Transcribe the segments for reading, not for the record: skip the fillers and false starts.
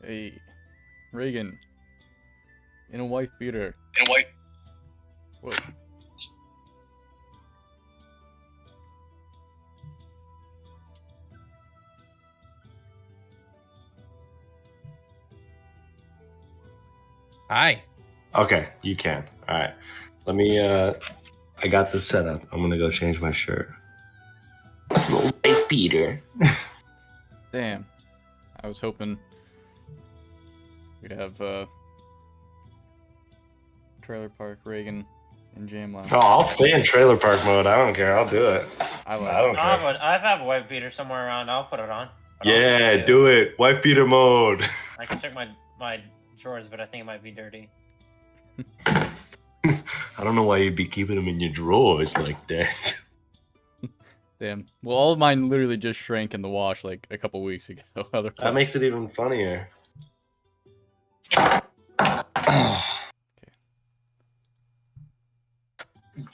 Hey, Reagan, in a wife beater. And white. Whoa. Hi. Okay, you can. All right. Let me, I got this set up. I'm gonna go change my shirt. Little wife beater. Damn. I was hoping we'd have Trailer Park, Reagan, and Jamlaw. Oh, I'll stay in trailer park mode. I don't care. I'll do it. I like I don't I care. have a white beater somewhere around. I'll put it on. But Yeah, do it. Wife beater mode. I can check my drawers, but I think it might be dirty. I don't know why you'd be keeping them in your drawers like that. Damn. Well, all of mine literally just shrank in the wash like a couple weeks ago. That makes it even funnier.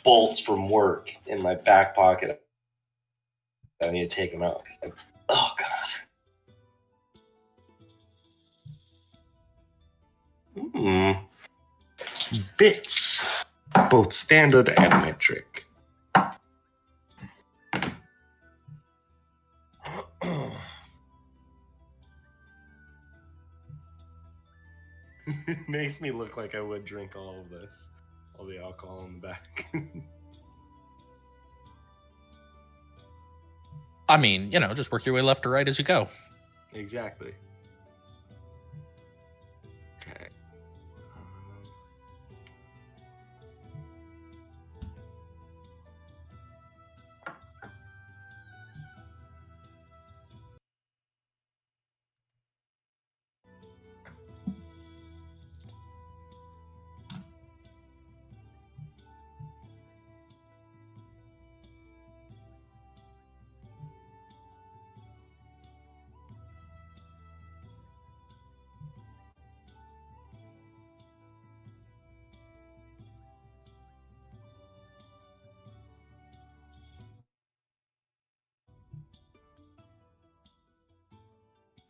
Bolts from work in my back pocket. I need to take them out. Oh, God. Bits. Both standard and metric. It makes me look like I would drink all of this. All the alcohol in the back. I mean, just work your way left to right as you go. Exactly. Okay.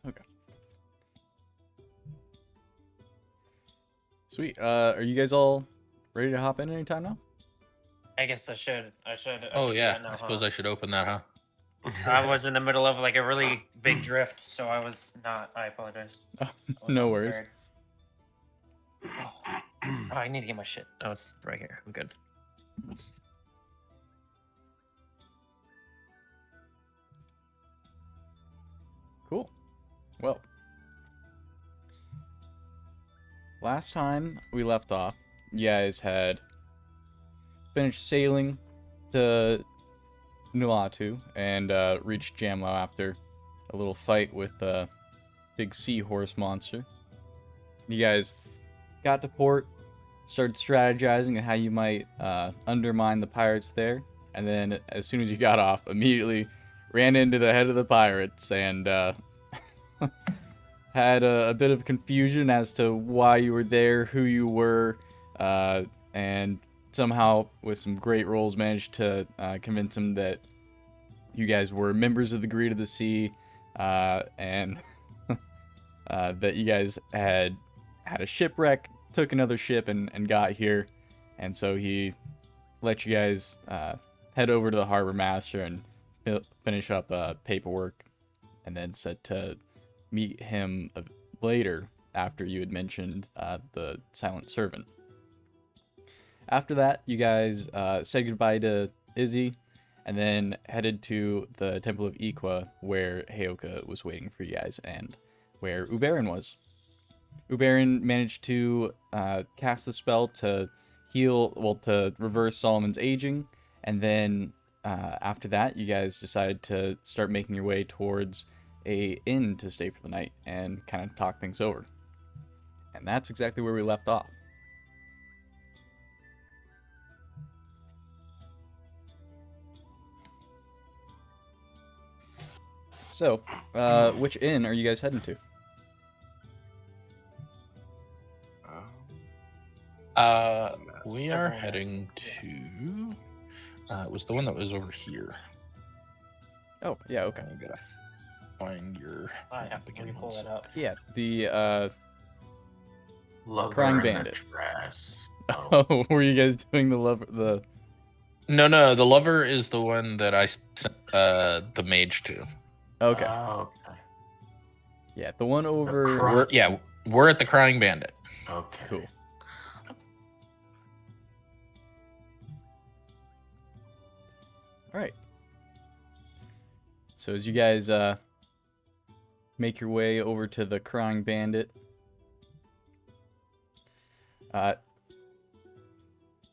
Okay. Sweet. Are you guys all ready to hop in anytime now? I guess I should. Oh, yeah. I suppose I should open that, huh? I was in the middle of like a really big drift, so I was not. I apologize. Oh, I was no not worries. prepared. Oh, I need to get my shit. Oh, it's right here. I'm good. Cool. Well, last time we left off, you guys had finished sailing to Nulatu and reached Jamlaw after a little fight with a big seahorse monster. You guys got to port, started strategizing on how you might undermine the pirates there, and then as soon as you got off, immediately ran into the head of the pirates and had a bit of confusion as to why you were there, who you were, and somehow with some great rolls managed to convince him that you guys were members of the Greed of the Sea, and that you guys had a shipwreck, took another ship, and got here. And so he let you guys head over to the harbor master and finish up paperwork, and then said to meet him later after you had mentioned the silent servant. After that, you guys said goodbye to Izzy, and then headed to the Temple of Iqua, where Heoka was waiting for you guys, and where Uberin was. Uberin managed to cast the spell to to reverse Solomon's aging, and then after that, you guys decided to start making your way towards a inn to stay for the night and kind of talk things over. And that's exactly where we left off. So, which inn are you guys heading to? We are heading to... it was the one that was over here. Oh, yeah, okay. I gotta find your I have map to again. pull One it sec. up. Yeah, the Lover Crying and Bandit. The dress. oh, were you guys doing the No, the lover is the one that I sent the mage to. Okay. Okay. Yeah, the one over. We're at the Crying Bandit. Okay. Cool. All right. So as you guys make your way over to the Crying Bandit,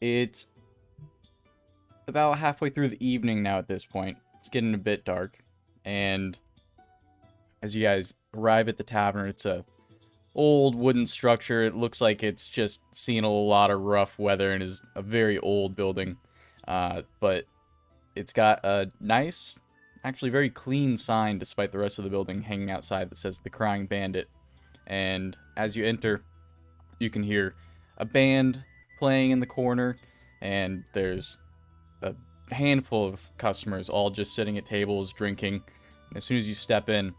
it's about halfway through the evening now at this point. It's getting a bit dark, and as you guys arrive at the tavern, it's a old wooden structure. It looks like it's just seen a lot of rough weather and is a very old building, but it's got a nice, actually very clean sign despite the rest of the building hanging outside that says the Crying Bandit. And as you enter, you can hear a band playing in the corner, and there's a handful of customers all just sitting at tables drinking. And as soon as you step in,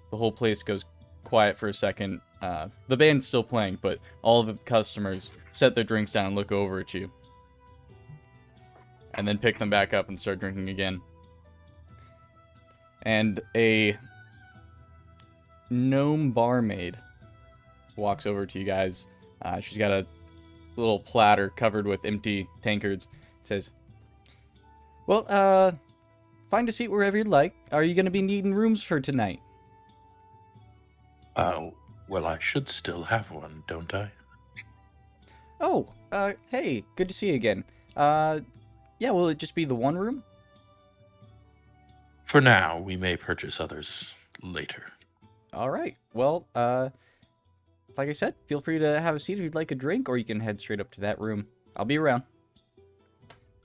the whole place goes quiet for a second. The band's still playing, but all of the customers set their drinks down and look over at you, and then pick them back up and start drinking again. And a gnome barmaid walks over to you guys. She's got a little platter covered with empty tankards. It says, well, find a seat wherever you'd like. Are you going to be needing rooms for tonight? Well, I should still have one, don't I? Oh, hey, good to see you again. Yeah, will it just be the one room? For now, we may purchase others later. All right. Well, like I said, feel free to have a seat if you'd like a drink, or you can head straight up to that room. I'll be around.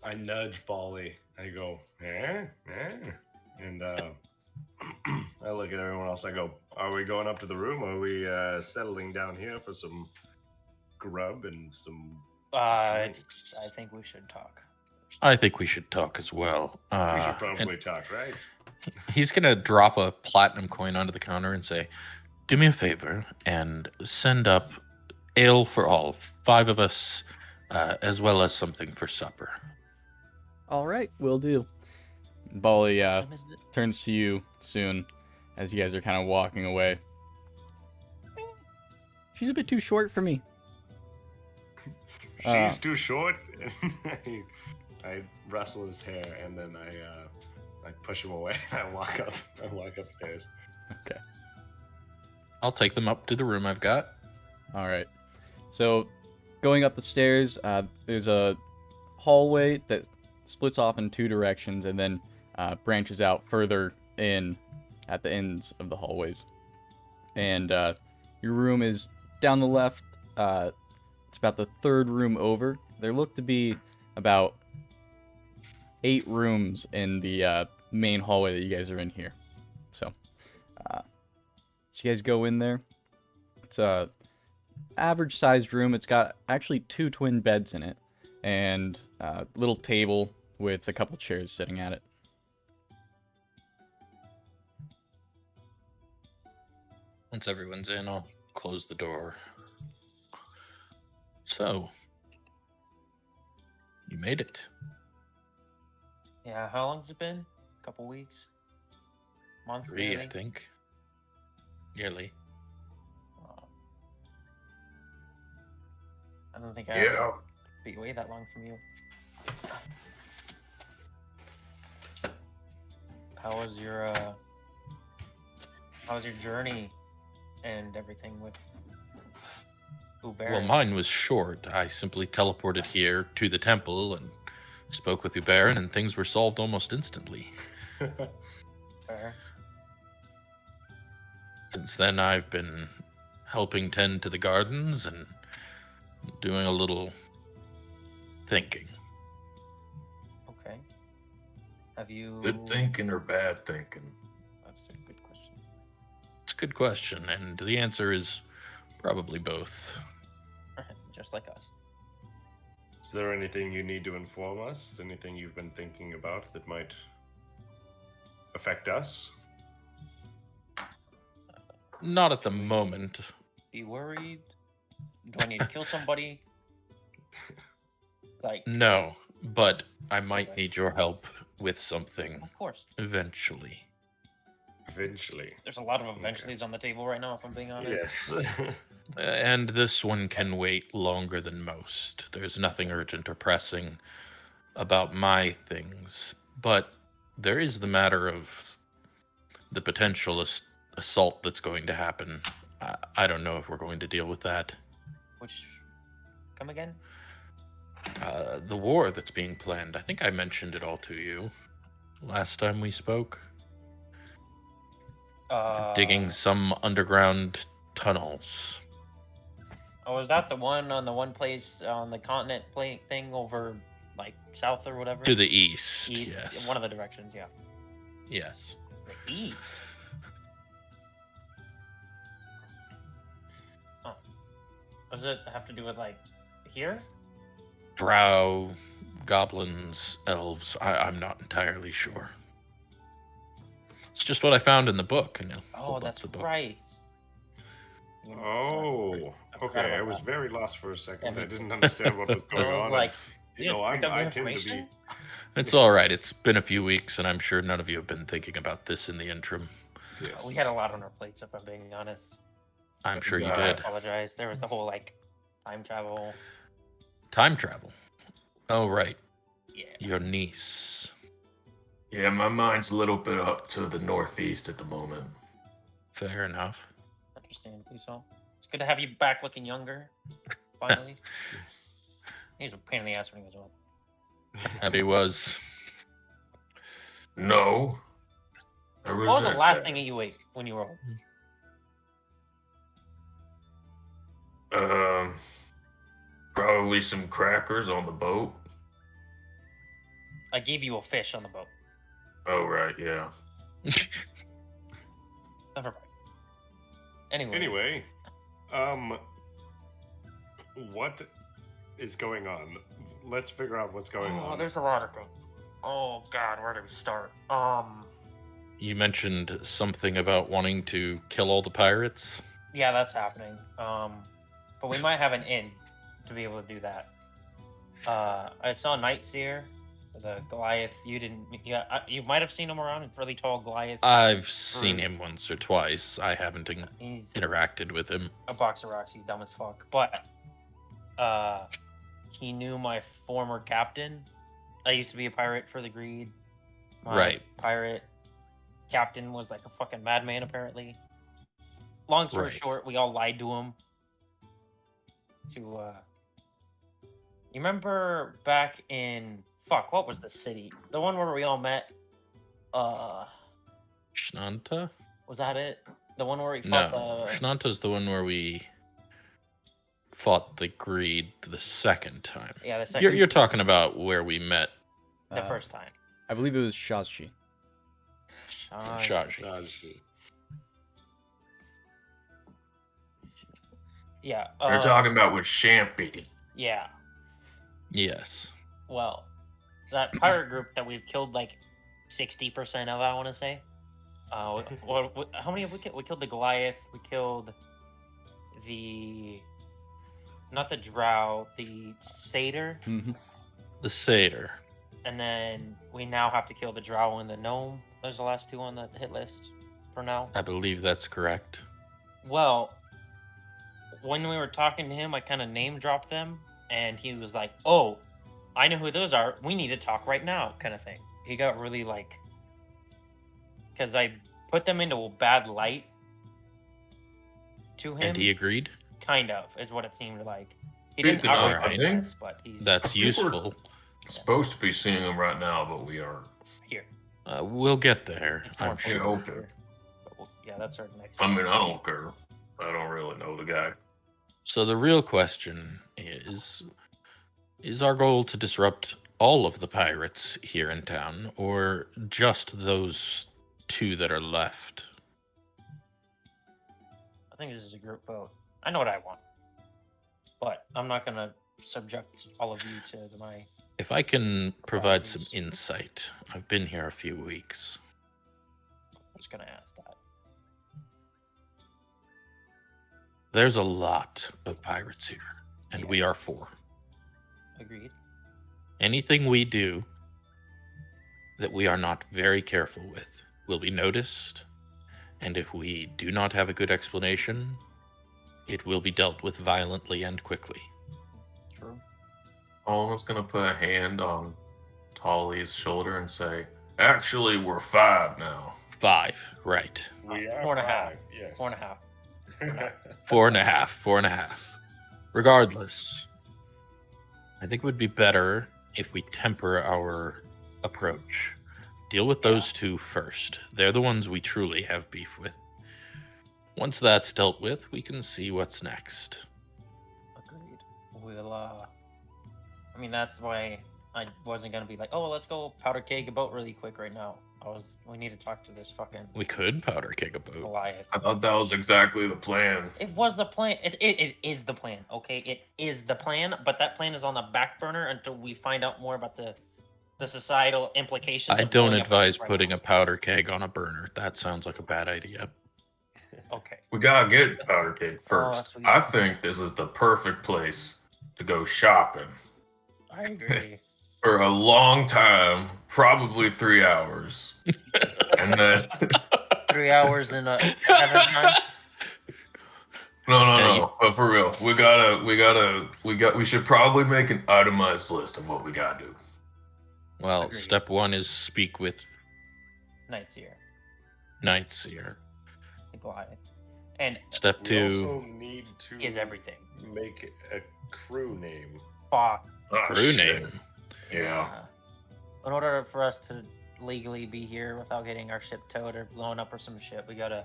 I nudge Bali. I go, eh? And I look at everyone else. I go, are we going up to the room? Or are we settling down here for some grub and some drinks? I think we should talk. I think we should talk as well. We should probably talk, right? He's going to drop a platinum coin onto the counter and say, do me a favor and send up ale for all, 5 of us, as well as something for supper. All right, will do. Bali What time is it? turns to you soon as you guys are kind of walking away. She's a bit too short for me. She's too short. I rustle his hair and then I push him away. I walk upstairs. Okay. I'll take them up to the room I've got. All right. So, going up the stairs, there's a hallway that splits off in 2 directions and then branches out further in at the ends of the hallways. And your room is down the left. It's about the 3rd room over. There look to be about 8 rooms in the main hallway that you guys are in here. So you guys go in there. It's a average sized room. It's got actually 2 twin beds in it and a little table with a couple chairs sitting at it. Once everyone's in, I'll close the door. So, you made it. Yeah, how long's it been? A couple weeks? Month? 3, maybe? I think. Nearly. Oh. I don't think I Yeah. be away that long from you. How was your journey and everything with Uber? Well, mine was short. I simply teleported here to the temple and spoke with Uberin, and things were solved almost instantly. Fair. Since then, I've been helping tend to the gardens and doing a little thinking. Okay. Have you? Good thinking or bad thinking? That's a good question. It's a good question, and the answer is probably both. Just like us. Is there anything you need to inform us? Anything you've been thinking about that might affect us? Not at the moment. Be worried? Do I need to kill somebody? Like, No, but I might Okay. need your help with something of course. eventually. Eventually. There's a lot of eventuallys on the table right now, if I'm being honest. Yes. And this one can wait longer than most. There's nothing urgent or pressing about my things, but there is the matter of the potential assault that's going to happen. I don't know if we're going to deal with that. Which, come again? The war that's being planned. I think I mentioned it all to you last time we spoke. Digging some underground tunnels. Oh, is that the one on the one place on the continent thing over, like, south or whatever? To the east, East, yes. one of the directions, yeah. Yes. The east? Oh. Does it have to do with, like, here? Drow, goblins, elves. I'm not entirely sure. It's just what I found in the book. And Oh, that's the book. right. Oh, forgot okay. I about was that. very lost for a second. Yeah, I me didn't too. understand what was going I was on. like, You know, I tend to be. information? It's all right. It's been a few weeks, and I'm sure none of you have been thinking about this in the interim. Yes. We had a lot on our plates, if I'm being honest. I'm sure you Yeah. I did. apologize. There was the whole, like, time travel. Time travel. Oh, right. Yeah. Your niece. Yeah, my mind's a little bit up to the northeast at the moment. Fair enough. Understandably so. It's good to have you back looking younger. Finally. He was a pain in the ass when he was old. Abby was. No. I What was the resent last that. thing that you ate when you were old? Probably some crackers on the boat. I gave you a fish on the boat. Oh, right, yeah. Never mind. Anyway. Anyway, what is going on? Let's figure out what's going on. There's a lot of things. Oh God, where do we start? You mentioned something about wanting to kill all the pirates. Yeah, that's happening. But we might have an inn to be able to do that. I saw Nightseer, the Goliath. You didn't. Yeah, you might have seen him around. A really tall Goliath. I've seen him once or twice. I haven't He's interacted with him. a box of rocks. He's dumb as fuck. But he knew my former captain. I used to be a pirate for the Greed. My Right. pirate captain was like a fucking madman, apparently. Long story Right. short, we all lied to him. You remember back in what was the city? The one where we all met. Shnanta? Was that it? The one where we No. fought Shnanta's the one where we fought the Greed the second time. the the 2nd You're talking about where we met the first time. I believe it was Shazji. Shaji. Yeah. You're talking about with Shampy. Yeah. Yes. Well, that pirate group that we've killed like 60% of, I want to say. How many have we killed? We killed the Goliath. We killed not the Drow, the Satyr. Mm-hmm. The Satyr. And then we now have to kill the Drow and the Gnome. Those are the last two on the hit list for now. I believe that's correct. Well, when we were talking to him, I kind of name dropped them, and he was like, "Oh, I know who those are. We need to talk right now," kind of thing. He got really like, because I put them into a bad light to him. And he agreed? Kind of, is what it seemed like. He Speaking didn't outright of, say I think this, but he's That's I think we're- useful. Supposed to be seeing him right now, but we aren't. here. We'll get there, It's more I'm important sure. okay. here. But yeah, that's our next. I mean, I don't care. I don't really know the guy. So the real question is our goal to disrupt all of the pirates here in town, or just those two that are left? I think this is a group vote. I know what I want, but I'm not gonna subject all of you to my. If I can provide some Problems. insight, I've been here a few weeks. I was gonna ask that. There's a lot of pirates here, and we are 4. Agreed. Anything we do that we are not very careful with will be noticed, and if we do not have a good explanation, it will be dealt with violently and quickly. True. Almost gonna put a hand on Tolly's shoulder and say, "Actually, we're 5 now." 5, right. We are 4.5. 5, yes. 4.5. 4.5, 4.5. Regardless, I think it would be better if we temper our approach. Deal with those 2 first. They're the ones we truly have beef with. Once that's dealt with, we can see what's next. Agreed. We'll, I mean, that's why I wasn't gonna be like, oh, let's go powder keg a boat really quick right now. We need to talk to this fucking We could powder keg a boat. Goliath. I thought that was exactly the plan. It was the plan. It is the plan. Okay, it is the plan. But that plan is on the back burner until we find out more about the societal implications. I of don't blowing up advise ships right putting now. a powder keg on a burner. That sounds like a bad idea. Okay. We gotta get powder keg Oh, first. sweet. I think this is the perfect place to go shopping I agree. for a long time, probably 3 hours, and then 3 hours in a heaven time. no, Yeah, but for real, we should probably make an itemized list of what we gotta do. Well, Agreed. step 1 is speak with Nights here. knights here. The Goliath. And Step We 2, also need to is everything. make a crew name. Fuck. Ah, crew shit. name. Yeah. In order for us to legally be here without getting our ship towed or blown up or some shit, we gotta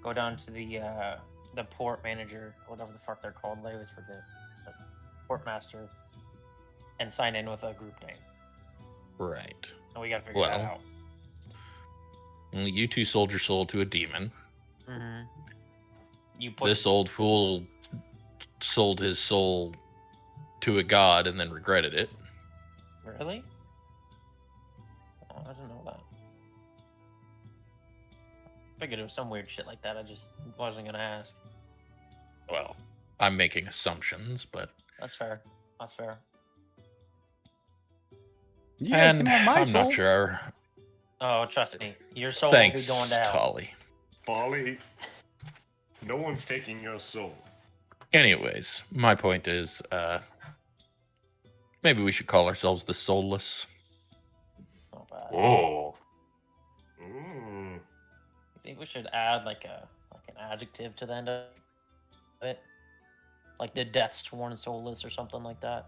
go down to the port manager, whatever the fuck they're called. I always forget. The port master, and sign in with a group name. Right. And we gotta figure that Well, out. Well, you 2 sold your soul to a demon. Mm-hmm. You put This old fool sold his soul to a god and then regretted it. Really? Oh, I didn't know that. Figured it was some weird shit like that. I just wasn't gonna ask. Well, I'm making assumptions, but That's fair. That's fair. You guys and can have my I'm soul. not sure. Oh, trust me, your soul Thanks, will be going down. Tolly. Polly, no one's taking your soul. Anyways, my point is, maybe we should call ourselves the Soulless. Not bad. Whoa. Mm. You think we should add like an adjective to the end of it, like the Death Sworn Soulless or something like that?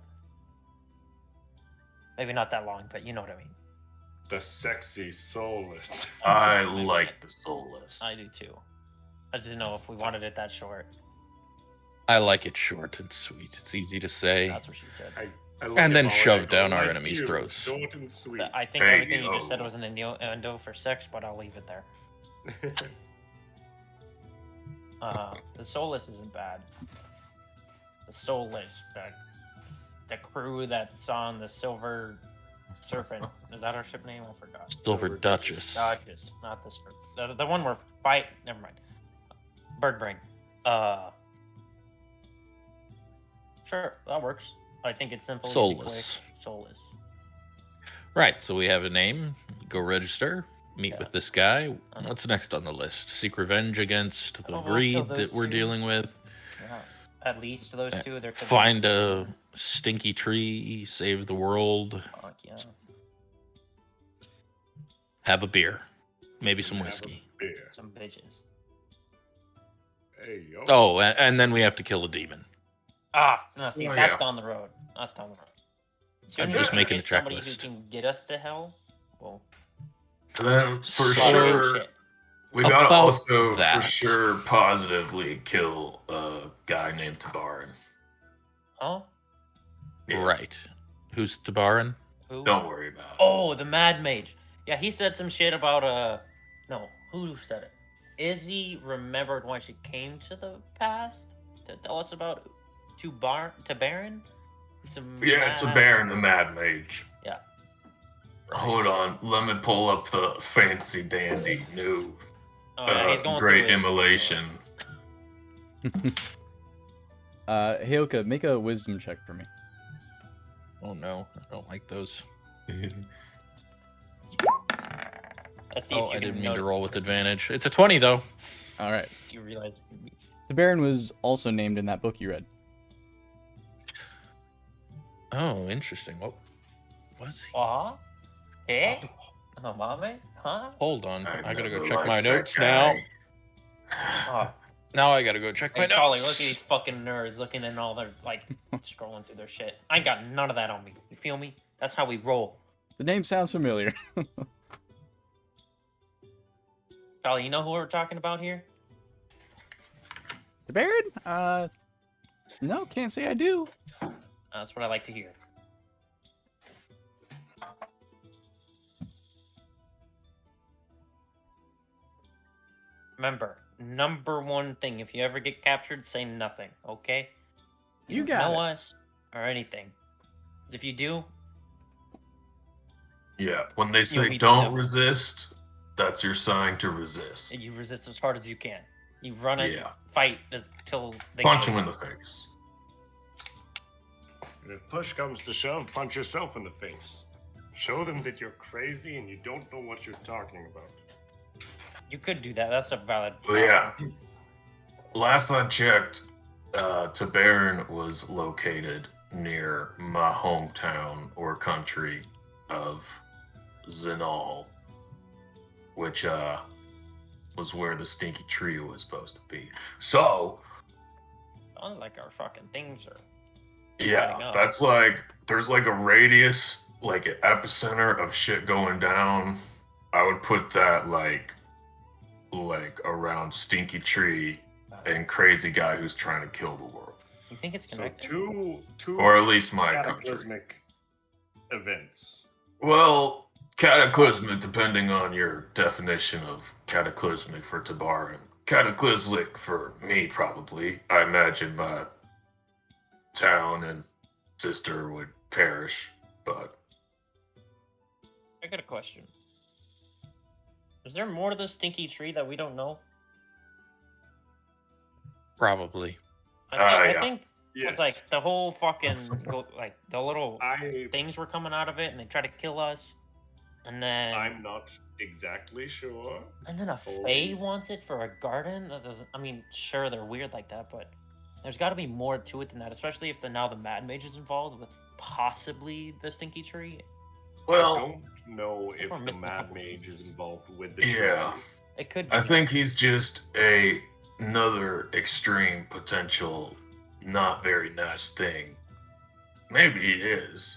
Maybe not that long, but you know what I mean. The sexy soulless. I like the soulless. I do too. I just didn't know if we wanted it that short. I like it short and sweet. It's easy to say. That's what she said. I look And at then Polly, shove I go, down our "Like enemies' you, throats." Short and sweet. But I think Hey, everything you just said yo. was an innuendo for sex, but I'll leave it there. The Soulless isn't bad. The Soulless, the crew that's on the Silver Serpent. Is that our ship name? I forgot. Silver Duchess. Duchess, not the Serpent. The one we're fight. Never mind. Birdbrain. Sure, that works. I think it's simple. easy, quick. Soulless. Soulless. Right, so we have a name. Go register. Meet Yeah. with this guy. Uh-huh. What's next on the list? Seek revenge against the Oh, we'll kill greed those that we're two. dealing with. Yeah. At least those two. There could be- Find a stinky tree. Save the world. Fuck yeah. Have a beer. Maybe some Have a whiskey. beer. Some bitches. Hey, yo. Oh, and then we have to kill a demon. Ah, no, see, Oh, that's yeah. down the road. That's down the road. I'm Soon just as we making get a somebody checklist. who can get us to hell. Well, And then for So- sure, shit. we gotta About also that. for sure positively kill a guy named Tabarin. Huh? Yeah, Right. Who's Tabarin? Who? Don't worry about it. Oh, the Mad Mage. Yeah, he said some shit about no, who said it? Izzy remembered when she came to the past to tell us about Tabarin. Yeah, it's a Baron the Mad Mage. Yeah. Hold on, let me pull up the fancy dandy new Oh, yeah, he's going great through his- immolation. Heyoka, make a wisdom check for me. Oh no, I don't like those. Let's see Oh, if you I didn't can mean to notice roll with advantage. It's a 20 though. All right. if you realize. The Baron was also named in that book you read. Oh, interesting. What was he? Eh? Oh, Oh, mame? Huh? hold on, I gotta go never check liked my that notes now. guy. Oh, Now I gotta go check my hey, Charlie, look notes. at these fucking nerds looking in all their, like, scrolling through their shit. I ain't got none of that on me. You feel me? That's how we roll. The name sounds familiar. Charlie, you know who we're talking about here? The Baron? No, can't say I do. That's what I like to hear. Remember, number one thing, if you ever get captured, say nothing, okay? You don't got know it. us or anything. 'Cause if you do, Yeah, when they You'll say meet don't them. resist, that's your sign to resist. you resist as hard as you can. You run it, Yeah. fight until they Punch kill him you. in the face. And if push comes to shove, punch yourself in the face. Show them that you're crazy and you don't know what you're talking about. You could do that. That's a valid. Well, yeah. Last I checked, Tabarin was located near my hometown or country of Zinal, which was where the stinky tree was supposed to be. So, Sounds like our fucking things are. yeah, Lining up. that's like there's like a radius, like an epicenter of shit going down. I would put that like around Stinky Tree and Crazy Guy who's trying to kill the world, You think it's So connected? two or at least my country. cataclysmic events. Well, cataclysmic, depending on your definition of cataclysmic for Tabarin. Cataclysmic for me, probably. I imagine my town and sister would perish, but I got a question. Is there more to this stinky tree that we don't know? Probably. I yeah. think Yes. it's like the whole fucking like the little I things were coming out of it, and they try to kill us, and then I'm not exactly sure. and then a fae wants it for a garden. That doesn't. I mean, sure they're weird like that, but there's got to be more to it than that. Especially if now the Mad Mage is involved with possibly the stinky tree. I well, don't know if we're the missing a Mad couple Mage is pieces. involved with the yeah. tree. It could. Be. I think he's just another extreme potential, not very nice thing. Maybe he is.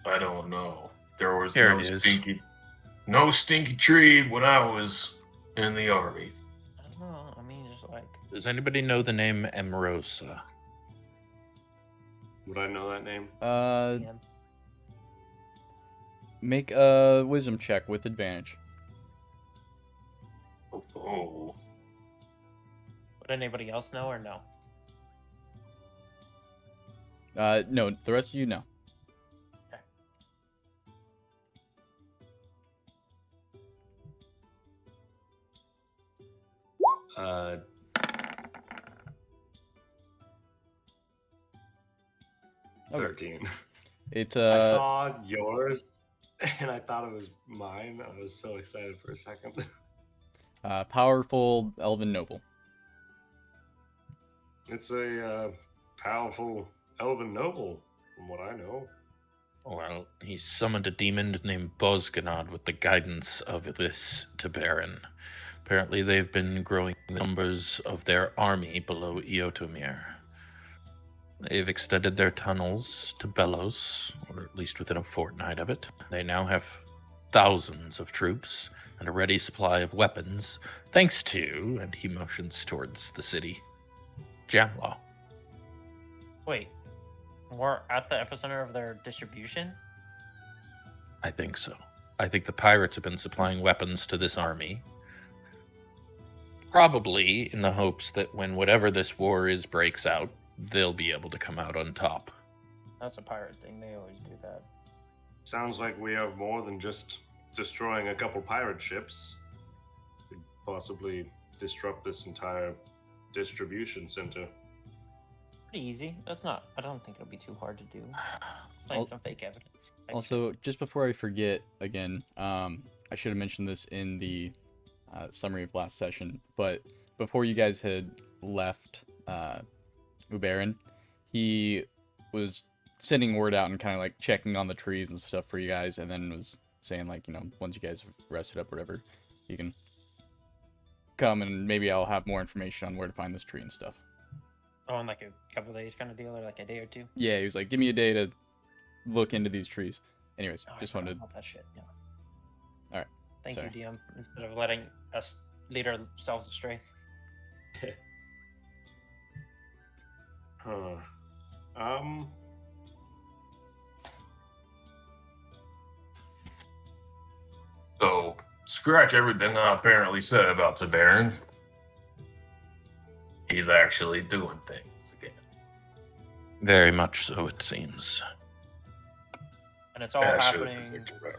I don't know. There was Here no it is. stinky tree when I was in the army. I don't know. I mean, just like Does anybody know the name Emerosa? Would I know that name? yeah. Make a wisdom check with advantage. Oh, Would anybody else know or no? No, the rest of you know. Uh, Okay. 13. It's I saw yours and I thought it was mine. I was so excited for a second. powerful elven noble. It's a powerful elven noble, from what I know. Well, he summoned a demon named Bosganad with the guidance of this Tabarin. Apparently, they've been growing the numbers of their army below Eotomir. They've extended their tunnels to Belos, or at least within a fortnight of it. They now have thousands of troops and a ready supply of weapons, thanks to, and he motions towards the city, Jamlaw. Wait, we're at the epicenter of their distribution. I think so. I think the pirates have been supplying weapons to this army. Probably in the hopes that when whatever this war is breaks out, they'll be able to come out on top. That's a pirate thing. They always do that. Sounds like we have more than just destroying a couple pirate ships. Could possibly disrupt this entire distribution center. Pretty easy. That's not. I don't think it'll be too hard to do. Find Al- some fake evidence. Also, just before I forget again, I should have mentioned this in the summary of last session, but before you guys had left Uberin, he was sending word out and kind of like checking on the trees and stuff for you guys, and then was saying like, once you guys have rested up, whatever, you can come and maybe I'll have more information on where to find this tree and stuff. Oh, in like a couple days kind of deal, or like a day or two. Yeah, he was like, give me a day to look into these trees. Anyways, Oh, just I forgot wanted. about that shit. Yeah. All right. Thank Sorry. you, DM, instead of letting us lead ourselves astray. Huh. So, scratch everything I apparently said about the Baron. He's actually doing things again. Very much so, it seems. And it's all Yeah, I should've happening picked her up.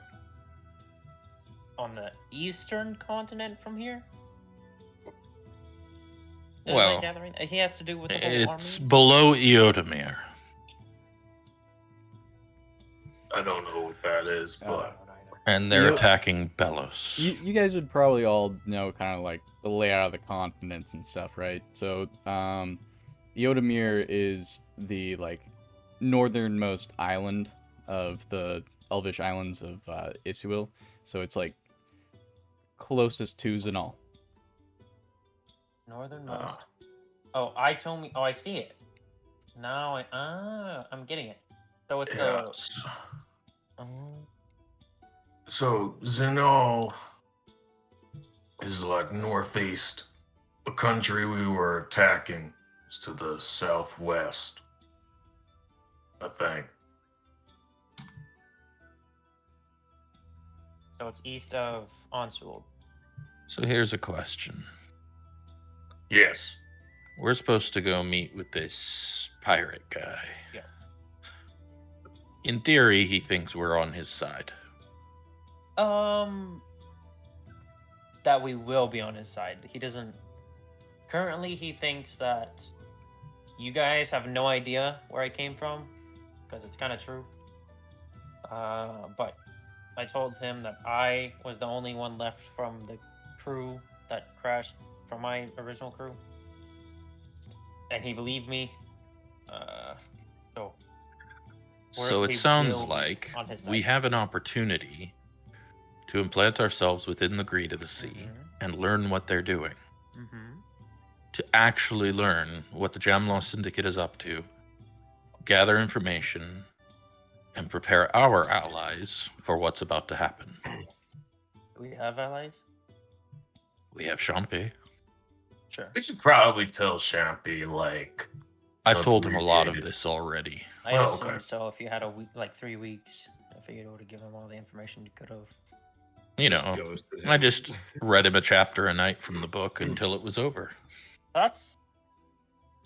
on the eastern continent from here. Is Well, my gathering? He has to do with the whole It's army. below Eodomir. I don't know what that is, I but don't know either. And they're Eo- attacking Belos. You guys would probably all know kind of like the layout of the continents and stuff, right? So, Eodomir is the like northernmost island of the Elvish islands of Isuil. So it's like closest to Zanal. Northernmost. Oh, I see it. Now I'm getting it. So it's yeah. the. So Zenol is like northeast. The country we were attacking is to the southwest, I think. So it's east of Onsul. So here's a question. Yes. We're supposed to go meet with this pirate guy. Yeah. In theory, he thinks we're on his side. That we will be on his side. He doesn't. Currently, he thinks that you guys have no idea where I came from, because it's kind of true. But I told him that I was the only one left from the crew that crashed from my original crew, and he believed me. So So it we sounds will be like on his we side. have an opportunity to implant ourselves within the greed of the sea and learn what they're doing. To actually learn what the Jamlaw Syndicate is up to, gather information, and prepare our allies for what's about to happen. Do we have allies? We have Champe. Sure. We should probably tell Champy, like, I've told him a lot of abbreviated. this already. I Oh, assume okay. so. If you had a week, like 3 weeks, I figured I would have given him all the information you could have. You know, Ghosted I him. just read him a chapter a night from the book until it was over. That's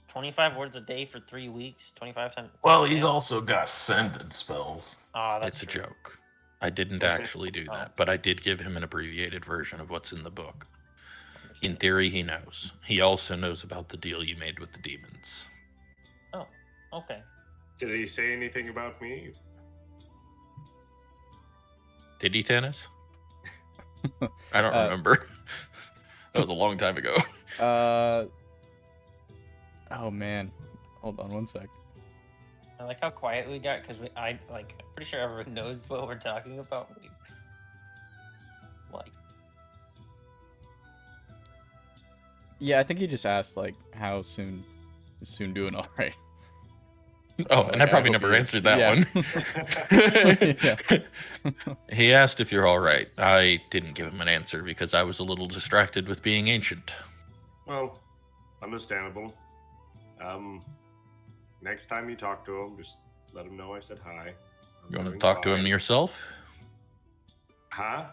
25 words a day for 3 weeks. 25 times. Well, he's also got sending spells. Ah, that's It's a true. joke. I didn't actually do Oh. that, but I did give him an abbreviated version of what's in the book. In Understood. theory, he knows. He also knows about the deal you made with the demons. Oh, okay. Did he say anything about me? Did he, Tannis? I don't Uh, remember. That was a long time ago. Oh man, hold on one sec. I like how quiet we got because I'm pretty sure everyone knows what we're talking about. Like, Yeah, I think he just asked like how soon is Soon doing all right. Oh, Like, and I probably hope never he is. answered that Yeah. one. He asked if you're all right. I didn't give him an answer because I was a little distracted with being ancient. Well, understandable. Next time you talk to him, just let him know I said hi. I'm You want to doing talk to him fine. yourself? Huh?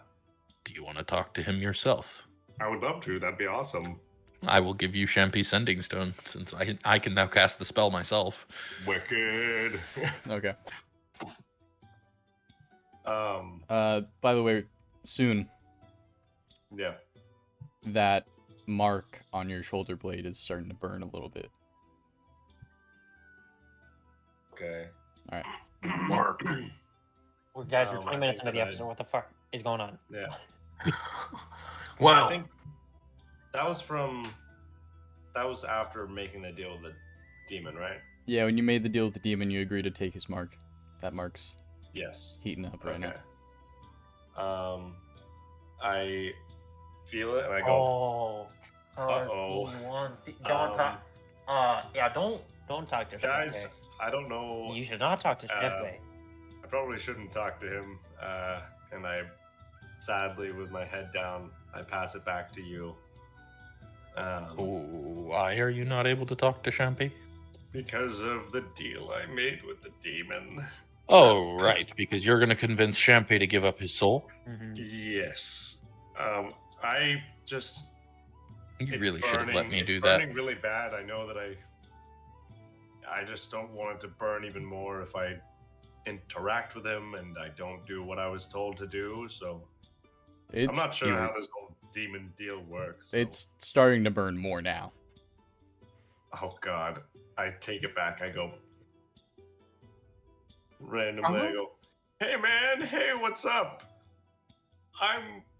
Do you want to talk to him yourself? I would love to. That'd be awesome. I will give you Champy Sending Stone since I can now cast the spell myself. Wicked. Okay. um. By the way, Soon, Yeah. that mark on your shoulder blade is starting to burn a little bit. Okay. Mark. Well, guys, we're I 20 minutes think into the that episode. What the fuck is going on? Yeah. Well, I think that was after making the deal with the demon, right? Yeah, when you made the deal with the demon, you agreed to take his mark. That mark's Yes. heating up right now. I feel it and I go, Oh. Uh-oh. Don't talk. Yeah, don't talk to guys, Shepe. I don't know. You should not talk to uh, Shepe. I probably shouldn't talk to him. And I, sadly, with my head down, I pass it back to you. Why are you not able to talk to Champy? Because of the deal I made with the demon. Oh, right, because you're going to convince Champy to give up his soul? Mhm. Yes. I just. You It's really should have let burning- me it's do that. burning really bad. I know that I just don't want it to burn even more if I interact with him and I don't do what I was told to do. So I'm not sure how this whole demon deal works. So. It's starting to burn more now. Oh God! I take it back. I go randomly. I go, hey man, hey, what's up?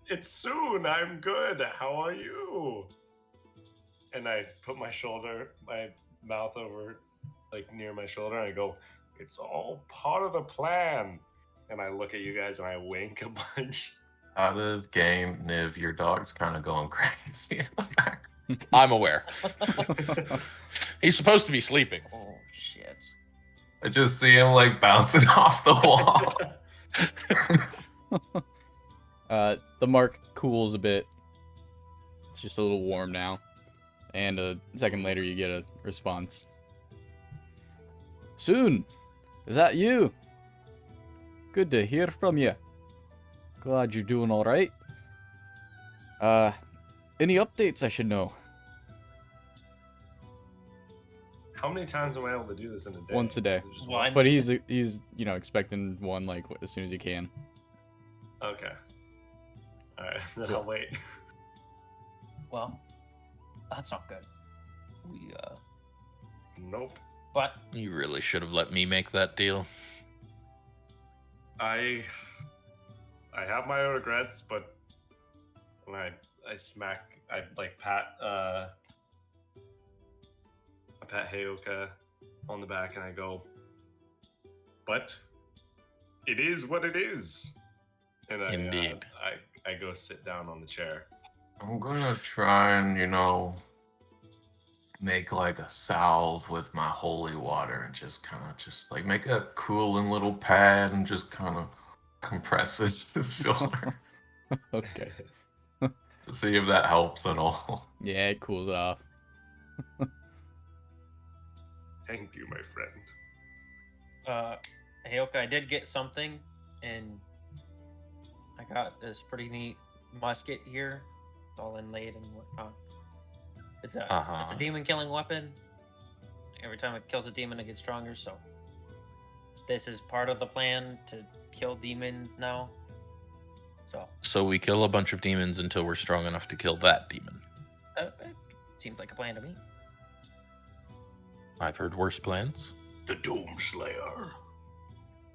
It's soon. I'm good. How are you? And I put my mouth over, like near my shoulder, and I go, it's all part of the plan. And I look at you guys and I wink a bunch. out of game, Niv, your dog's kind of going crazy in the back. I'm aware. He's supposed to be sleeping. Oh shit. I just see him like bouncing off the wall. The mark cools a bit. It's just a little warm now. And a second later, you get a response. Soon! Is that you? Good to hear from you. Glad you're doing alright. Any updates I should know? How many times am I able to do this in a day? Once a day. Just One. But he's expecting one, like, as soon as he can. Okay. Alright, then I'll wait. Well, that's not good. Nope. But You really should have let me make that deal. I have my own regrets, but when I pat Heyoka on the back and I go, but it is what it is. And Indeed. I go sit down on the chair. I'm gonna try and, make like a salve with my holy water and just like make a cooling little pad and just kind of compress it to his shoulder Okay. to see if that helps at all. Yeah, it cools off. Thank you, my friend. Heyoka, I did get something, and I got this pretty neat musket here. It's all inlaid and whatnot. It's a demon killing weapon. Every time it kills a demon, it gets stronger. So this is part of the plan to kill demons now. So we kill a bunch of demons until we're strong enough to kill that demon. It seems like a plan to me. I've heard worse plans. The Doomslayer.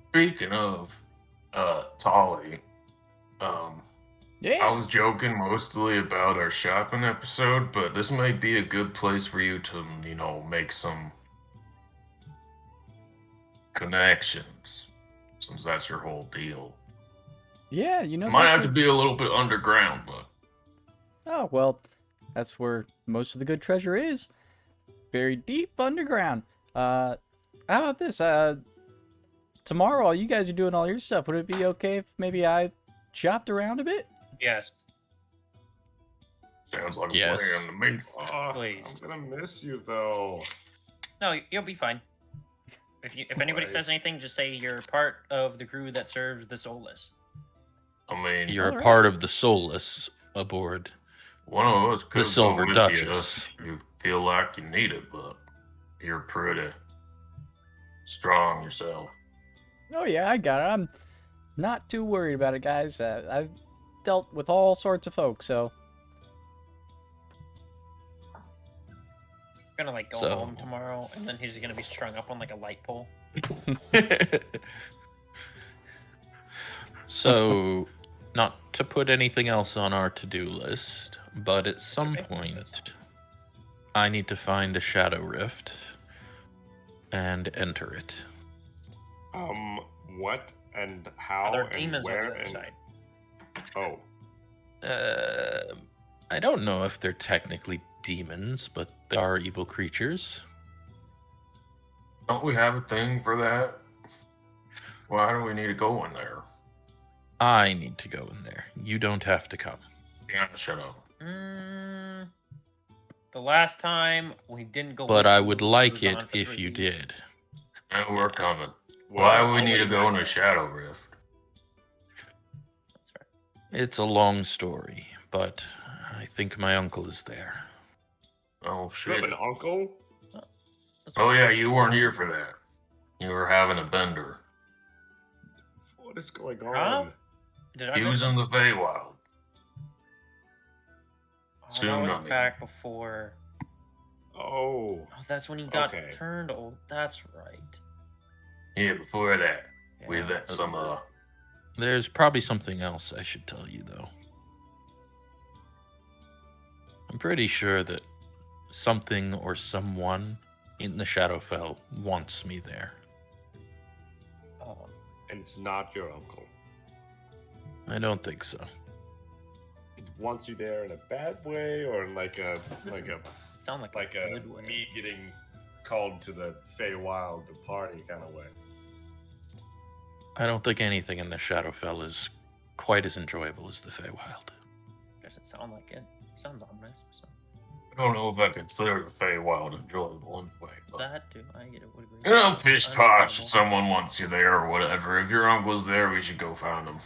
Speaking of Tolly, I Yeah! was joking mostly about our shopping episode, but this might be a good place for you to, make some connections, since that's your whole deal. Yeah, Might that's have to be a little bit underground, but Oh, well, that's where most of the good treasure is. Buried deep underground. How about this? Tomorrow, while you guys are doing all your stuff, would it be okay if maybe I chopped around a bit? Yes. sounds like Yes. a plan to me. Oh, Please. I'm gonna miss you though. No, you'll be fine. If anybody Right. says anything, just say you're part of the crew that serves the soulless. I mean, You're a Alright. part of the soulless aboard. one of us could Silver go with Duchess. You if you feel like you need it, but you're pretty strong yourself. Oh, yeah, I got it. I'm not too worried about it, guys. I've dealt with all sorts of folks, so... gonna like go So- home tomorrow, and then he's gonna be strung up on like a light pole. So, not to put anything else on our to-do list, but at some making point, list? I need to find a shadow rift and enter it. What and how Are there and demons on where the other and side? oh, I don't know if they're technically demons, but they are evil creatures. Don't we have a thing for that? Why do we need to go in there? I need to go in there. You don't have to come. Yeah, shut up. The last time we didn't go. But with I you, would we like were it gone for if 3 you weeks. did. And we're coming. well, Why would we I'll need to wait go in back a up. shadow rift? That's right. It's a long story, but I think my uncle is there. Oh You have shit. an uncle? That's Oh right. yeah, you weren't here for that. You were having a bender. What is going Huh? on? Did I He miss was in him? the Feywild. Oh, that Soon, was I mean. back before. Oh, Oh, that's when he got Okay. turned old. That's right. Yeah, before that, we Yeah. let some There's probably something else I should tell you, though. I'm pretty sure that something or someone in the Shadowfell wants me there. Oh, and it's not your uncle. I don't think so. It wants you there in a bad way, or in like a sound like a good way. me getting called to the Feywild to party kind of way. I don't think anything in the Shadowfell is quite as enjoyable as the Feywild. Doesn't sound like it. Sounds ominous. So I don't know if I consider the Feywild enjoyable anyway, but that too, I get it. Would agree. you know, pish posh, Understandable. someone wants you there or whatever. If your uncle's there, we should go find him.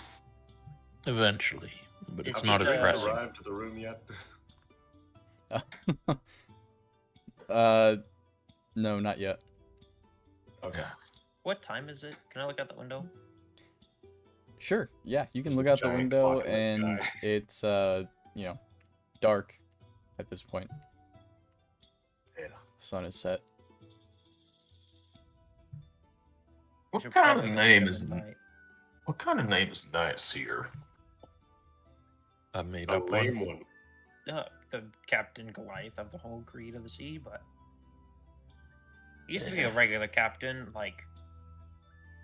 Eventually, but Is it's he not as the- pressing. arrived to the room yet? No, not yet. Okay. What time is it? Can I look out the window? Sure. Yeah, you can There's look a out the giant window clock in the and sky. it's dark at this point. Yeah. The sun is set. What Should kind of probably go name get is him at night. what kind of name is Nice here? I made A up lame one. one. The Captain Goliath of the whole Creed of the Sea, but he used to be a Yeah. regular captain, like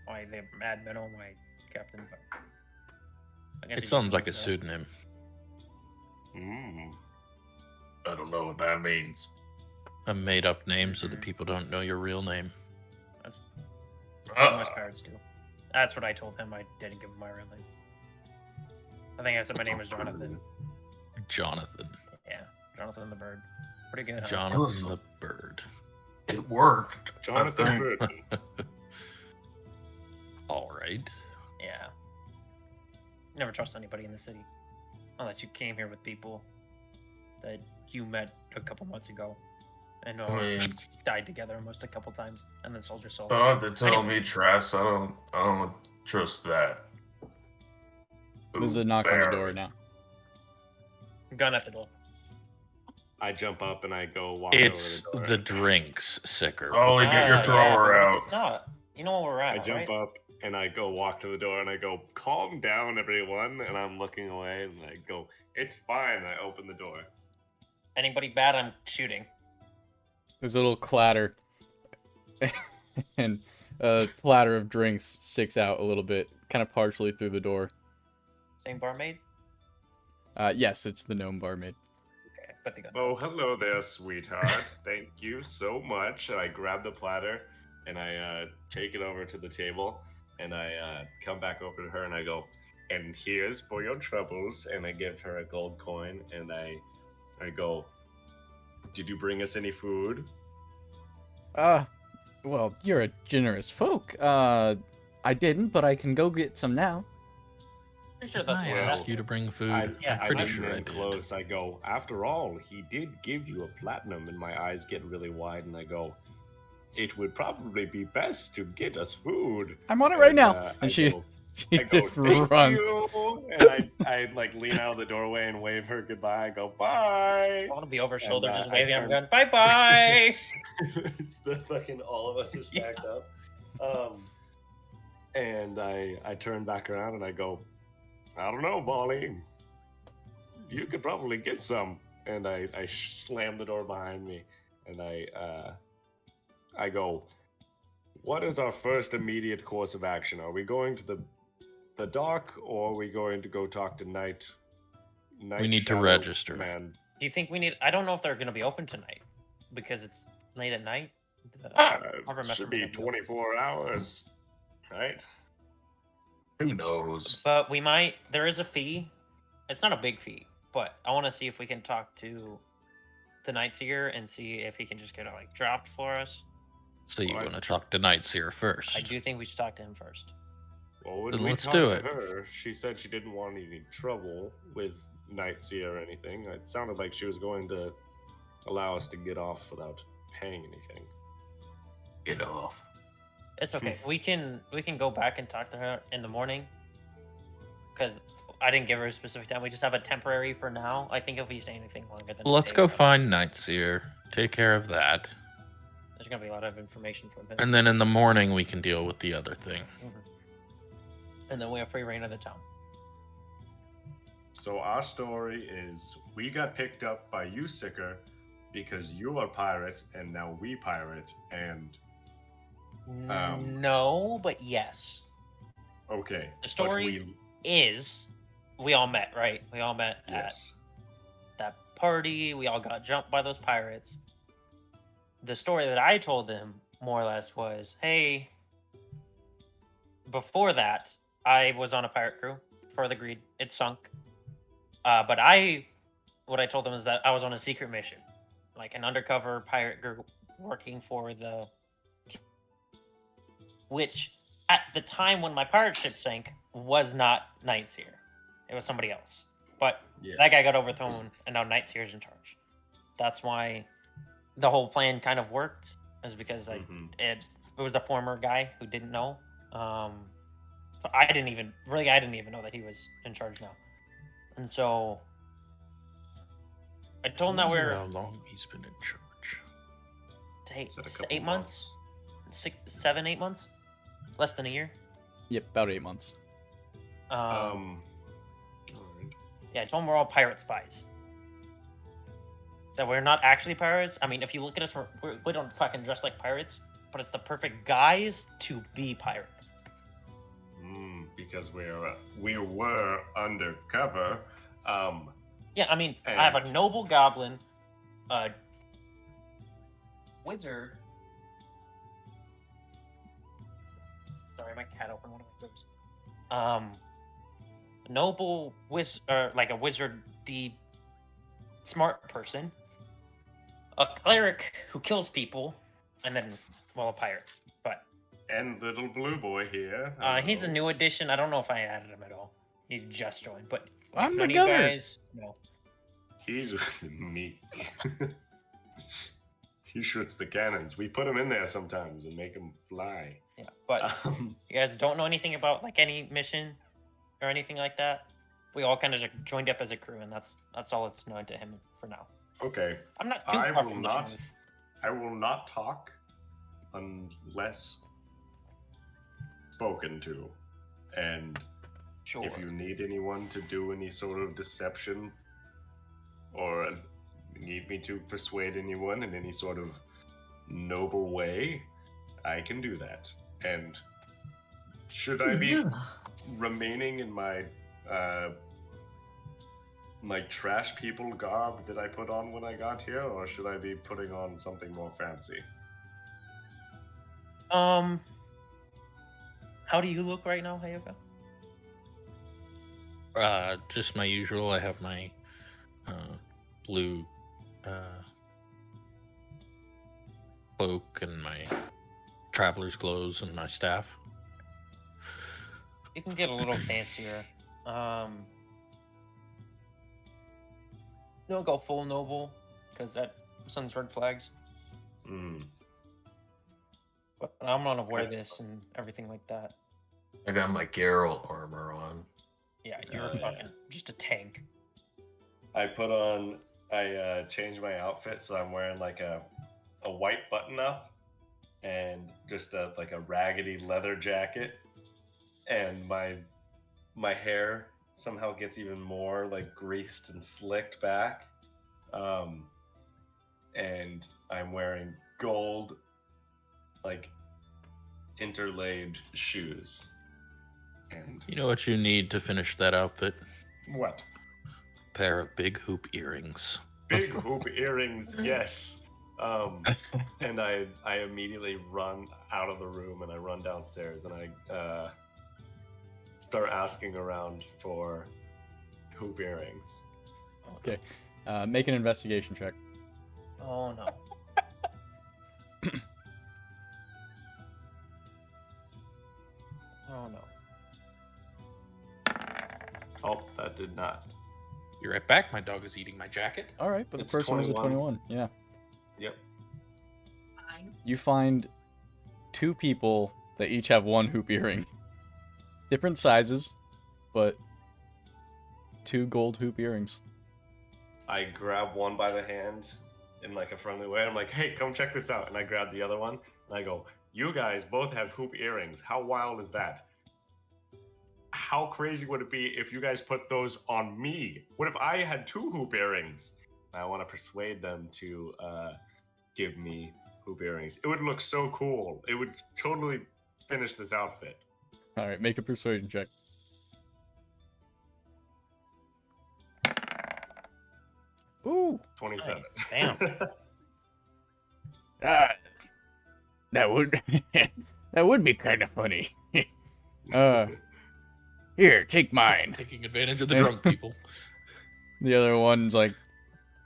the Mad Minnow, my captain. But I guess It he sounds didn't like a use that. pseudonym. I don't know what that means. A made up name so that people don't know your real name. That's what Ah, most pirates do. That's what I told him. I didn't give him my real name. I think I said my name was Jonathan. Jonathan. Yeah, Jonathan the Bird. Pretty good. Huh? Jonathan Awesome. the Bird. it worked. I Jonathan think. Burton. All right. Yeah. Never trust anybody in the city. Unless you came here with people that you met a couple months ago and I mean, died together almost a couple times and then sold your soul. they tell me Anyways. Trash. I don't trust that. There's Ooh, a knock on the barely. door now. Gun at the door. I jump up and I go walk It's over the the door. drinks, sicker. Oh, get your Ah, thrower yeah, out. It's not. You know where we're at, I jump right? up and I go walk to the door and I go, calm down, everyone. And I'm looking away and I go, it's fine. I open the door. Anybody bad, I'm shooting. There's a little clatter, and a platter of drinks sticks out a little bit, kind of partially through the door. Same barmaid? Yes, it's the gnome barmaid. Okay, put the gun. Oh, hello there, sweetheart. Thank you so much. And I grab the platter and I take it over to the table and I come back over to her and I go, and here's for your troubles. And I give her a gold coin and I go, did you bring us any food? Well, you're a generous folk. I didn't, but I can go get some now. Pretty sure Did that's I what ask happened. you to bring food? yeah, I'm pretty I'm sure I in did. close. I go, after all, he did give you a platinum. And my eyes get really wide and I go, it would probably be best to get us food. I'm on it right now. I And she go, He I go, just thank run. you, and I like lean out of the doorway and wave her goodbye. I go, bye. I want to be over shoulder, And, just I waving. I'm turn- going, bye bye. It's the fucking all of us are stacked up. And I turn back around and I go, I don't know, Molly. You could probably get some. And I slam the door behind me, and I go, what is our first immediate course of action? Are we going to the dock, or are we going to go talk to Night We need to Shadow register. Man? Do you think we need? I don't know if they're going to be open tonight because it's late at night. Harbor Should Master's be gonna open. 24 hours, right? Who knows? But we might. There is a fee. It's not a big fee, but I want to see if we can talk to the Night Seer and see if he can just get it like dropped for us. So you Well, want to talk to Nightseer first? I do think we should talk to him first. Well, when Then we let's talked do to it. her, she said she didn't want any trouble with Nightseer or anything. It sounded like she was going to allow us to get off without paying anything. Get off. It's okay. we can go back and talk to her in the morning. Because I didn't give her a specific time. We just have a temporary for now. I think if we say anything longer than. Let's a day, go find Nightseer. Take care of that. There's gonna be a lot of information from him. And then in the morning we can deal with the other thing. And then we have free reign of the town. So our story is we got picked up by you, Sicker, because you are pirate, and now we pirate, and No, but yes. okay. The story is we all met, right? We all met at Yes. that party. We all got jumped by those pirates. The story that I told them more or less was, hey, before that, I was on a pirate crew for the Greed. It sunk. But what I told them is that I was on a secret mission, like an undercover pirate group working for the, which at the time when my pirate ship sank was not Nightseer. It was somebody else. But Yes. that guy got overthrown, and now Nightseer's in charge. That's why the whole plan kind of worked, is because like Mhm. it was the former guy who didn't know. So I didn't even know that he was in charge now. And so I told him that Wonder we're how long he's been in charge. eight, Is that a couple 8 months, 6, 7, 8 months, less than a year. Yep, about 8 months. Alright. Yeah, I told him we're all pirate spies. That we're not actually pirates. I mean, if you look at us, we don't fucking dress like pirates, but it's the perfect guise to be pirates. Because we were undercover. Yeah, I mean, I have a And- noble goblin, a wizard. Sorry, my cat opened one of my doors. Noble like a wizardy smart person, a cleric who kills people, and then, well, a pirate. But And little blue boy here. he's a hello. new addition. I don't know if I added him at all. He just joined, but I'm none the of you gunner. guys, no. He's with me. He shoots the cannons. We put him in there sometimes and make him fly. Yeah, but Um, you guys don't know anything about like any mission or anything like that. We all kind of just joined up as a crew, and that's all it's known to him for now. okay. I'm not too I far will from the not. truth. I will not talk unless spoken to. And Sure. if you need anyone to do any sort of deception or need me to persuade anyone in any sort of noble way, I can do that. And should I be remaining in my my trash people garb that I put on when I got here, or should I be putting on something more fancy? How do you look right now, Hayoka? Just my usual. I have my blue cloak and my traveler's clothes and my staff. You can get a little fancier. Don't go full noble, because that sends red flags. Mm. But I'm gonna wear this and everything like that. I got my Geralt armor on. Yeah, you're Yeah. fucking just a tank. I changed my outfit, so I'm wearing like a white button up and just a raggedy leather jacket, and my hair somehow gets even more like greased and slicked back. And I'm wearing gold like interlaid shoes. And You know what you need to finish that outfit? what? Pair of big hoop earrings. Big hoop earrings, yes. And I immediately run out of the room and I run downstairs and I start asking around for hoop earrings. Okay. Make an investigation check. Oh no. Oh no. Oh, that did not. Be right back. My dog is eating my jacket. All right, but It's the first one was a 21. 21. Yeah. Yep. You find two people that each have one hoop earring. Different sizes, but two gold hoop earrings. I grab one by the hand in like a friendly way. I'm like, hey, come check this out. And I grab the other one and I go, you guys both have hoop earrings. How wild is that? How crazy would it be if you guys put those on me? What if I had two hoop earrings? I want to persuade them to give me hoop earrings. It would look so cool. It would totally finish this outfit. All right, make a persuasion check. Ooh. 27. Damn. That would that would be kind of funny. Here, take mine. Taking advantage of the drunk people. The other one's like,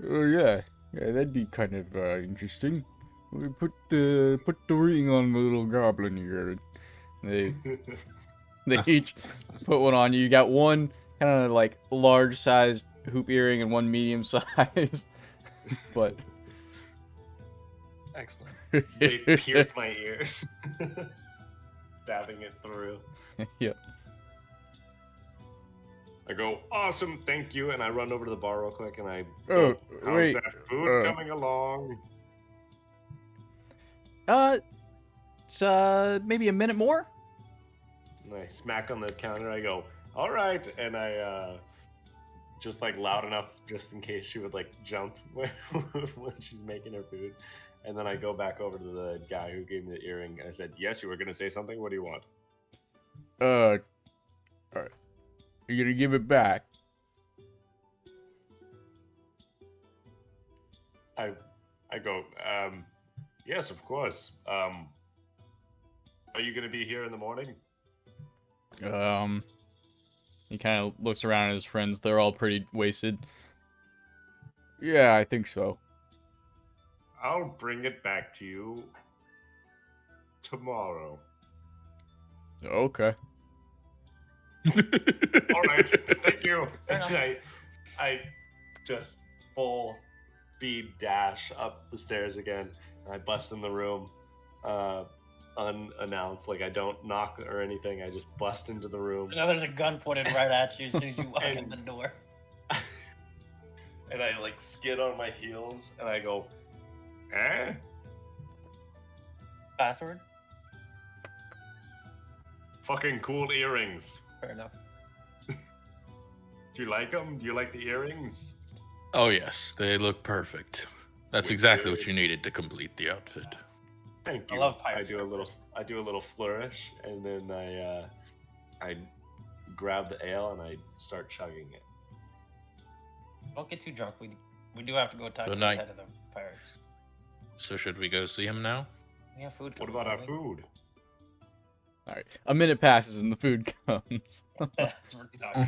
oh yeah, that'd be kind of interesting. We put the ring on the little goblin here. They each put one on you. You got one kind of like large sized hoop earring and one medium size, but Excellent. They pierce my ears, stabbing it through. Yep. I go, awesome, thank you, and I run over to the bar real quick, and I Oh, go, how's wait, that food coming along? It's maybe a minute more. And I smack on the counter. I go, all right, and I just like loud enough, just in case she would like jump when she's making her food. And then I go back over to the guy who gave me the earring, and I said, yes, you were gonna say something. What do you want? All right. You're gonna give it back. I go, yes, of course. Are you gonna be here in the morning? He kind of looks around at his friends. They're all pretty wasted. Yeah, I think so. I'll bring it back to you tomorrow. Okay. All right, thank you. Fair enough. I just full speed dash up the stairs again. And I bust in the room, unannounced. Like I don't knock or anything. I just bust into the room, Now there's a gun pointed right at you as soon as you walk in the door. and I like skid on my heels, and I go, eh? Password? Fucking cool earrings. Fair enough. Do you like them? Do you like the earrings? Oh yes, they look perfect. That's We exactly do. what you needed to complete the outfit. Thank I you. love I pirate do a little. I do a little flourish, and then I grab the ale and I start chugging it. Don't get too drunk. We do have to go talk to Good the night. head of the pirates. So should we go see him now? We have food. What coming, about our don't we? food? All right. A minute passes and the food comes. That's what we're talking.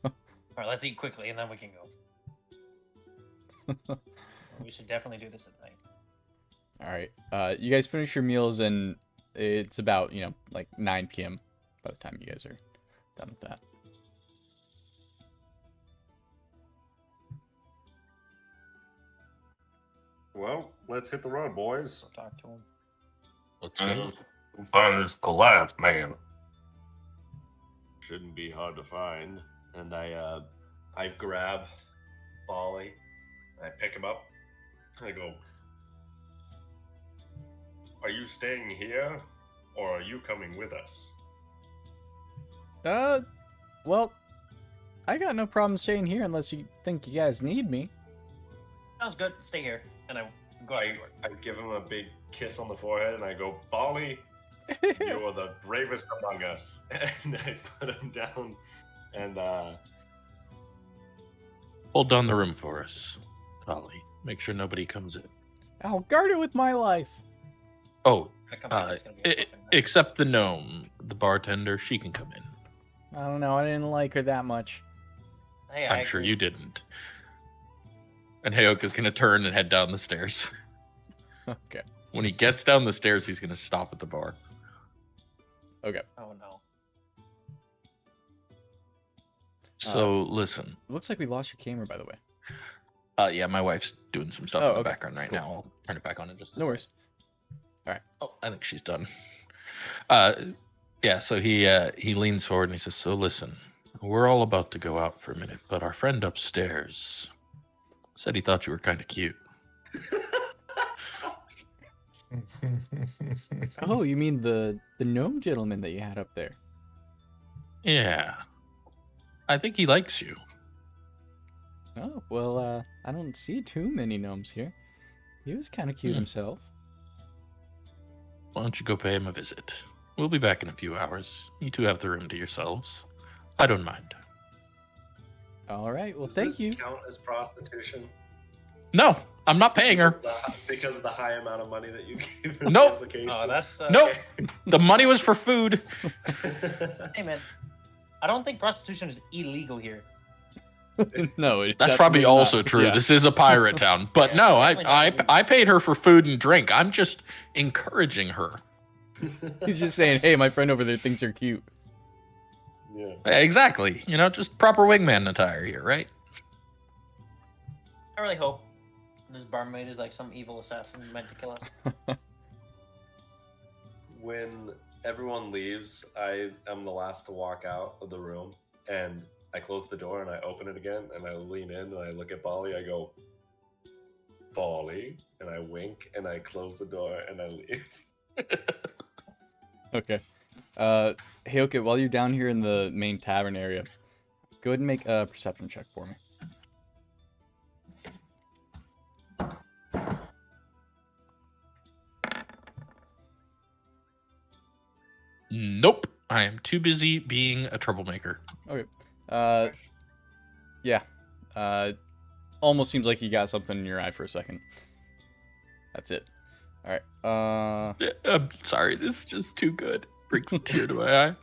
All right, let's eat quickly and then we can go. We should definitely do this at night. All right. You guys finish your meals and it's about, like 9 p.m. by the time you guys are done with that. Well, let's hit the road, boys. Go talk to him. Let's go. Find this Goliath man. shouldn't be hard to find. And I grab Bolly, I pick him up, and I go, "Are you staying here, or are you coming with us?" Well, I got no problem staying here unless you think you guys need me. Sounds good. Stay here. And I go out the door. I give him a big kiss on the forehead, and I go, "Bolly, you are the bravest among us." And I put him down, and Hold down the room for us, Ollie. Make sure nobody comes in. I'll guard it with my life. Oh, I come back, it's gonna be a fucking mess. except the gnome, the bartender, she can come in. I don't know. I didn't like her that much. Hey, I'm sure you didn't. And Heyoka's gonna turn and head down the stairs. Okay. When he gets down the stairs, he's gonna stop at the bar. Okay. Oh no. So listen. Looks like we lost your camera, by the way. Yeah, my wife's doing some stuff Oh, in the okay. background right Cool. now. I'll turn it back on in just a No second. worries. Oh, I think she's done. Yeah, so he leans forward and he says, "So listen, we're all about to go out for a minute, but our friend upstairs said he thought you were kind of cute." Oh, you mean the gnome gentleman that you had up there? Yeah. I think he likes you. Oh, well, I don't see too many gnomes here. He was kind of cute himself. Why don't you go pay him a visit? We'll be back in a few hours. You two have the room to yourselves. I don't mind. All right, well, does thank this you. count as prostitution? No, I'm not paying her. Because of the high amount of money that you gave her. Nope. The application? Oh, that's Nope. The money was for food. Hey man, I don't think prostitution is illegal here. No, it's That's probably definitely also not. true. Yeah. This is a pirate town. But Yeah, no, definitely not. I paid her for food and drink. I'm just encouraging her. He's just saying, hey, my friend over there thinks you're cute. Yeah. Exactly. You know, just proper wingman attire here, right? I really hope this barmaid is like some evil assassin meant to kill us. When everyone leaves, I am the last to walk out of the room, and I close the door and I open it again, and I lean in and I look at Bolly. I go, "Bolly," and I wink and I close the door and I leave. Okay. Heyoka, while you're down here in the main tavern area, go ahead and make a perception check for me. Nope. I am too busy being a troublemaker. Okay. Yeah. Almost seems like you got something in your eye for a second. That's it. All right. I'm sorry. This is just too good. Brings a tear to my eye.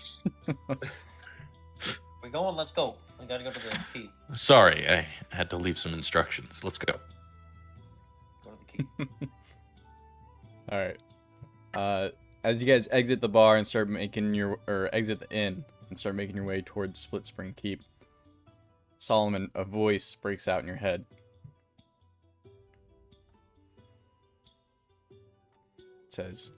We going? Let's go. We gotta go to the key. Sorry, I had to leave some instructions. Let's go. Go to the key. All right. As you guys exit the bar and start making exit the inn and start making your way towards Split Spring Keep, Solomon, a voice breaks out in your head. It says,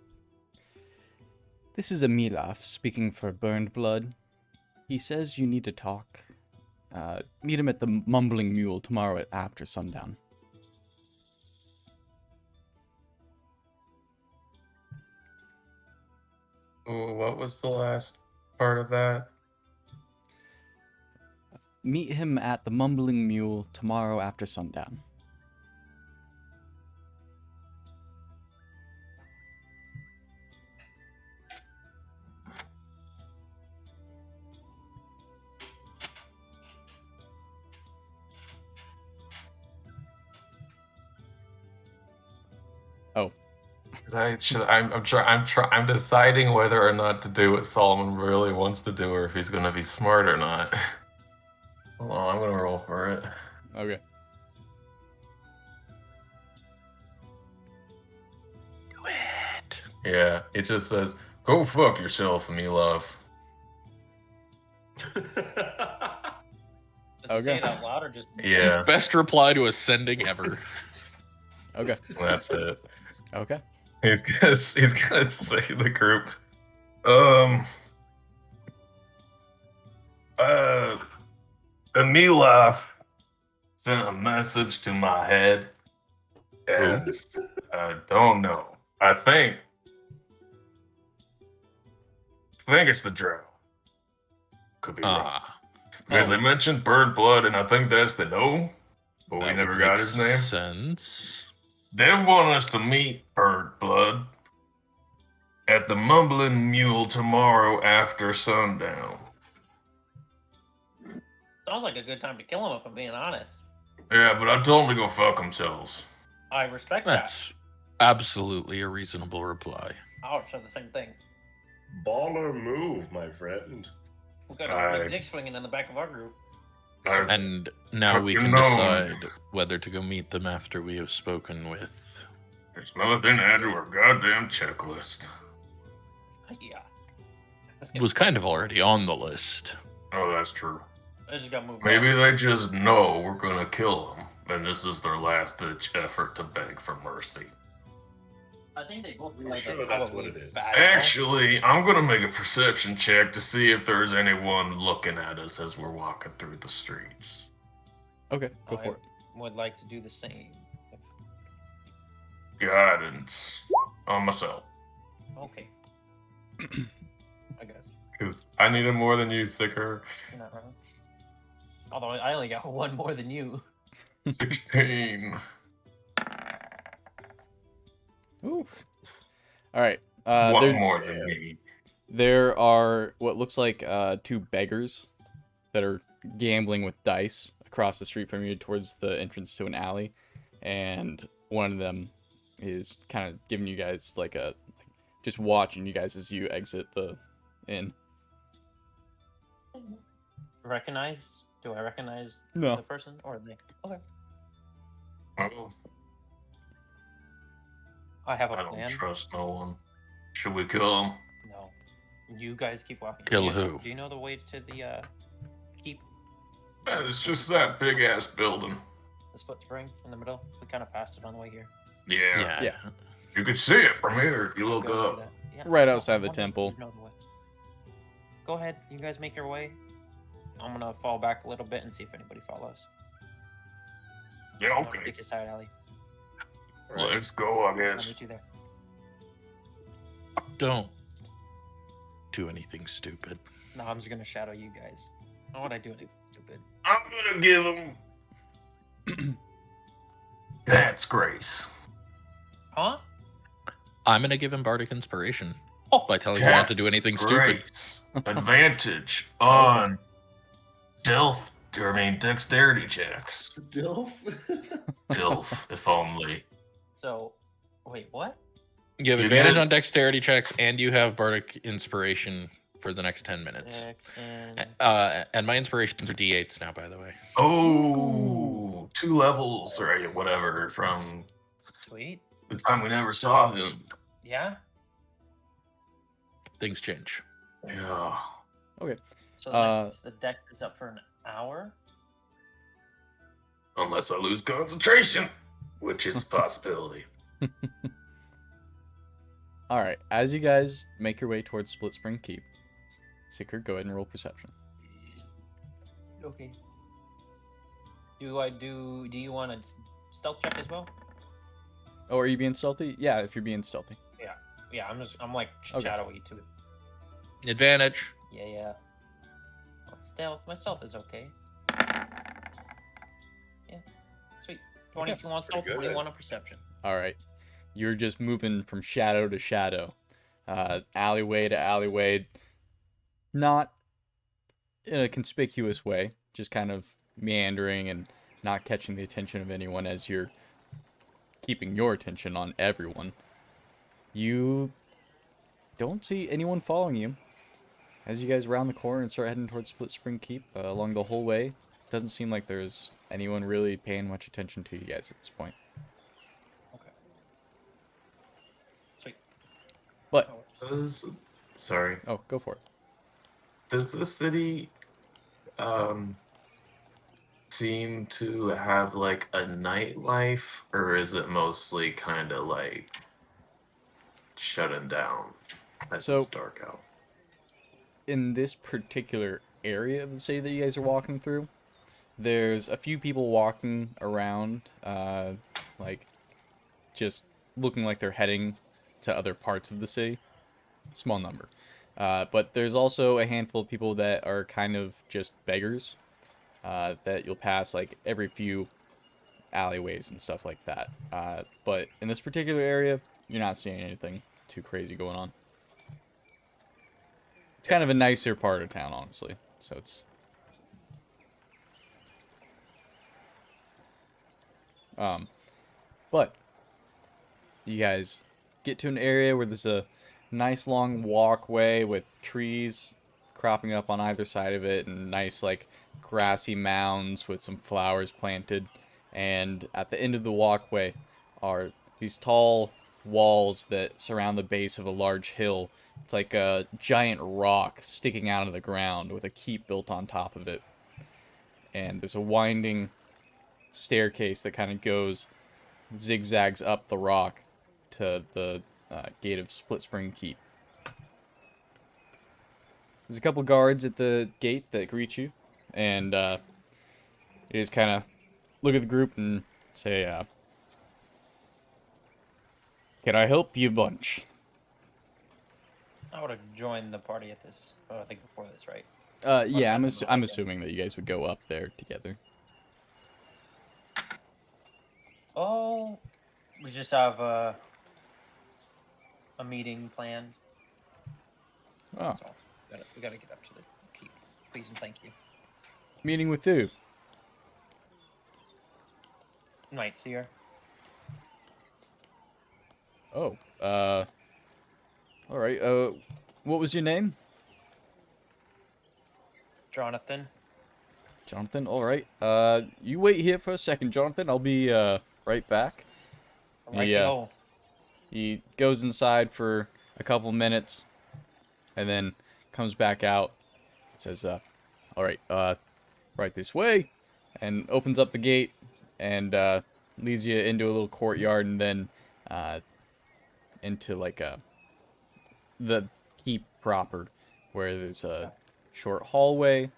"This is Amilaf speaking for Burned Blood. He says you need to talk. Meet him at the Mumbling Mule tomorrow after sundown." Ooh, what was the last part of that? Meet him at the Mumbling Mule tomorrow after sundown. Oh, I'm deciding whether or not to do what Solomon really wants to do, or if he's gonna be smart or not. Hold on, I'm gonna roll for it. okay. Do it. Yeah, it just says, "Go fuck yourself, me love." Does he Okay. say it out loud or just? Yeah, Best reply to a sending ever. Okay. that's it. Okay. He's gonna say to the group, Emilov sent a message to my head, and I don't know. I think it's the drow. Could be wrong. Ah, Because they mentioned Bird Blood, and I think that's the no, but we that never would got make his name. sense. They want us to meet Bird Blood at the Mumbling Mule tomorrow after sundown. Sounds like a good time to kill him, if I'm being honest. Yeah, but I told them to go fuck themselves. I respect that. That's absolutely a reasonable reply. I would say the same thing. Baller move, my friend. We got a big dick swinging in the back of our group. And now we can decide whether to go meet them after we have spoken with. There's nothing added to our goddamn checklist. Yeah. It was kind of already on the list. Oh, that's true. I just got moved. Maybe they just know we're gonna kill them, and this is their last-ditch effort to beg for mercy. I think they both I'm like sure that that's probably what it is. bad. Actually, I'm gonna make a perception check to see if there's anyone looking at us as we're walking through the streets. Okay, go for it. Would like to do the same. Guidance on myself. Okay. I guess. Because I needed more than you, Sicker. You're not wrong. Although I only got one more than you. 16. Oof. All right. One there, more than me. there are what looks like two beggars that are gambling with dice across the street from you towards the entrance to an alley, and one of them is kind of giving you guys just watching you guys as you exit the inn. Recognize? Do I recognize No. the person or they? Okay. Oh, I have a I don't plan. trust no one. Should we kill him? No. You guys keep walking. Kill do you who? Know, do you know the way to the keep? It's just that big ass building. The split spring in the middle? We kind of passed it on the way here. Yeah. Yeah. You can see it from here if you look Go through up. that. Yeah. Right No, outside the wonder- temple. you know the way. Go ahead. You guys make your way. I'm going to fall back a little bit and see if anybody follows. Yeah, I'm gonna okay. take a side alley. Let's go, I I'll guess. meet you there. Don't do anything stupid. No, I'm just going to shadow you guys. Why would I do anything stupid? I'm gonna give him. That's grace. Huh? I'm gonna give him bardic inspiration Oh, by telling him not to do That's anything stupid. grace. Advantage on dexterity checks. Dilf? Dilf, if only. so, wait, what? You have You advantage get- on dexterity checks, and you have bardic inspiration for the next 10 minutes. X and... And my inspirations are d8s now, by the way. Oh, 2 levels or whatever from Sweet. the time we never saw him. Yeah? Things change. Yeah. So Uh, the deck is up for an hour? Unless I lose concentration, which is a possibility. All right. As you guys make your way towards Split Spring Keep, Seeker, go ahead and roll perception. Okay. Do you want a stealth check as well? Oh, are you being stealthy? Yeah, if you're being stealthy. Yeah, I'm like Okay. shadowy to it. Advantage. Yeah. Well, stealth. My stealth is okay. Yeah. Sweet. 22 on stealth, good. 21 on perception. All right. You're just moving from shadow to shadow, alleyway to alleyway, not in a conspicuous way, just kind of meandering and not catching the attention of anyone as you're keeping your attention on everyone. You don't see anyone following you. As you guys round the corner and start heading towards Split Spring Keep, along the whole way, doesn't seem like there's anyone really paying much attention to you guys at this point. Okay. Sweet. What? Sorry. Oh, go for it. Does this city seem to have like a nightlife, or is it mostly kind of like shutting down as So- it's dark out? In this particular area of the city that you guys are walking through. There's a few people walking around, like just looking like they're heading to other parts of the city. Small number. But there's also a handful of people that are kind of just beggars that you'll pass like every few alleyways and stuff like that. But in this particular area, you're not seeing anything too crazy going on. It's kind of a nicer part of town, honestly. So it's... But you guys get to an area where there's a nice long walkway with trees cropping up on either side of it and nice like grassy mounds with some flowers planted. And at the end of the walkway are these tall walls that surround the base of a large hill. It's like a giant rock sticking out of the ground with a keep built on top of it. And there's a winding staircase that kind of goes zigzags up the rock to the gate of Split Spring Keep. There's a couple guards at the gate that greet you, and you just kind of look at the group and say, "Can I help you, bunch?" I would have joined the party at this. I think before this, right? Yeah, I'm at the I'm moment, assuming that you guys would go up there together. Oh, we just have a meeting planned. Oh, So we gotta get up to the keep. Please and thank you. meeting with who? Night Seer. Oh, all right. What was your name? Jonathan. Jonathan. All right. You wait here for a second, Jonathan. I'll be right back. Right Yeah. He goes inside for a couple minutes, and then comes back out. Says, "All right, right this way," and opens up the gate and leads you into a little courtyard, and then into like the keep proper, where there's a short hallway,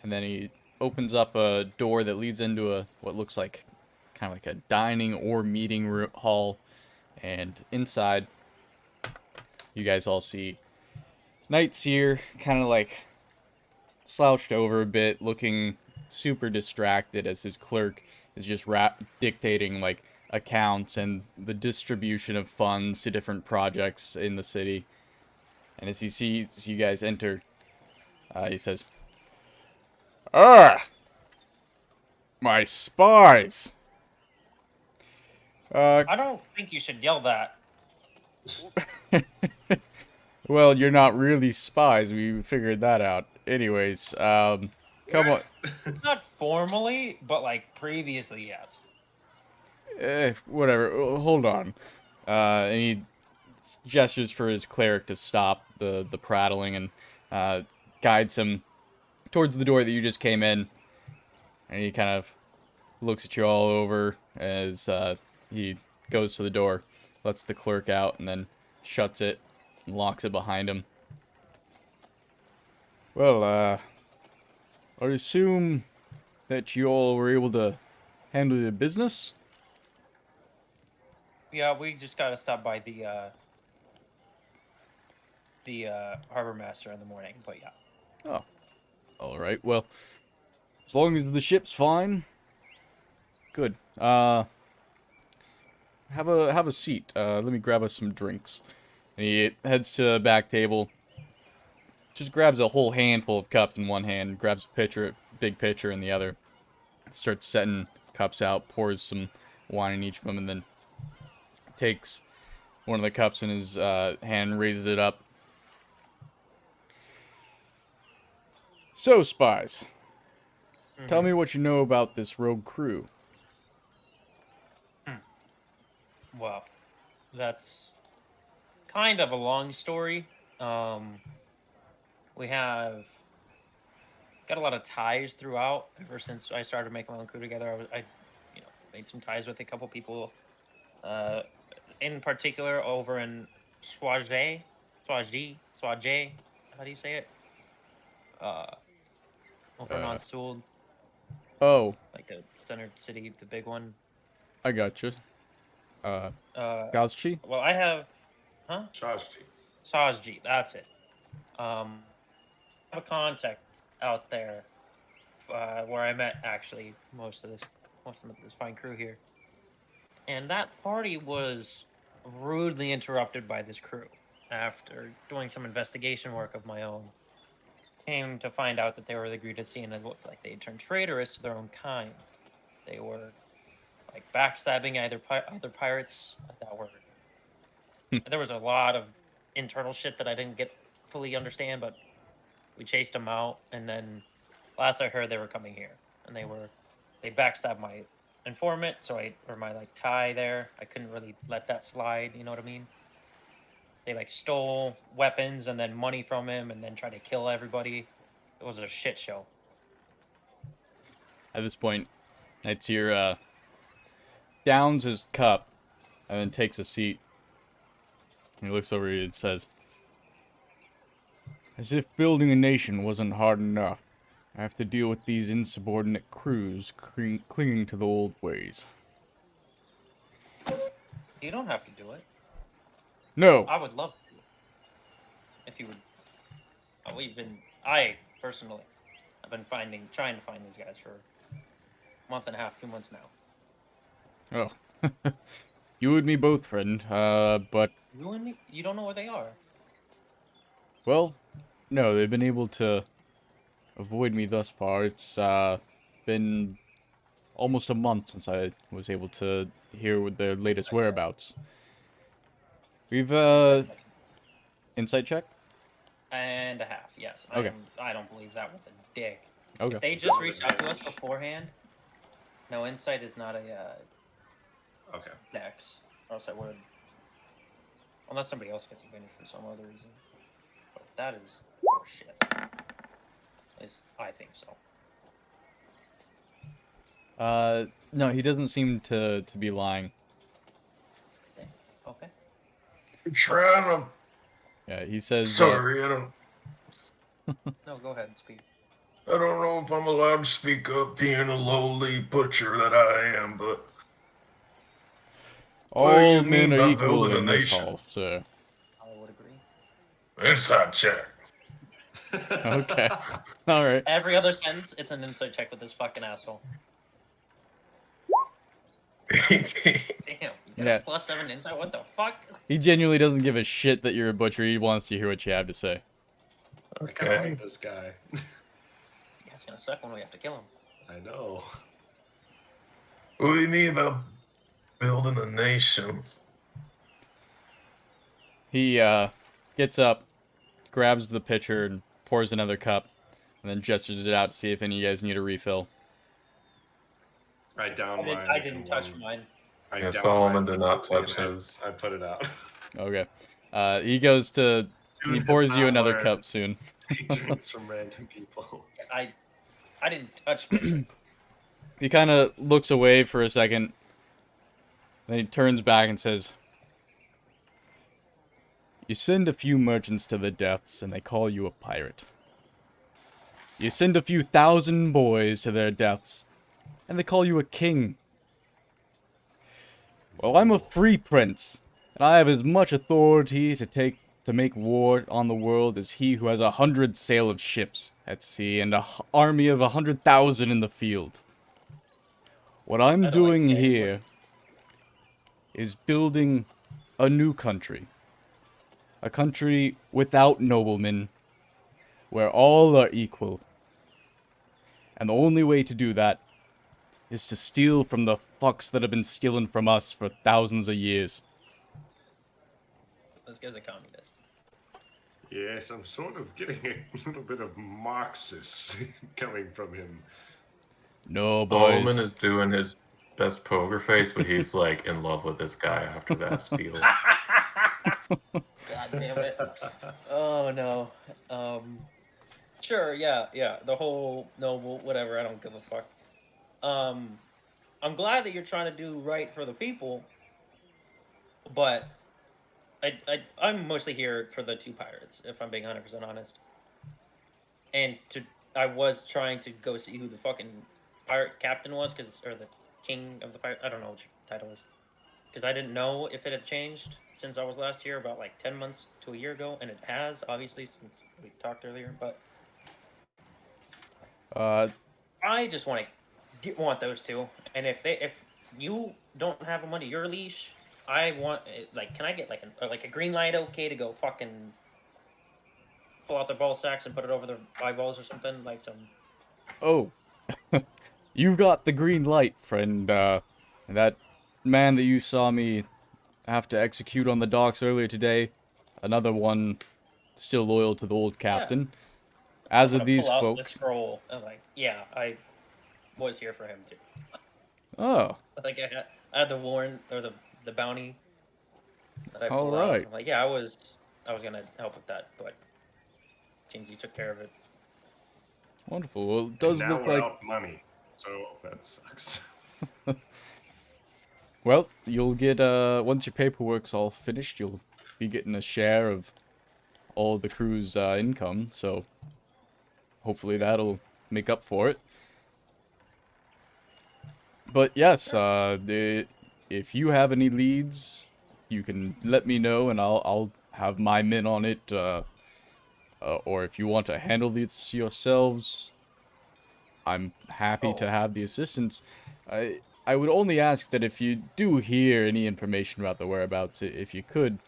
and then he opens up a door that leads into a what looks like kind of like a dining or meeting room hall, and inside you guys all see Night Seer kind of like slouched over a bit, looking super distracted as his clerk is just dictating like accounts and the distribution of funds to different projects in the city. And as he sees you guys enter, he says, "Ah, my spies. I don't think you should yell that. Well, you're not really spies. We figured that out. Anyways, come on. Not formally, but like previously, yes. Whatever. Hold on." And he gestures for his cleric to stop the prattling and guides him towards the door that you just came in. And he kind of looks at you all over as he goes to the door, lets the clerk out, and then shuts it and locks it behind him. "Well, I assume that you all were able to handle your business?" Yeah, we just gotta stop by the harbor master in the morning. But yeah, Oh, all right. Well, as long as the ship's fine, good. Have a seat. Let me grab us some drinks. And he heads to the back table. Just grabs a whole handful of cups in one hand, grabs a pitcher, big pitcher in the other. Starts setting cups out, pours some wine in each of them, and then takes one of the cups in his hand, raises it up. "So, spies, tell me what you know about this rogue crew." well, that's kind of a long story. We have got a lot of ties throughout ever since I started making my own crew together. I made some ties with a couple people, in particular over in Swajay. How do you say it? over in Seoul, Oh, like the center city, the big one. I got you. Gazchi? Well, I have, huh? Shashji. Sajji, that's it. I have a contact out there, where I met actually most of this fine crew here, and that party was rudely interrupted by this crew. After doing some investigation work of my own, came to find out that they were the Greedacy, and it looked like they had turned traitorous to their own kind. They were like backstabbing other pirates that were. There was a lot of internal shit that I didn't get fully understand, but we chased them out, and then last I heard they were coming here, and they backstabbed my informant, or my like tie there. I couldn't really let that slide. You know what I mean? They like stole weapons and then money from him, and then tried to kill everybody. It was a shit show. At this point, it's your, downs his cup, and then takes a seat. He looks over you and says, "As if building a nation wasn't hard enough, I have to deal with these insubordinate crews clinging to the old ways." You don't have to do it. No! I would love to. If you would. I personally have been trying to find these guys for a month and a half, 2 months now. Oh. You and me both, friend, but... You and me? You don't know where they are. Well, no, they've been able to avoid me thus far. It's, been almost a month since I was able to hear with their latest whereabouts. We've, insight check? And a half, yes. Okay. I don't believe that with a dick. Okay. If they just reached out to us beforehand, no, insight is not a Okay. dex, or else I would. Unless somebody else gets advantage for some other reason. But that is shit. I think so. No, he doesn't seem to be lying. Okay. I'm trying Yeah, he says, sorry, I No, go ahead and speak. don't know if I'm allowed to speak up being a lowly butcher that I am, but What do you all men mean are by equal building a in this nation? hall, sir. I would agree. inside check. Okay. Alright. Every other sentence, it's an insight check with this fucking asshole. Damn, you got Yeah. a +7 insight? What the fuck? He genuinely doesn't give a shit that you're a butcher. He wants to hear what you have to say. I kind of Okay. like this guy. Yeah, it's gonna suck when we have to kill him. I know. What do you mean about building a nation? He, gets up, grabs the pitcher, and pours another cup, and then gestures it out to see if any of you guys need a refill. I down mine. I didn't touch mine. I Yeah, down Solomon mine did not quickly, touch and his. I put it out. Okay. He goes to... He Dude, pours it's you not another where- cup soon. Take drinks from random people. I didn't touch mine. He kind of looks away for a second. Then he turns back and says, "You send a few merchants to their deaths, and they call you a pirate. You send a few thousand boys to their deaths, and they call you a king. Well, I'm a free prince, and I have as much authority to make war on the world as he who has 100 sail of ships at sea and an army of 100,000 in the field. What I'm I don't doing like saying here is building a new country. A country without noblemen, where all are equal. And the only way to do that is to steal from the fucks that have been stealing from us for thousands of years." This guy's a communist. Yes, I'm sort of getting a little bit of Marxist coming from him. No, boys. Solomon is doing his best poker face, but he's like in love with this guy after that spiel. God damn it. Oh no. Sure, yeah. The whole noble, whatever, I don't give a fuck. I'm glad that you're trying to do right for the people, but I'm mostly here for the two pirates, if I'm being 100% honest. And I was trying to go see who the fucking pirate captain was, or the king of the pirate. I don't know which title is, because I didn't know if it had changed since I was last here, about like 10 months to a year ago, and it has, obviously, since we talked earlier. But I just want those two, and if you don't have them under your leash, I want like, can I get like a green light, okay, to go fucking pull out the ball sacks and put it over their eyeballs or something, like some. Oh, you've got the green light, friend. That man that you saw me have to execute on the docks earlier today, another one still loyal to the old captain. As I'm of gonna these pull out folk. the scroll. I'm like, yeah, I was here for him too. Oh, Like I had the warrant or the bounty that I all pulled out. right. I'm like, yeah, I was gonna help with that, but seems you took care of it. Wonderful. Well, it And does now look we're like. out money, so that sucks. Well, you'll get once your paperwork's all finished, you'll be getting a share of all the crew's income. So hopefully that'll make up for it. But yes, if you have any leads, you can let me know, and I'll have my men on it. Or if you want to handle this yourselves, I'm happy to have the assistance. I would only ask that if you do hear any information about the whereabouts, if you could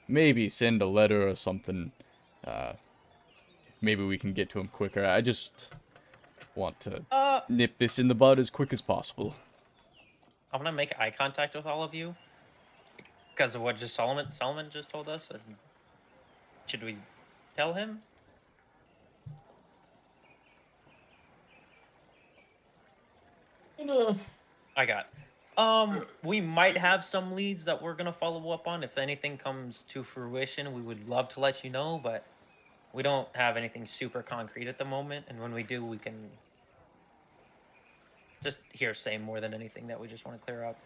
maybe send a letter or something. Maybe we can get to him quicker. I just want to nip this in the bud as quick as possible. I'm gonna make eye contact with all of you because of what just Solomon just told us. And should we tell him? I got. We might have some leads that we're gonna follow up on. If anything comes to fruition, we would love to let you know, but we don't have anything super concrete at the moment. And when we do, we can just hearsay more than anything that we just want to clear up.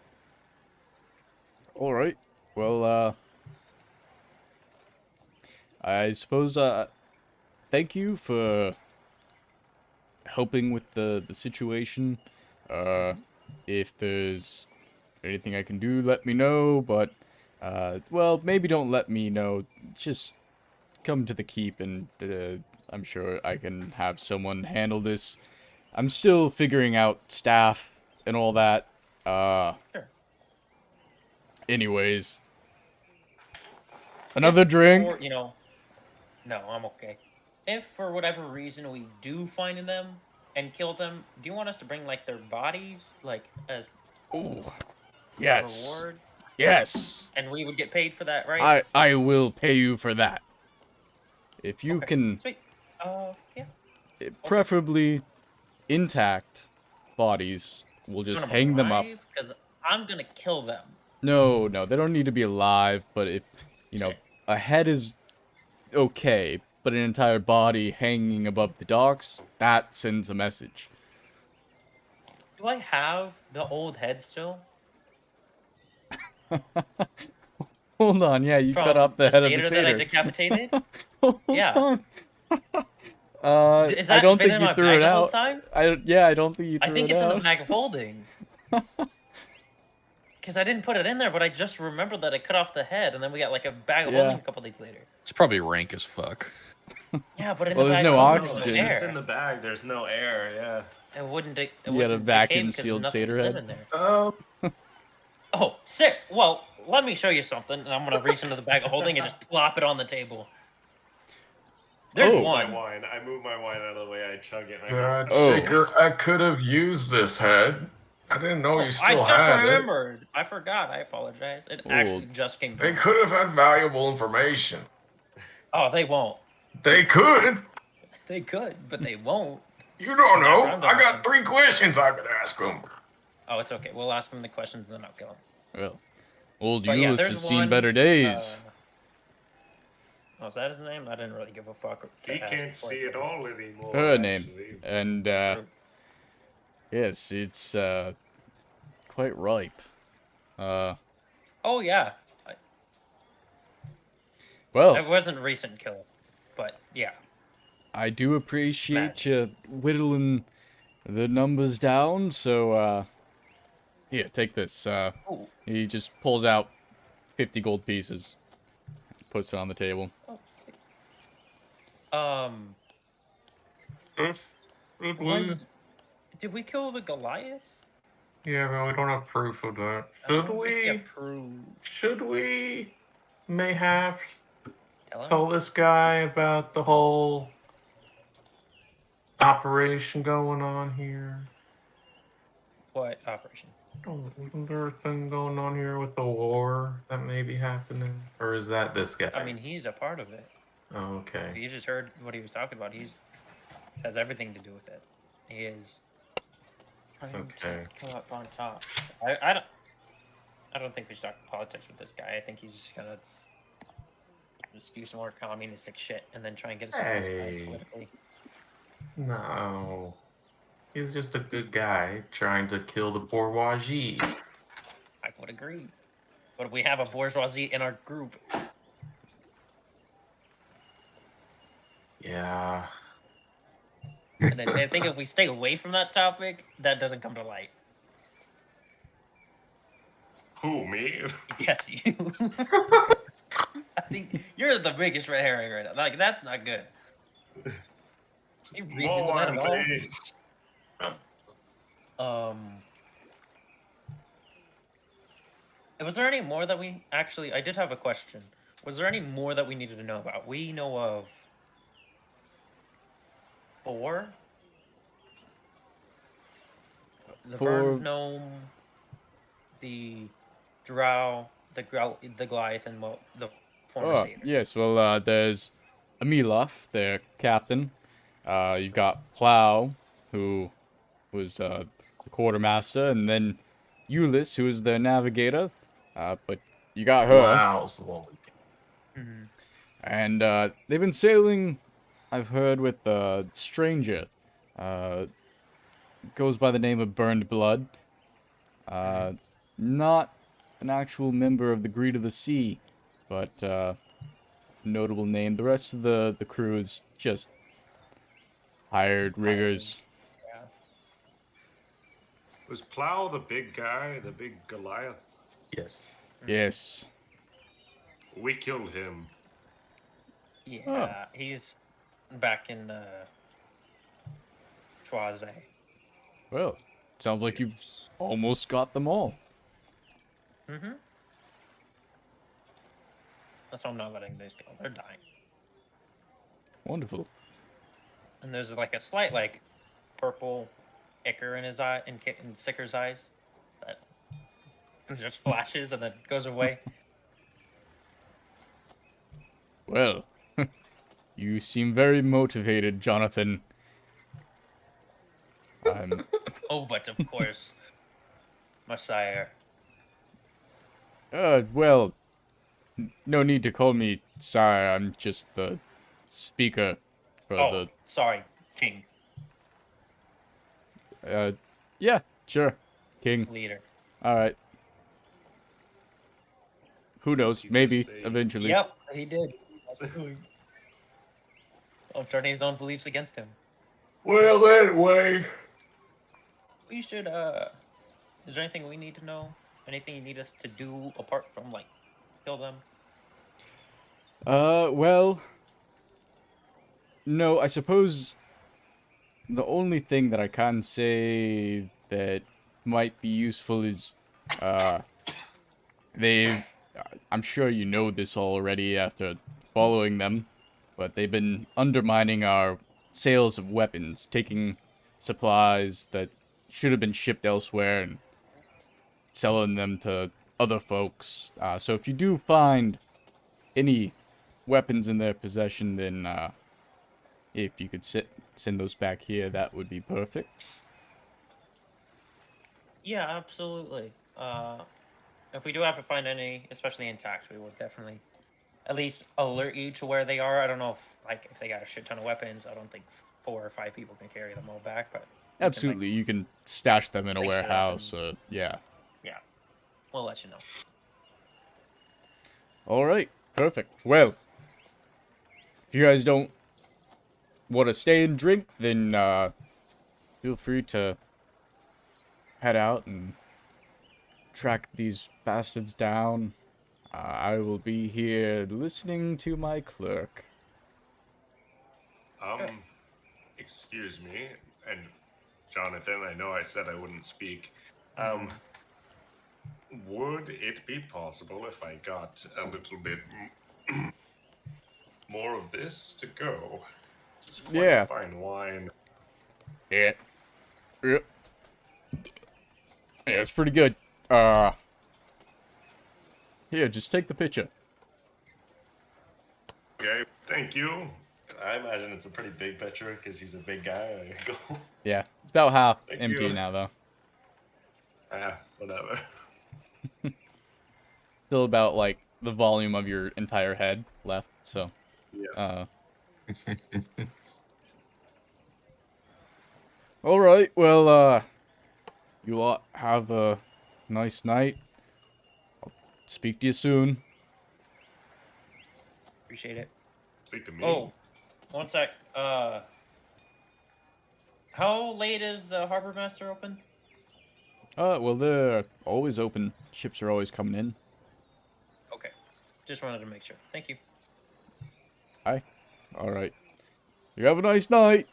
All right. Well, I suppose thank you for helping with the situation. If there's anything I can do, let me know, but well, maybe don't let me know. Just come to the keep and I'm sure I can have someone handle this. I'm still figuring out staff and all that. Sure. Anyways, another drink. Or, no, I'm okay. If for whatever reason we do find them and kill them, do you want us to bring like their bodies, like as Ooh, a yes, reward? yes. And we would get paid for that, right? I will pay you for that. If you Okay, can, sweet. Yeah. preferably intact bodies. We'll just hang them up. Because I'm gonna kill them. No, they don't need to be alive, but if, Sick. a head is okay, but an entire body hanging above the docks, that sends a message. Do I have the old head still? Hold on, yeah, you From cut off the head of the satyr that I satyr. decapitated? Hold Yeah. on. Is I that don't been think in you my threw bag it the whole out. time? I don't think you threw it out. I think it's in the bag of holding. Because I didn't put it in there, but I just remembered that I cut off the head, and then we got like a bag of Yeah. holding a couple days later. It's probably rank as fuck. Yeah, but in Well, the there's bag no of holding, oxygen. there's no If it's air. in the bag, there's no air, yeah. It wouldn't. It You got a wouldn't decay vacuum because sealed nothing satyr would live head? in there. Oh, Oh, sick. Well, let me show you something, and I'm gonna reach into the bag of holding and just plop it on the table. There's Oh. My one. wine. I move my wine out of the way. I chug it. And I God, go, Oh. Shaker, I could have used this head. I didn't know Oh, you I still just had it. remembered. I forgot. I apologize. It actually just came They back. could have had valuable information. Oh, they won't. They could. They could, but they won't. You don't know. After I'm done I with got them. 3 questions I could ask them. Oh, it's okay. We'll ask them the questions, and then I'll kill them. Well, old But yeah, Euless there's has seen one, better days. Oh, is that his name? I didn't really give a fuck. to He ask can't before I see killed it him. all anymore. Her name. actually. And, yes, it's, quite ripe. Oh yeah, Well, it wasn't a recent kill, but yeah. I do appreciate Magic. you whittling the numbers down, so, here, take this. Oh, He just pulls out 50 gold pieces, puts it on the table. okay. Um, Should when's did we kill the Goliath? Yeah, but we don't have proof of that. I don't think we approved. Should we mayhaps Tell him? tell this guy about the whole operation going on here? What operation? Oh, isn't there a thing going on here with the war that may be happening? Or is that this guy? I mean, he's a part of it. Oh, okay. You just heard what he was talking about. He's has everything to do with it. He is trying Okay. to come up on top. I don't think we should talk politics with this guy. I think he's just gonna spew some more communistic shit and then try and get us on his Hey. side politically. No. He's just a good guy trying to kill the bourgeoisie. I would agree. But we have a bourgeoisie in our group. Yeah. And then I think if we stay away from that topic, that doesn't come to light. Who, me? Yes, you. I think you're the biggest red herring right now. Like, that's not good. He reads into that at all. Please. Was there any more that we actually? I did have a question. Was there any more that we needed to know about? We know of 4. The 4. Burned Gnome, the Drow, the Goliath, and the former Oh, Satyr. yes, well, there's Amilov, their captain. You've got Plow, who was, the quartermaster, and then Euless, who is their navigator. But you got her. Wow. it's the one we- Mhm. And, they've been sailing, I've heard, with a stranger. Goes by the name of Burned Blood. Not an actual member of the Greed of the Sea, but, notable name. The rest of the crew is just hired riggers. Yeah. Was Plow the big guy, the big Goliath? Yes. Yes. We killed him. Yeah, he's back in Troise. Well, sounds like you've almost got them all. Mm-hmm. That's why I'm not letting these go. They're dying. Wonderful. And there's like a slight like purple ichor in his eye, in Sicker's eyes, that just flashes and then goes away. Well, you seem very motivated, Jonathan. I'm... Oh, but of course, Messiah. Well, no need to call me sire. I'm just the speaker for Oh, sorry, King, yeah, sure. King. leader. Alright. Who knows? You Maybe, say- eventually. Yep, he did. Oh, turning his own beliefs against him. Well, anyway. We should, is there anything we need to know? Anything you need us to do apart from, like, kill them? Well... No, I suppose... The only thing that I can say that might be useful is, they... I'm sure you know this already after following them, but they've been undermining our sales of weapons, taking supplies that should have been shipped elsewhere and selling them to other folks. So if you do find any weapons in their possession, then if you could send those back here, that would be perfect. Yeah, absolutely. If we do have to find any, especially intact, we will definitely at least alert you to where they are. I don't know if they got a shit ton of weapons. I don't think 4 or 5 people can carry them all back, but we can, Absolutely, you can stash them in a fix it up warehouse. Yeah. we'll let you know. All right, perfect. Well, if you guys don't want to stay and drink, then feel free to head out and track these bastards down. I will be here listening to my clerk. Excuse me, and Jonathan, I know I said I wouldn't speak. Would it be possible if I got a little bit more of this to go? It's quite Yeah. fine wine. Yeah. Yeah. Yeah, it's pretty good. Here, just take the picture. Okay, thank you. I imagine it's a pretty big picture because he's a big guy. I go, Yeah, it's about half Thank empty you. now, though. Whatever. Still about, like, the volume of your entire head left, so. Yeah. Alright, well, you all have a nice night. I'll speak to you soon. Appreciate it. Speak to me. Oh, one sec. How late is the harbor master open? Well, they're always open. Ships are always coming in. Okay. Just wanted to make sure. Thank you. Hi. Alright. You have a nice night.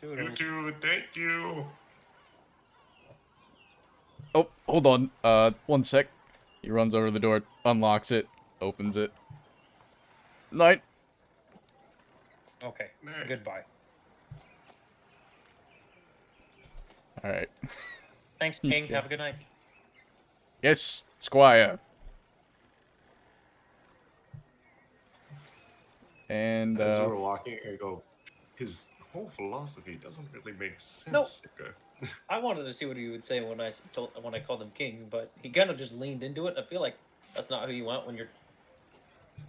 You too. Thank you. Oh, hold on. One sec. He runs over to the door, unlocks it, opens it. Night. Okay. Night. Goodbye. Alright. Thanks, King. Okay. Have a good night. Yes, Squire. And, As we're walking, I go, his whole philosophy doesn't really make sense. Nope. Okay. I wanted to see what he would say when I called him King, but he kind of just leaned into it. I feel like that's not who you want when you're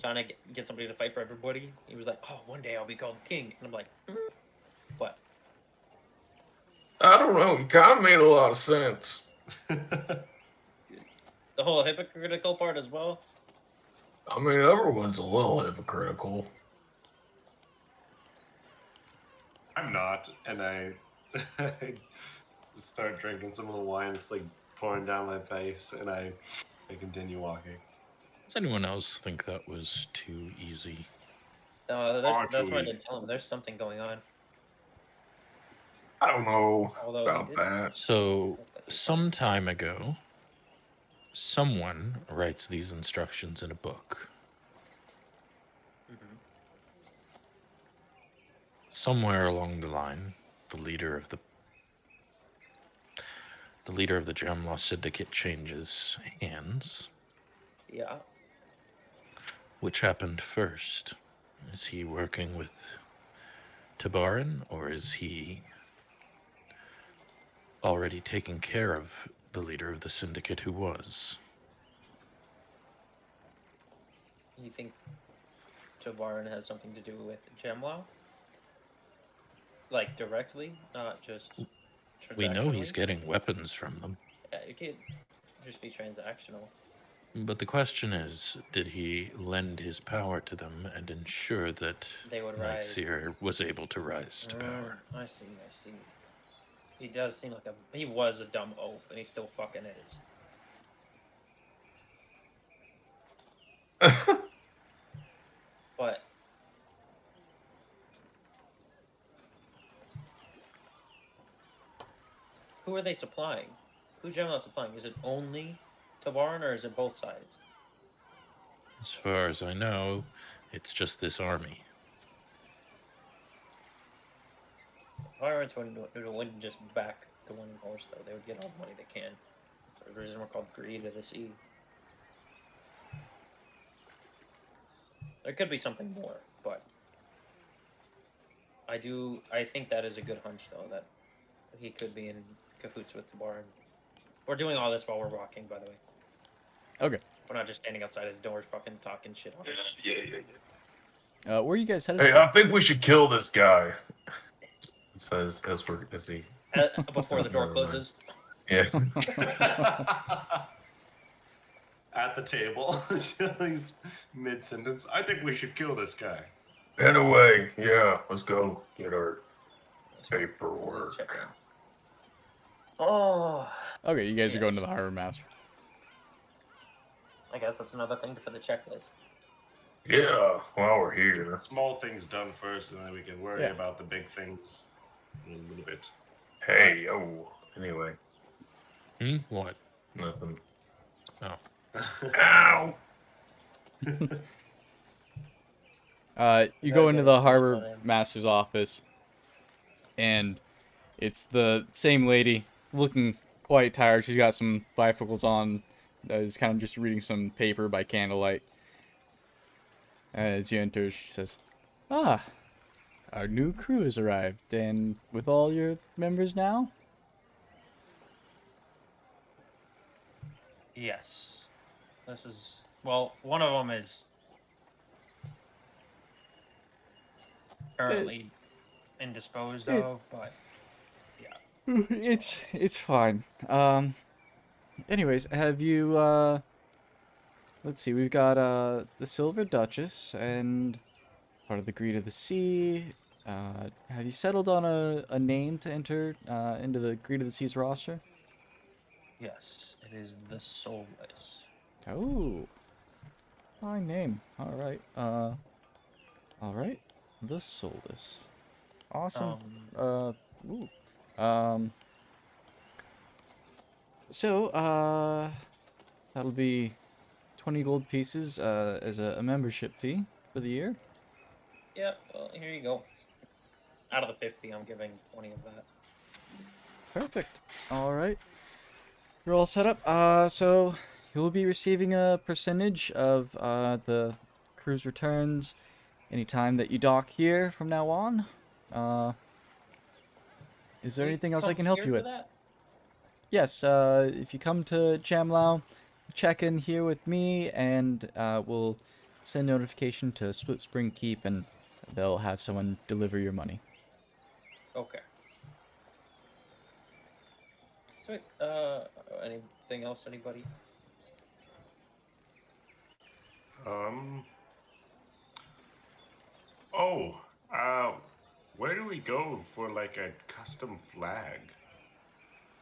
trying to get somebody to fight for everybody. He was like, "Oh, one day I'll be called King," and I'm like, "What?" I don't know. He kind of made a lot of sense. The whole hypocritical part as well. I mean, everyone's a little hypocritical. I'm not, and I start drinking some of the wine. It's like pouring down my face, and I continue walking. Does anyone else think that was too easy? Far That's too why I easy. didn't tell him. There's something going on. I don't know Although he about did- that. So, some time ago, someone writes these instructions in a book. Mhm. Somewhere along the line, the leader of the Jamlaw Syndicate changes hands. Yeah. Which happened first? Is he working with Tabarin, or is he already taking care of the leader of the syndicate who was? You think Tabarin has something to do with Jamlaw? Like directly, not just. We know he's transactionally? getting weapons from them. Yeah, it could just be transactional. But the question is, did he lend his power to them and ensure that They would rise. Nightseer was able to rise to power? I see. He does seem like he was a dumb oaf, and he still fucking is. But who are they supplying? Who's Jamlaw supplying? Is it only Tabarin, or is it both sides? As far as I know, it's just this army. Pirates wouldn't just back the one horse, though. They would get all the money they can. There's a reason we're called Greed of the Sea. There could be something more, but I think that is a good hunch, though, that he could be in cahoots with Tabarin. We're doing all this while we're walking, by the way. Okay. We're not just standing outside his door fucking talking shit off. Yeah. Where are you guys headed Hey, to? I think we should kill this guy. He says as he. Before the door closes. Yeah. At the table, he's mid-sentence. I think we should kill this guy. Anyway, yeah, let's go get our Let's paperwork. check in. Oh, Okay, you guys are going to yes. the harbor master. I guess that's another thing for the checklist. Yeah, while we're here. Small things done first, and then we can worry Yeah. about the big things in a little bit. Hey, yo. Anyway, What? nothing. Oh. Ow! You gotta go go into to the the first harbor one. master's office, and it's the same lady looking quite tired. She's got some bifocals on, is kind of just reading some paper by candlelight. As you enter, she says, "Ah, our new crew has arrived, and with all your members now?" Yes. This is, well, one of them is currently indisposed it- of, but It's fine. Anyways, have you let's see, we've got the Silver Duchess and part of the Greed of the Sea. Have you settled on a name to enter into the Greed of the Sea's roster? yes, it is the Soulless. Oh, fine name. All right. All right. The Soulless. Awesome. Ooh. Um. So, that'll be 20 gold pieces as a membership fee for the year. Yeah, well, here you go. Out of the 50, I'm giving 20 of that. Perfect. All right. You're all set up. So you'll be receiving a percentage of the cruise returns anytime that you dock here from now on. Uh, is there We anything else I come can help here you for with? that? Yes. If you come to Jamlaw, check in here with me, and we'll send notification to Split Spring Keep, and they'll have someone deliver your money. Okay. Sweet. Anything else, anybody? Um. Oh. Uh. Where do we go for like a custom flag?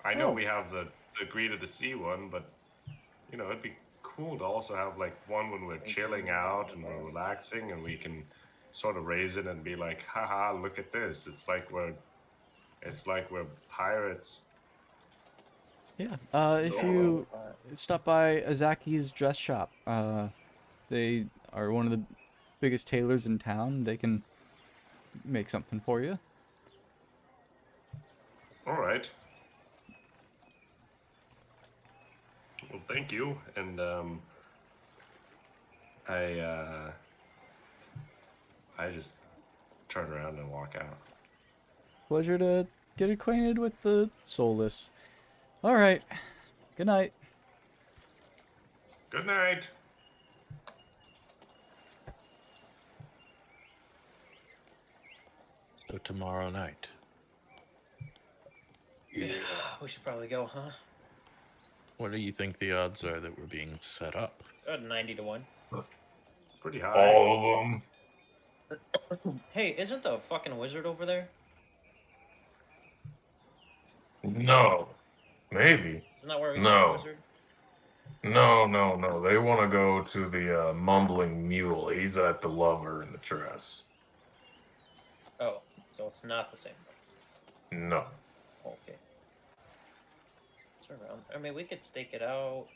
I know Oh. we have the Greed of the Sea one, but you know it'd be cool to also have like one when we're chilling out and we're relaxing, and we can sort of raise it and be like, haha, look at this. It's like we're pirates. Yeah. If So, you stop by Azaki's dress shop, they are one of the biggest tailors in town. They can make something for you. all right. Well, thank you. And I I just turn around and walk out. Pleasure to get acquainted with the soulless. All right. Good night. Good night. So tomorrow night. Yeah, we should probably go, huh? What do you think the odds are that we're being set up? 90 to 1. Pretty high. All of them. Hey, isn't the fucking wizard over there? No. Maybe. Isn't that where we No. saw the wizard? No. They want to go to the mumbling mule. He's at the lover in the dress. Oh, so it's not the same one. No. Okay. It's around. I mean, we could stake it out.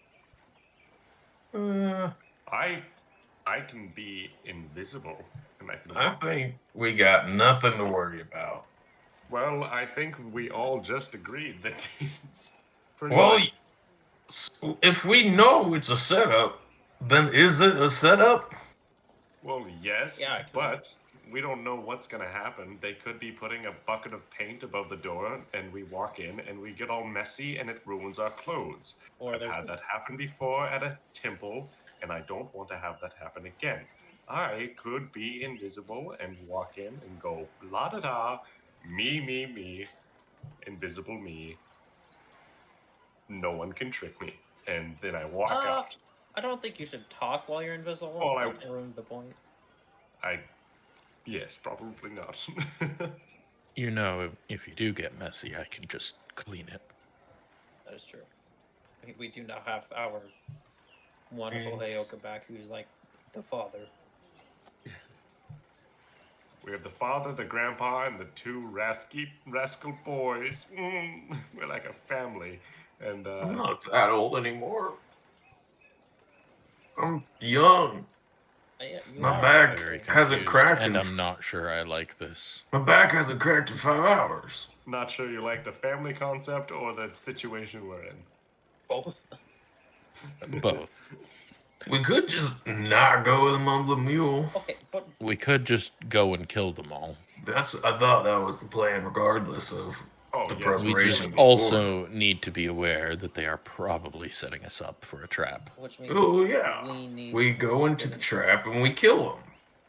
I can be invisible, and I can. I think we got nothing to worry about. Well, I think we all just agreed that it's pretty Well, much. if we know it's a setup, then is it a setup? Well, yes, Yeah, I can- but we don't know what's gonna happen. They could be putting a bucket of paint above the door, and we walk in, and we get all messy, and it ruins our clothes. Or I've there's had that happen before at a temple, and I don't want to have that happen again. I could be invisible and walk in and go la da da, me, invisible me. No one can trick me, and then I walk out. I don't think you should talk while you're invisible. Well, That ruined the point. I Yes, probably not. You know, if you do get messy, I can just clean it. That is true. We do now have our wonderful Heyoka back, who's like the father. We have the father, the grandpa, and the two rascal boys. We're like a family. And I'm not that old anymore. I'm young. Yeah, you My are. back Very hasn't confused, cracked and in I'm not sure I like this. My back hasn't cracked in 5 hours. not sure you like the family concept or the situation we're in. Both. Both. We could just not go with a mumbling mule. Okay, but We could just go and kill them all. I thought that was the plan, regardless of Oh, the yes, We just preparation. also need to be aware that they are probably setting us up for a trap. which means Oh yeah, we need. we go into the trap and we kill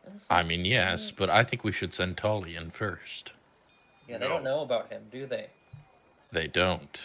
them. I mean, yes, but I think we should send Tolly in first. Yeah, they don't know about him, do they? They don't.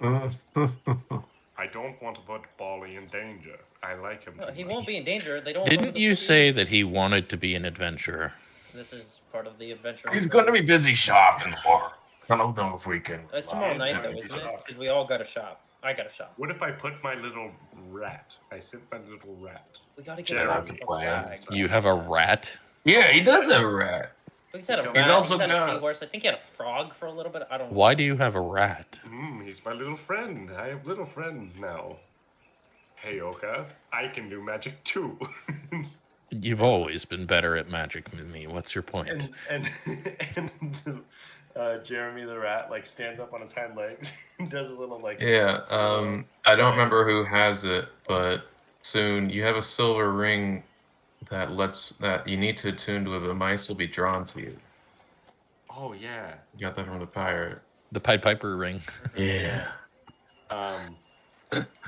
I don't want to put Bali in danger. I like him No, too he much. won't be in danger. They don't. know Didn't the you city. say that he wanted to be an adventurer? This is part of the adventure? He's going to be busy shopping more. I don't know if we can. It's tomorrow He's night, gonna though, be isn't it? shopping. Because we all got a shop. I got a shop. What if I put my little rat? I sent my little rat. We gotta get Jeremy. a That's a plan. flag. You have a rat? Yeah, he does have a rat. He's had a He's rat. also He's had got- a seahorse. I think he had a frog for a little bit. I don't know. Why do you have a rat? He's my little friend. I have little friends now. Hey, Oka, I can do magic too. You've always been better at magic than me. What's your point? and Jeremy the rat like stands up on his hind legs and does a little like Yeah, I don't remember who has it, but soon you have a silver ring that you need to attune to it. The mice will be drawn to you. Oh yeah. You got that from the pirate. The Pied Piper ring. Yeah.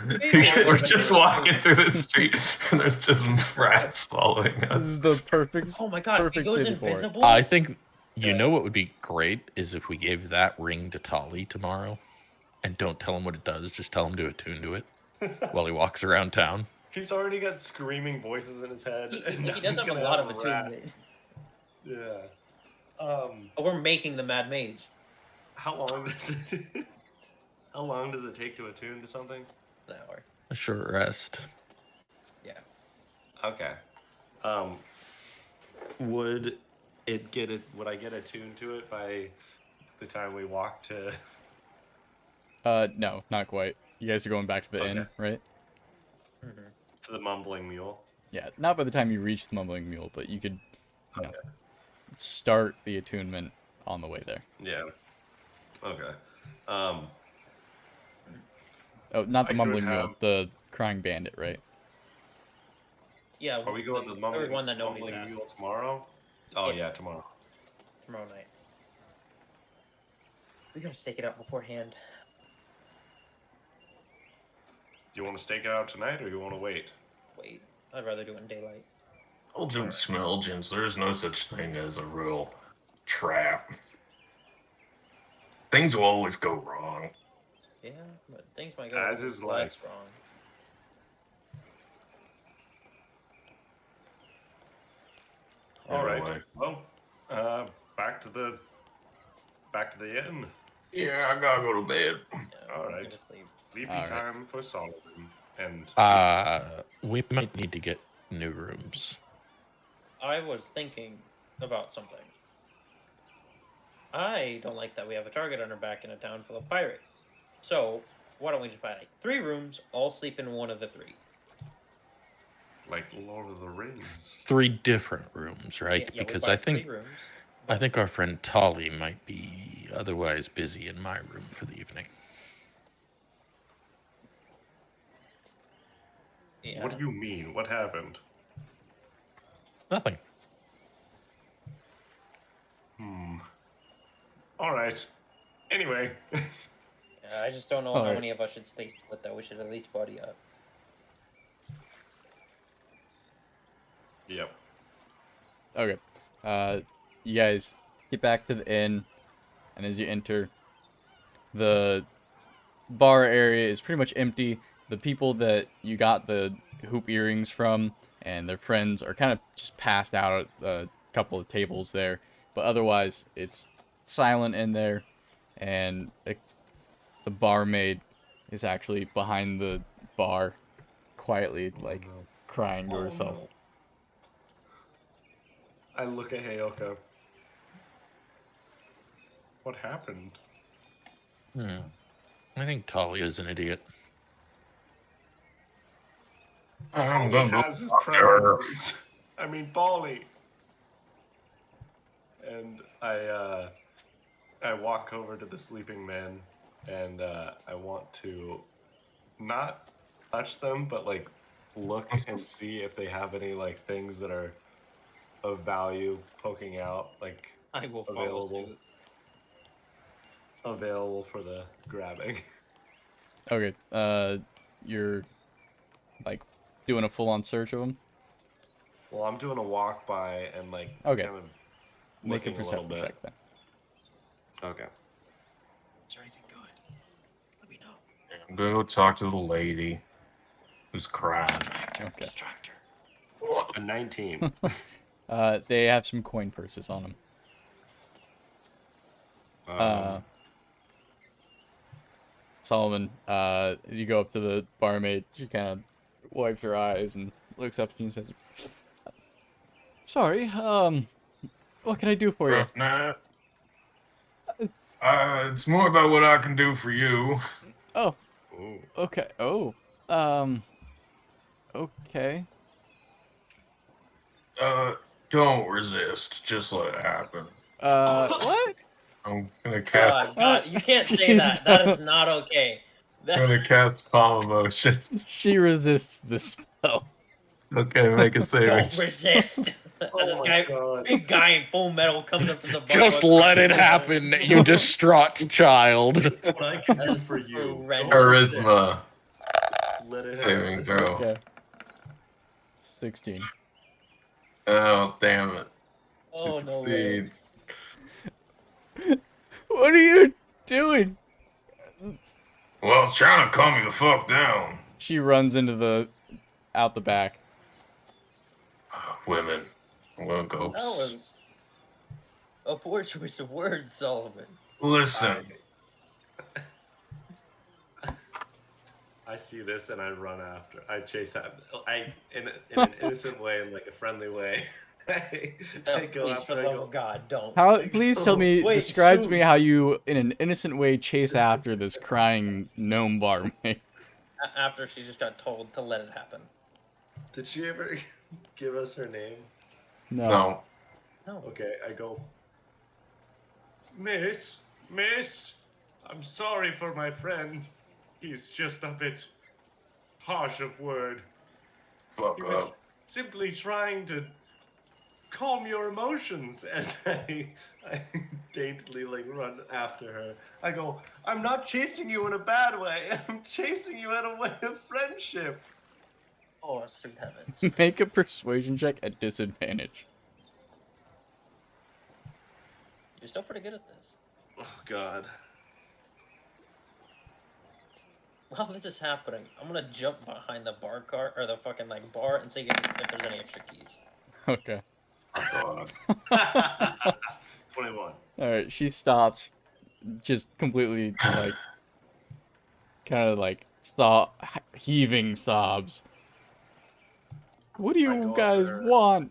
We're just walking through the street and there's just rats following This us. is the perfect. Oh my god, he Perfect goes city for it. invisible. I think you know what would be great is if we gave that ring to Tolly tomorrow, and don't tell him what it does. Just tell him to attune to it while he walks around town. He's already got screaming voices in his head. and now He does he's have a gonna lot of rat. attunement. Yeah. Oh, we're making the Mad Mage. How long does it? How long does it take to attune to something? An hour. A short rest. Yeah. Okay. Would it get it? Would I get attuned to it by the time we walk to? No, not quite. You guys are going back to the inn, Okay. right? Mm-hmm. To the mumbling mule. Yeah, not by the time you reach the mumbling mule, but you could, start the attunement on the way there. Yeah. Okay. Oh, not the I could mumbling mule, have- the crying bandit, right? Yeah. Are we going to the mumbling, third one that nobody's mumbling at mule tomorrow? Oh Yeah. yeah, tomorrow. tomorrow night. We gotta stake it out beforehand. Do you want to stake it out tonight, or you want to wait? Wait, I'd rather do it in daylight. Indulgence, smellgence. There's no such thing as a real trap. Things will always go wrong. Yeah, but things might go As is less life. wrong. All right. Anyway. Well, back to the inn. Yeah, I gotta go to bed. Yeah, All we can right. just leave. Sleepy All right. time for Solomon. And We might need to get new rooms. I was thinking about something. I don't like that we have a target on our back in a town full of pirates. So, why don't we just buy like 3 rooms, all sleep in one of the 3? like Lord of the Rings. 3 different rooms, right? Yeah, we Because buy I 3 think rooms. our friend Tolly might be otherwise busy in my room for the evening. Yeah. What do you mean? What happened? Nothing. All right. Anyway. Yeah, I just don't know All how right. many of us should stay split though. We should at least buddy up. Yep. Okay. You guys get back to the inn, and as you enter, the bar area is pretty much empty. The people that you got the hoop earrings from and their friends are kind of just passed out. A couple of tables there, but otherwise it's silent in there, and the barmaid is actually behind the bar, quietly like crying to herself. No. I look at Heyoka. What happened? I think Talia's an idiot. I'm Polly gonna has his talk to her. preferences. I mean, Polly. And I walk over to the sleeping man, and I want to not touch them, but like look and see if they have any like things that are of value poking out, like I will follow available suit. available for the grabbing. Okay, you're like doing a full-on search of them. Well, I'm doing a walk by and like Okay. kind of Make a looking little perception bit. check then. Okay. Is there anything good? Let me know. I'm gonna go talk to the lady who's crying. Okay. Distractor. A 19. They have some coin purses on them. Solomon, as you go up to the barmaid, she kind of wipes her eyes and looks up at you and says, "Sorry, what can I do for you?" Rough night. It's more about what I can do for you. Oh, Ooh. okay. Oh, okay. Don't resist. Just let it happen. What? I'm gonna cast. God, you can't say She's that. That is gonna- not okay. I'm gonna cast calm emotions. She resists the spell. Okay, make a saving. Don't resist. As Oh this my guy, God. big guy in full metal comes up to the bar. Just let it happen, you distraught child. What I can do That is for you. horrendous. Charisma Let it saving happen. throw. Okay. 16. Oh damn it! She Oh no way. succeeds. What are you doing? Well, I was trying to calm you the fuck down. She runs into out the back. Women. We'll go. That was a poor choice of words, Solomon. Listen. I see this and I run after. I chase after. In an innocent way, in like a friendly way. I go Please, after. for I the love go. of God, don't. How? Please tell me. Wait, Describe to me Sue. how you, in an innocent way, chase after this crying gnome barmaid. After she just got told to let it happen. Did she ever give us her name? No. No. Okay, I go. Miss, I'm sorry for my friend. He's just a bit harsh of word. Fuck He was up. simply trying to calm your emotions as I daintily like run after her. I go, I'm not chasing you in a bad way. I'm chasing you in a way of friendship. Oh, sweet heavens. Make a persuasion check at disadvantage. You're still pretty good at this. Oh God. While this is happening, I'm gonna jump behind the bar cart or the fucking like bar and see if there's any extra keys. Okay. Oh, God. 21. Alright, she stops, just completely, like, kind of like, heaving sobs. What do I you go up guys there. want?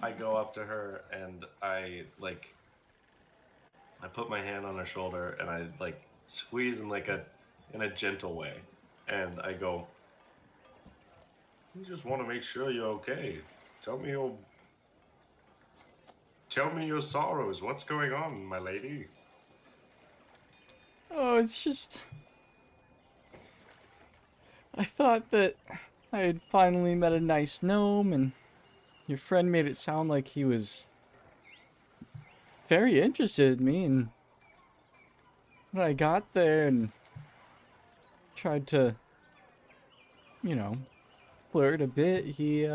I go up to her and I put my hand on her shoulder and I like squeeze in a gentle way, and I go, I just want to make sure you're okay. Tell me your sorrows. What's going on, my lady? Oh, it's just... I thought that I had finally met a nice gnome, and your friend made it sound like he was very interested in me, and when I got there and tried to, flirt a bit, he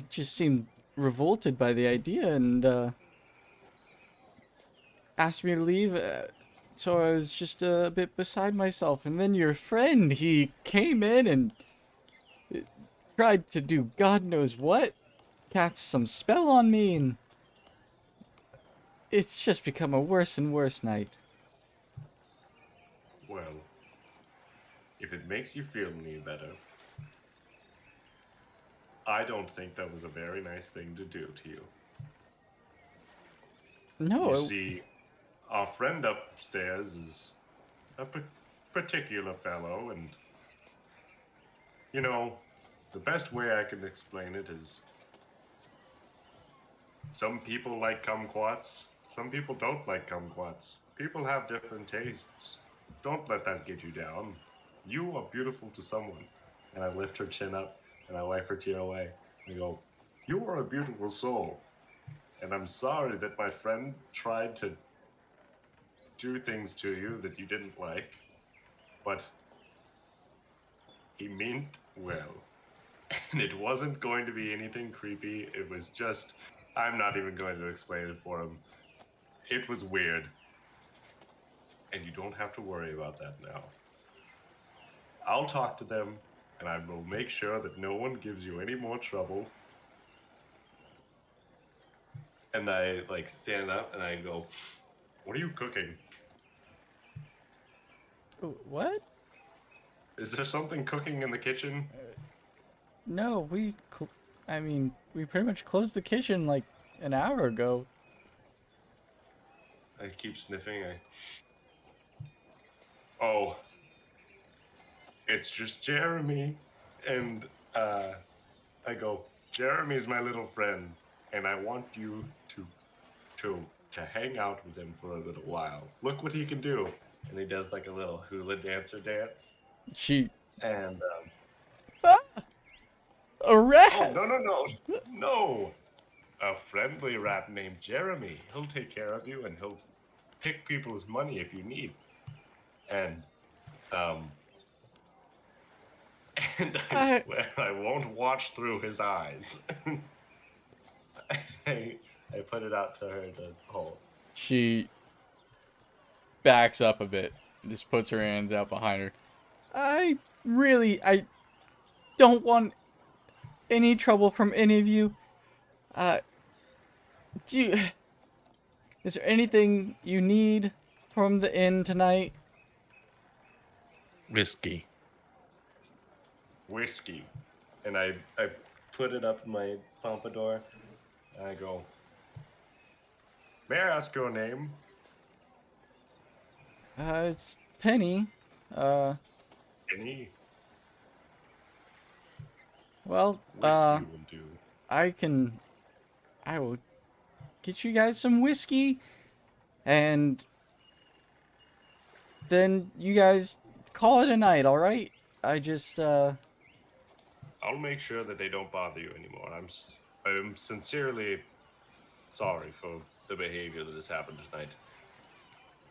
just seemed revolted by the idea and asked me to leave, so I was just a bit beside myself. And then your friend, he came in and tried to do God knows what, cast some spell on me, and it's just become a worse and worse night. Well, if it makes you feel any better, I don't think that was a very nice thing to do to you. No, You see, our friend upstairs is a particular fellow, and, you know, the best way I can explain it is some people like kumquats, some people don't like kumquats. People have different tastes. Don't let that get you down. You are beautiful to someone. And I lift her chin up and I wipe her tear away. I go, you are a beautiful soul. And I'm sorry that my friend tried to do things to you that you didn't like, but he meant well. And it wasn't going to be anything creepy. It was just, I'm not even going to explain it for him. It was weird. And you don't have to worry about that now. I'll talk to them, and I will make sure that no one gives you any more trouble. And I, like, stand up and I go, what are you cooking? what? Is there something cooking in the kitchen? No, I mean, we pretty much closed the kitchen like an hour ago. I keep sniffing. Oh, it's just Jeremy. And I go, Jeremy's my little friend, and I want you to hang out with him for a little while. Look what he can do. And he does like a little hula dancer dance. She... And Ah! A oh, rat! no. A friendly rat named Jeremy. He'll take care of you, and he'll pick people's money if you need. And I swear I won't watch through his eyes. I put it out to her to hold. She backs up a bit, just puts her hands out behind her. I don't want any trouble from any of you. Is there anything you need from the inn tonight? Whiskey. And I put it up in my pompadour, and I go, may I ask your name? It's Penny. Penny? Well, Whiskey will do. I will get you guys some whiskey, and then you guys call it a night, alright? I'll make sure that they don't bother you anymore. I'm sincerely sorry for the behavior that has happened tonight.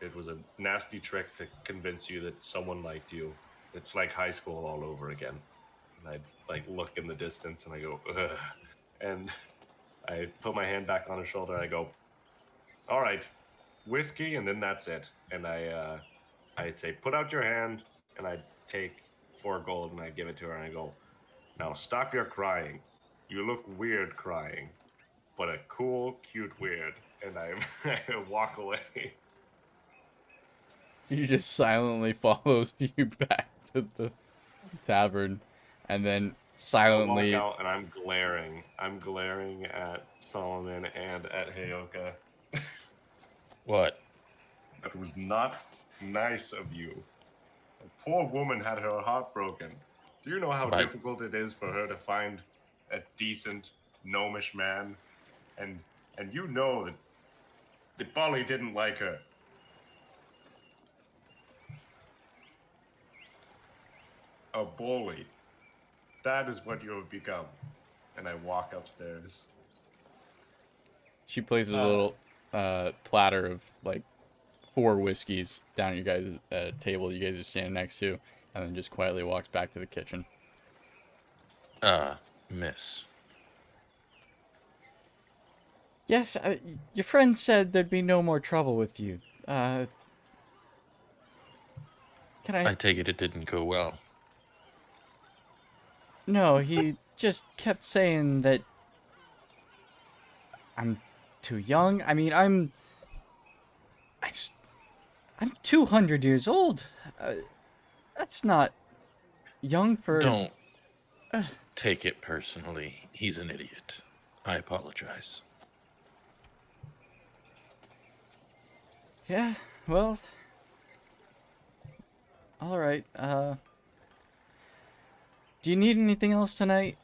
It was a nasty trick to convince you that someone liked you. It's like high school all over again. And I like look in the distance and I go, ugh. And I put my hand back on her shoulder and I go, all right, whiskey, and then that's it. And I say, put out your hand, and I take 4 gold and I give it to her and I go, now stop your crying. You look weird crying, but a cool, cute weird. And I walk away. She just silently follows you back to the tavern, and then silently... I walk out and I'm glaring. I'm glaring at Solomon and at Heyoka. What? That was not nice of you. A poor woman had her heart broken. Do you know how Right. difficult it is for her to find a decent, gnomish man? And you know that Polly didn't like her. A bully. That is what you have become. And I walk upstairs. She places a little platter of like 4 whiskeys down at you guys' table you guys are standing next to, and then just quietly walks back to the kitchen. Miss. Yes, your friend said there'd be no more trouble with you. Can I take it didn't go well. No, he just kept saying that I'm too young. I mean, I s- I'm 200 years old. That's not young for. Don't take it personally. He's an idiot. I apologize. Yeah, well, all right. Do you need anything else tonight?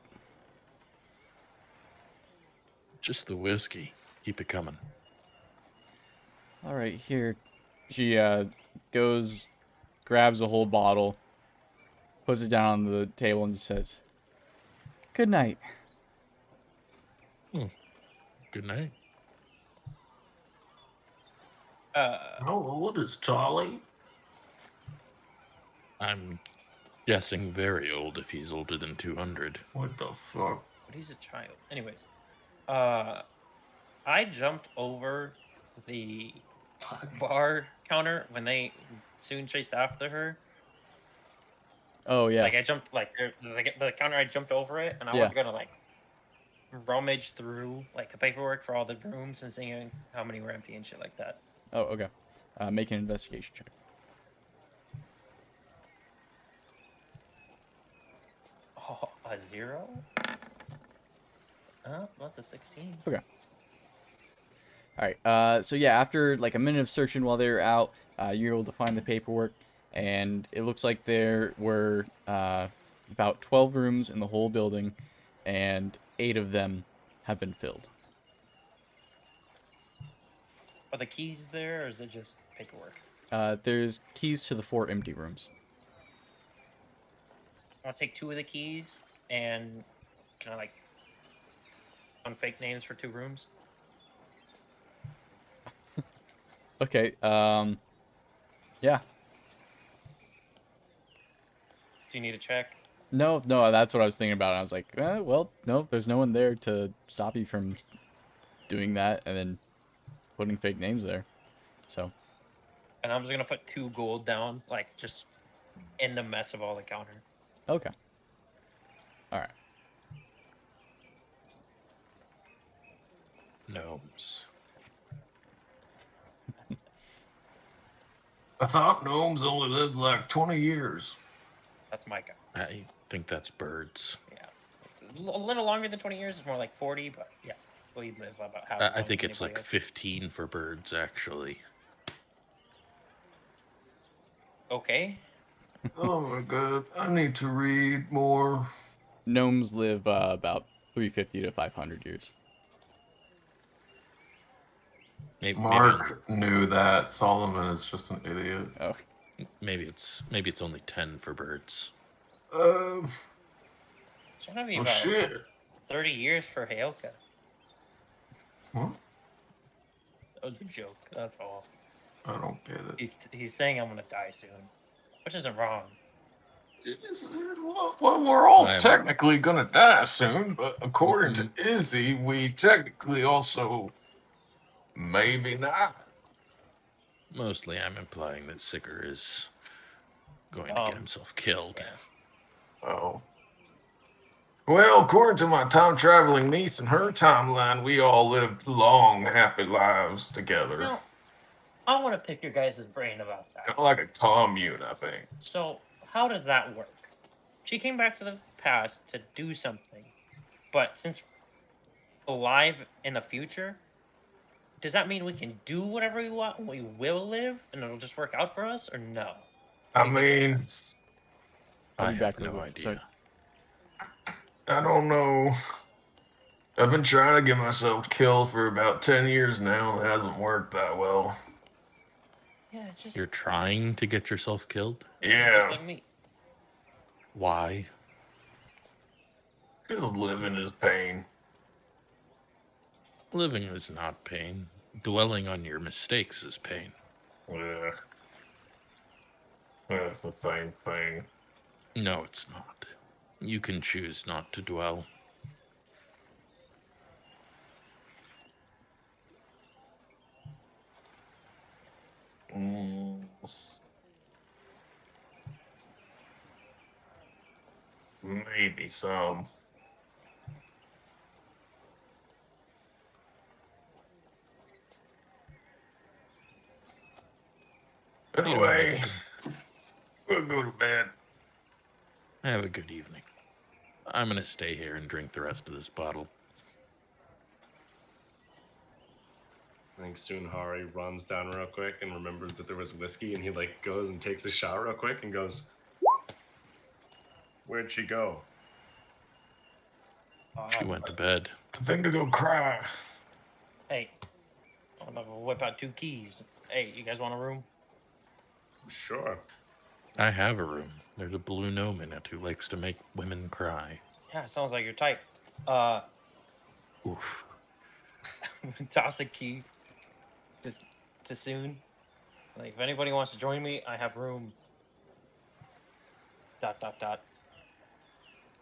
Just the whiskey. Keep it coming. All right, here. She goes, grabs a whole bottle, puts it down on the table, and says, "Good night." Good night. How old is Tolly? I'm guessing very old if he's older than 200. What the fuck? But he's a child. Anyways, I jumped over the bar counter when they soon chased after her. Oh yeah, Like I jumped like the counter. I jumped over it, and I Yeah. was gonna like rummage through like the paperwork for all the rooms and seeing how many were empty and shit like that. Oh okay. Make an investigation check. Oh, a 0? That's a 16. Okay. All right. So yeah, after like a minute of searching while they were out, you're able to find the paperwork, and it looks like there were about 12 rooms in the whole building, and 8 of them have been filled. Are the keys there, or is it just paperwork? There's keys to the 4 empty rooms. I'll take 2 of the keys and kind of like on fake names for 2 rooms. Okay. Yeah. Do you need a check? No, that's what I was thinking about. I was like, well, no, there's no one there to stop you from doing that and then putting fake names there. So, And I'm just gonna put 2 gold down, like just in the mess of all the counter. okay. All right. Gnomes. I thought gnomes only lived like 20 years. That's my guy. I think that's birds. Yeah, a little longer than 20 years. It's more like 40, but yeah, we live about half. as I long think as it's anybody like else. 15 for birds, actually. Okay. Oh my god, I need to read more. Gnomes live about 350 to 500 years. Maybe Mark knew that. Solomon is just an idiot. Oh, maybe it's only 10 for birds. Uh, It's gonna be oh about shit. 30 years for Hayoka. What? That was a joke. That's all. I don't get it. He's saying I'm gonna die soon, which isn't wrong. Well, we're all I'm- technically gonna die soon, but according to Izzy, we technically also maybe not. Mostly I'm implying that Sicker is going to get himself killed. Yeah. Oh. Well, according to my time traveling niece and her timeline, we all lived long, happy lives together. You know, I want to pick your guys' brain about that. Kind of like a commune, I think. So, how does that work? She came back to the past to do something, but since alive in the future, does that mean we can do whatever we want? We will live, and it'll just work out for us, or no? I mean, I'll I be have back in a no little bit. Sorry. idea. I don't know. I've been trying to get myself killed for about 10 years now, and it hasn't worked that well. Yeah, it's just, You're trying to get yourself killed? it's Yeah, just like me. Why? just living is pain. Living is not pain. Dwelling on your mistakes is pain. Yeah. That's the same thing. No, it's not. You can choose not to dwell. Mm. Maybe some. Anyway, we'll go to bed. Have a good evening. I'm gonna stay here and drink the rest of this bottle. I think soon Hari runs down real quick and remembers that there was whiskey, and he like goes and takes a shot real quick and goes, "Where'd she go?" She went to bed. I think to go cry. Hey, I'm gonna whip out 2 keys. Hey, you guys want a room? Sure. I have a room. There's a blue gnome in it who likes to make women cry. Yeah, sounds like your type. Oof. Toss a key to Soon. Like, if anybody wants to join me, I have room. ...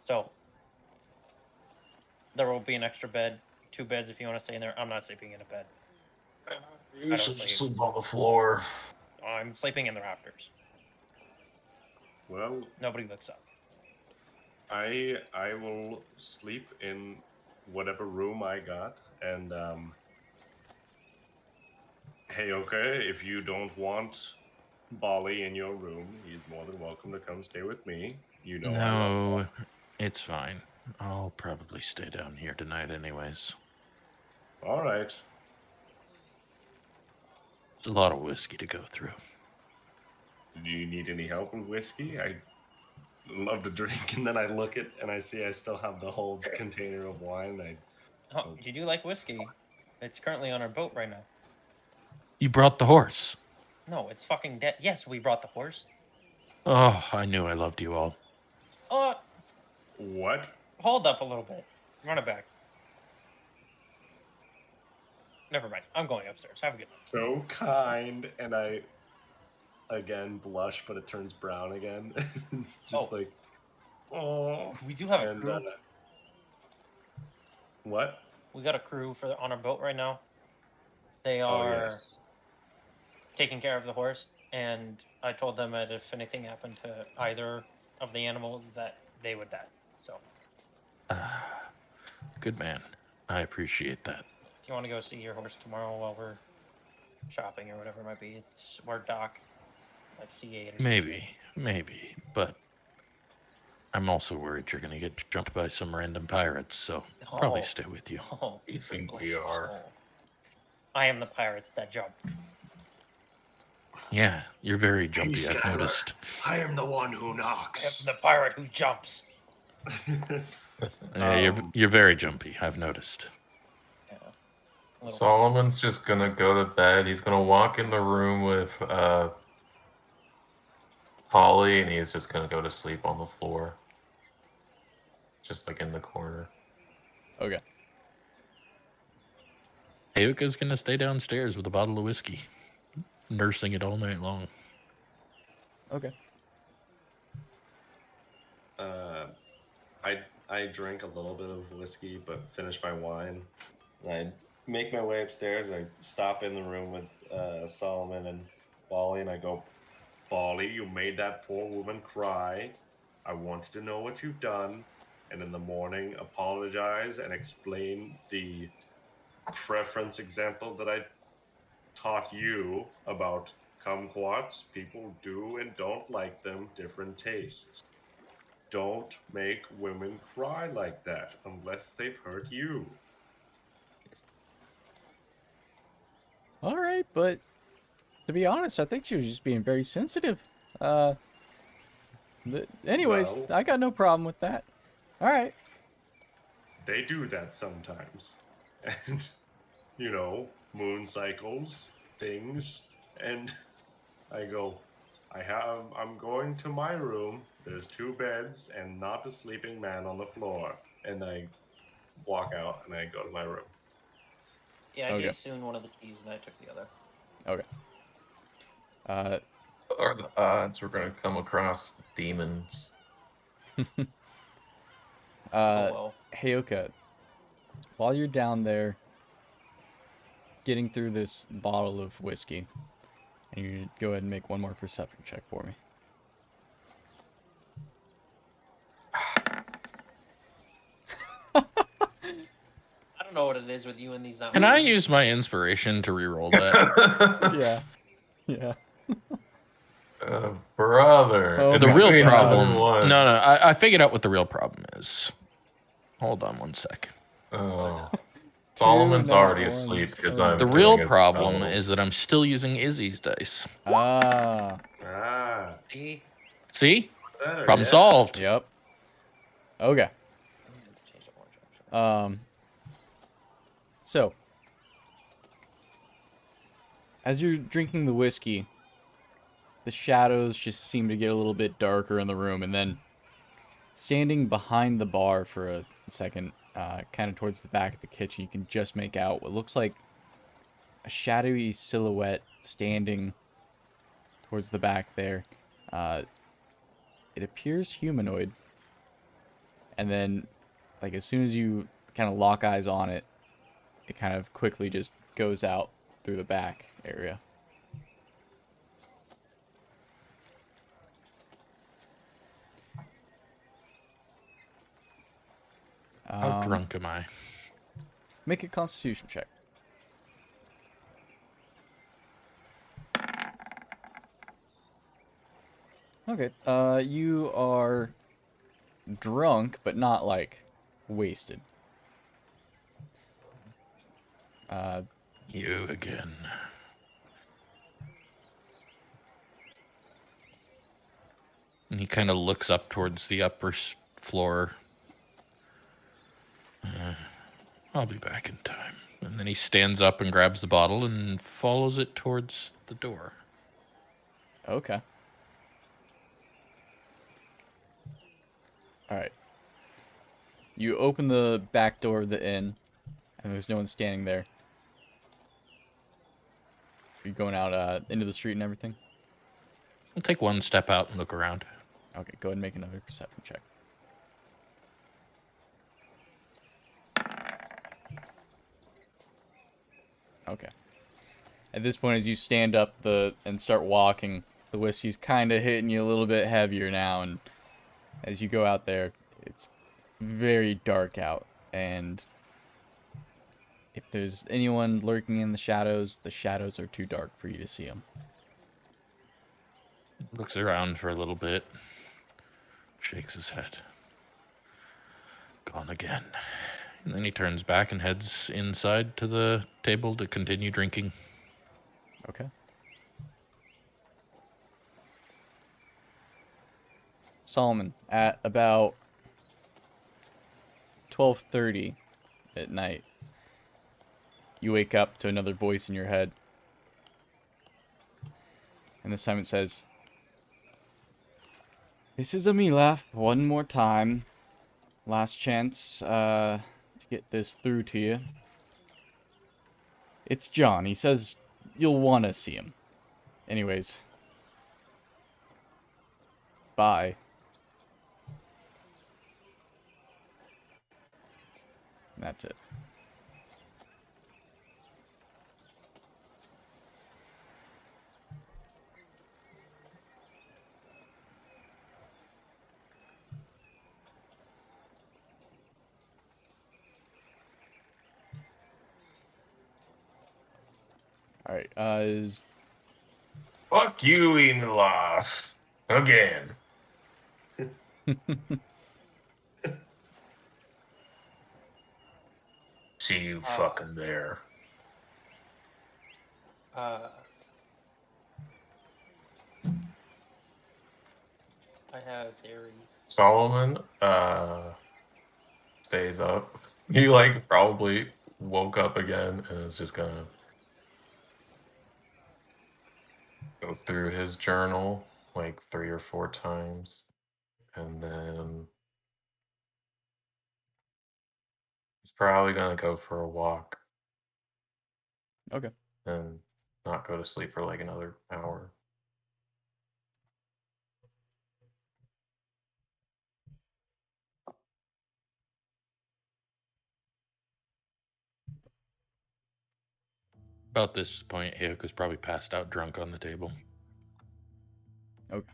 So, there will be an extra bed, 2 beds if you want to stay in there. I'm not sleeping in a bed. You should sleep on the floor. I'm sleeping in the rafters. Well, Nobody looks up. I will sleep in whatever room I got, and hey, okay, if you don't want Bali in your room, he's more than welcome to come stay with me. You know, I love No, Bali. it's fine. I'll probably stay down here tonight anyways. All right. It's a lot of whiskey to go through. Do you need any help with whiskey? I love to drink, and then I look at and I see I still have the whole container of wine. Oh, you do like whiskey? It's currently on our boat right now. You brought the horse. No, it's fucking dead. Yes, we brought the horse. Oh, I knew I loved you all. What? Hold up a little bit. Run it back. Never mind. I'm going upstairs. Have a good night. So kind, and I again blush, but it turns brown again. It's just like, oh. We do have a And crew. what? We got a crew on our boat right now. They Oh are yes. taking care of the horse, and I told them that if anything happened to either of the animals, that they would die. So, Good man. I appreciate that. if you want to go see your horse tomorrow while we're shopping or whatever it might be, we're dock, like C8 or something. Maybe, but I'm also worried you're gonna get jumped by some random pirates, so I'll probably Oh. stay with you. Oh, You think we are? I am the pirates that jump. Yeah, you're very jumpy, I've Skylar. noticed. I am the one who I am knocks. the pirate who jumps. Yeah, you're very jumpy, I've noticed. Yeah. A little- Solomon's just gonna go to bed. He's gonna walk in the room with Polly, and he's just gonna go to sleep on the floor, just like in the corner. Okay. Ayuka's gonna stay downstairs with a bottle of whiskey, nursing it all night long. Okay. I drink a little bit of whiskey, but finish my wine. I make my way upstairs. I stop in the room with Solomon and Bali, and I go, Bali, you made that poor woman cry. I want you to know what you've done, and in the morning, apologize and explain the preference example that I taught you about kumquats. People do and don't like them, different tastes. Don't make women cry like that unless they've hurt you. All right, but to be honest, I think she was just being very sensitive. Anyways, Well- I got no problem with that. All right. They do that sometimes. And, you know, moon cycles, things. And I go, I'm going to my room. There's 2 beds and not a sleeping man on the floor. And I walk out and I go to my room. Yeah, I Okay. gave Soon one of the keys, and I took the other. Okay. What are the odds we're gonna come across demons? Oh, well. Heyoka, while you're down there getting through this bottle of whiskey, and you go ahead and make one more perception check for me. I don't know what it is with you and these. Can I use my inspiration to re-roll that? Yeah. Yeah. Brother. Oh it's The my real between God. two problem. and one. No, I figured out what the real problem is. Hold on one sec. Oh. Two Solomon's nat already ones. asleep because Oh I'm The my real doing his problem spells. is that I'm still using Izzy's dice. Ah. Ah, See? See? better, Problem yeah. solved. Yep. Okay. Change the orange option. So as you're drinking the whiskey, the shadows just seem to get a little bit darker in the room, and then standing behind the bar for a second, kind of towards the back of the kitchen, you can just make out what looks like a shadowy silhouette standing towards the back there. Uh, it appears humanoid, and then, like, as soon as you kind of lock eyes on it, it kind of quickly just goes out through the back area. How drunk am I? Make a Constitution check. Okay. You are drunk, but not like wasted. You again. And he kind of looks up towards the upper floor. I'll be back in time. And then he stands up and grabs the bottle and follows it towards the door. Okay. All right. You open the back door of the inn, and there's no one standing there. You're going out into the street and everything. I'll take one step out and look around. Okay, go ahead and make another perception check. Okay. At this point, as you stand up and start walking, the whiskey's kind of hitting you a little bit heavier now, and as you go out there, it's very dark out, and if there's anyone lurking in the shadows are too dark for you to see them. Looks around for a little bit. Shakes his head. Gone again. And then he turns back and heads inside to the table to continue drinking. Okay. Solomon, at about 12:30 at night, you wake up to another voice in your head. And this time it says, "This is Amilaf, one more time. Last chance to get this through to you. It's John. He says you'll want to see him. Anyways, bye." That's it. Alright, is... Fuck you, Emilov. Again. See you fucking there. I have a theory. Solomon stays up. He like probably woke up again and is just gonna go through his journal like 3 or 4 times, and then he's probably gonna go for a walk Okay. and not go to sleep for like another hour. About this point, Hayek was probably passed out drunk on the table. Okay.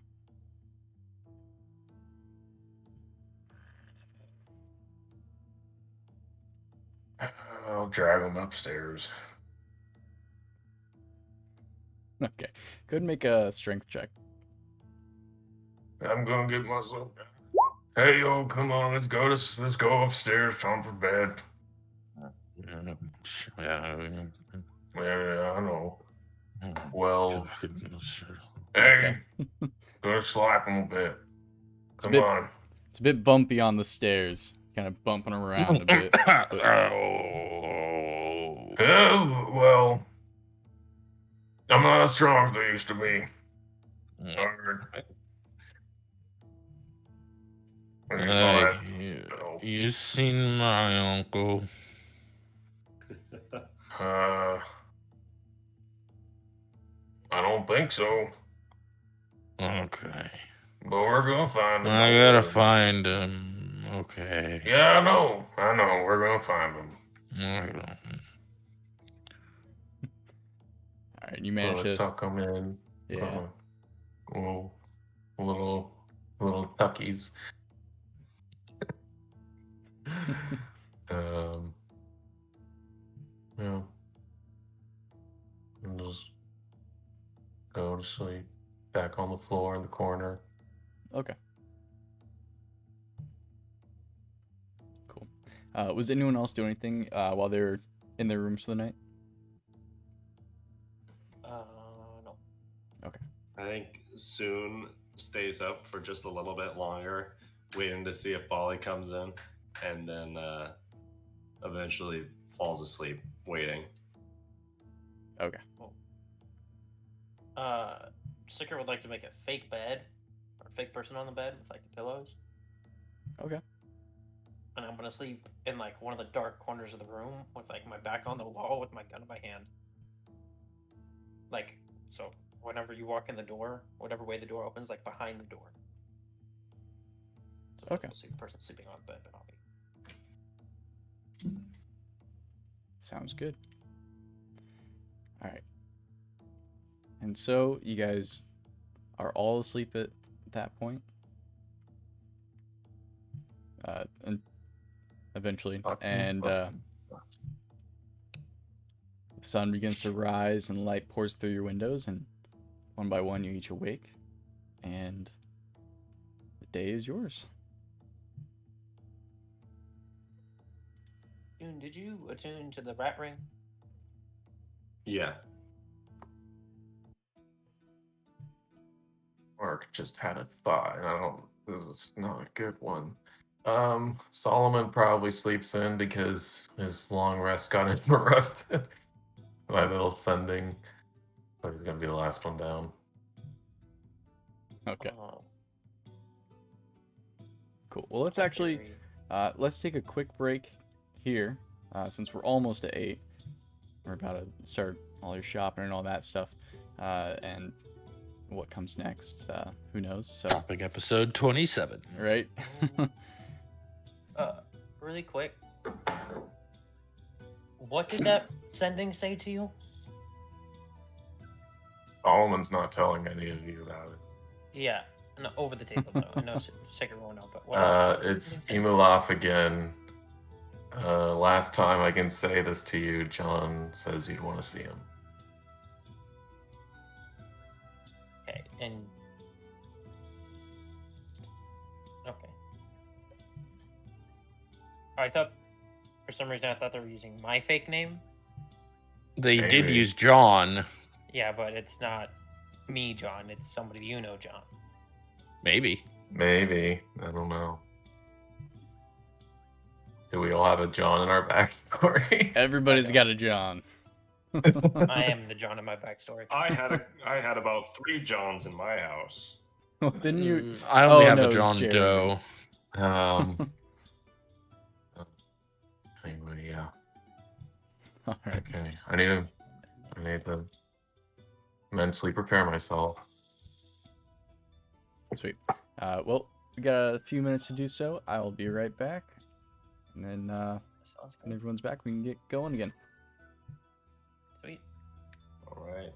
I'll drag him upstairs. Okay. Go ahead and make a strength check. I'm gonna get myself. Hey, yo, come on, let's go upstairs. Time for bed. Yeah, I know. Well, hey, go slap him a bit. Come on. It's a bit bumpy on the stairs, kind of bumping around a bit. But Well, I'm not as strong as I used to be. You seen my uncle? I don't think so. Okay. But we're gonna find him. I gotta find him. Okay. Yeah, I know. We're gonna find him. all right, you managed to tuck him in. yeah. Little tuckies. Yeah. And just go to sleep. Back on the floor in the corner. Okay. Cool. Was anyone else doing anything while they were in their rooms for the night? No. Okay. I think Soon stays up for just a little bit longer, waiting to see if Bolly comes in, and then eventually falls asleep, waiting. Okay. Sticker would like to make a fake bed, or a fake person on the bed with like the pillows. Okay. And I'm gonna sleep in like one of the dark corners of the room with like my back on the wall with my gun in my hand. Like, so whenever you walk in the door, whatever way the door opens, like behind the door. So Okay. you'll see the person sleeping on the bed, but I'll be. Sounds good. All right. And so you guys are all asleep at that point. And eventually, and the sun begins to rise and light pours through your windows, and one by one you each awake, and the day is yours. June, did you attune to the rat ring? Yeah. Mark just had a thought, and this is not a good one. Solomon probably sleeps in because his long rest got interrupted by little sending. So he's gonna be the last one down. Okay. Oh, Cool. Well, let's actually let's take a quick break here, since we're almost at 8. We're about to start all your shopping and all that stuff, and what comes next, who knows? So Topic episode 27. right. really quick. What did that sending say to you? Solomon's not telling any of you about it. Yeah, no, over the table though. I know Sticker won't know, but what? It's Imulaf again. Last time I can say this to you, John says you'd want to see him. Okay, and okay. I thought for some reason I thought they were using my fake name. They did Maybe. use John. Yeah, but it's not me, John. It's somebody you know, John. Maybe. Maybe. I don't know. Do we all have a John in our backstory? Everybody's got a John. I am the John in my backstory. I had about 3 Johns in my house. Well, didn't you? I only have no, a it was John Jeremy. Doe. Anyway, yeah. All right. Okay. I need to mentally prepare myself. Sweet. Well, we got a few minutes to do so. I will be right back, and then Sounds when good. everyone's back, we can get going again. Sweet. All right.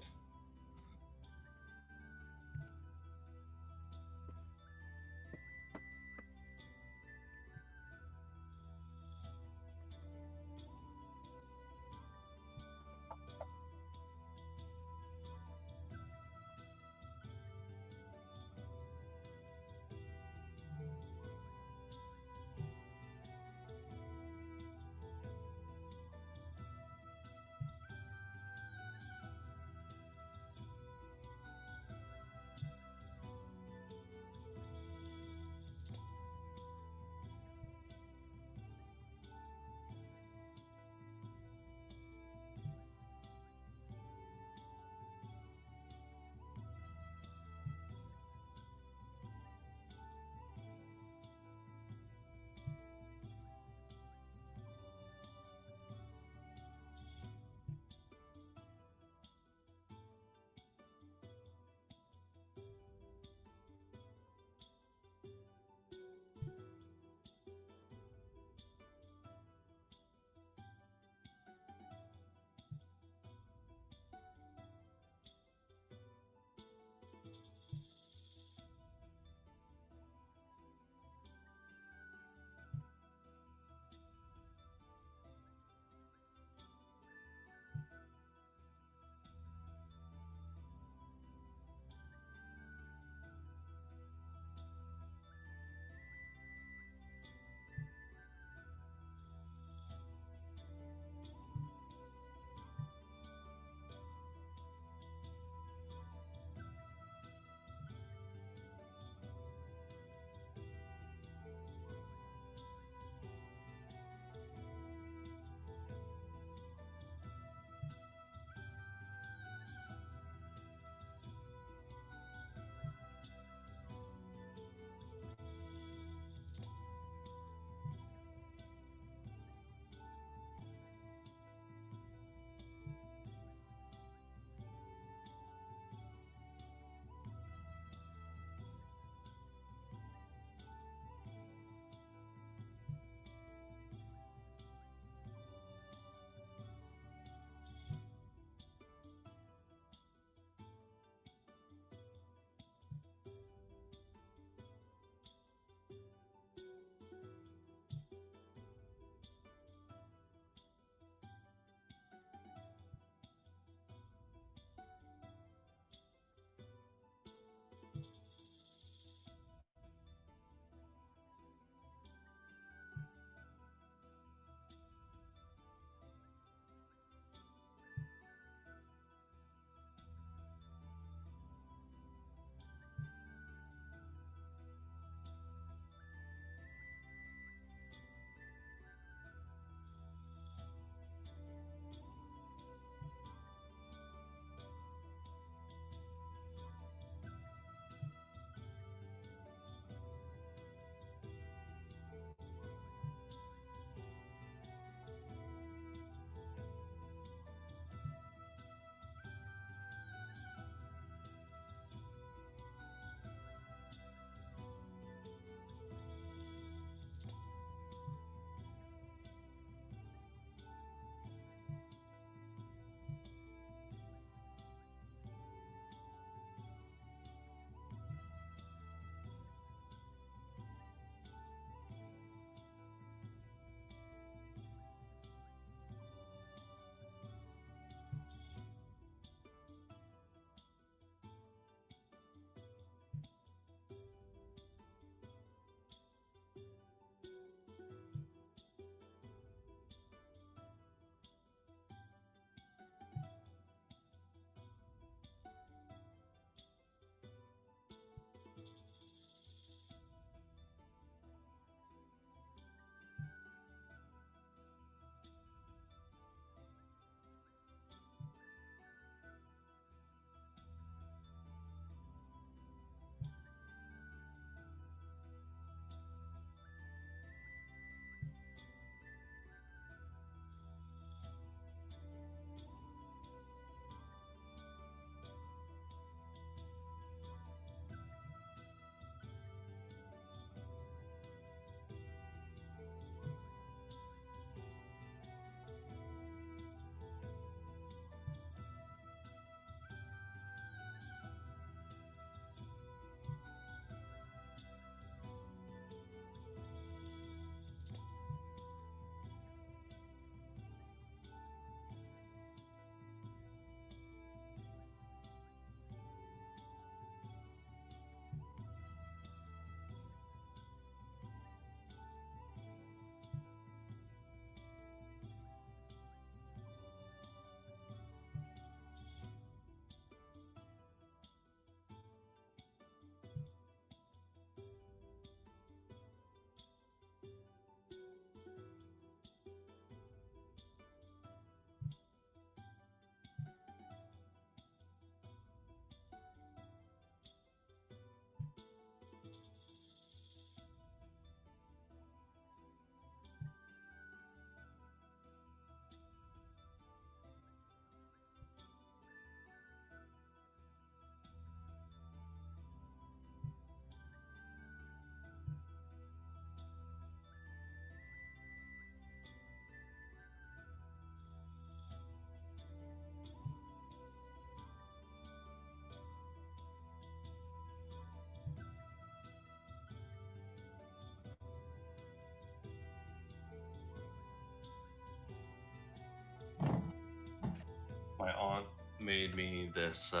my aunt made me this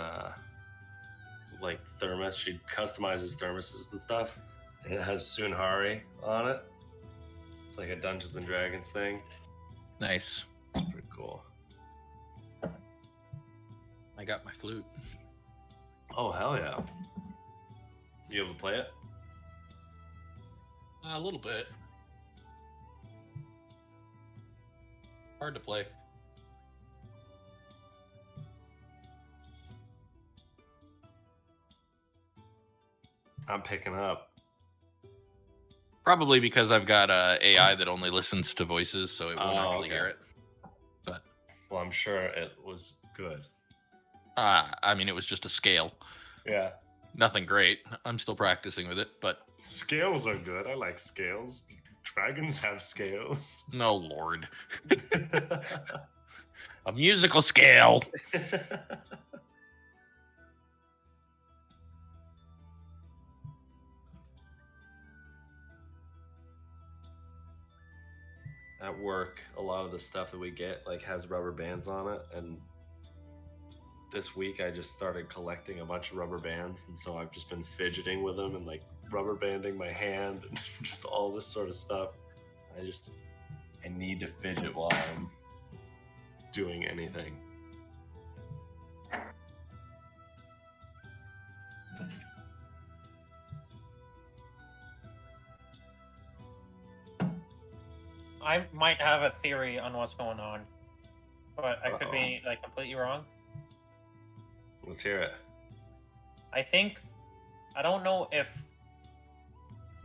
like thermos. She customizes thermoses and stuff. And it has Sunhari on it. It's like a Dungeons and Dragons thing. Nice. It's pretty cool. I got my flute. Oh hell yeah! You able to play it? A little bit. Hard to play. I'm picking up. Probably because I've got AI that only listens to voices, so it won't Oh, actually okay. hear it. But Well, I'm sure it was good. I mean, it was just a scale. Yeah. Nothing great. I'm still practicing with it, but Scales are good. I like scales. Dragons have scales. no lord. A musical scale. At work, a lot of the stuff that we get like has rubber bands on it, and this week I just started collecting a bunch of rubber bands, and so I've just been fidgeting with them and like rubber banding my hand and just all this sort of stuff. I need to fidget while I'm doing anything. I might have a theory on what's going on, but I could be Uh-oh. like completely wrong. Let's hear it. I think I don't know if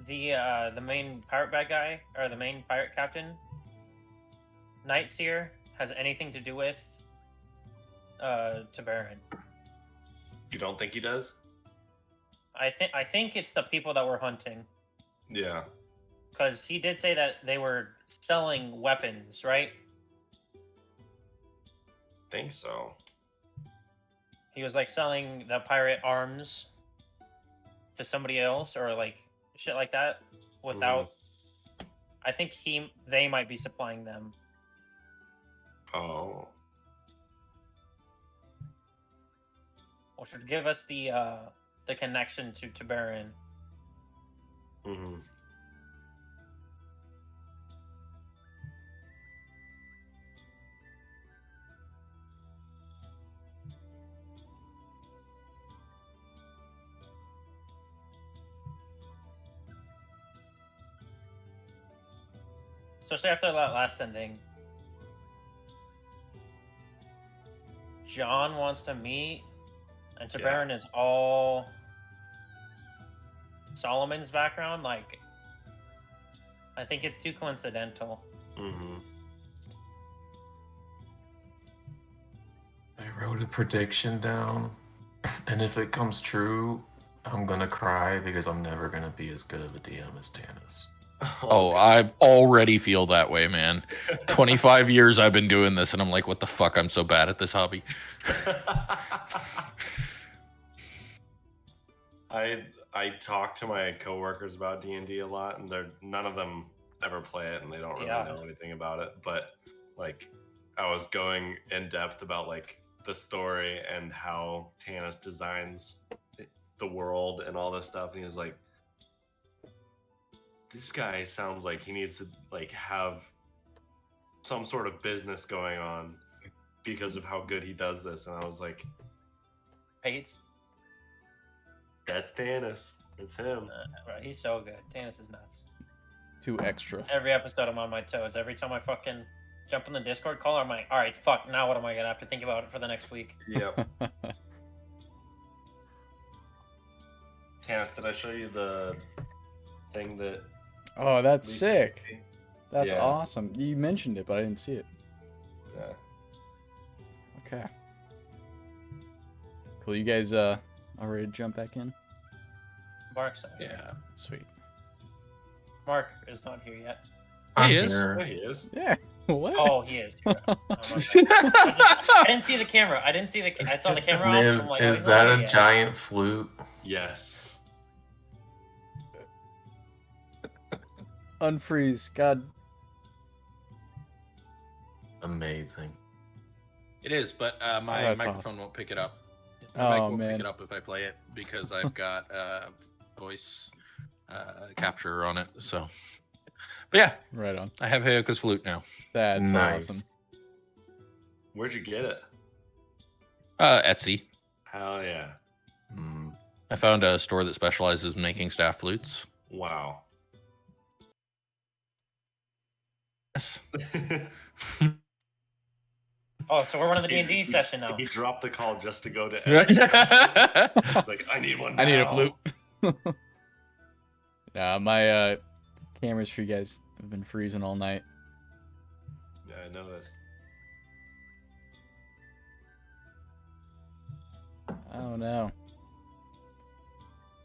the main pirate bad guy or the main pirate captain Nightseer has anything to do with Tabarin. You don't think he does? I think it's the people that we're hunting, Yeah. because he did say that they were selling weapons, right? Think so. He was like selling the pirate arms to somebody else or like shit like that without. I think they might be supplying them. Oh. Which would give us the connection to Tabarin. Mm-hmm. Especially after that last ending. John wants to meet, and Tabarin is all Solomon's background. Like, I think it's too coincidental. Mm-hmm. I wrote a prediction down, and if it comes true, I'm gonna cry because I'm never gonna be as good of a DM as Tannis. Oh, I already feel that way, man. 25 years I've been doing this, and I'm like, what the fuck? I'm so bad at this hobby. I talk to my coworkers about D&D a lot, and none of them ever play it, and they don't really know anything about it. But like, I was going in depth about like the story and how Tannis designs the world and all this stuff, and he was like, this guy sounds like he needs to like have some sort of business going on because of how good he does this. And I was like, Right? that's Tannis. It's him. Bro, he's so good. Tannis is nuts. Too extra. Every episode I'm on my toes. Every time I fucking jump on the Discord call, I'm like, all right, fuck, now what am I gonna have to think about it for the next week? Yep. Tannis, did I show you the thing that... Oh, that's Lisa sick. gave me? That's Yeah. awesome. You mentioned it, but I didn't see it. Yeah. Okay. Cool. You guys all ready to jump back in? Mark's not here. Yeah. Sweet. Mark is not here yet. He I'm is. here. There he is. Yeah. What? Oh, he is. Here. I didn't see the camera. I saw the camera off. Niv, I'm like, oh, is he's that not a here yet. giant flute? Yes. Unfreeze. God. Amazing. It is, but my that's microphone awesome. won't pick it up. My mic Oh, won't man. pick it up if I play it because I've got voice capture on it. So, but yeah, Right on. I have Heyoka's flute now. That's Nice. awesome. Where'd you get it? Etsy. Hell yeah. I found a store that specializes in making staff flutes. Wow. Yes. Oh, so we're running the D&D session now. He dropped the call just to go to Right? It's like, I need one now. I need a flute. Nah, my cameras for you guys have been freezing all night. Yeah, I know this. Oh no.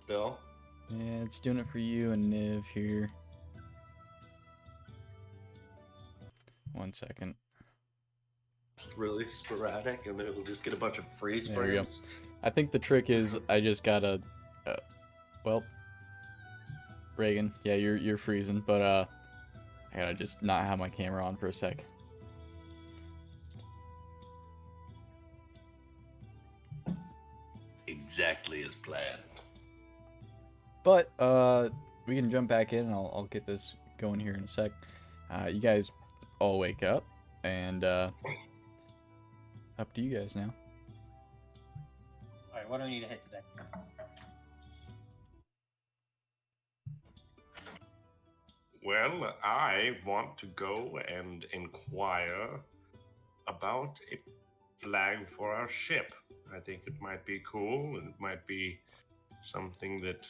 Still? Yeah, it's doing it for you and Niv here. 1 second. It's really sporadic, and then it'll just get a bunch of freeze There we go. frames. I think the trick is I just gotta, well, Reagan, yeah, you're freezing, but I gotta just not have my camera on for a sec. Exactly as planned. But we can jump back in, and I'll get this going here in a sec. You guys all wake up, and up to you guys now. All right, what do we need to hit today? Well, I want to go and inquire about a flag for our ship. I think it might be cool, and it might be something that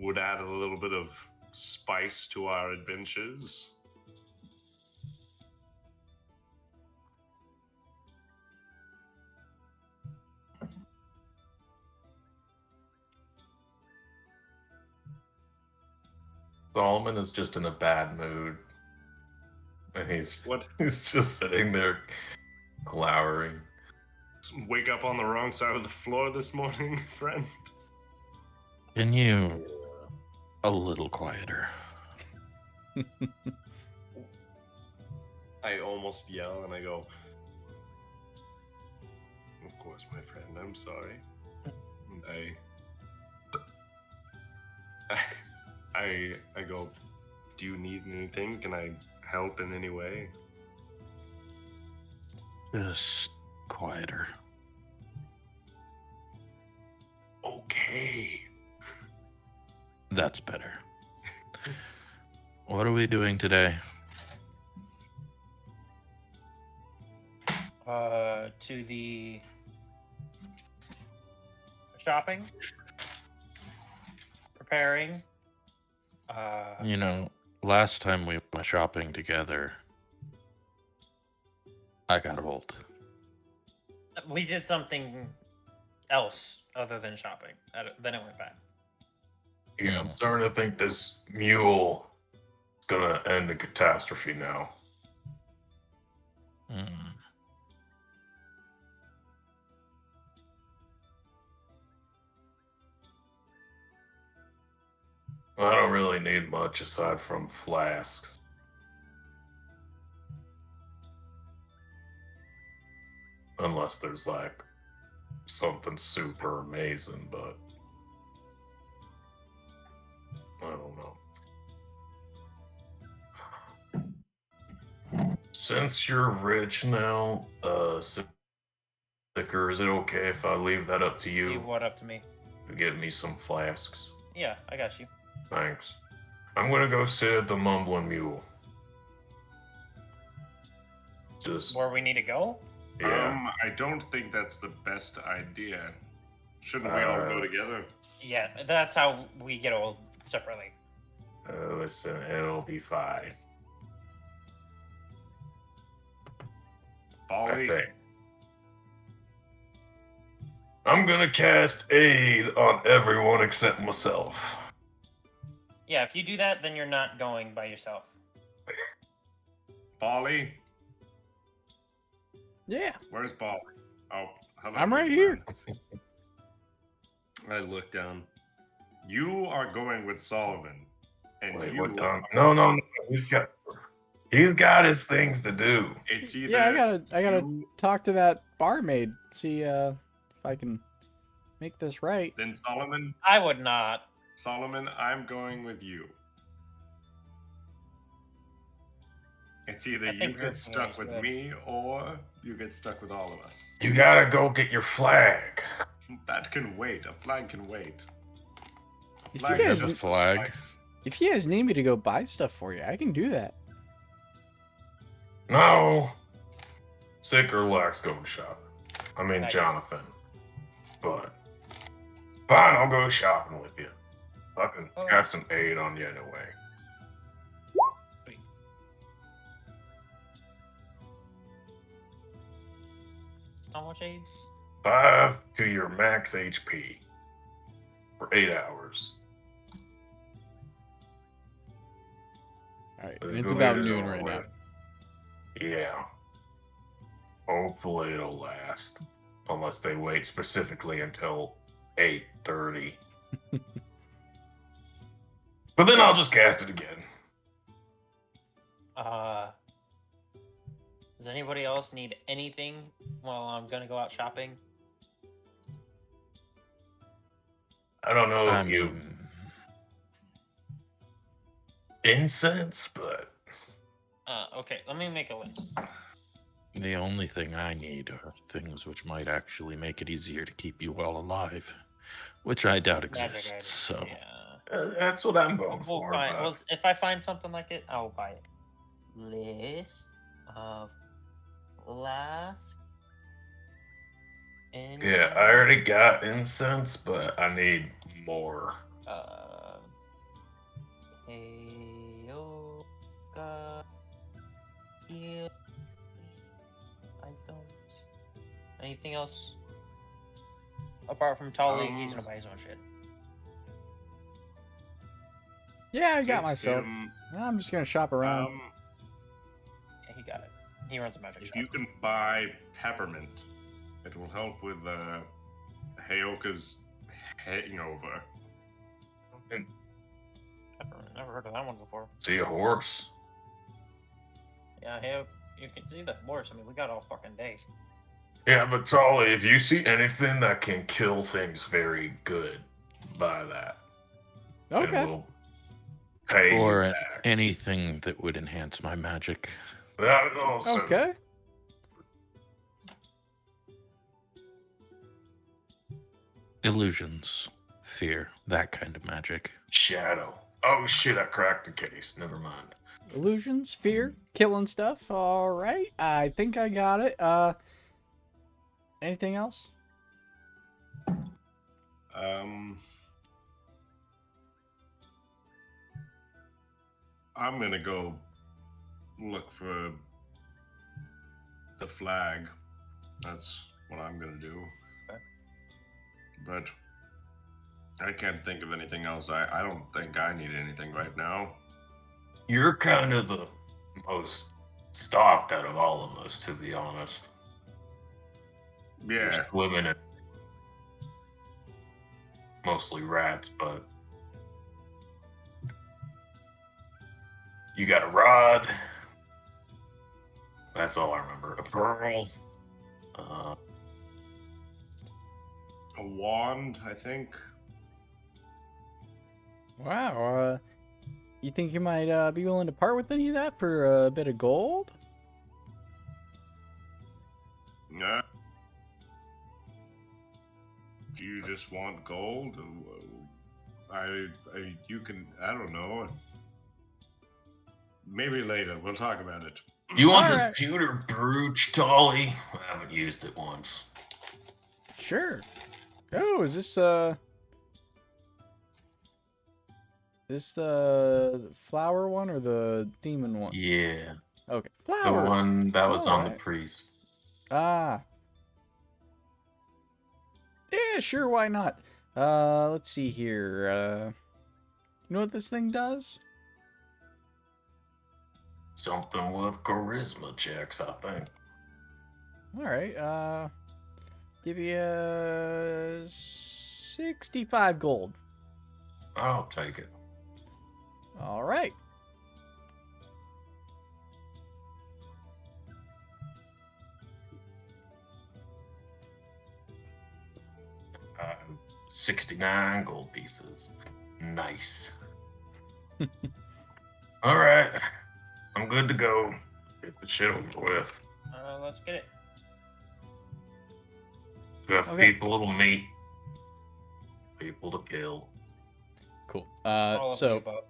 would add a little bit of spice to our adventures. Solomon is just in a bad mood. And he's What? he's just sitting there glowering. Wake up on the wrong side of the floor this morning, friend? Can you a little quieter? I almost yell and I go, of course, my friend, I'm sorry. And I go, do you need anything? Can I help in any way? Just quieter. Okay. That's better. What are we doing today? To the shopping, preparing. You know, last time we went shopping together, I got old. We did something else other than shopping. Then it went bad. Yeah, I'm starting to think this mule is gonna end the catastrophe now. Hmm. I don't really need much aside from flasks. Unless there's like something super amazing, but I don't know. Since you're rich now, Sicker, is it okay if I leave that up to you Leave what up to me? to get me some flasks? Yeah, I got you. Thanks. I'm gonna go sit at the Mumbling Mule. Just, Where we need to go? yeah. I don't think that's the best idea. Shouldn't we all go together? Yeah, that's how we get old separately. Listen, it'll be fine. I Bolly, think. I'm gonna cast aid on everyone except myself. Yeah, if you do that, then you're not going by yourself. Bolly, Yeah. where's Bolly? Oh, hello. I'm right here. I look down. You are going with Solomon, and Wait, you what time? No. He's got his things to do. It's either Yeah, I gotta you, talk to that barmaid. See if I can make this right. then Solomon. I would not. Solomon, I'm going with you. It's either I you think get your stuck is with good. me or you get stuck with all of us. You gotta go get your flag. That can wait. A flag can wait. A If flag you is guys- just a flag. spike. If you guys need me to go buy stuff for you, I can do that. No. Sick or Lex going shopping. I mean, I- Jonathan. But fine, I'll go shopping with you. Fucking Oh. got some aid on you anyway. How much age? 5 to your max HP for 8 hours. All right, Let's and it's go about get it noon over right now. with. Yeah. Hopefully it'll last. Unless they wait specifically until 8:30. But then I'll just cast it again. Does anybody else need anything while I'm gonna go out shopping? I don't know I if you mean, incense, but Okay, let me make a list. the only thing I need are things which might actually make it easier to keep you all alive, which I doubt Magic exists. items. So Yeah. that's what I'm going We'll for. find, but- well, if I find something like it, I'll buy it. List of flask. Yeah, I already got incense, but I need more. Heyoka. Heal. I don't. Anything else? Apart from Tolly, he's gonna buy his own shit. Yeah, I got Get myself. him, I'm just gonna shop around. Yeah, he got it. He runs a magic if shop. you can buy peppermint, it will help with Heyoka's hangover. And Never heard of that one before. see a horse. Yeah, hey, you can see the horse. I mean, we got all fucking day. Yeah, but Tolly, if you see anything that can kill things very good, buy that. Okay. And we'll pay or you back. anything that would enhance my magic. That also. Okay. Illusions, fear, that kind of magic. Shadow. Oh shit, I cracked the case. Never mind. Illusions, fear, killing stuff. All right. I think I got it. Anything else? I'm gonna go look for the flag. That's what I'm gonna do. Okay. But I can't think of anything else. I don't think I need anything right now. You're kind of the most stocked out of all of us, to be honest. You're Yeah. swimming in mostly rats, but you got a rod. That's all I remember. A pearl. A wand, I think. Wow. You think you might be willing to part with any of that for a bit of gold? Yeah. Do you just want gold? You can. I don't know. Maybe later. We'll talk about it. You want All this right. pewter brooch, Tolly? I haven't used it once. Sure. Oh, is this the flower one or the demon one? Yeah. Okay. The Flower. one that was on the Alright. priest. Ah. Yeah, sure, why not? Let's see here. You know what this thing does? Something with charisma checks, I think. Alright, give you 65 gold. I'll take it. Alright. 69 gold pieces. Nice. All right. I'm good to go. Get the shit over with. Let's get it. Got Okay. people to meet. People to kill. Cool. All of the So above.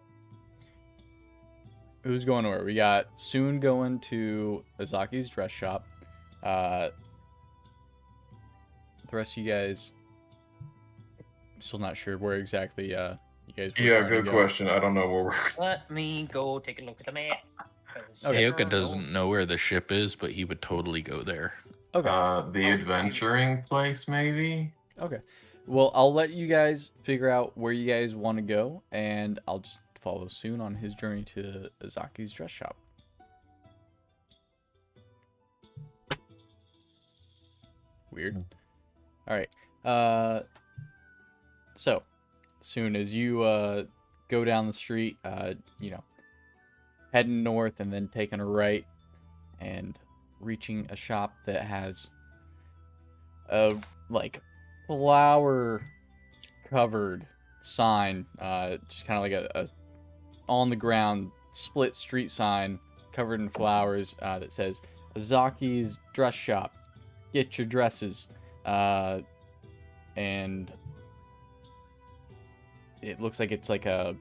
who's going where? We got Soon going to Azaki's dress shop. The rest of you guys, I'm still not sure where exactly you guys were Yeah, trying to good go. question. I don't know where we're. Let me go take a look at the map. 'cause Okay. Aoka sure doesn't know where the ship is, but he would totally go there. Okay. The adventuring place, maybe. Okay. Well, I'll let you guys figure out where you guys want to go, and I'll just follow Soon on his journey to Azaki's dress shop. Weird. All right. So, Soon as you go down the street, heading north and then taking a right, and reaching a shop that has a flower covered sign, just kind of like a on the ground split street sign covered in flowers, that says Azaki's dress shop, get your dresses. And it looks like it's like a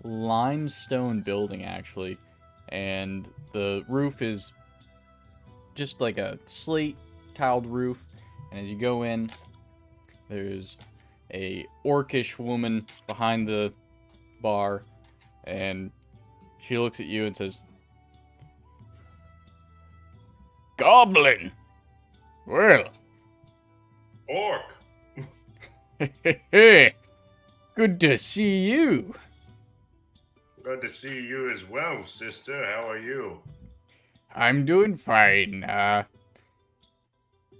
limestone building, actually, and the roof is just like a slate tiled roof, and as you go in, there's a orcish woman behind the bar, and she looks at you and says, "Goblin! Well, Orc. good to see you. Good to see you as well, sister. How are you? I'm doing fine.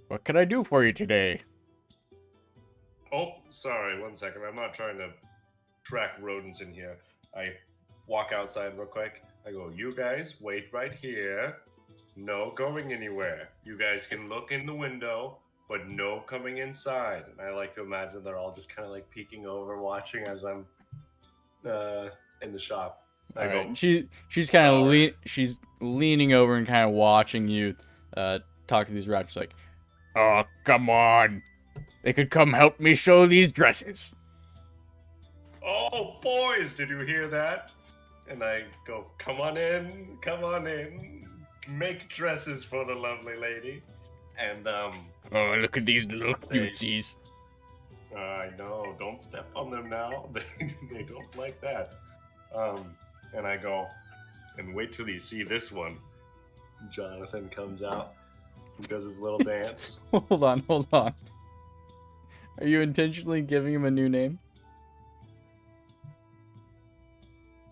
What can I do for you today?" Oh, sorry. 1 second. I'm not trying to track rodents in here. I walk outside real quick. I go, you guys wait right here. No going anywhere. You guys can look in the window, but no coming inside. And I like to imagine they're all just kind of like peeking over, watching as I'm in the shop. I All go, right. She's kind of Sorry. she's leaning over and kind of watching you talk to these rats. She's like, "Oh, come on. They could come help me show these dresses." oh, boys, did you hear that? And I go, come on in. Make dresses for the lovely lady. And, Oh, look at these little Hey. cuties. I know, don't step on them now. They don't like that. And I go, and wait till you see this one. Jonathan comes out and does his little dance. Hold on. Are you intentionally giving him a new name?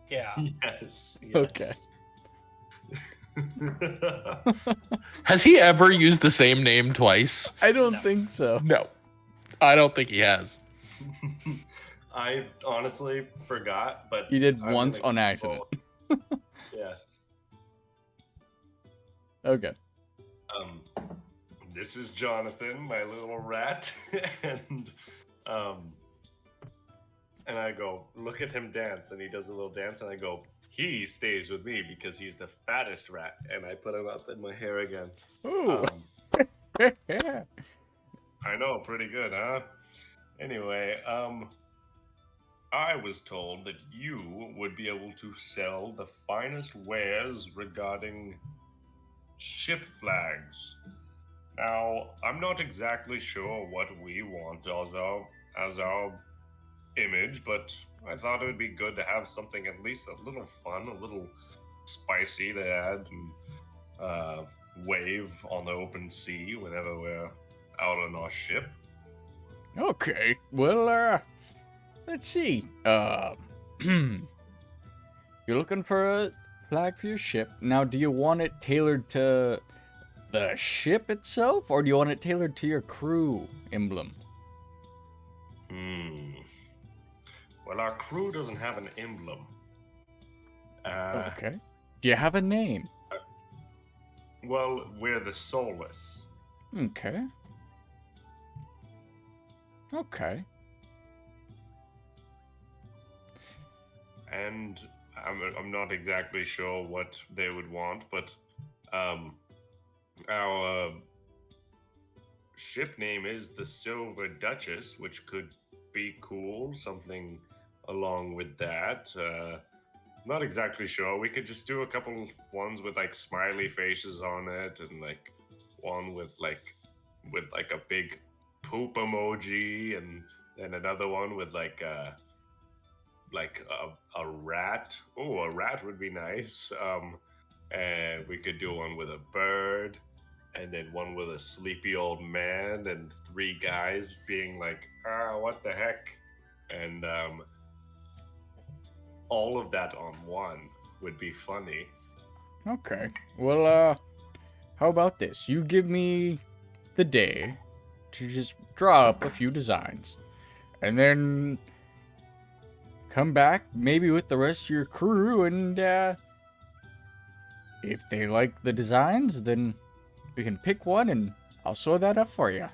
Yeah. Yes. Okay. Has he ever used the same name twice? I don't No. think so. No. I don't think he has. I honestly forgot, but You did I'm once gonna on keep accident. both. Yes. Okay. This is Jonathan, my little rat, and I go, look at him dance, and he does a little dance, and I go, he stays with me because he's the fattest rat, and I put him up in my hair again. Ooh. I know, pretty good, huh? Anyway, I was told that you would be able to sell the finest wares regarding ship flags. Now, I'm not exactly sure what we want as our image, but I thought it would be good to have something at least a little fun, a little spicy to add and wave on the open sea whenever we're out on our ship. Okay. Well, let's see. You're looking for a flag for your ship. Now, do you want it tailored to the ship itself, or do you want it tailored to your crew emblem? Well, our crew doesn't have an emblem. Okay. Do you have a name? Well, we're the Soulless. Okay. Okay. And I'm not exactly sure what they would want, but our ship name is the Silver Duchess, which could be cool. Something along with that. Not exactly sure. We could just do a couple ones with like smiley faces on it, and like one with like a big poop emoji, and then another one with like a rat. Oh, a rat would be nice. And we could do one with a bird, and then one with a sleepy old man, and three guys being like, what the heck? And all of that on one would be funny. Okay. Well, how about this? You give me the day to just draw up a few designs, and then come back maybe with the rest of your crew, and if they like the designs, then we can pick one and I'll sew that up for you.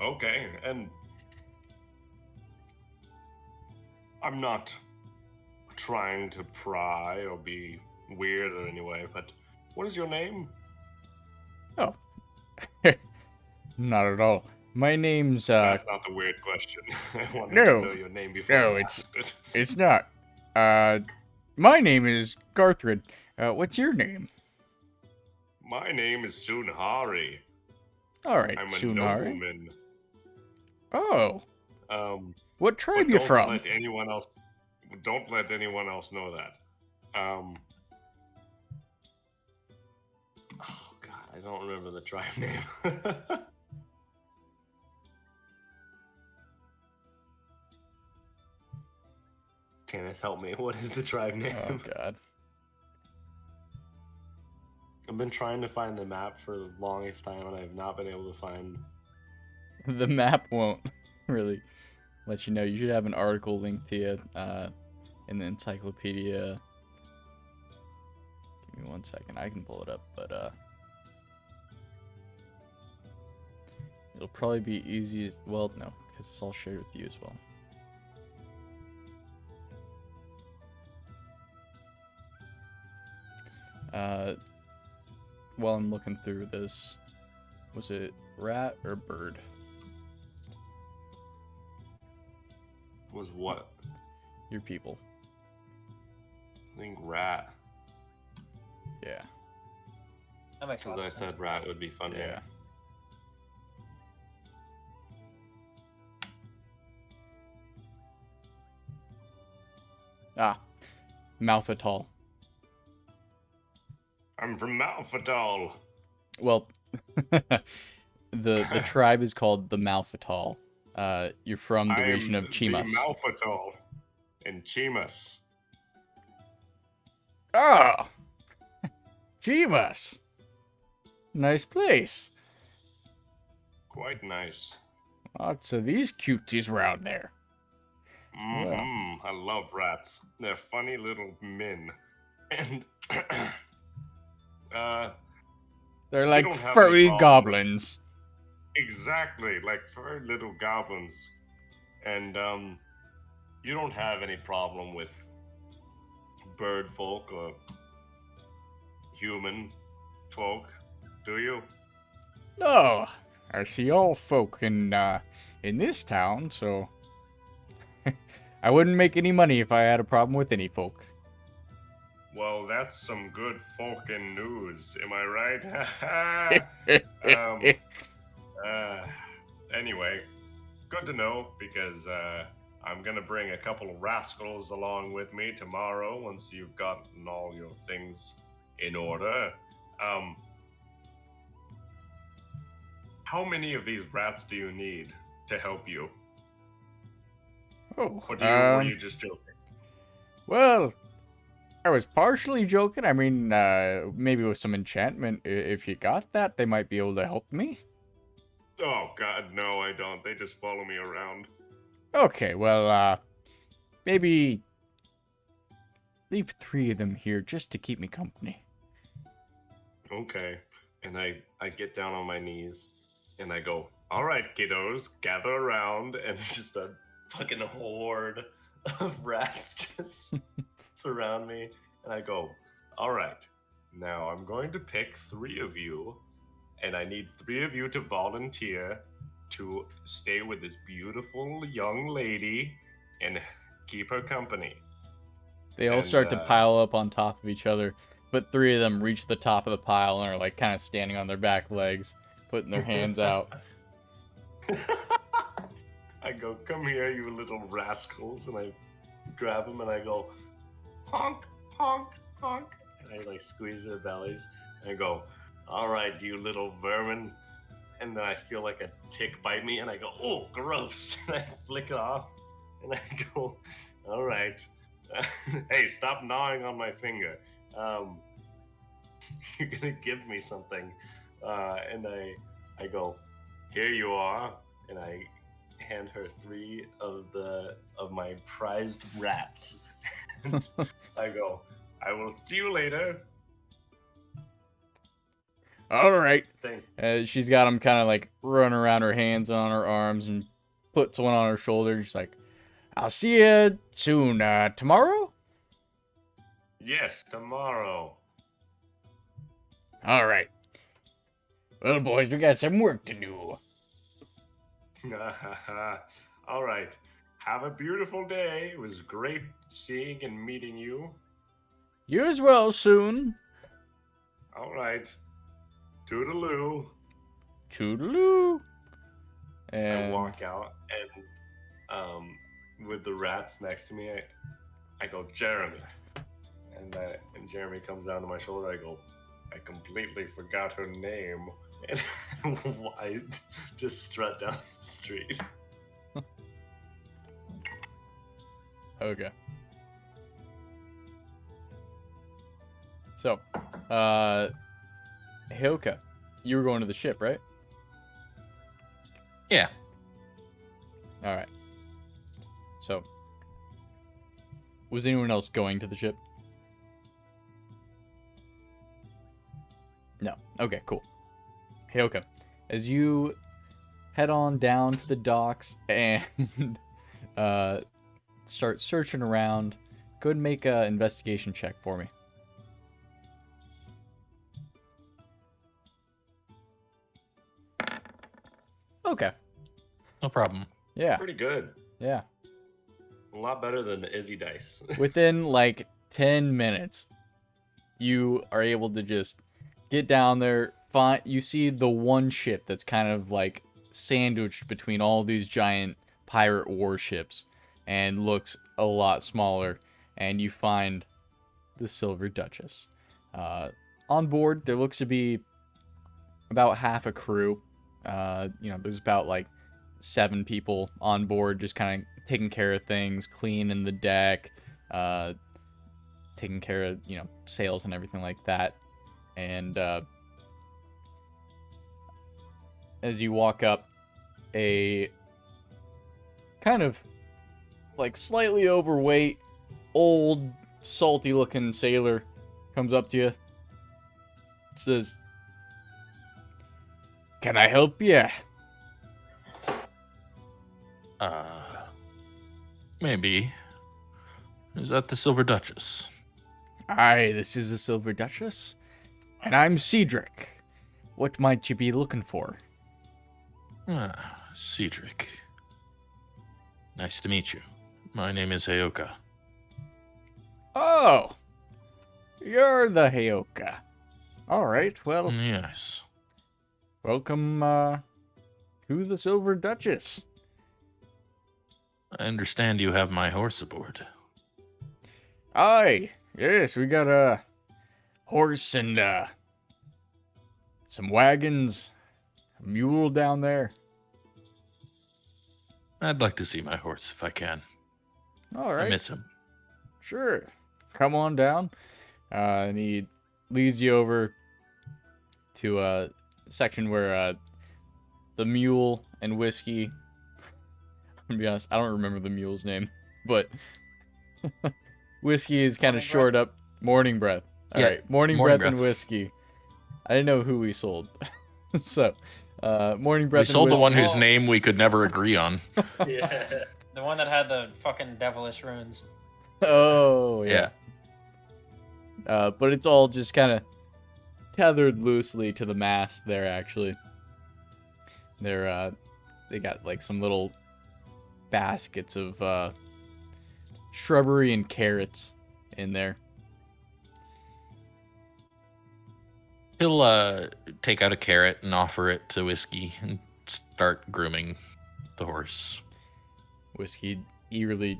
Okay, and I'm not trying to pry or be weird in any way, but what is your name? Oh. Not at all. My name's That's not the weird question. I wanted No. to know your name before No, I it's asked it. it's not. My name is Garthrid. What's your name? My name is Sunhari. All right, I'm a Sunari. nobleman. Oh, what tribe But you don't from? let anyone else. Don't let anyone else know that. Oh God, I don't remember the tribe name. Tannis, help me. What is the tribe name? Oh God. I've been trying to find the map for the longest time, and I've not been able to find. The map won't really let you know. You should have an article linked to you in the encyclopedia. Give me 1 second. I can pull it up, but it'll probably be easy. Well, no, because it's all shared with you as well. While I'm looking through this, was it rat or bird? Was what? Your people. I think rat. Yeah. That makes a Because lot I of sense. said rat would be funny. Yeah. Ah, Malphatal. I'm from Malphatal. Well, the tribe is called the Malphatal. You're from the region of Chimas. The Malphatal in Chimas. Ah, Chimas. Nice place. Quite nice. Lots of these cuties around there. I love rats. They're funny little men. And They're like don't have any furry problem goblins. exactly, like furry little goblins. And you don't have any problem with bird folk or human folk, do you? No, I see all folk in this town, so I wouldn't make any money if I had a problem with any folk. Well, that's some good folkin' news, am I right? Anyway, good to know, because I'm gonna bring a couple of rascals along with me tomorrow once you've gotten all your things in order. How many of these rats do you need to help you? Oh, Or were you just joking? well, I was partially joking. I mean, maybe with some enchantment, if you got that, they might be able to help me. Oh God, no, I don't. They just follow me around. Okay, well, maybe leave 3 of them here just to keep me company. Okay. And I get down on my knees and I go, all right, kiddos, gather around, and it's just a fucking horde of rats just surround me, and I go, all right, now I'm going to pick 3 of you, and I need 3 of you to volunteer to stay with this beautiful young lady and keep her company. They all And, start to pile up on top of each other, but 3 of them reach the top of the pile and are like kind of standing on their back legs, putting their hands out. I go, come here, you little rascals, and I grab them and I go, honk, honk, honk, and I like squeeze their bellies, and I go, all right, you little vermin, and then I feel like a tick bite me, and I go, oh, gross, and I flick it off, and I go, all right, hey, stop gnawing on my finger, you're gonna give me something, and I go, here you are, and I hand her 3 of my prized rats. And I go, I will see you later. All right. Thank She's got them kind of like running around her hands on her arms and puts one on her shoulder. She's like, I'll see you soon. Tomorrow? Yes, tomorrow. All right. Well, boys, we got some work to do. All right. Have a beautiful day. It was great seeing and meeting you. You as well soon. All right. Toodaloo. Toodaloo. I And walk out, and with the rats next to me, I go, Jeremy. And Jeremy comes down to my shoulder. I go, I completely forgot her name. And I just strut down the street. okay. So, Hilka, you were going to the ship, right? Yeah. All right. So, was anyone else going to the ship? No. Okay, cool. Hey, okay. As you head on down to the docks and start searching around, go ahead and make an investigation check for me. Okay. No problem. Yeah. Pretty good. Yeah. A lot better than the Izzy dice. Within like 10 minutes, you are able to just get down there. You see the one ship that's kind of like sandwiched between all these giant pirate warships and looks a lot smaller. And you find the Silver Duchess. On board, there looks to be about half a crew. There's about like 7 people on board, just kind of taking care of things, cleaning the deck, taking care of, sails and everything like that. And as you walk up, a kind of like slightly overweight, old, salty looking sailor comes up to you. Says, "Can I help you?" Maybe. Is that the Silver Duchess? Aye, this is the Silver Duchess. And I'm Cedric. What might you be looking for? Cedric. Nice to meet you. My name is Heyoka. Oh, you're the Heyoka. All right, well, Yes. welcome to the Silver Duchess. I understand you have my horse aboard. Aye, yes, we got a horse and some wagons, a mule down there. I'd like to see my horse if I can. All right, I miss him. sure. Come on down. And he leads you over to a section where the mule and whiskey. I'm gonna be honest, I don't remember the mule's name, but whiskey is kind of short up. Morning Breath. All right, Morning Breath and whiskey. I didn't know who we sold, so Morning We breath and sold the whiskey. one whose Well- name we could never agree on. Yeah. The one that had the fucking devilish runes. Oh yeah. But it's all just kind of tethered loosely to the mast there. Actually, they got like some little baskets of shrubbery and carrots in there. He'll take out a carrot and offer it to Whiskey and start grooming the horse. Whiskey eagerly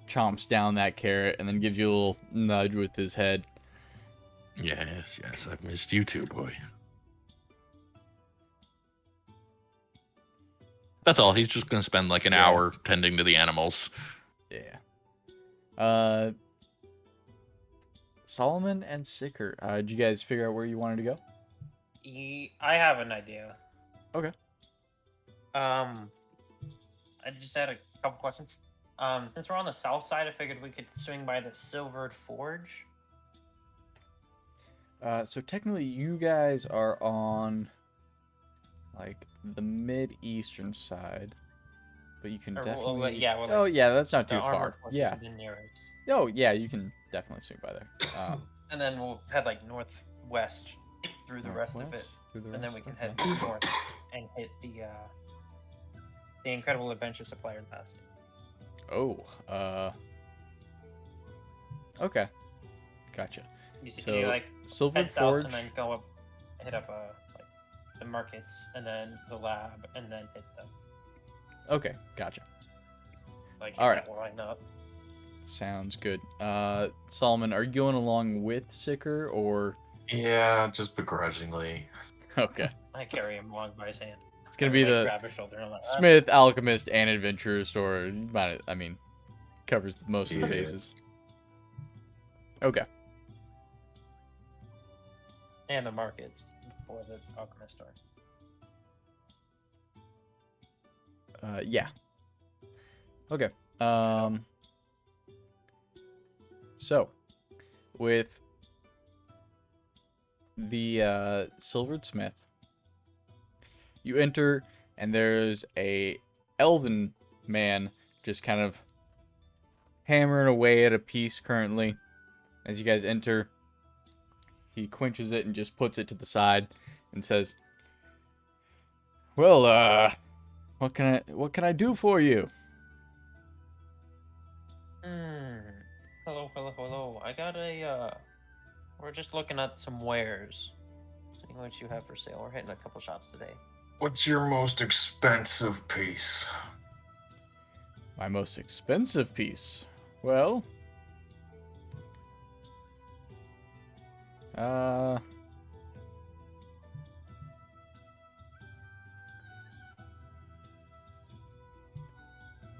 chomps down that carrot and then gives you a little nudge with his head. Yes, I've missed you too, boy. That's all. He's just gonna spend like an Yeah. hour tending to the animals. Yeah. Solomon and Sicker. Did you guys figure out where you wanted to go? I have an idea. Okay. I just had a couple questions. Since we're on the south side, I figured we could swing by the Silvered Forge. So technically, you guys are on like the mid-eastern side, but you can Or, definitely. well, yeah, well, like, oh yeah, that's not the too far. armored fortress Yeah. is the nearest. Oh yeah, you can definitely swing by there. And then we'll head like northwest through the rest of it, Northwest, through the and then rest, we can okay. head north and hit the Incredible Adventure Supplier Nest. Oh. Okay. Gotcha. You see, So, you like Silvered head south Forge. and then go up, hit up like the markets, and then the lab, and then hit the Okay, gotcha. like All right. line up. Sounds good. Solomon, are you going along with Sicker or? Yeah, just begrudgingly. Okay. I carry him along by his hand. It's gonna be Like, the grab his shoulder and I'm like, "Ah." Smith, Alchemist, and Adventurer store. I mean, covers most of the Yeah. bases. Okay. And the markets for the alchemist store. Yeah. Okay. So, with the Silvered Smith, you enter, and there's a elven man just kind of hammering away at a piece currently. As you guys enter, he quenches it and just puts it to the side and says, "Well, what can I do for you?" Hello. I got we're just looking at some wares. Seeing what you have for sale. We're hitting a couple shops today. What's your most expensive piece? My most expensive piece. Well,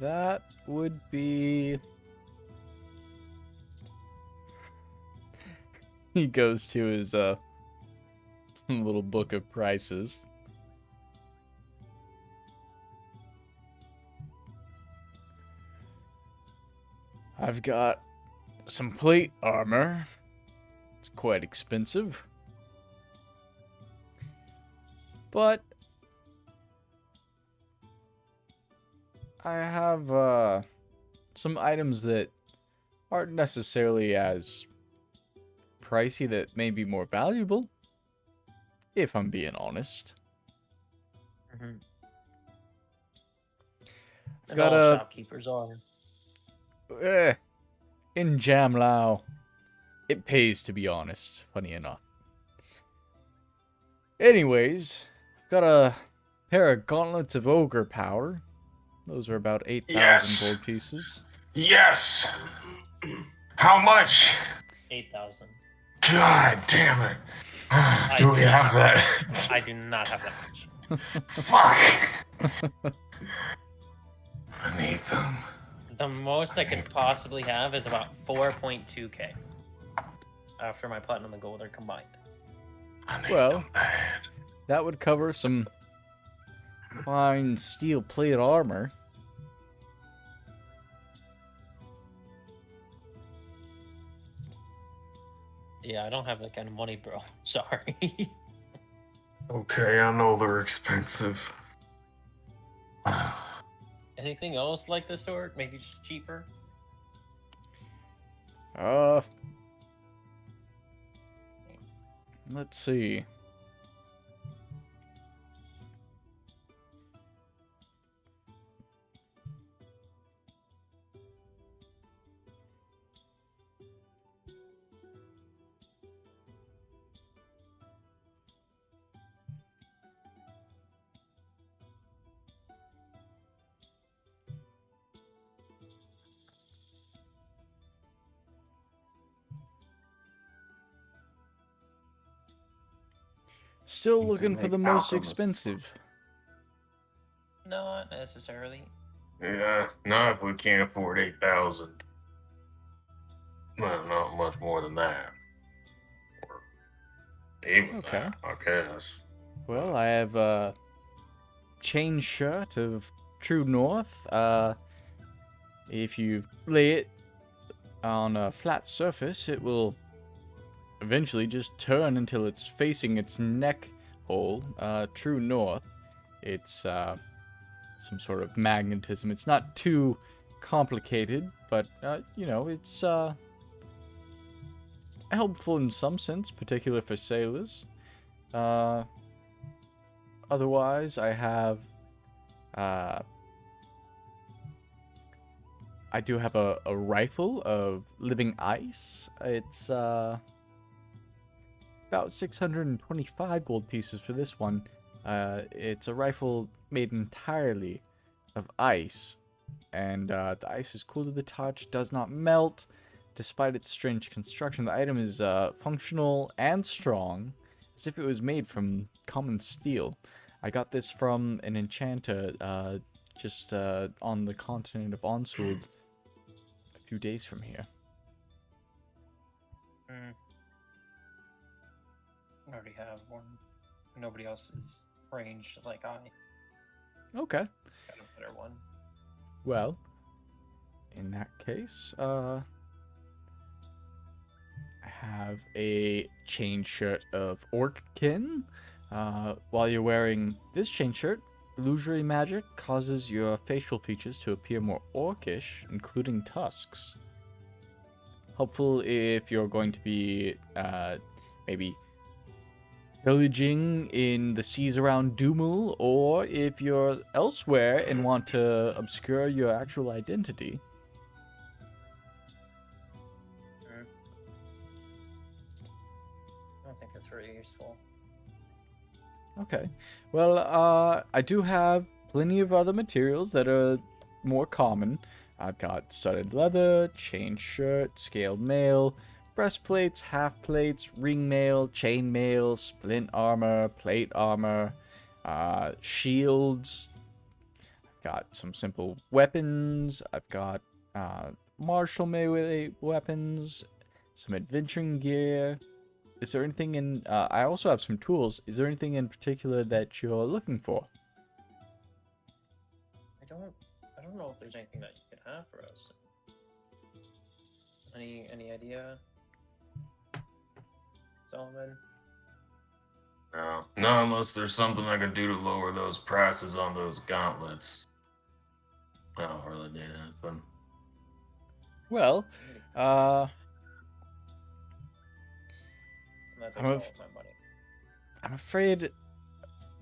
that would be. He goes to his little book of prices. I've got some plate armor. It's quite expensive. But I have some items that aren't necessarily as pricey that may be more valuable, if I'm being honest. Mm-hmm. I've And got all a shopkeepers are. in Jamlaw, it pays to be honest, funny enough. Anyways, I've got a pair of gauntlets of ogre power. Those are about 8,000 Yes. gold pieces. Yes. How much? 8,000. God damn it. Do we have that? I do not have that much. Fuck. I need them. The most I could possibly have is about 4.2k. After my platinum and gold are combined. I need Well. them bad. That would cover some fine steel plate armor. Yeah, I don't have that kind of money, bro. Sorry. Okay, I know they're expensive. Anything else like the sword? Maybe just cheaper? Let's see. Still Need to looking for make the most alchemists. expensive. Not necessarily. Yeah, not if we can't afford 8,000. Well, not much more than that. Or even Okay. that, I guess. Well, I have a chain shirt of True North. If you lay it on a flat surface, it will eventually just turn until it's facing its neck hole. True North. It's some sort of magnetism. It's not too complicated, but it's helpful in some sense, particularly for sailors. Otherwise, I have I do have a rifle of living ice. It's about 625 gold pieces for this one. It's a rifle made entirely of ice, and the ice is cool to the touch, does not melt, despite its strange construction. The item is functional and strong, as if it was made from common steel. I got this from an enchanter just on the continent of Onswold a few days from here. I already have one. Nobody else is ranged like I. Okay. Got a better one. Well, in that case, I have a chain shirt of Orckin. While you're wearing this chain shirt, illusory magic causes your facial features to appear more orcish, including tusks. Helpful if you're going to be maybe pillaging in the seas around Dumul, or if you're elsewhere and want to obscure your actual identity. I don't think that's very useful. Okay. Well, I do have plenty of other materials that are more common. I've got studded leather, chain shirt, scaled mail, breastplates, half plates, ring mail, chain mail, splint armor, plate armor, shields. I've got some simple weapons. I've got martial melee weapons, some adventuring gear. Is there anything in... I also have some tools. Is there anything in particular that you're looking for? I don't know if there's anything that you could have for us. Any idea? Solomon? No, not unless there's something I could do to lower those prices on those gauntlets. I don't really need anything. Well, That I'm takes all of- of my money. I'm afraid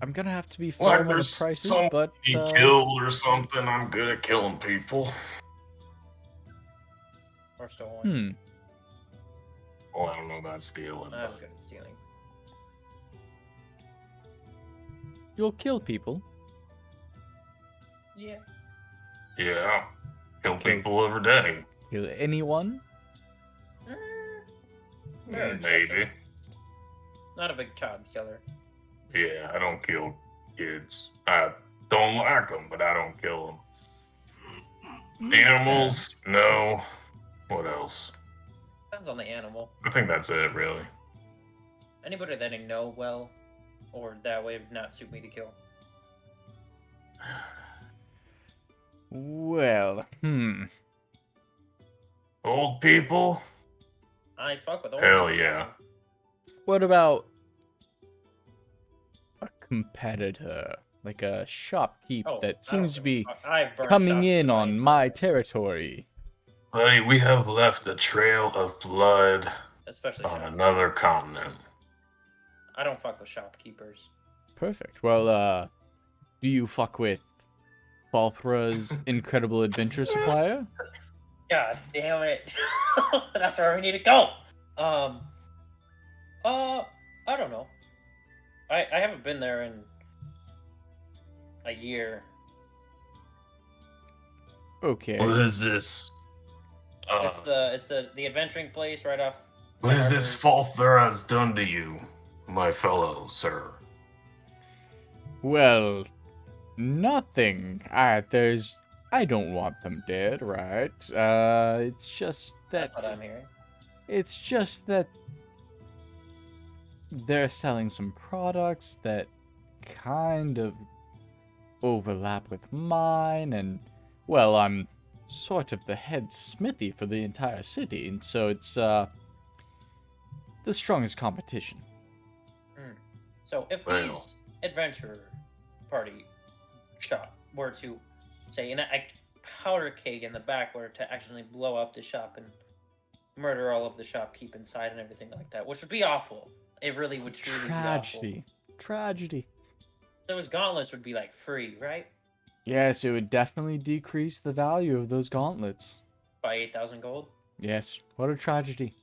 I'm gonna have to be Like firm on the there's prices, somebody but killed or something. I'm good at killing people. Or stolen. Well, I don't know about stealing. I'm But good at stealing. you'll kill people. Yeah. yeah, kill Kill- people every day. Kill anyone. There are Maybe. exceptions. Not a big child killer. Yeah, I don't kill kids. I don't like them, but I don't kill them. Animals, no. What else? Depends on the animal. I think that's it, really. Anybody that I know well, or that way would not suit me to kill. Well, Old people? I fuck with old Hell people. yeah. What about a competitor, like a shopkeep Oh, I that don't seems to give a be fuck. I've burned coming shops in on my entire- territory. Hey, we have left a trail of blood especially on shop. another continent. I don't fuck with shopkeepers. Perfect. Well, do you fuck with Balthra's incredible adventure supplier? God damn it. That's where we need to go. I don't know. I haven't been there in a year. Okay. What is this? It's the adventuring place right off. What the is this harbor. Falthur has done to you, my fellow sir? Well, nothing. I don't want them dead, right? It's just that. That's what I'm hearing. It's just that they're selling some products that kind of overlap with mine, and, well, I'm sort of the head smithy for the entire city, and so it's, the strongest competition. So if Well. these adventure party shop were to say in a powder keg in the back were to actually blow up the shop and murder all of the shopkeep inside and everything like that, which would be awful. It really would truly be awful. Tragedy. Those gauntlets would be like free, right? Yes, it would definitely decrease the value of those gauntlets. By 8,000 gold. Yes, what a tragedy.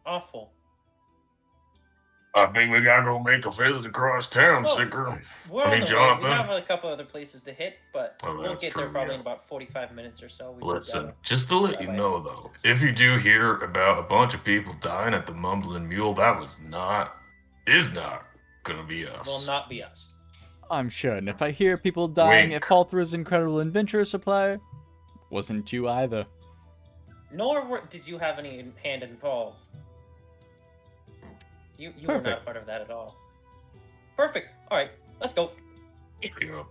Awful. I think we gotta go make a visit across town, Well, Sicker. We're I on mean, the way. Jonathan. We have a couple other places to hit, but Oh, we'll that's get there true, probably yeah. in about 45 minutes or so. We Listen, just to let you know though, if you do hear about a bunch of people dying at the Mumbling Mule, that is not gonna be us. will not be us. I'm sure, and if I hear people dying Wink. at Falthra's incredible adventure supplier, wasn't you either. Nor did you have any hand involved. You were not Perfect. a part of that at all. Perfect. All right, let's go. Yeah. Well-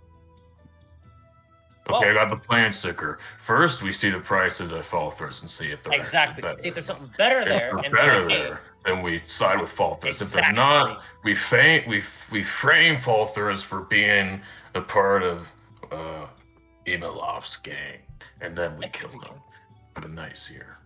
Okay, I got the plan, Sicker. First, we see the prices at Falthurst and see if they're Exactly. actually better. See if there's something better If there. they're and better be like, hey, there, then we side with Falthurst. If they're Exactly. not, we frame Falthurst for being a part of Imalov's gang, and then we kill him for the nice here.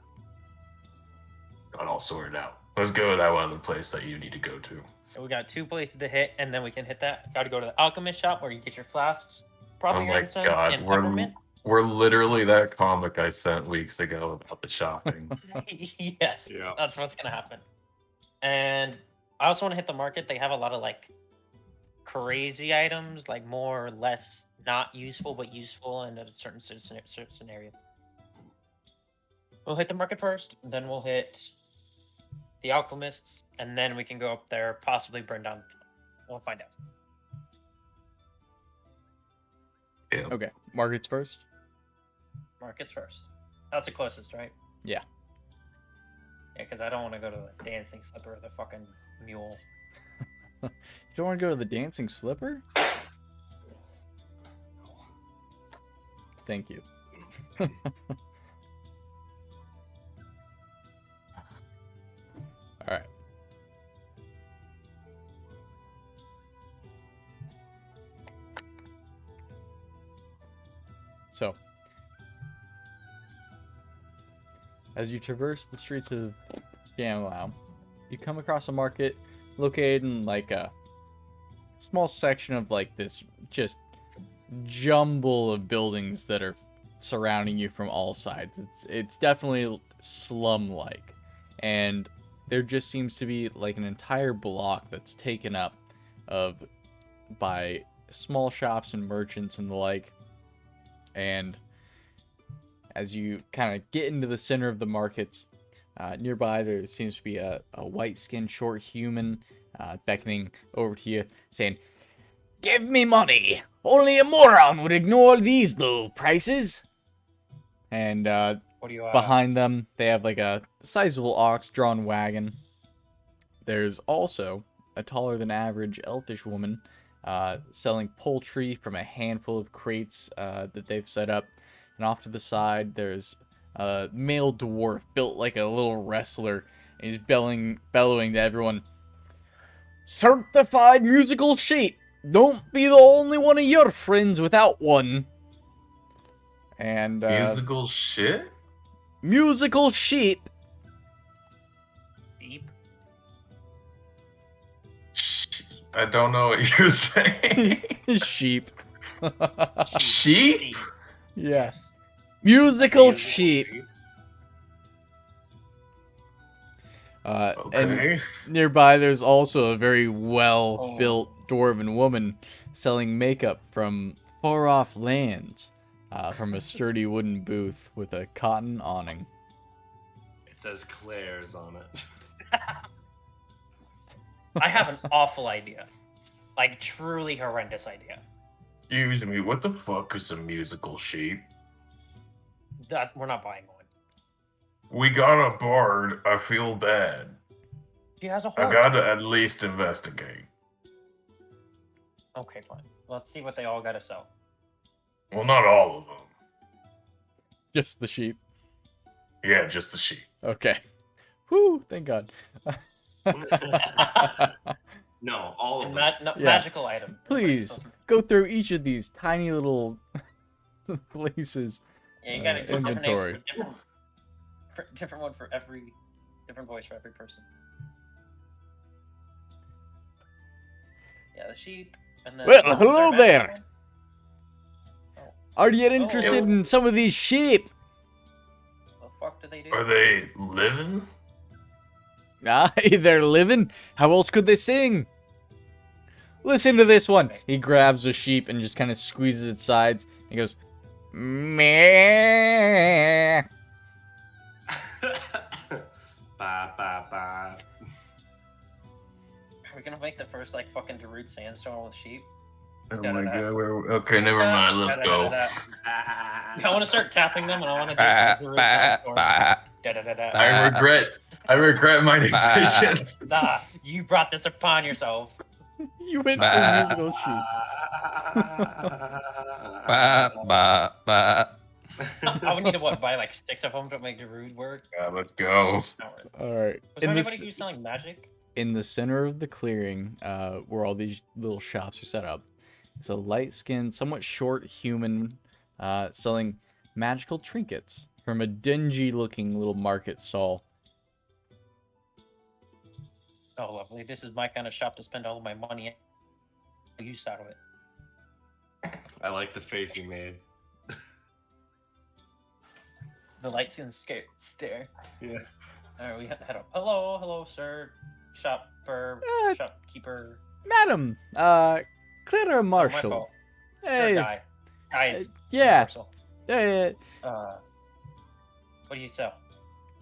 Got all sorted out. Let's go to that one other place that you need to go to. we got 2 places to hit, and then we can hit that. Got to go to the alchemist shop where you get your flasks, probably Oh your my incense god, and peppermint. We're literally that comic I sent weeks ago about the shopping. Yes, Yeah. that's what's gonna happen. And I also want to hit the market. They have a lot of like crazy items, like more or less not useful but useful in a certain scenario. We'll hit the market first, then we'll hit the alchemists, and then we can go up there, possibly burn down. We'll find out. Okay, markets first. Markets first. That's the closest, right? Yeah. Yeah, because I don't want to go to the dancing slipper or the fucking mule. You don't want to go to the dancing slipper? Thank you. All right. So, as you traverse the streets of Jamlaw, you come across a market located in like a small section of like this just jumble of buildings that are surrounding you from all sides. It's definitely slum-like, and there just seems to be like an entire block that's taken up by small shops and merchants and the like. And as you kind of get into the center of the markets, nearby there seems to be a white-skinned short human beckoning over to you, saying, "Give me money! Only a moron would ignore these low prices!" And What do you behind them, they have like a sizable ox-drawn wagon. There's also a taller than average elfish woman selling poultry from a handful of crates that they've set up. And off to the side, there's a male dwarf built like a little wrestler, and he's bellowing to everyone, certified musical sheep. Don't be the only one of your friends without one. And Musical shit? musical sheep. Deep. I don't know what you're saying. Sheep. Sheep? Deep. Yeah. Yes. Musical Musical sheep. And Okay. nearby, there's also a very well-built dwarven woman selling makeup from far-off lands, from a sturdy wooden booth with a cotton awning. It says Claire's on it. I have an awful idea. Like, truly horrendous idea. Excuse me, what the fuck is a musical sheep? That we're not buying one. We got a bard. I feel bad. She has a I horse. gotta at least investigate. Okay, fine. Let's see what they all gotta sell. Well, not all of them. Just the sheep. Yeah, just the sheep. Okay. Whew, thank God. No, all of And them. Yeah. magical item. Please, go through each of these tiny little places. Yeah, you gotta do different inventory. names for different one for every different voice for every person. Yeah, the sheep and then. Well, was hello a there. magical Are you interested in some of these sheep? one? The fuck do they do? Are they living? They're living. How else could they sing? Listen to this one. He grabs a sheep and just kind of squeezes its sides. He goes, meh. Ba ba ba. Are we gonna make the first like fucking Darude sandstorm with sheep? Oh Da-da-da. my god, okay, never mind, let's go. I want to start tapping them, and I want to do the Darude sandstorm. Da-da-da-da. I regret my decisions. Nah, you brought this upon yourself. You went for musical sheep. Ba, ba, ba. I would need to buy like 6 of them to make Darude work. Yeah, let's go. All right. Was there anybody who's selling magic? In the center of the clearing, where all these little shops are set up, it's a light-skinned, somewhat short human selling magical trinkets from a dingy-looking little market stall. Oh, lovely. This is my kind of shop to spend all of my money use out of it. I like the face you made. The lights in stare. Yeah. All right, we head up. Hello, sir. Shopkeeper. Madam, Clara Oh, my Marshall. fault. Hey, Guys. yeah. Marshall. Hey, What do you sell?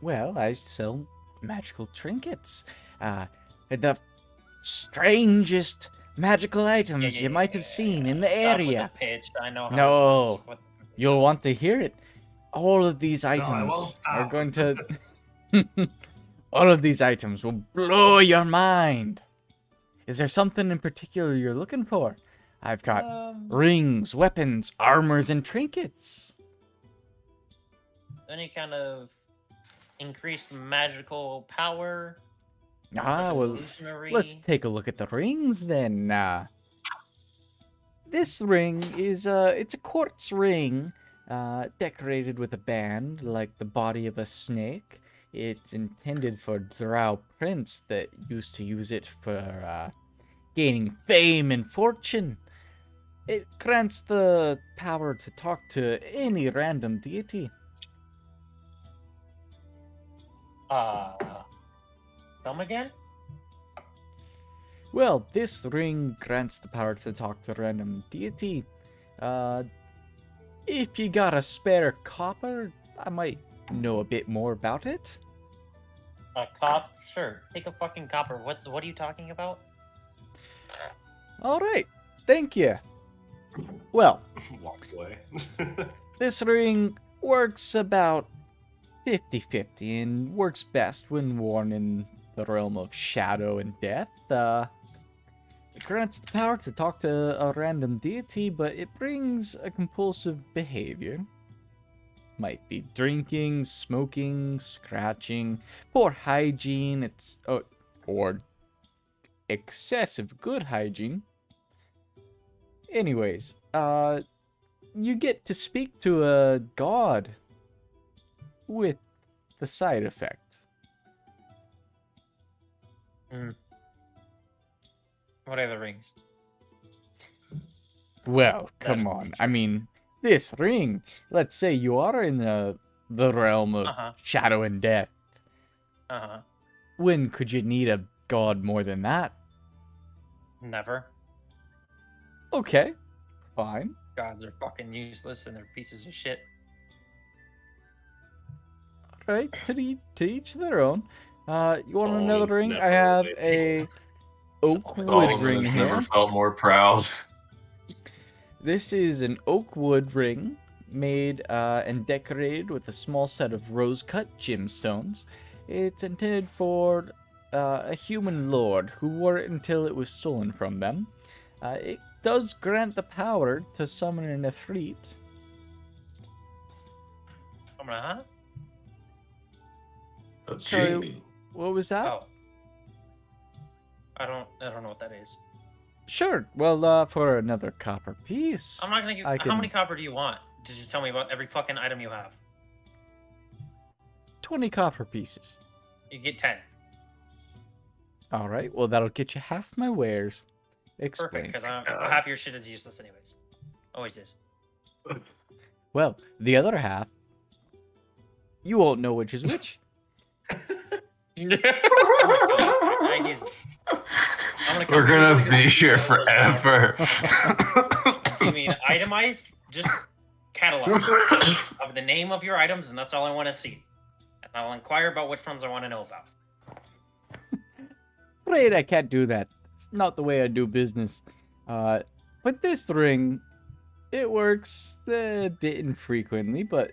well, I sell magical trinkets. The strangest magical items you might have seen in the Stop with area. the pitch. I know how No. to- what- You'll want to hear it. All of these I items won't are stop. going to... All of these items will blow your mind. Is there something in particular you're looking for? I've got rings, weapons, armors, and trinkets. Any kind of increased magical power? Ah, well, Illusionary? let's take a look at the rings then. This ring is it's a quartz ring, decorated with a band like the body of a snake. It's intended for drow prince that used to use it for gaining fame and fortune. It grants the power to talk to any random deity. Come again? Well, this ring grants the power to talk to a random deity. If you got a spare copper, I might know a bit more about it. A cop? Sure. Take a fucking copper. What are you talking about? All right, thank you. Well, Walk away. this ring works about 50-50 and works best when worn in the realm of shadow and death. It grants the power to talk to a random deity, but it brings a compulsive behavior. Might be drinking, smoking, scratching, poor hygiene, or excessive good hygiene. Anyways, you get to speak to a god with the side effect. What are the rings? Well, That come is on. I interesting. mean, this ring. Let's say you are in the realm of Uh-huh. shadow and death. Uh-huh. When could you need a god more than that? Never. Okay, fine. Gods are fucking useless and they're pieces of shit. Right, to each their own. You want another Solomon's ring? I never have really- a oak wood Solomon ring has here. never felt more proud. This is an oak wood ring made and decorated with a small set of rose-cut gemstones. It's intended for a human lord who wore it until it was stolen from them. It does grant the power to summon an Ifrit. Huh? A Sorry. genie. What was that? Oh. I don't know what that is. Sure. Well, for another copper piece. I'm not gonna give. I How can- many copper do you want? Did you tell me about every fucking item you have? 20 copper pieces. You get 10. All right. Well, that'll get you half my wares. Perfect, Explain. because half your shit is useless anyways. Always is. Well, the other half, you won't know which is which. I use- I'm gonna We're come- gonna be here forever. You mean itemized? Just catalog of the name of your items, and that's all I want to see. And I'll inquire about which ones I want to know about. Afraid I can't do that. It's not the way I do business. But this ring, it works a bit infrequently, but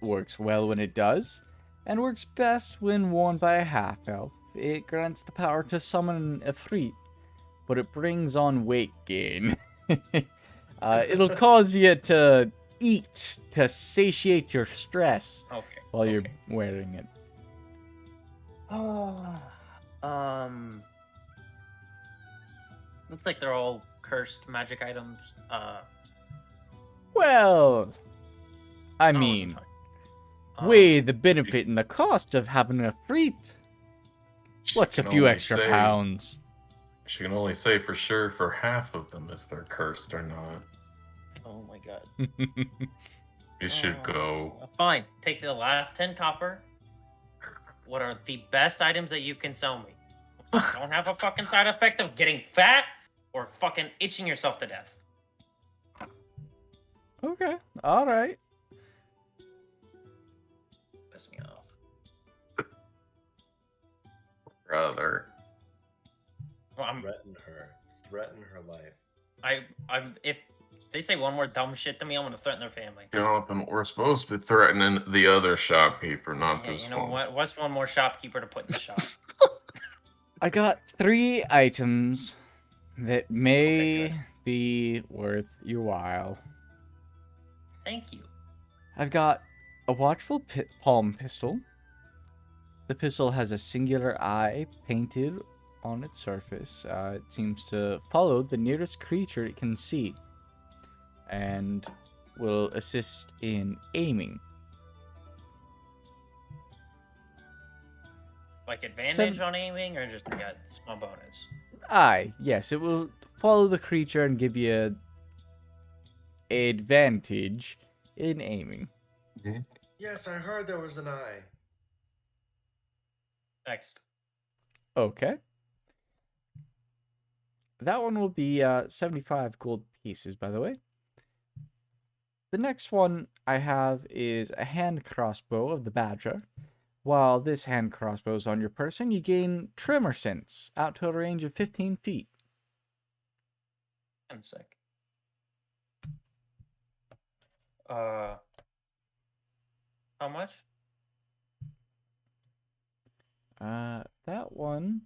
works well when it does, and works best when worn by a half-elf. It grants the power to summon a Ifrit, but it brings on weight gain. It'll cause you to eat to satiate your stress Okay. while you're okay. wearing it. Looks like they're all cursed magic items. Well, I don't know what mean, to talk- weigh the benefit and the cost of having a Ifrit. What's She a can few only extra say- pounds? She can only say for sure for half of them if they're cursed or not. Oh my god. You should go. Fine. Take the last 10 copper. What are the best items that you can sell me? Don't have a fucking side effect of getting fat or fucking itching yourself to death. Okay, all right. Piss me off. Brother. Well, Threaten her life. I'm. If they say one more dumb shit to me, I'm gonna threaten their family. We're supposed to be threatening the other shopkeeper, not Yeah, this you know one. what? What's one more shopkeeper to put in the shop? I got 3 items that may Okay, be worth your while. Thank you. I've got a watchful palm pistol. The pistol has a singular eye painted on its surface. It seems to follow the nearest creature it can see and will assist in aiming. Like advantage on aiming, or just a small bonus? Aye, yes, it will follow the creature and give you advantage in aiming. Yes, I heard there was an eye. Next. Okay. That one will be 75 gold pieces, by the way. The next one I have is a hand crossbow of the Badger. While this hand crossbow is on your person, you gain tremor sense out to a range of 15 feet. I'm sick. How much? That one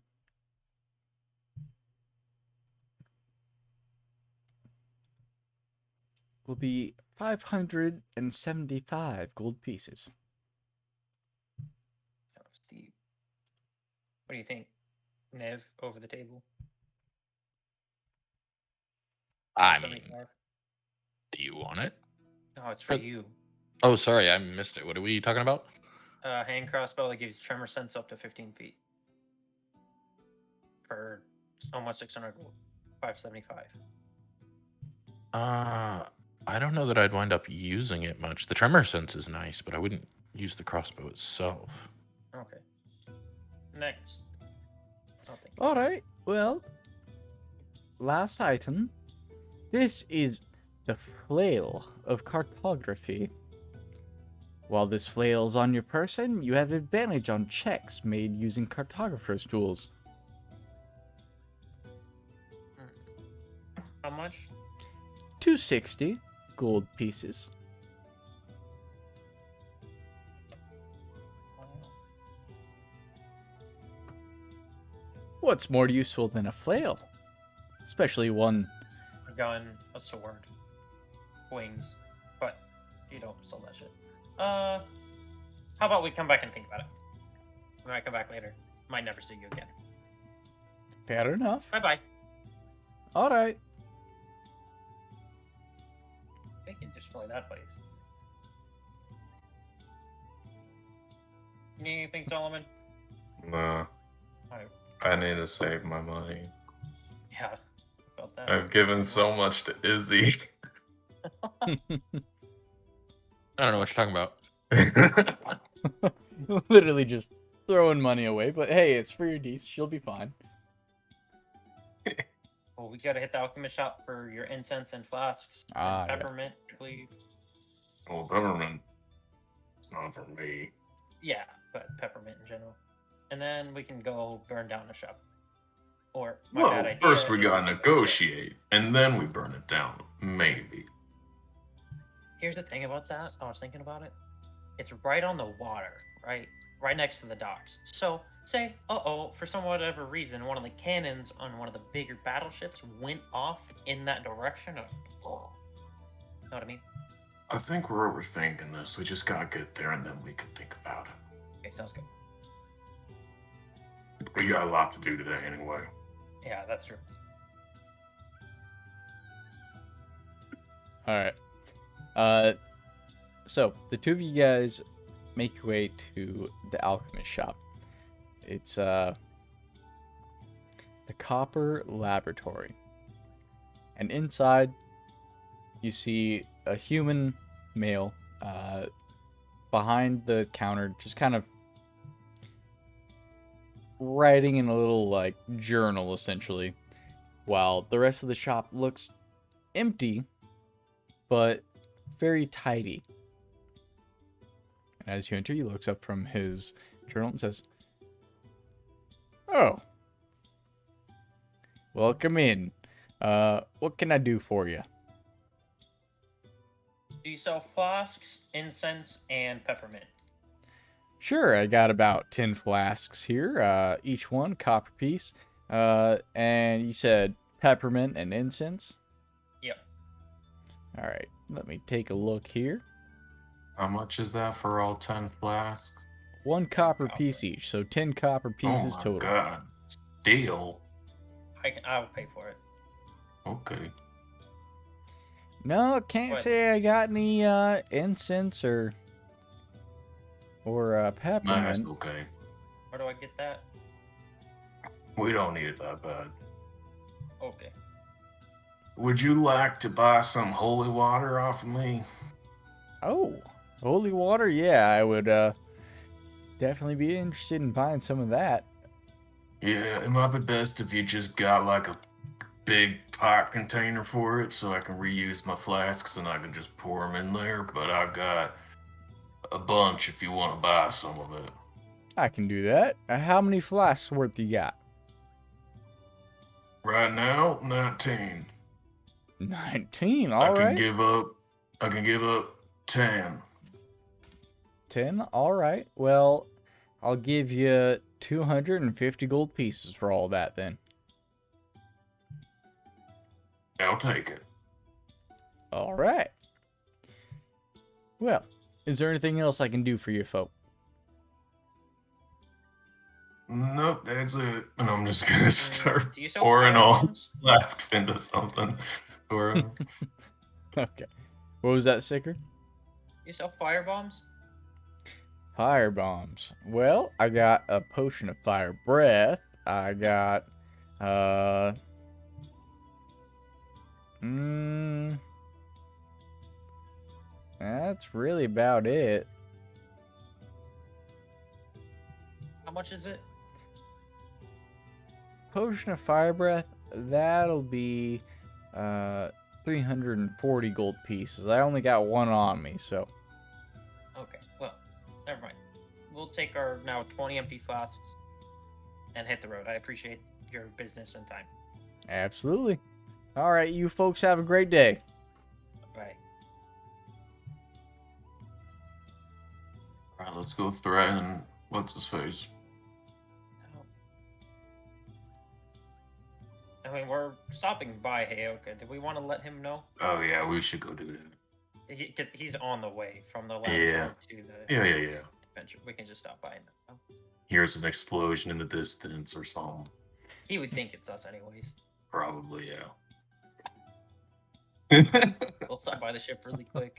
will be 575 gold pieces. Steve. What do you think, Nev, over the table? I mean, 75. do you want it? No, it's for But- you. Oh, sorry, I missed it. What are we talking about? Hand crossbow that gives tremor sense up to 15 feet. For almost 600 gold. 575. I don't know that I'd wind up using it much. The tremor sense is nice, but I wouldn't use the crossbow itself. Okay. Next. I'll think. All right. Well, last item. This is the flail of cartography. While this flail is on your person, you have advantage on checks made using cartographer's tools. How much? 260 gold pieces. What's more useful than a flail? Especially one. A gun, a sword, wings. But you don't sell that shit. How about we come back and think about it? We might come back later. Might never see you again. Fair enough. Bye bye. All right. They can destroy that place. You need anything, Solomon? Nah, Alright. I need to save my money. Yeah. About that. I've given so much to Izzy. I don't know what you're talking about. Literally just throwing money away, but hey, it's for your niece. She'll be fine. Well, we gotta hit the alchemist shop for your incense and flasks. Ah, and yeah. peppermint, I believe. Well, peppermint. It's not for me. Yeah, but peppermint in general. And then we can go burn down the shop. Or my Well, bad idea first we is gotta to go check. negotiate, and then we burn it down. Maybe. Here's the thing about that. I was thinking about it. It's right on the water, right? Right next to the docks. So, say, for some whatever reason, one of the cannons on one of the bigger battleships went off in that direction. Know what I mean? I think we're overthinking this. We just gotta get there, and then we can think about it. Okay, sounds good. We got a lot to do today, anyway. Yeah, that's true. All right. So the two of you guys make your way to the alchemist shop. It's the Copper Laboratory, and inside you see a human male behind the counter, just kind of writing in a little like journal, essentially, while the rest of the shop looks empty, but very tidy. And as you enter, he looks up from his journal and says, "Oh, welcome in. What can I do for you?" Do you sell flasks, incense, and peppermint? Sure, I got about 10 flasks here, each one copper piece. And you said peppermint and incense? Yep. All right, let me take a look here. How much is that for all 10 flasks? 1 copper piece each, so 10 copper pieces oh my total. God. Deal. I'll pay for it. Okay. No, I can't What? say I got any incense or That's peppermint. okay. Where do I get that? We don't need it that bad. Okay. Would you like to buy some holy water off of me? Oh, holy water? Yeah, I would definitely be interested in buying some of that. Yeah, it might be best if you just got like a big pipe container for it so I can reuse my flasks and I can just pour them in there. But I got a bunch if you want to buy some of it. I can do that. How many flasks worth you got? Right now, 19. 19, I all can right. give up 10. 10, all right. Well, I'll give you 250 gold pieces for all that then. I'll take it. All right. Well, is there anything else I can do for you folk? Nope, that's it. And I'm just gonna start Do you sell pouring all firearms? flasks into something. Or Okay. What was that, Sicker? You sell fire bombs? Fire bombs. Well, I got a potion of fire breath. I got mm, that's really about it. How much is it? Potion of fire breath, that'll be 340 gold pieces. I only got one on me, so Okay, well, never mind. We'll take our now 20 empty flasks and hit the road. I appreciate your business and time. absolutely. All right, you folks have a great day. Bye. Alright, let's go threaten what's his face. I mean, we're stopping by Heyoka. Do we want to let him know? oh yeah, we should go do that. Because he's on the way from the lab Yeah. to the Yeah. adventure. We can just stop by and know. Here's an explosion in the distance or something. He would think it's us anyways. Probably, yeah. We'll stop by the ship really quick.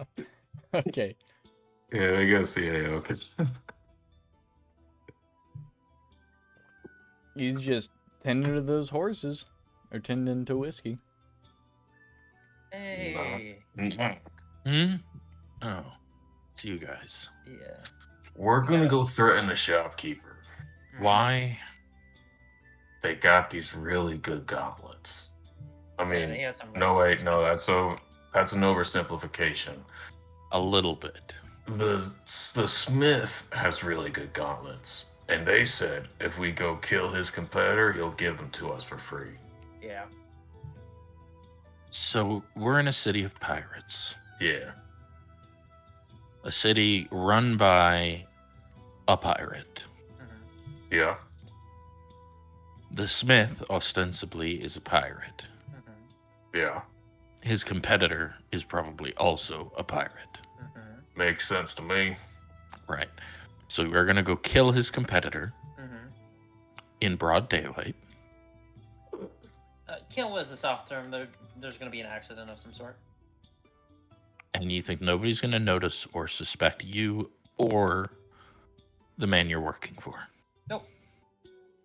Okay. Yeah, I guess okay. He's just tending to those horses. Or tending to whiskey. Hey. Hmm? Oh, it's you guys. Yeah. We're gonna go threaten the shopkeeper. Why? They got these really good gauntlets. I Yeah, mean, he has some no really wait, no, expensive- that's an oversimplification. A little bit. The smith has really good gauntlets, and they said if we go kill his competitor, he'll give them to us for free. Yeah. So we're in a city of pirates. Yeah. A city run by a pirate. Mhm. Yeah. The smith, ostensibly, is a pirate. Mhm. Yeah. His competitor is probably also a pirate. Mhm. Makes sense to me. Right. So we're going to go kill his competitor Mhm. in broad daylight. Kill is a soft term. There's going to be an accident of some sort. And you think nobody's going to notice or suspect you or the man you're working for. Nope.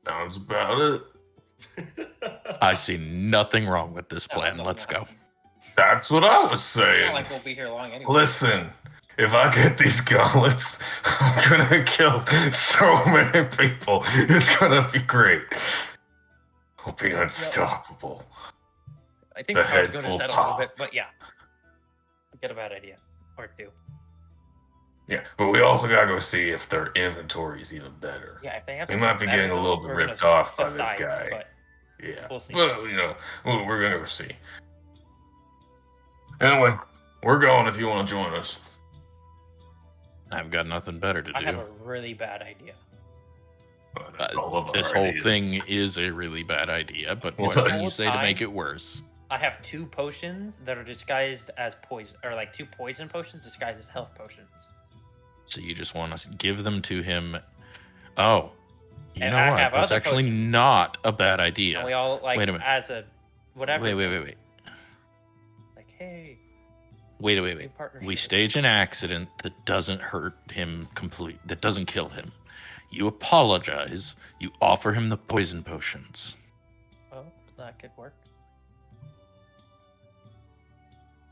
Sounds about it. I see nothing wrong with this No, plan. no, Let's no. go. That's what I was It's saying. not like we'll be here long anyway. Listen, if I get these gauntlets, I'm gonna kill so many people. It's gonna be great. I'll be unstoppable. I think the the car's heads going to will settle a little pop. bit, but yeah. Get a bad idea. Or two. Yeah, but we also gotta go see if their inventory is even better. Yeah, if they have We something might be better, getting a little bit we're ripped gonna off by flip this sides, guy. But Yeah, we'll see. But we're gonna go see. Anyway, we're going if you want to join us. I've got nothing better to I have do. a really bad idea. But that's all of This our whole ideas. thing is a really bad idea, but What? what can Whole you say to make time- it worse? I have 2 potions that are disguised as poison, or like 2 poison potions disguised as health potions. So you just want to give them to him. Oh, you And know I what? have That's other actually potions. not a bad idea. And we all like Wait a minute. as a whatever. Wait. Like, hey, Wait. new partnership. We stage an accident that doesn't hurt him that doesn't kill him. You apologize. You offer him the poison potions. Oh, that could work.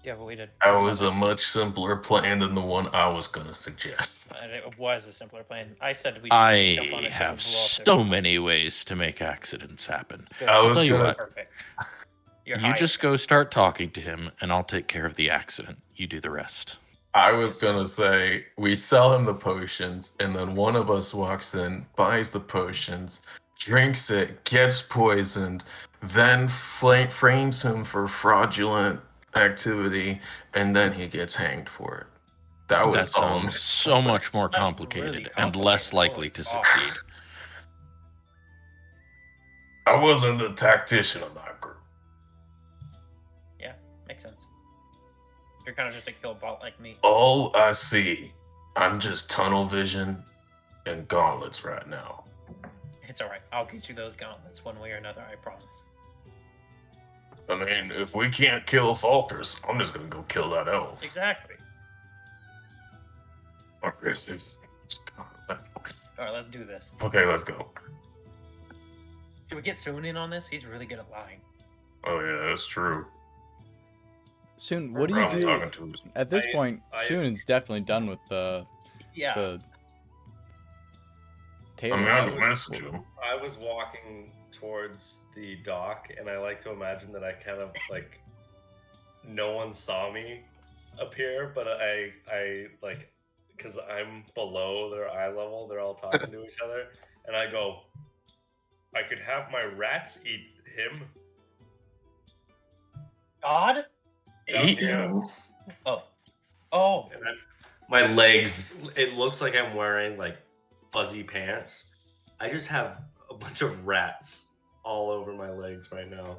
Yeah, but we did. That was a much simpler plan than the one I was gonna suggest. And it was a simpler plan. I said we. Just jump on I a ship and have blow up their- so many ways to make accidents happen. Good. I was Tell you gonna what. Perfect. You're You hired. just go start talking to him, and I'll take care of the accident. You do the rest. I was gonna say we sell him the potions, and then one of us walks in, buys the potions, drinks it, gets poisoned, then frames him for fraudulent activity, and then he gets hanged for it. That was That sounds so much more That's complicated really and less complicated. likely Holy to fuck. succeed. I wasn't the tactician of that group. Yeah, makes sense. You're kind of just a kill bot like me. All I see, I'm just tunnel vision and gauntlets right now. It's all right. I'll get you those gauntlets one way or another. I promise. I mean, if we can't kill Falthers, I'm just gonna go kill that elf. Exactly. Okay, All right, let's do this. okay, let's go. Should we get Soon in on this? He's really good at lying. Oh yeah, that's true. Soon, what do Who you I'm do? talking to is At this I- point, I- Soon is definitely done with the Yeah. table. I mean, I so have a message him. I was walking towards the dock, and I like to imagine that I kind of like no one saw me appear, but I like because I'm below their eye level. They're all talking to each other, and I go, I could have my rats eat him. God? Eat Yeah. you? Oh. And then my legs, it looks like I'm wearing like fuzzy pants. I just have a bunch of rats all over my legs right now.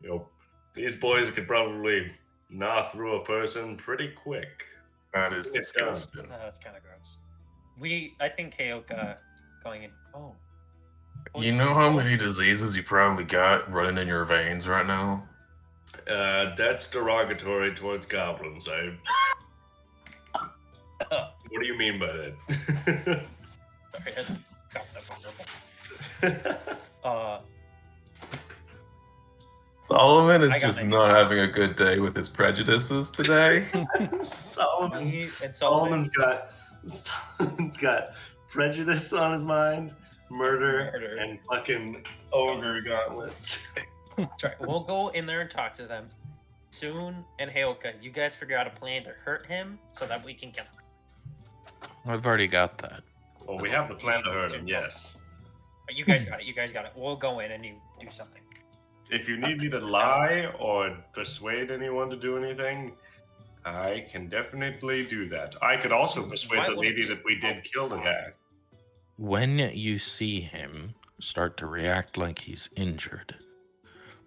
You know, these boys could probably gnaw through a person pretty quick. That is It's done. disgusting. That's kind of gross. I think Keoka going in. Oh. You know how many diseases you probably got running in your veins right now? That's derogatory towards goblins. What do you mean by that? Sorry, I dropped that vulnerable. Solomon is I got just it. not having a good day with his prejudices today. Solomon's Me and Solomon. Solomon's got prejudice on his mind, murder. Murder. and fucking ogre gauntlets. That's right. We'll go in there and talk to them. Soon and Heoka, you guys figure out a plan to hurt him so that we can kill him. I've already got that. Well, we have the plan to hurt him, yes. But you guys got it. You guys got it. We'll go in and you do something. If you need me to lie or persuade anyone to do anything, I can definitely do that. I could also persuade Why the would lady you- that we did kill the guy. When you see him start to react like he's injured,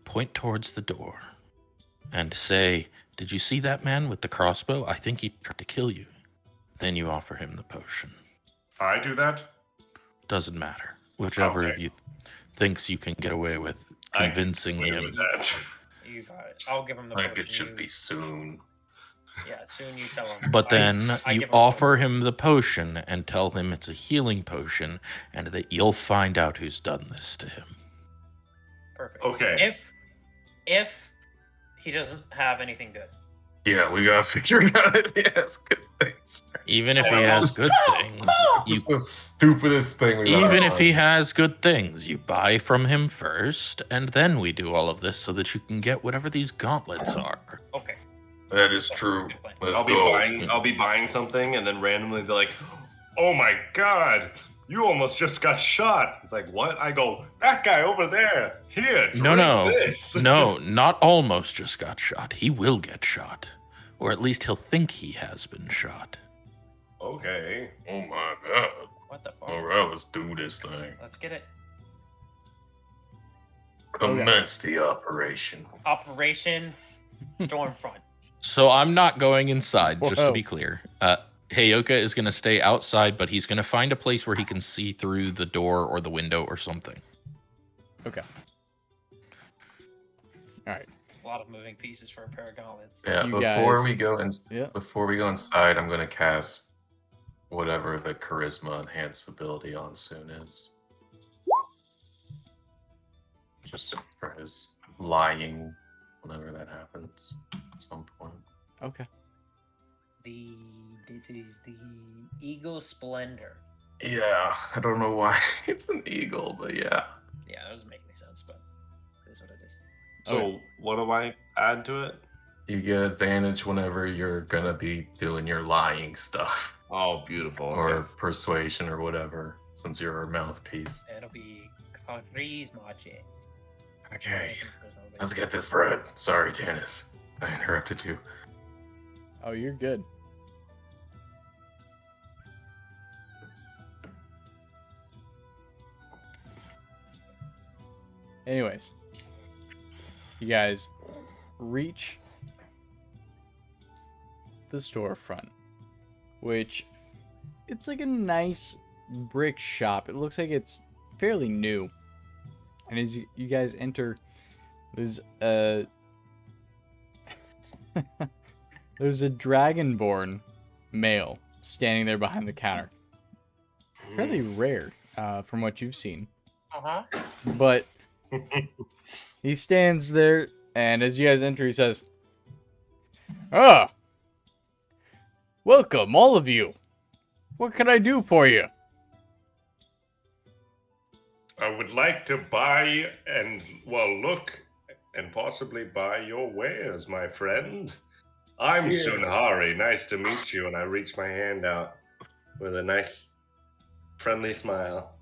point towards the door and say, "Did you see that man with the crossbow? I think he tried to kill you." Then you offer him the potion. I do that? Doesn't matter. Whichever Okay. of you thinks you can get away with I can convincing Agree him. with that. You got it. I'll give him the I think potion. it should you- be soon. Yeah, soon you tell him. But then I you give him offer him the potion and tell him it's a healing potion and that you'll find out who's done this to him. Perfect. Okay. If he doesn't have anything good. Yeah, we gotta figure it out if he has good things. Even if he Oh, has this is- good things, This you is the stupidest thing we've even ever if done. he has good things, you buy from him first, and then we do all of this so that you can get whatever these gauntlets are. Okay. That is true. Good plan. Let's I'll be buying something and then randomly be like, "Oh my god, you almost just got shot." It's like, "What?" I go, "That guy over there. Here, No, drink no, this." no, not almost just got shot. He will get shot. Or at least he'll think he has been shot. Okay. Oh my god. What the fuck? Alright, let's do this thing. Let's get it. Commence the operation. Operation Stormfront. So I'm not going inside, just to Whoa. be clear. Heyoka is going to stay outside, but he's going to find a place where he can see through the door or the window or something. Okay. All right. A lot of moving pieces for a pair of gauntlets. Yeah, You before guys- we go in, Yeah. before we go inside, I'm gonna cast whatever the charisma enhance ability on Soon is. Just for his lying, whenever that happens, at some point. Okay. It is the Eagle Splendor. Yeah, I don't know why it's an eagle, but yeah. Yeah, that doesn't make any sense, but it is what it is. So, what do I add to it? You get advantage whenever you're gonna be doing your lying stuff Oh, beautiful. or Okay. persuasion or whatever, since you're a mouthpiece. It'll be charisma checks. Okay, let's get this bread. Sorry, Tannis, I interrupted you. Oh, you're good. Anyways, you guys reach the storefront, which it's like a nice brick shop. It looks like it's fairly new. And as you guys enter, there's a There's a dragonborn male standing there behind the counter. Fairly rare, from what you've seen. Uh-huh. But he stands there, and as you guys enter, he says, "Ah, welcome, all of you. What can I do for you?" I would like to buy and, well, look and possibly buy your wares, my friend. I'm Sunhari. Nice to meet you. And I reach my hand out with a nice, friendly smile.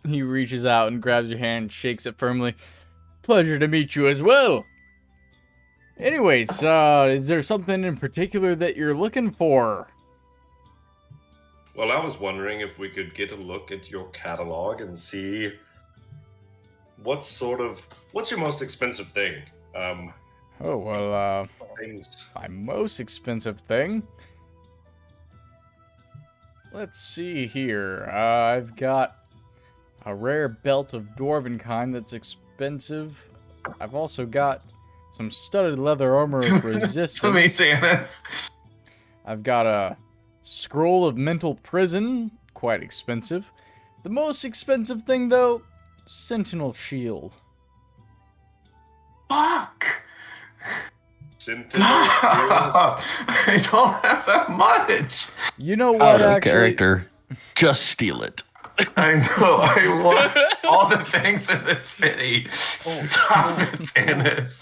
He reaches out and grabs your hand, shakes it firmly. "Pleasure to meet you as well. Anyways, is there something in particular that you're looking for?" Well, I was wondering if we could get a look at your catalog and see what's your most expensive thing? Oh, well, Things. my most expensive thing? Let's see here. I've got a rare belt of dwarven kind that's expensive. I've also got some studded leather armor of resistance. To me, Tannis. I've got a scroll of mental prison, quite expensive. The most expensive thing, though, Sentinel Shield. Fuck! Sentinel. I don't have that much. You know what, Out of actually? character. Just steal it. I know. I want all the things in the city. Oh, Stop oh, it, Tannis.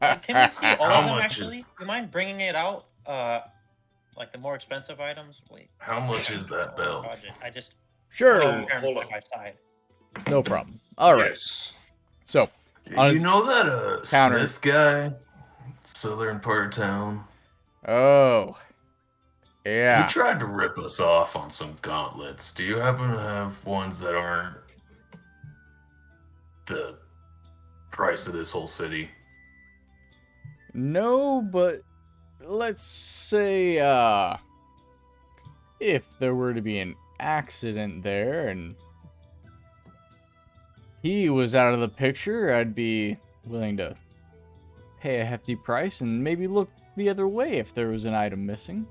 Can we see all How of them, much actually? is- You mind bringing it out? Like the more expensive items? Wait. How much is that belt? Budget. I just... Sure, Hold on. By side. no problem. All right, Yes. so on You its know that counter. Smith guy, southern part of town. oh, yeah. He tried to rip us off on some gauntlets. Do you happen to have ones that aren't the price of this whole city? No, but let's say, if there were to be an accident there and he was out of the picture, I'd be willing to pay a hefty price and maybe look the other way if there was an item missing.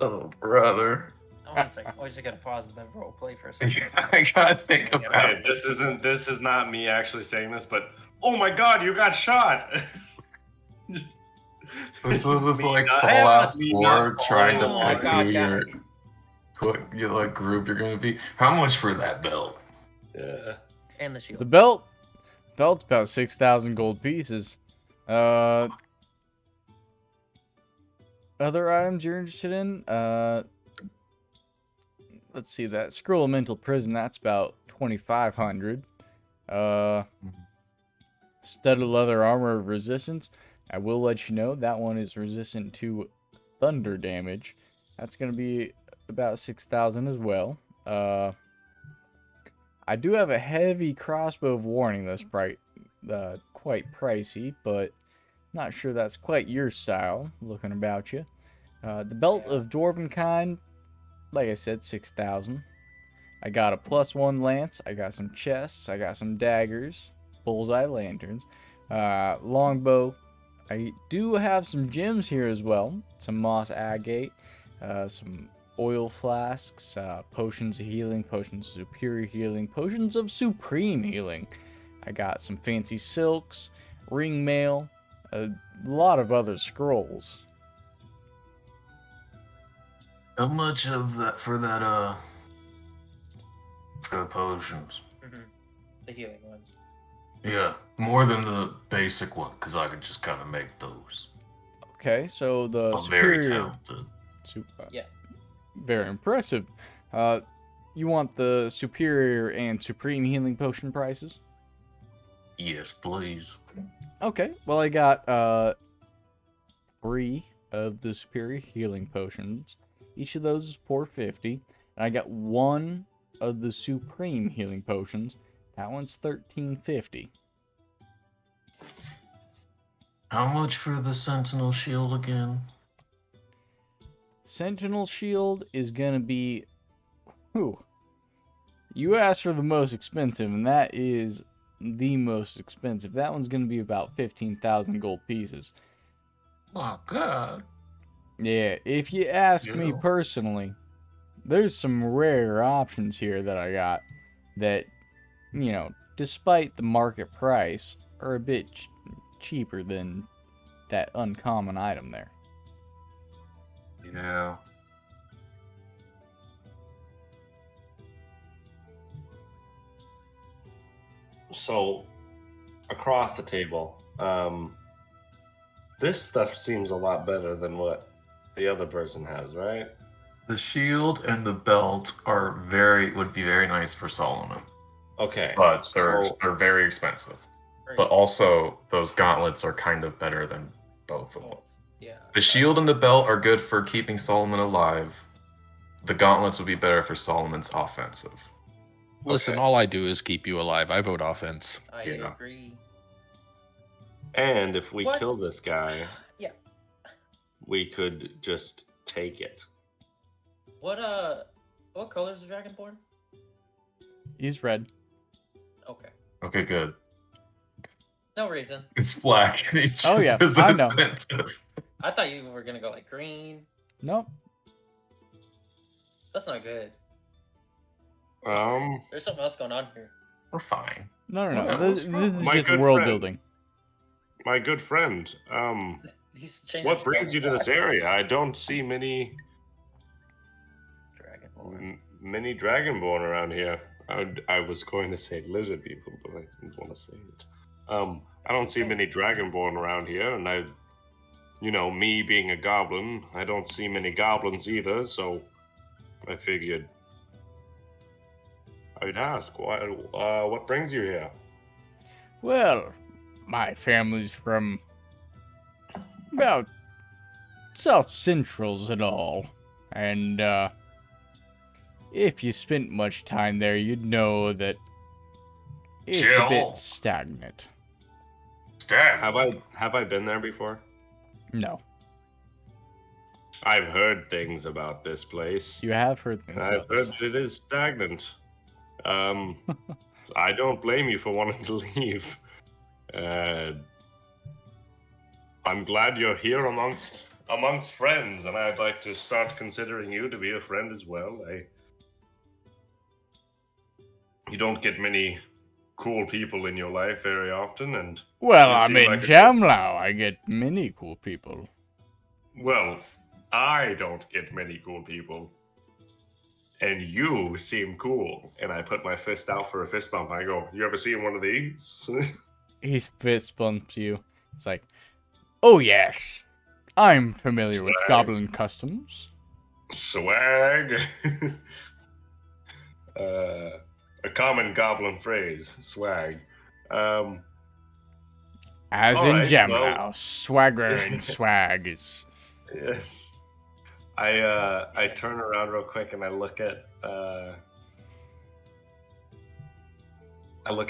Oh, brother. Oh, one second. I just gotta pause the role play for a second. I gotta think about Hey, it. this is not me actually saying this, but oh my god, you got shot. This was just like not- Fallout me 4 not trying to Oh my pick God, who yeah. your like group you're gonna be. How much for that belt? Yeah. And the shield. The belt's about 6,000 gold pieces. Other items you're interested in? Let's see, that scroll of mental prison, that's about 2,500. Studded leather armor of resistance. I will let you know that one is resistant to thunder damage. That's going to be about 6,000 as well. I do have a heavy crossbow of warning that's quite pricey, but not sure that's quite your style, looking about you. The belt of dwarven kind, like I said, 6,000. I got a +1 lance, I got some chests, I got some daggers, bullseye lanterns, longbow. I do have some gems here as well, some moss agate, some oil flasks, potions of healing, potions of superior healing, potions of supreme healing. I got some fancy silks, ring mail, a lot of other scrolls. How much of that for the potions? Mhm. The healing ones. Yeah, more than the basic one, because I could just kind of make those. Okay, so the I'm very superior... talented. Yeah. Very impressive. You want the superior and supreme healing potion prices? Yes, please. Okay, well I got 3 of the superior healing potions. Each of those is 450, and I got 1 of the supreme healing potions. That one's 1350. How much for the Sentinel Shield again? Sentinel Shield is gonna be You asked for the most expensive, and that is the most expensive. That one's going to be about 15,000 gold pieces. Oh god. Yeah, if you ask me Yeah. personally, there's some rare options here that I got that, despite the market price, are a bit cheaper than that uncommon item there. Yeah. So, across the table, this stuff seems a lot better than what the other person has, right? The shield and the belt would be very nice for Solomon, Okay. but they're So, very expensive. Very But also, those gauntlets are kind of better than both of them. yeah. The shield and the belt are good for keeping Solomon alive. The gauntlets would be better for Solomon's offensive. Listen, Okay. all I do is keep you alive. I vote offense. I Yeah. agree. and if we What? kill this guy, Yeah. we could just take it. What color is the Dragonborn? He's red. Okay. Okay, good. No reason. It's black, and he's just Oh, yeah, I know. resistant. I thought you were gonna go like green. Nope. That's not good. Um, There's something else going on here. We're fine. No. Yeah, This, what's this wrong? is My just good world friend. building. my good friend, He's changing. what brings you to this area? I don't see many Dragonborn. many dragonborn around here. I was going to say lizard people, but I didn't want to say it. I don't see many dragonborn around here, and me being a goblin, I don't see many goblins either. So I figured I'd ask, what brings you here? Well, my family's from about South Central's and all. And, if you spent much time there, you'd know that it's a Jill. bit stagnant. Stab. Have I been there before? No. I've heard things about this place. You have heard things I've about heard this. that it is stagnant. I don't blame you for wanting to leave. I'm glad you're here amongst friends, and I'd like to start considering you to be a friend as well. You don't get many cool people in your life very often, and Well, you I'm seem in like a- Jamlaw. I get many cool people. well, I don't get many cool people. And you seem cool. And I put my fist out for a fist bump. I go, you ever seen one of these? He fist bumps you. It's like, oh yes, I'm familiar with Swag. goblin customs. Swag. A common goblin phrase, swag. As All in right, Jamlaw, well- swagger and swag is. Yes. I turn around real quick and I look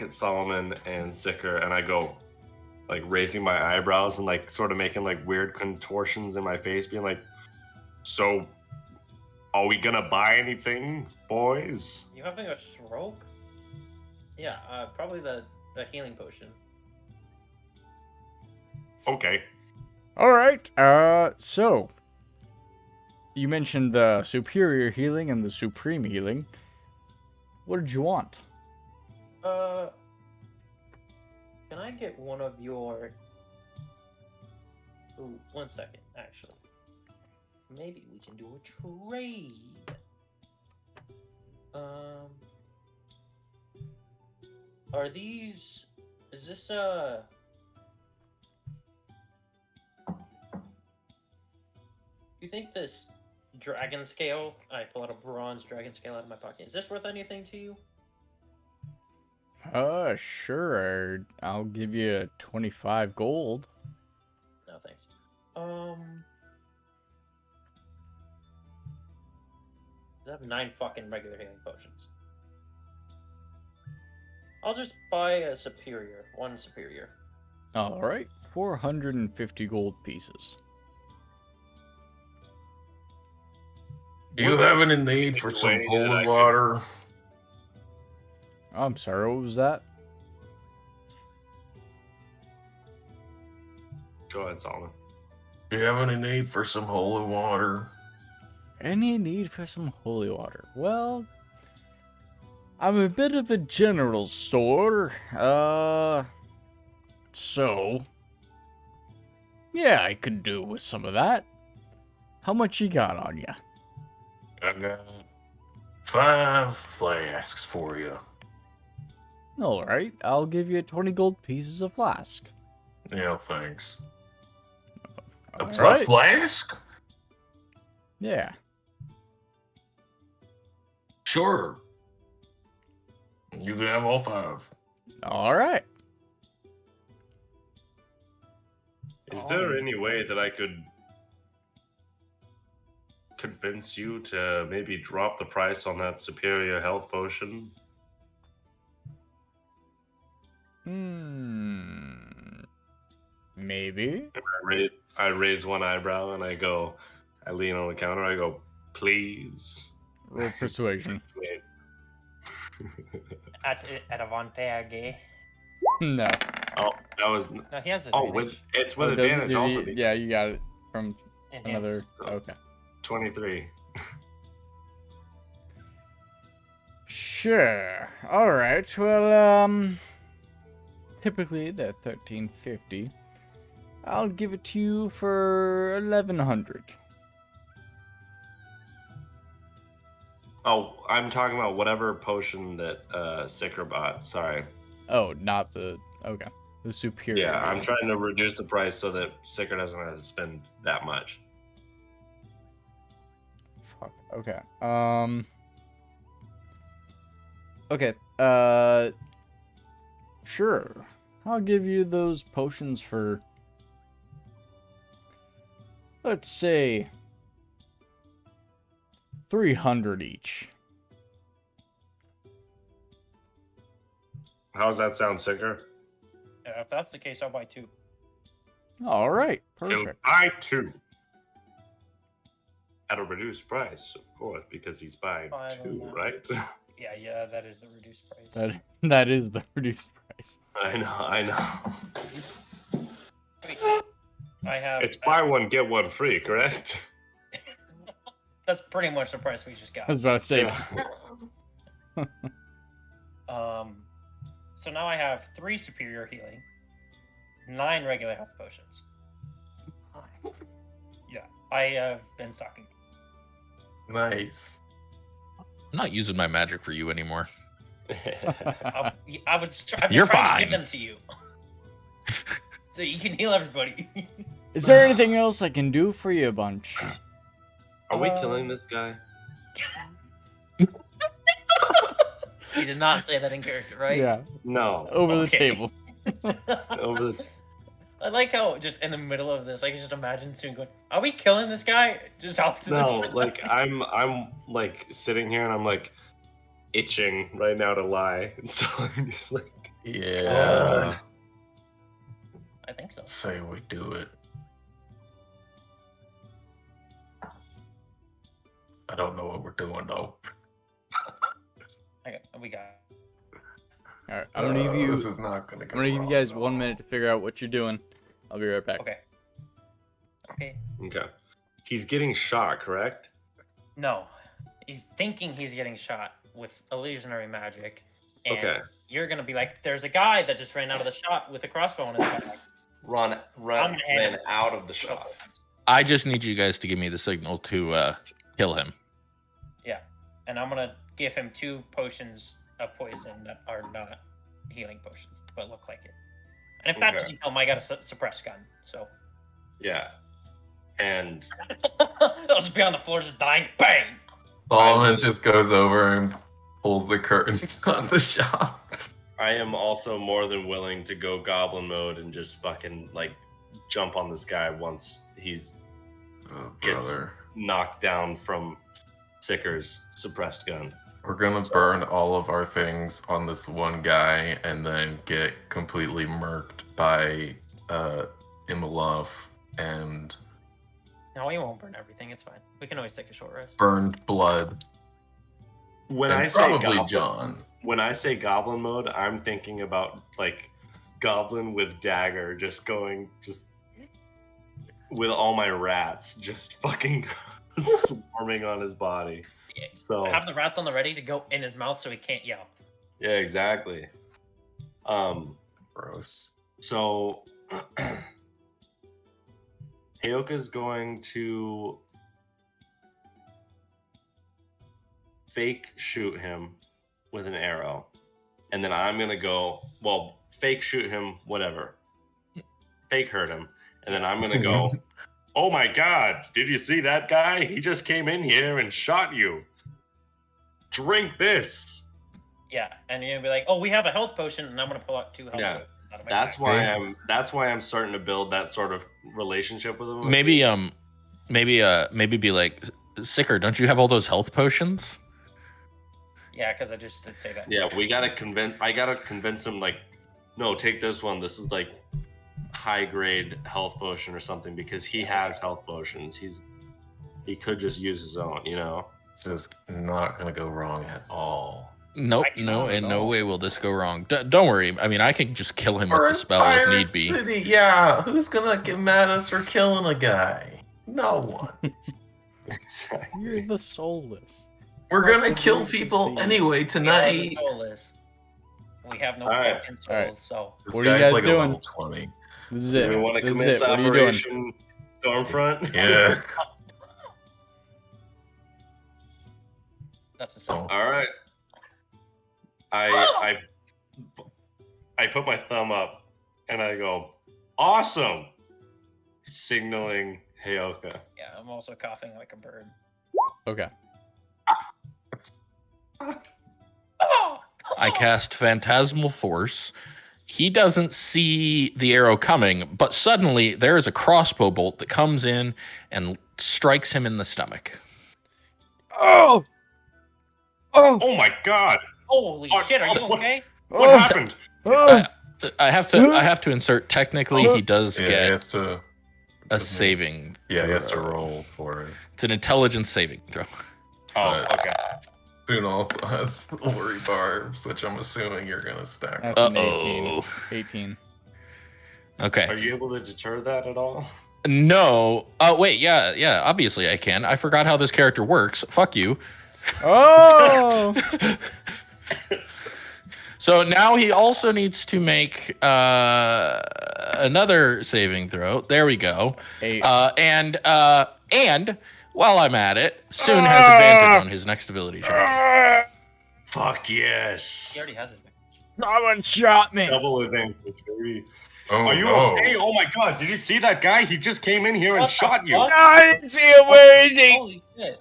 at Solomon and Sicker, and I go, like, raising my eyebrows and like sort of making like weird contortions in my face, being like, so are we gonna buy anything, boys? You having a stroke? Yeah, probably the healing potion. Okay. All right. So you mentioned the superior healing and the supreme healing. What did you want? Can I get one of your... Ooh, 1 second, actually. Maybe we can do a trade. Are these... Is this, You think this dragon scale... I pull out a bronze dragon scale out of my pocket. Is this worth anything to you? Sure. I'll give you 25 gold. No, thanks. I have 9 fucking regular healing potions. I'll just buy a superior. One superior. All right. 450 gold pieces. Do you have any need for some Way that I holy could- water? I'm sorry, what was that? Go ahead, Solomon. Do you have any need for some holy water? Any need for some holy water? Well, I'm a bit of a general store. So yeah, I could do with some of that. How much you got on ya? I got 5 flasks for you. All right, I'll give you 20 gold pieces a flask. Yeah, thanks. All A right. flask? Yeah. Sure. You can have all 5. All right. Is there any way that I could convince you to maybe drop the price on that superior health potion? Maybe. I raise one eyebrow and I lean on the counter. I go, please. Roll persuasion. Wait. At Avantage. No. Oh, that was. No, he has Oh, advantage. it's with Oh, does- advantage did also. he- yeah, you got it from Enhanced. another. Oh. Okay. 23. Sure. All right. Well, typically they're 1350. I'll give it to you for 1100. Oh, I'm talking about whatever potion that Sicker bought. Sorry. Oh, not the. Okay. The superior. Yeah, I'm one. trying to reduce the price so that Sicker doesn't have to spend that much. Fuck. Okay. Okay. Sure. I'll give you those potions for. Let's say 300 each. How's that sound, Sicker? If that's the case, I'll buy 2. All right. He'll Perfect. buy 2. At a reduced price, of course, because he's buying Fine, 2, yeah. right? Yeah, that is the reduced price. That is the reduced price. I know. I have. It's buy one, get one free, correct? That's pretty much the price we just I was got. about to say. Yeah. So now I have 3 superior healing, 9 regular health potions. Yeah, I have been stocking. Nice. I'm not using my magic for you anymore. I would. I've been You're trying to fine. give them to you, so you can heal everybody. Is there anything else I can do for you, bunch? Are we killing this guy? You did not say that in character, right? Yeah. No. Over the Okay. table. Over the. I like how just in the middle of this, I can just imagine soon going, "Are we killing this guy?" Just off to No, the side. like I'm like sitting here and I'm like itching right now to lie, and so I'm just like, Yeah. I think so. Say we do it. I don't know what we're doing though. We got. All right. I'm gonna give you. This is not gonna go. I'm gonna give you wrong guys at 1 all. minute to figure out what you're doing. I'll be right back. Okay. Okay. okay. He's getting shot, correct? No, he's thinking he's getting shot with illusionary magic, and Okay. you're gonna be like, "There's a guy that just ran out of the shot with a crossbow in his back." Ran gonna hand it- out of the shot. I just need you guys to give me the signal to kill him. Yeah, and I'm gonna give him 2 potions of poison that are not healing potions, but look like it. And if that Okay. doesn't kill him, I got a suppressed gun. So Yeah. And I'll just be on the floor, just dying. Bang! Solomon just goes over and pulls the curtains on the shop. I am also more than willing to go goblin mode and just fucking like jump on this guy once he's Oh, Gets- brother. knocked down from Sicker's suppressed gun. We're gonna burn all of our things on this one guy and then get completely murked by Imolov and No, we won't burn everything. It's fine. We can always take a short rest. burned blood. When and I say probably goblin, John. when I say goblin mode, I'm thinking about like goblin with dagger, just with all my rats, just fucking swarming on his body. So Have the rats on the ready to go in his mouth so he can't yell. yeah, exactly. Gross. So Heyoka's going to fake shoot him with an arrow. And then I'm going to go, well, fake shoot him, whatever. Fake hurt him. And then I'm going to go, oh my God, did you see that guy? He just came in here and shot you. Drink this. Yeah, and you're gonna be like, oh, we have a health potion, and I'm gonna pull out 2 health Yeah, potions out of my That's bag. why I'm starting to build that sort of relationship with him. Maybe be like, Sicker, don't you have all those health potions? Yeah, because I just did say that. Yeah, I gotta convince him, like, no, take this one. This is like high grade health potion or something, because he has health potions. He could just use his own, you know. This is not gonna go wrong at all. Nope, I no, cannot in at no all. way will this go wrong. Don't worry. I mean, I can just kill him We're with the in spell if Pirate need be. City, yeah. Who's gonna get mad at us for killing a guy? No one. You're the soulless. We're What gonna the kill hell people is he? anyway We are the tonight. soulless. We have no Alright. fucking souls, Alright. so This What are you guy's guys like doing? a level 20. This is Do it. we want to This is commence it. What are you doing? Operation Stormfront? Yeah. that's a soul. Oh. All right. I put my thumb up and I go, awesome, signaling Heyoka. Yeah, I'm also coughing like a bird. Okay. Oh! I cast Phantasmal Force. He doesn't see the arrow coming, but suddenly there is a crossbow bolt that comes in and strikes him in the stomach. Oh! Oh! Oh my God! Holy Oh, shit, are you what- okay? What Oh! happened? Oh! I have to insert. Technically, he does Yeah, he get has to. a saving. Yeah, he has to throw. roll for it. It's an intelligence saving throw. Oh, But- okay. Boone also has Lori Barbs, which I'm assuming you're gonna stack. That's up. an 18. Uh-oh. 18. Okay. Are you able to deter that at all? No. Oh wait. Yeah. Obviously, I can. I forgot how this character works. Fuck you. Oh! So now he also needs to make another saving throw. There we go. 8. And while I'm at it, Soon has advantage on his next ability check. Fuck yes. He already has it. Someone shot me! Double advantage, baby. Oh, Are you no. okay? Oh my God! Did you see that guy? He just came in here and What the shot you. fuck? I didn't see him. Where is he? Holy shit.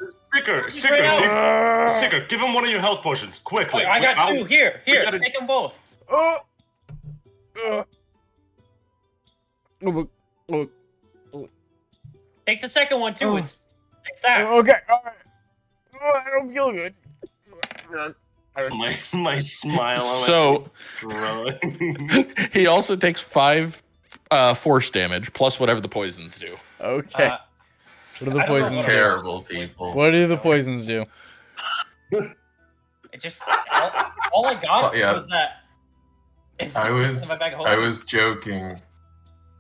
Sicker, give him one of your health potions quickly. Wait, I got I'll- 2. Here, gotta- take them both. Oh! Oh, Take the second one too. Oh. It's that. okay, alright. Oh, I don't feel good. My smile on So my face is growing. he also takes 5 force damage plus whatever the poisons do. Okay. Uh, What do the I don't know poisons what do? Terrible people. What do the poisons do? It just all I got Oh, yeah. was that. It's I was in my bag of holding. joking,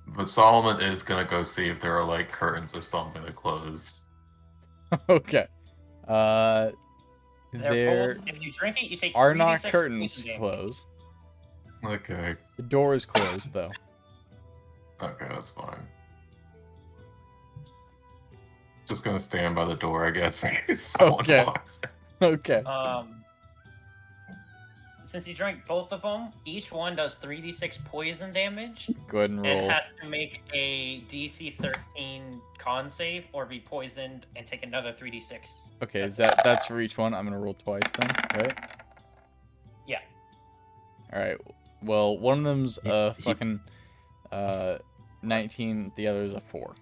but Solomon is gonna go see if there are like curtains or something that close. Okay. They're There both, if you drink it, you take are 3d6 not poison curtains damage. closed. Okay, The door is closed, though. okay, that's fine. Just gonna stand by the door, I guess. in case someone Okay. walks in. Okay. Since you drank both of them, each one does 3d6 poison damage Go ahead and roll. and has to make a DC 13 con save or be poisoned and take another 3d6. Okay, that's for each one. I'm gonna roll twice then, right? Yeah. Alright. Well, one of them's a He- fucking 19, the other's a 4.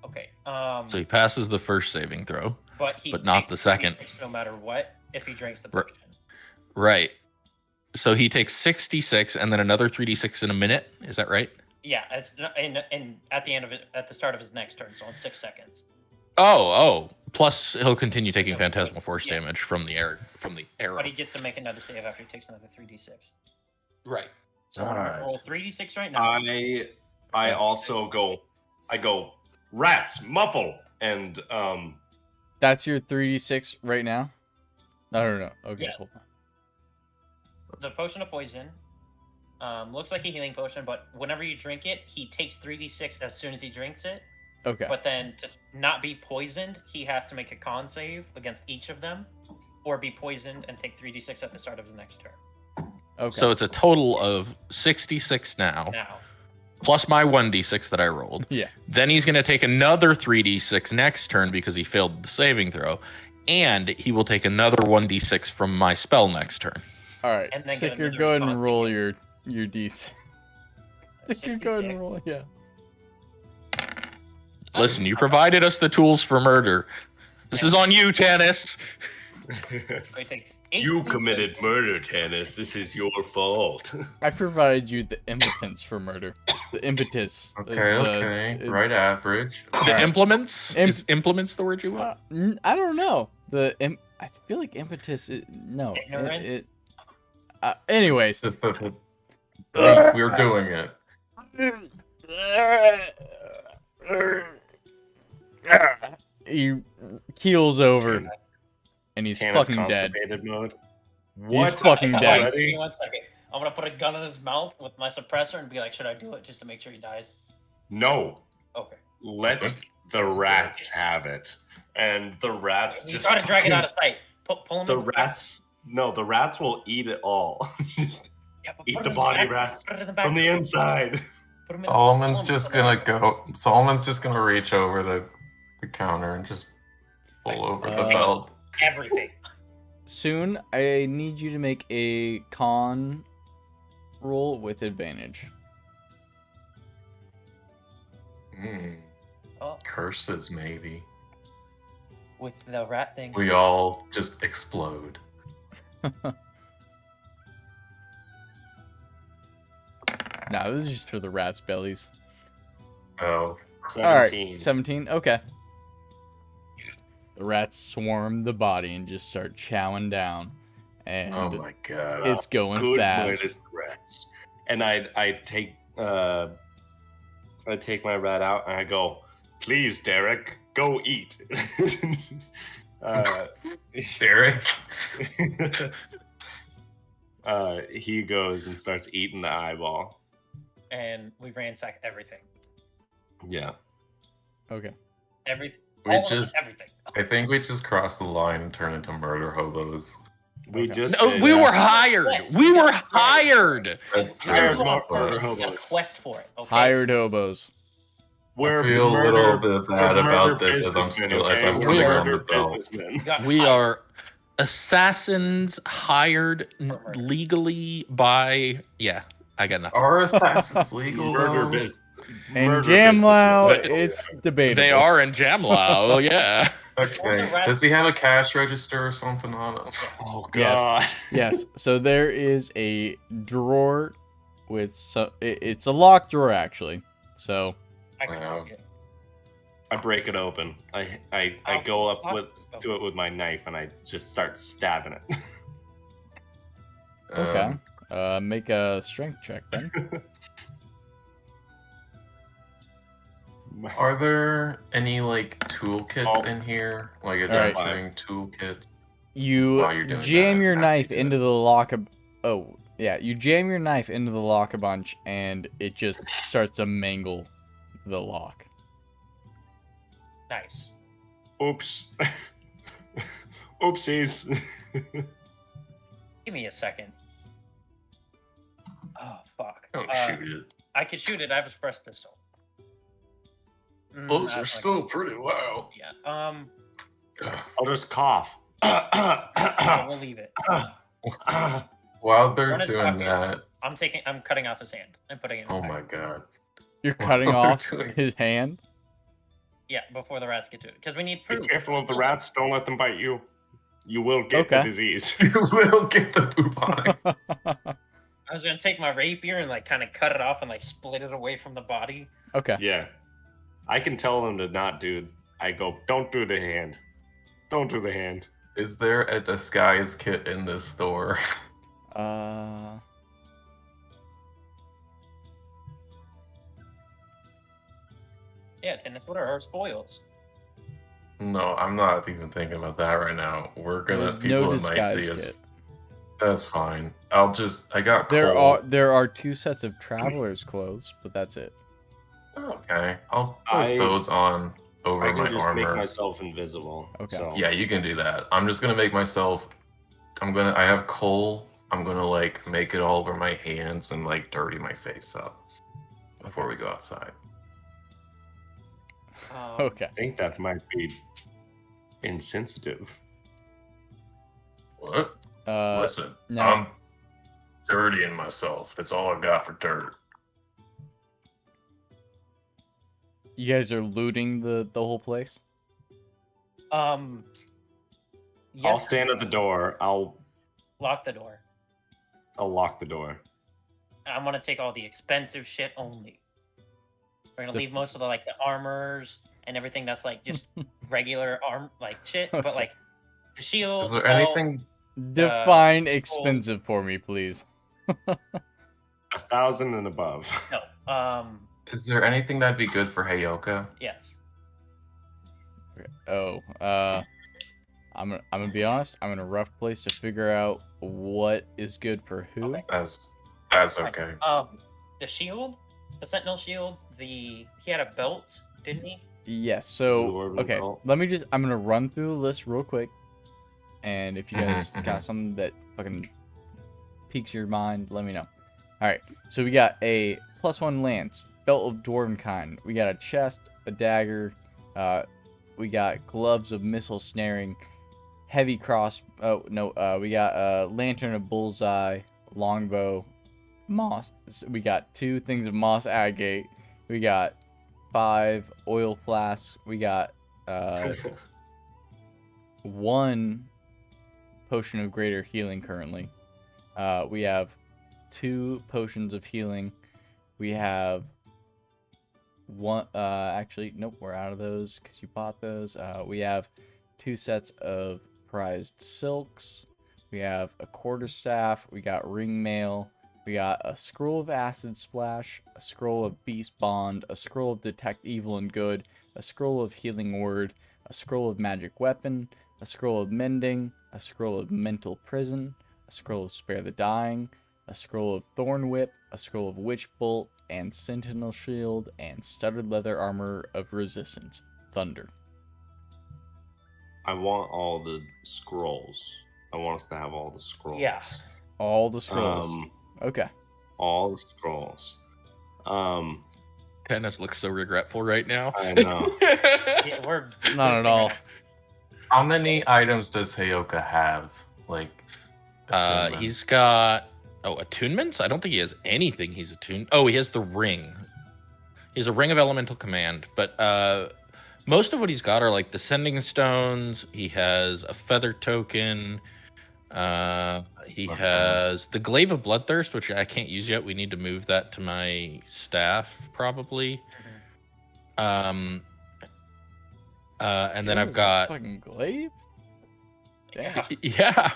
Okay. So he passes the first saving throw. but not takes the second. 3d6 no matter what if he drinks the Right. potion. Right. So he takes 66 and then another 3d6 in a minute. Is that right? Yeah, it's and at the end of it, at the start of his next turn, so in 6 seconds. Oh. Plus, he'll continue taking Seven phantasmal poison. force Yeah. damage from the arrow. But he gets to make another save after he takes another 3d6. Right. So I'm gonna roll 3d6 right now. I also go. I go. Rats, muffle, and That's your 3d6 right now? I don't know. Okay, Yeah. hold on. The potion of poison looks like a healing potion, but whenever you drink it, he takes 3d6 as soon as he drinks it. Okay. But then to not be poisoned, he has to make a con save against each of them, or be poisoned and take 3d6 at the start of his next turn. Okay. So it's a total of 66 now, Now, plus my 1d6 that I rolled. Yeah. Then he's going to take another 3d6 next turn because he failed the saving throw. And he will take another 1d6 from my spell next turn. All right. And then get Sicker, another go ahead con and roll save. your d6. Sicker, go ahead 66. and roll. Yeah. Listen, you provided us the tools for murder. This is on you, Tannis. So he takes 8 you poison. committed murder, Tannis. This is your fault. I provided you the impotence for murder. The impetus. Okay. Right average. The implements? Imp- Is implements the word you want? I don't know. I feel like impetus. No. Ignorance? Anyways. We're doing it. He keels over, and he's Tannis fucking dead. constipated mode. He's fucking Hold dead. on, give me 1 second. I'm gonna put a gun in his mouth with my suppressor and be like, should I do it just to make sure he dies? No, Okay. let the rats have it, and the rats You just gotta drag it out of sight. Pull him the in rats. No, the rats will eat it all. Just Yeah, but eat put the him in body, back. rats, Put it in the back. from the inside. Put him in- Solomon's pull him just in the gonna back. go. Solomon's just gonna reach over the counter and just pull over the belt. Everything. Soon, I need you to make a con roll with advantage. Oh, Curses, maybe. with the rat thing. We all just explode. No, this is just for the rats' bellies. Oh, 17. All right, 17. Okay. The rats swarm the body and just start chowing down, and oh my god. it's going Good fast. murderous rats. And I take my rat out and I go, please, Derek, go eat. Derek? He goes and starts eating the eyeball. And we ransack everything. Yeah. Okay. Everything. We All of just- everything. I think we just crossed the line and turned into murder hobos. We Okay. just No, did, we were hired. Yes, We we were got hired. That's Hired true, more but murder We got a hobos. quest for it. Okay. Hired hobos. We're I feel a murder- little bit bad we're about murder this as I'm businessmen, still as okay? I'm We're putting on murder the belt. businessmen. We got We hired. are assassins hired murder. legally by. Yeah, I got nothing. Are assassins legal? Murder though? business. And Murder Jamlaw, businessmen. it's debatable. They are in Jamlaw. Oh yeah. Okay. Does he have a cash register or something on him? Oh Yes. god. Yes. So there is a drawer with it's a locked drawer actually. So I can Wow. take it. I break it open. I go up to it with my knife and I just start stabbing it. okay. Make a strength check then. Are there any like toolkits Oh. in here? Like Alright. adventuring toolkits? You While you're doing jam that, your after knife you do into it. the lock. Oh yeah, you jam your knife into the lock a bunch, and it just starts to mangle the lock. Nice. Oops. Oopsies. Give me a second. Oh fuck. Don't shoot it. I could shoot it. I have a suppressed pistol. Those I are like- still pretty loud. Yeah. I'll just cough. We'll leave it. While they're One is doing obvious. that, I'm cutting off his hand and putting it in oh the my bag. god. You're What cutting are we off doing? his hand. Yeah, before the rats get to it. Because we need Be proof. careful of the rats. Don't let them bite you. You will get Okay. the disease. You will get the bubonic. I was gonna take my rapier and like kind of cut it off and like split it away from the body. Okay. Yeah. I can tell them to not do. I go, don't do the hand. Don't do the hand. Is there a disguise kit in this store? Yeah, tennis. What are our spoils? No, I'm not even thinking about that right now. We're gonna There's people no might see disguise us. kit. That's fine. I got There coal. are 2 sets of traveler's clothes, but that's it. Okay, I'll put I- those on over I can my just armor. make myself invisible. Okay. So. Yeah, you can do that. I'm just gonna make myself. I have coal. I'm gonna like make it all over my hands and like dirty my face up before we go outside. Okay. I think that might be insensitive. What? Listen, now- I'm dirtying myself. That's all I got for dirt. You guys are looting the whole place? Yes. I'll stand at the door. I'll Lock the door. lock the door. I'm gonna take all the expensive shit only. We're gonna The- leave most of the like the armors and everything that's like just regular shit, but Okay. like the shield. Is there all- anything? Define scroll. expensive for me, please. 1,000 and above. No. Is there anything that'd be good for Heyoka? Yes. Okay. Oh, I'm gonna be honest. I'm in a rough place to figure out what is good for who. Okay. That's okay. The shield, the sentinel shield. He had a belt, didn't he? Yes. So Dwarven okay, belt. I'm gonna run through the list real quick, and if you guys Mhm, got something that fucking piques your mind, let me know. All right. So we got a +1 lance, belt of dwarven kind. We got a chest, a dagger. We got gloves of missile snaring, heavy cross. Oh no. We got a lantern of bullseye, longbow, moss. We got 2 things of moss agate. We got 5 oil flasks. We got 1 potion of greater healing currently. We have 2 potions of healing. We have 1. Actually, nope, we're out of those because you bought those. We have 2 sets of prized silks. We have a quarterstaff. We got ring mail. We got a scroll of acid splash, a scroll of beast bond, a scroll of detect evil and good, a scroll of healing word, a scroll of magic weapon, a scroll of mending, a scroll of mental prison, a scroll of spare the dying, a scroll of thorn whip, a scroll of witch bolt, and sentinel shield, and studded leather armor of resistance, thunder. I want all the scrolls. I want us to have all the scrolls. Yeah. All the scrolls. Okay. All the scrolls. Tennis looks so regretful right now. I know. Yeah, we're Not at all. How many items does Heyoka have? Like, attunement? He's got attunements. I don't think he has anything. He's attuned. Oh, he has the ring. He has a ring of elemental command, but most of what he's got are like the sending stones. He has a feather token. He Okay. has the glaive of bloodthirst, which I can't use yet. We need to move that to my staff probably. And then I've got fucking glaive. Damn. yeah.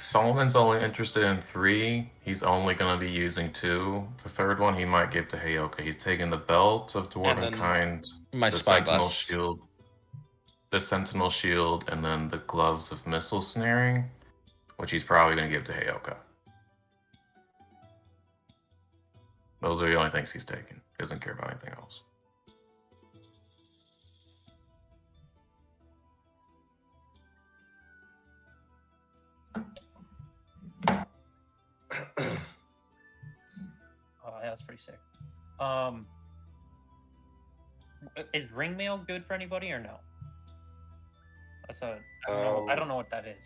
Solomon's only interested in 3. He's only gonna be using 2. The third one he might give to Heyoka. He's taking the belt of dwarven then kind, My the spyglass. sentinel shield, and then the gloves of missile snaring, which he's probably gonna give to Heyoka. Those are the only things he's taking. He doesn't care about anything else. Oh, yeah, that's pretty sick. Is ring mail good for anybody or no? That's a. I don't know what that is.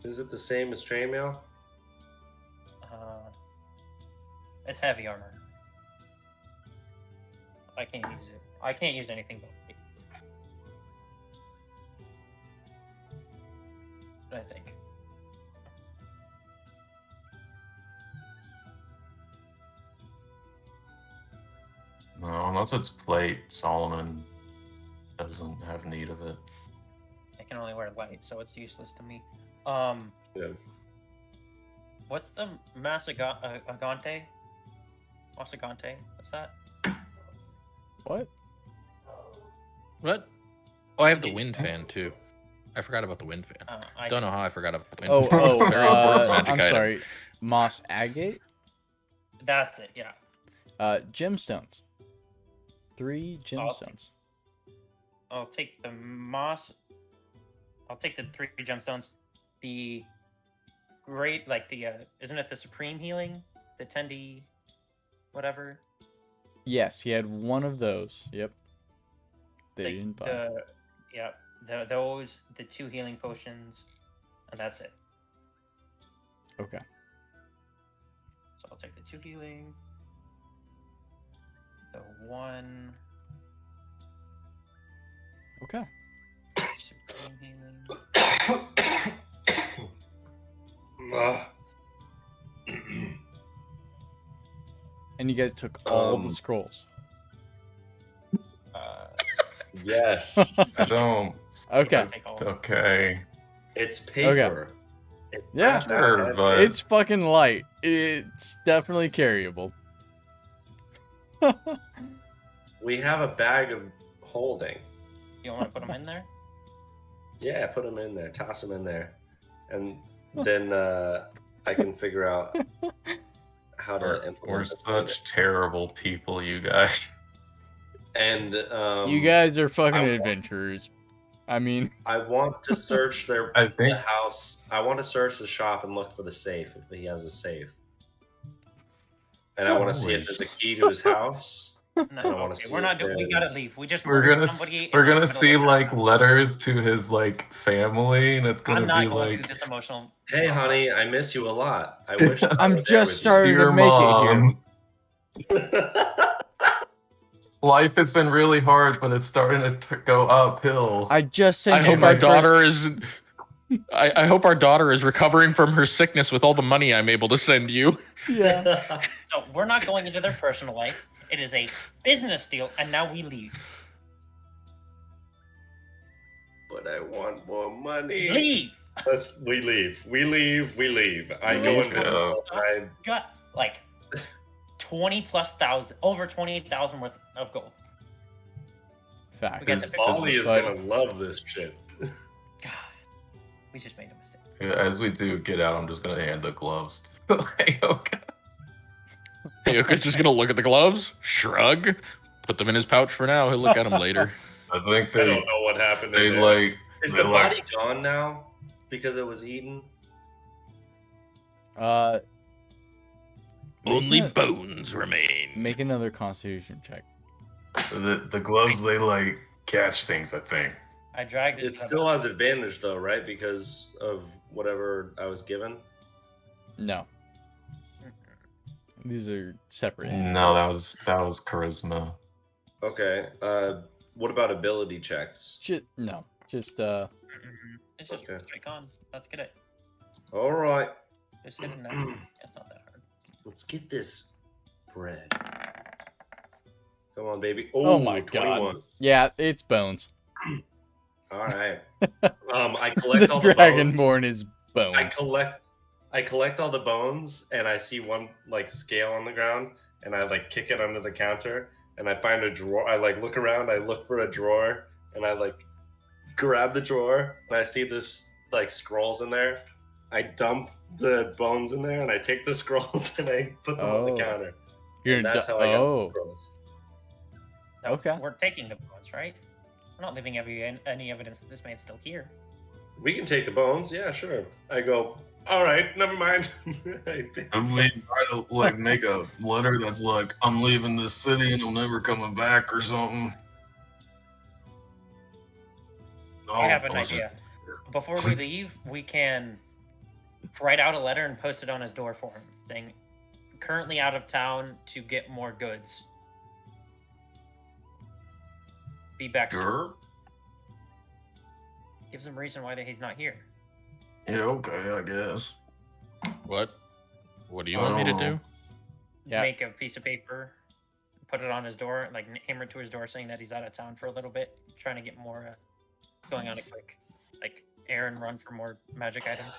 Is it the same as chainmail? It's heavy armor. I can't use it. I can't use anything but light. I think. No, Unless it's plate, Solomon doesn't have need of it. I can only wear light, so it's useless to me. Yeah. What's the Masagante? Masagante? What's that? What? What? Oh, I have the Did you wind say- fan too. I forgot about the wind fan. I Don't know how I forgot about the wind Oh, fan. oh, Very important magic I'm item. sorry. Moss agate? That's it. Yeah. Gemstones. 3 gemstones. I'll take the moss. I'll take the 3 gemstones. The great, like the isn't it the supreme healing? The Tendi, whatever. Yes, he had one of those. Yep. They Like didn't buy. Those, the 2 healing potions, and that's it. Okay. So I'll take the 2 healing, the 1 Okay. supreme healing. And you guys took all the Um, scrolls. Yes. I don't. Okay. Take all. Okay. It's paper. It's Yeah. not that Sure, heavy. but- It's fucking light. It's definitely carryable. We have a bag of holding. You want to put them in there? Yeah, put them in there. Toss them in there. And then I can figure out how to We're implement this such terrible people, you guys. And You guys are fucking I want- adventurers. I mean, I want to search I the think house. I want to search the shop and look for the safe if he has a safe. And I want to see if there's a key to his house. No, I wanna okay, see we're not if doing. We there's- gotta leave. We just we're murdered gonna somebody. we're in the gonna middle see of like town. letters to his like family, and it's I'm gonna not be going like through this emotional. Hey, honey, I miss you a lot. I wish I I'm were there just with starting Dear to make Mom, it here. life has been really hard, but it's starting to go uphill. I just sent I you hope my our daughter first... is. I hope our daughter is recovering from her sickness with all the money I'm able to send you. Yeah. So we're not going into their personal life. It is a business deal, and now we leave. But I want more money. Leave. We leave. We leave. We leave. I go Leave. invisible. I Got like 20,000, over 28,000 worth of gold. Fact. We got the Molly is But- gonna love this shit. God, we just made a mistake. As we do get out, I'm just gonna hand the gloves to Ayoka. Ayoka's just gonna look at the gloves, shrug, put them in his pouch for now. He'll look at them later. I think I they don't know what happened. they in there. like Is they the like body gone now because it was eaten? Only Make a- bones remain. Make another constitution check. the gloves. They like catch things. I think. I dragged it. It still has advantage though, right? Because of whatever I was given. No. These are separate. No, entities. that was charisma. Okay. What about ability checks? No. Just It's just Okay. straight cons. Let's get it. All right. Just hit it now. It's not that hard. Let's get this bread. Come on, baby. Oh my 21. god. Yeah, it's bones. All right. I collect The all the bones. Dragonborn is bones. I collect all the bones, and I see one like scale on the ground, and I like kick it under the counter, and I find a drawer. I like look around, I look for a drawer, and I like grab the drawer, and I see this like scrolls in there. I dump the bones in there, and I take the scrolls and I put them on Oh. the counter. You're And that's du- how I got oh. the scrolls. No, Okay. We're taking the bones, right? We're not leaving any evidence that this man's still here. We can take the bones, yeah, sure. I go, all right, never mind. I think- I'm leaving. Try to like make a letter that's like, I'm leaving this city and I'm never coming back or something. No, I have an those are- idea. Before we leave, we can write out a letter and post it on his door for him, saying, "Currently out of town to get more goods. Be back soon." Sure. Gives him a reason why he's not here. Yeah. Okay. I guess. What? What do you want me to do? Yeah. Make a piece of paper, put it on his door, like hammer it to his door, saying that he's out of town for a little bit, trying to get more, going on a quick, like, errand run for more magic items.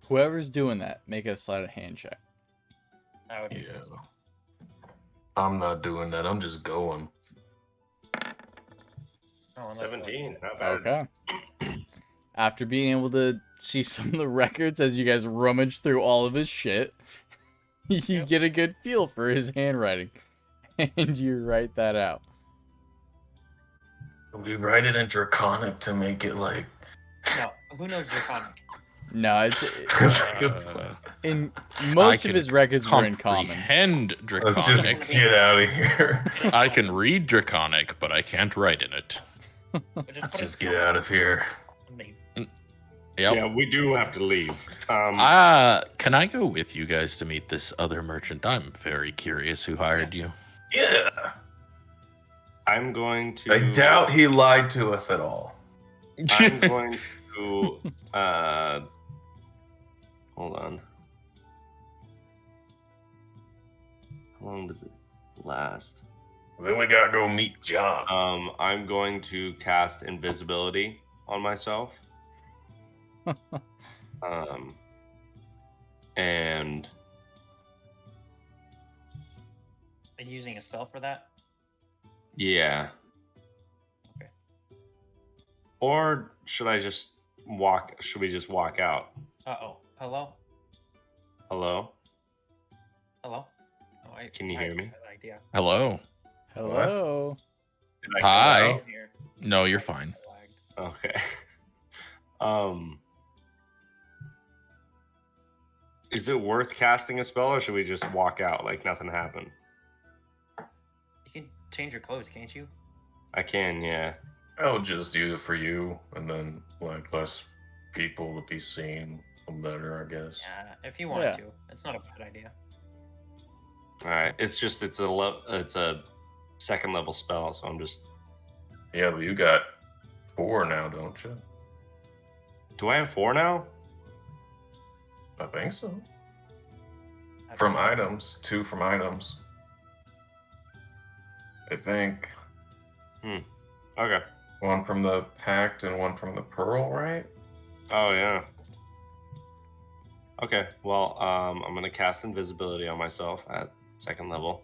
Whoever's doing that, make a sleight of hand check. That would be Yeah. I'm not doing that. I'm just going. unless 17. Not bad. Okay. After being able to see some of the records as you guys rummage through all of his shit, you get a good feel for his handwriting, and you write that out. We write it in Draconic to make it like. No, who knows Draconic? No, it's That's a good plan. in most I of can his records were in common. comprehend Let's just Draconic. get out of here. I can read Draconic, but I can't write in it. Let's just get out of here. Yep. Yeah, we do have to leave. Can I go with you guys to meet this other merchant? I'm very curious who hired you. Yeah. I'm going to. I doubt he lied to us at all. I'm going to. Hold on. How long does it last? Then we gotta go meet John. I'm going to cast invisibility on myself. And Are you using a spell for that? yeah. Okay. Or should I just walk? Should we just walk out? Uh-oh. Hello? Hello? Hello? Oh, Can you hear me? I have an idea. Hello. Hello. Did I come Hi. out? Here. No, you're fine. I lagged. Okay. Is it worth casting a spell, or should we just walk out like nothing happened? You can change your clothes, can't you? I can, yeah. I'll just use it for you, and then like less people to be seen, the better, I guess. Yeah, if you want Yeah. to. It's not a bad idea. All right. It's a second level spell, so I'm just. Yeah, but you got 4 now, don't you? Do I have 4 now? I think so. That's From fine. items, 2 from items. I think Okay. 1 from the pact and 1 from the pearl, right? Oh yeah. Okay. Well, I'm gonna cast invisibility on myself at second level,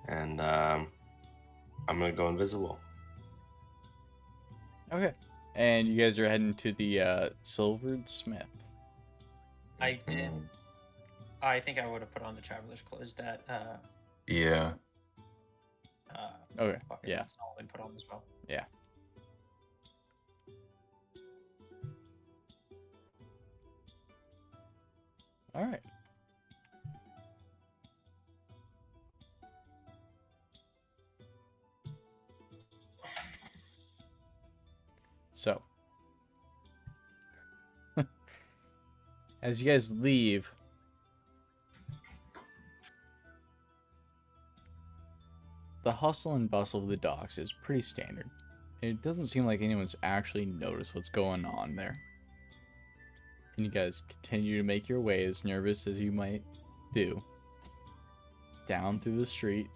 and I'm gonna go invisible. Okay. And you guys are heading to the Silvered Smith. I did. Mm, I think I would have put on the traveler's clothes that Yeah. Okay. fucking Yeah. Solomon put on as well. Yeah. All right. So, as you guys leave, the hustle and bustle of the docks is pretty standard. And it doesn't seem like anyone's actually noticed what's going on there. And you guys continue to make your way, as nervous as you might do, down through the street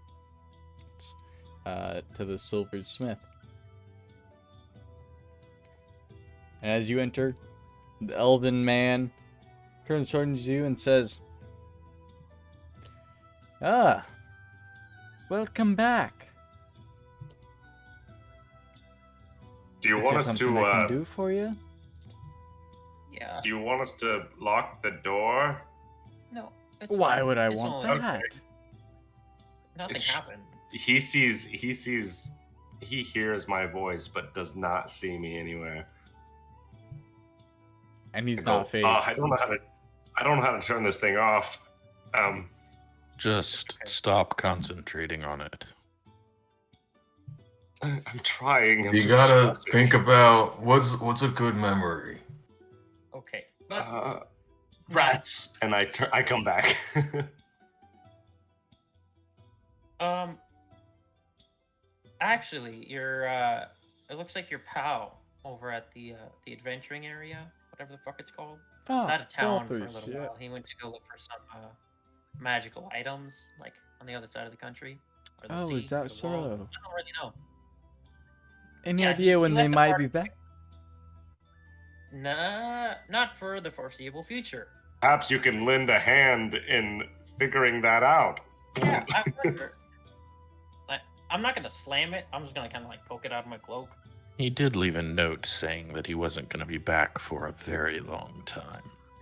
to the Silvered Smith. And as you enter, the elven man turns towards you and says, "Ah, welcome back. Do you Is want there us something I can to? do for you?" Yeah. Do you want us to lock the door? No. It's Why fine. would I It's want only- that? Nothing It's- happened. He hears my voice, but does not see me anywhere. And he's I go, not phased. I don't know how to turn this thing off. Just stop concentrating on it. I'm trying. I'm You just gotta stressing. think about what's a good memory. Okay. Let's Rats, and I come back. actually, your it looks like your pal over at the adventuring area, whatever the fuck it's called. Oh, He's out of town for a Balthus, little yeah. while. He went to go look for some magical items, like on the other side of the country. Or the Oh, sea, is or that the world. so? I don't really know. Any Yeah, idea he when they left the might party be back? Nah, not for the foreseeable future. Perhaps you can lend a hand in figuring that out. Yeah, I wonder. Like, I'm not gonna slam it. I'm just gonna kind of like poke it out of my cloak. He did leave a note saying that he wasn't going to be back for a very long time.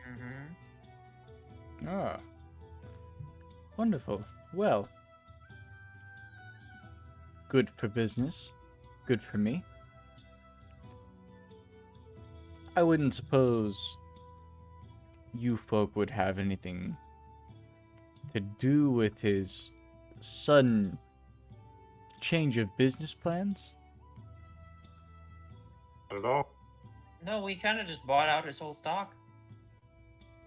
Mm-hmm. Ah. Wonderful. Well. Good for business. Good for me. I wouldn't suppose you folk would have anything to do with his sudden change of business plans? Not at all. No, we kind of just bought out his whole stock,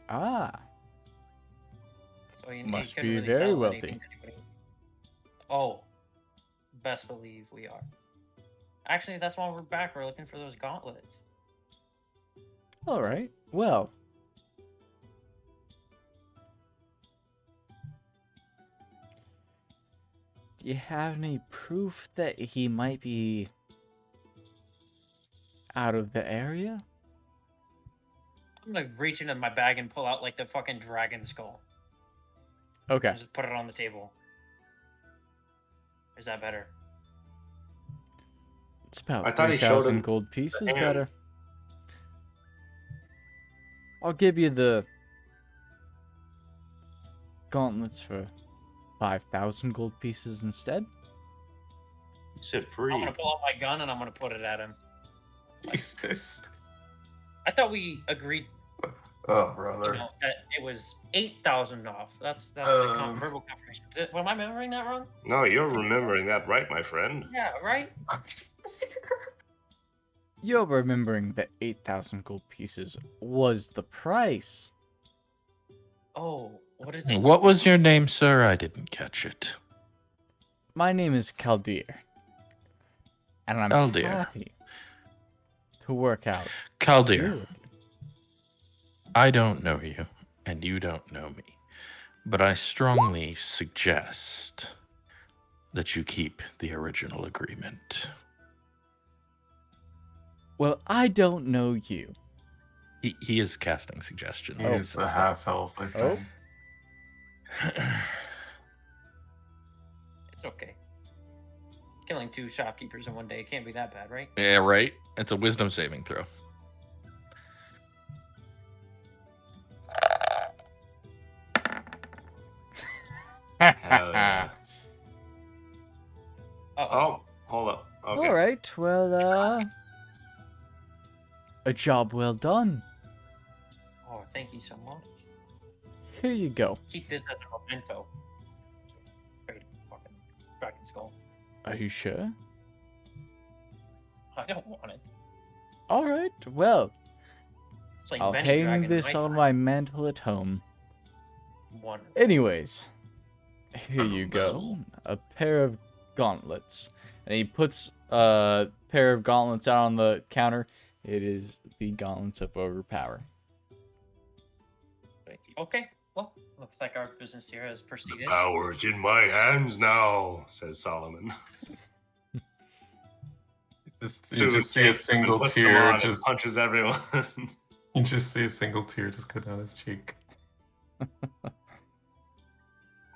Ah. so he Must couldn't be really very sell wealthy. anything to anybody. Oh, best believe we are. Actually, that's why we're back. We're looking for those gauntlets. All right. Well. Do you have any proof that he might be out of the area? I'm gonna reach into my bag and pull out like the fucking dragon skull. Okay. And just put it on the table. Is that better? It's about I thought he showed 3,000 him gold pieces hand. better. I'll give you the gauntlets for 5,000 gold pieces instead. You said I'm free. gonna pull out my gun and I'm gonna put it at him. Jesus. I thought we agreed, Oh, you brother. know, that it was 8,000 off. That's the verbal confirmation. Am I remembering that wrong? No, you're remembering that right, my friend. Yeah, right. You're remembering that 8,000 gold pieces was the price. Oh, what is it? What was your name, sir? I didn't catch it. My name is Kaldir. And I'm Kaldir. happy to work out. Kaldir, Good. I don't know you, and you don't know me, but I strongly suggest that you keep the original agreement. Well, I don't know you. He is casting suggestions. He is a half elf, I think. It's okay. Killing 2 shopkeepers in one day can't be that bad, right? Yeah, right? It's a wisdom saving throw. Hell yeah. Uh-oh. Oh, hold up. Okay. All right. Well, a job well done. Oh, thank you so much. Here you go. Keep this as a memento. Great fucking dragon skull. Are you sure? I don't want it. All right. Well, It's like I'll Benny hang Dragon in this my on time. my mantle at home. Wonderful. Anyways, here you go. A pair of gauntlets. And he puts a pair of gauntlets out on the counter. It is the gauntlets of overpower. Thank you. Okay, well, looks like our business here has proceeded. Power's in my hands now, says Solomon. You just see a single puts them tear on and just punches everyone. you just see a single tear just go down his cheek.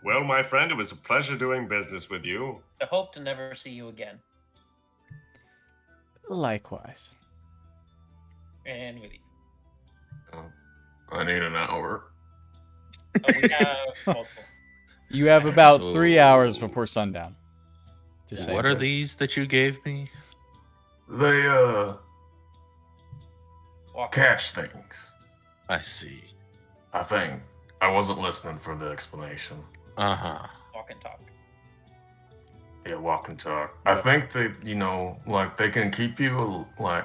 Well, my friend, it was a pleasure doing business with you. I hope to never see you again. Likewise. And we leave. Oh, I need an hour. Oh, we have multiple. You have about So- 3 hours before sundown. Just saying. What are these that you gave me? They Walk catch things. I see. I think. I wasn't listening for the explanation. Uh-huh. walk and talk. Yeah, walk and talk. I think they, like they can keep you like.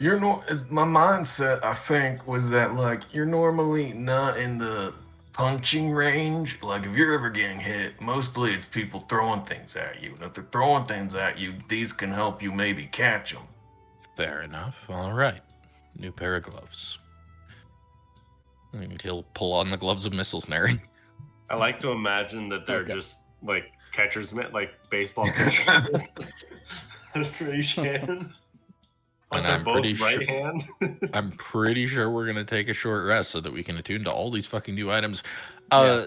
My mindset, I think, was that like you're normally not in the punching range. Like if you're ever getting hit, mostly it's people throwing things at you. And if they're throwing things at you, these can help you maybe catch them. Fair enough. All right. New pair of gloves. And he'll pull on the gloves of Missilsnary. I like to imagine that they're Okay. just like catcher's mitt, like baseball catchers. Each hand. But And they're I'm both pretty right sure- hand. I'm pretty sure we're gonna take a short rest so that we can attune to all these fucking new items. Yeah.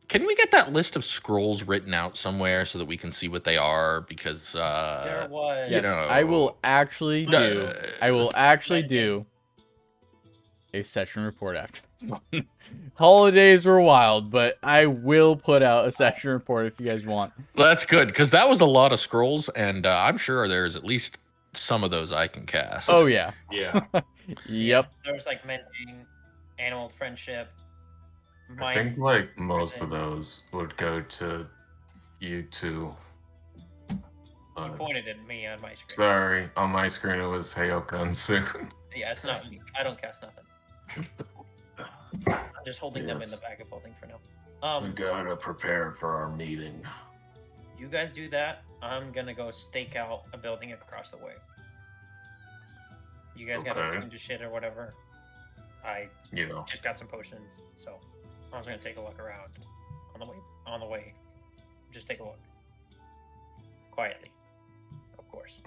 Can we get that list of scrolls written out somewhere so that we can see what they are? Because There was. Yes, know, I will actually No, do. I will actually Right, do a session report after this one. Holidays were wild, but I will put out a session report if you guys want. That's good because that was a lot of scrolls, and I'm sure there's at least some of those I can cast. Oh yeah. Yeah. Yep. There was like mending, animal friendship. I think like most of those would go to you two. You But, pointed at me on my screen. sorry, on my screen it was Heyokan soon. Yeah, it's not me. I don't cast nothing. I'm just holding them in the Yes. bag of holding for now. We gotta prepare for our meeting. You guys do that. I'm gonna go stake out a building across the way. You guys got Okay. to change shit or whatever. I You know. just got some potions, so I was gonna take a look around on the way. On the way, just take a look quietly, of course.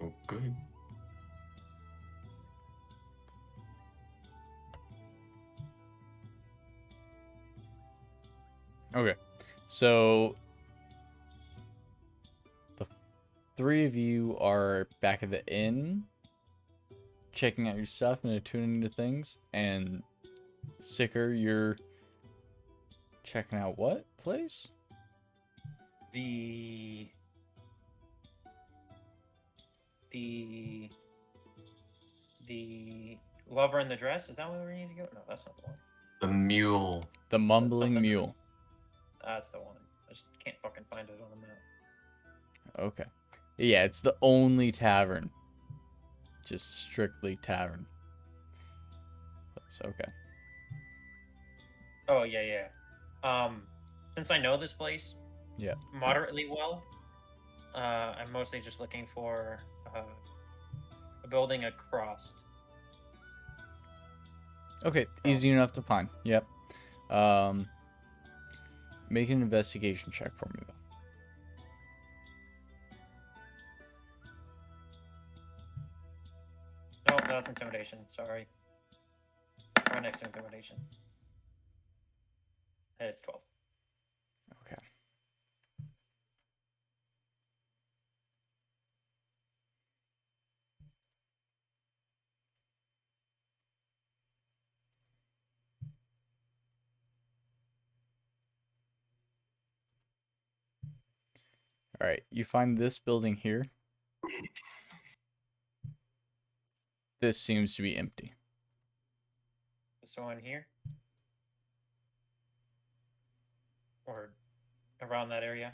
Okay. Okay. So the three of you are back at the inn, checking out your stuff and attuning to things. And Sicker, you're checking out what place? The lover in the dress. Is that where we need to go? No, that's not the one. The mule. The Mumbling something- Mule. That's the one. I just can't fucking find it on the map. Okay. Yeah, it's the only tavern. Just strictly tavern. That's okay. Oh yeah. Since I know this place, Yeah. moderately well, I'm mostly just looking for a building across. Okay, easy enough to find. Yep. Make an investigation check for me, though. Oh, that's intimidation. Sorry. Right next to intimidation. And it's 12. Okay. All right, you find this building here. This seems to be empty. This one here? Or around that area?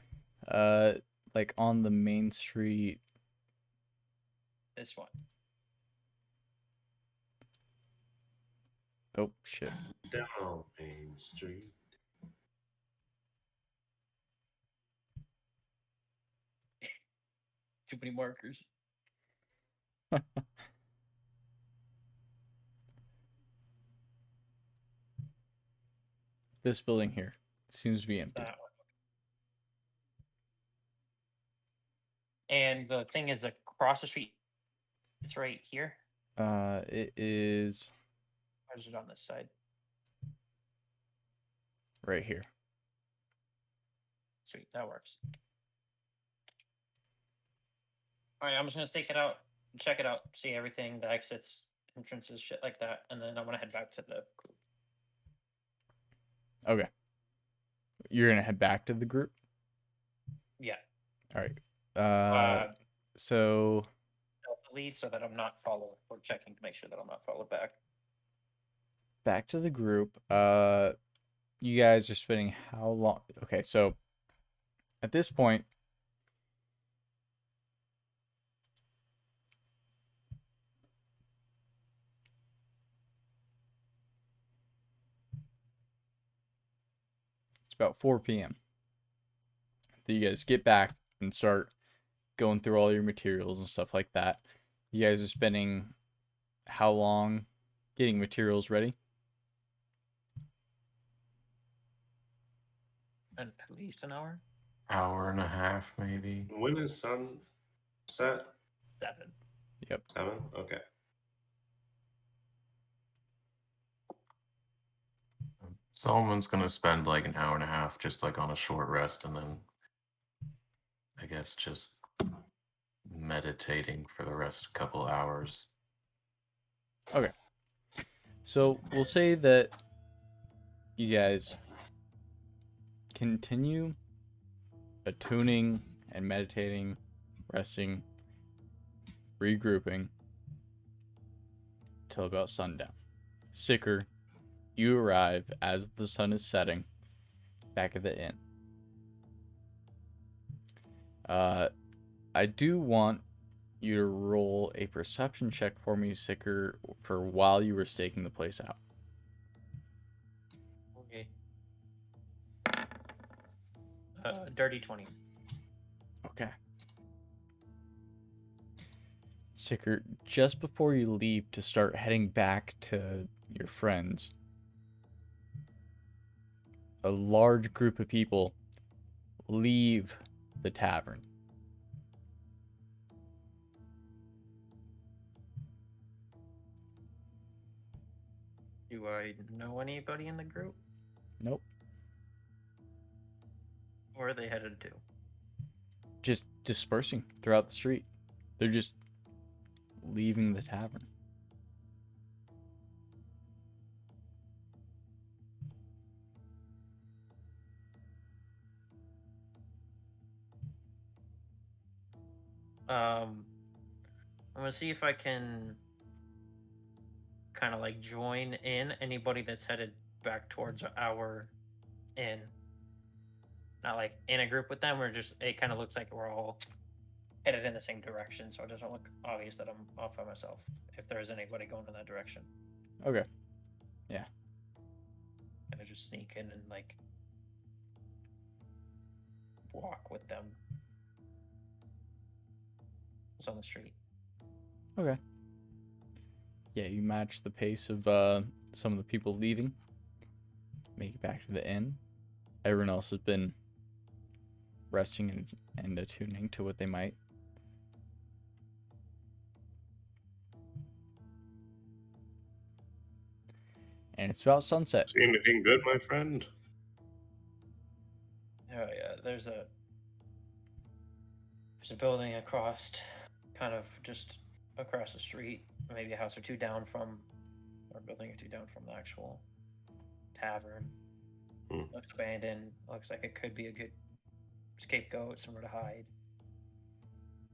Like on the main street. This one. Oh shit. Down Main Street. Too many markers. This building here seems to be empty. That one. And the thing is across the street. It's right here. It is Or is it on this side? right here. Sweet, that works. Alright, I'm just gonna stake it out, check it out, see everything, the exits, entrances, shit like that, and then I'm gonna head back to the group. Okay. You're gonna head back to the group. Yeah. All right. So Stealthily so that I'm not followed. We're checking to make sure that I'm not followed back. back to the group. You guys are spending how long? Okay, so at this point, it's about 4 p.m. that you guys get back and start going through all your materials and stuff like that. You guys are spending how long getting materials ready? At least an hour? Hour and a half, maybe. When is sun set? 7. 7? Okay. Solomon's gonna spend like an hour and a half just like on a short rest, and then I guess just meditating for the rest couple hours. Okay. So we'll say that you guys continue attuning and meditating, resting, regrouping till about sundown. Sicker, you arrive as the sun is setting back at the inn. I do want you to roll a perception check for me, Sicker, for while you were staking the place out. Okay. Dirty 20. Okay. Sicker, just before you leave to start heading back to your friends, a large group of people leave the tavern. Do I know anybody in the group? Nope. Where are they headed to? Just dispersing throughout the street. They're just leaving the tavern. I'm gonna see if I can kind of like join in anybody that's headed back towards our inn. Not like in a group with them. We're just, it kind of looks like we're all headed in the same direction, so it doesn't look obvious that I'm off by myself. If there is anybody going in that direction, Okay. kind of just sneak in and like walk with them. It's on the street. Okay. Yeah, you match the pace of some of the people leaving. Make it back to the inn. Everyone else has been resting and attuning to what they might. And it's about sunset. See anything good, my friend? Oh yeah, there's a building across, kind of just across the street, maybe a house or two down from, or a building or two down from the actual tavern. Looks abandoned. Looks like it could be a good scapegoat, somewhere to hide.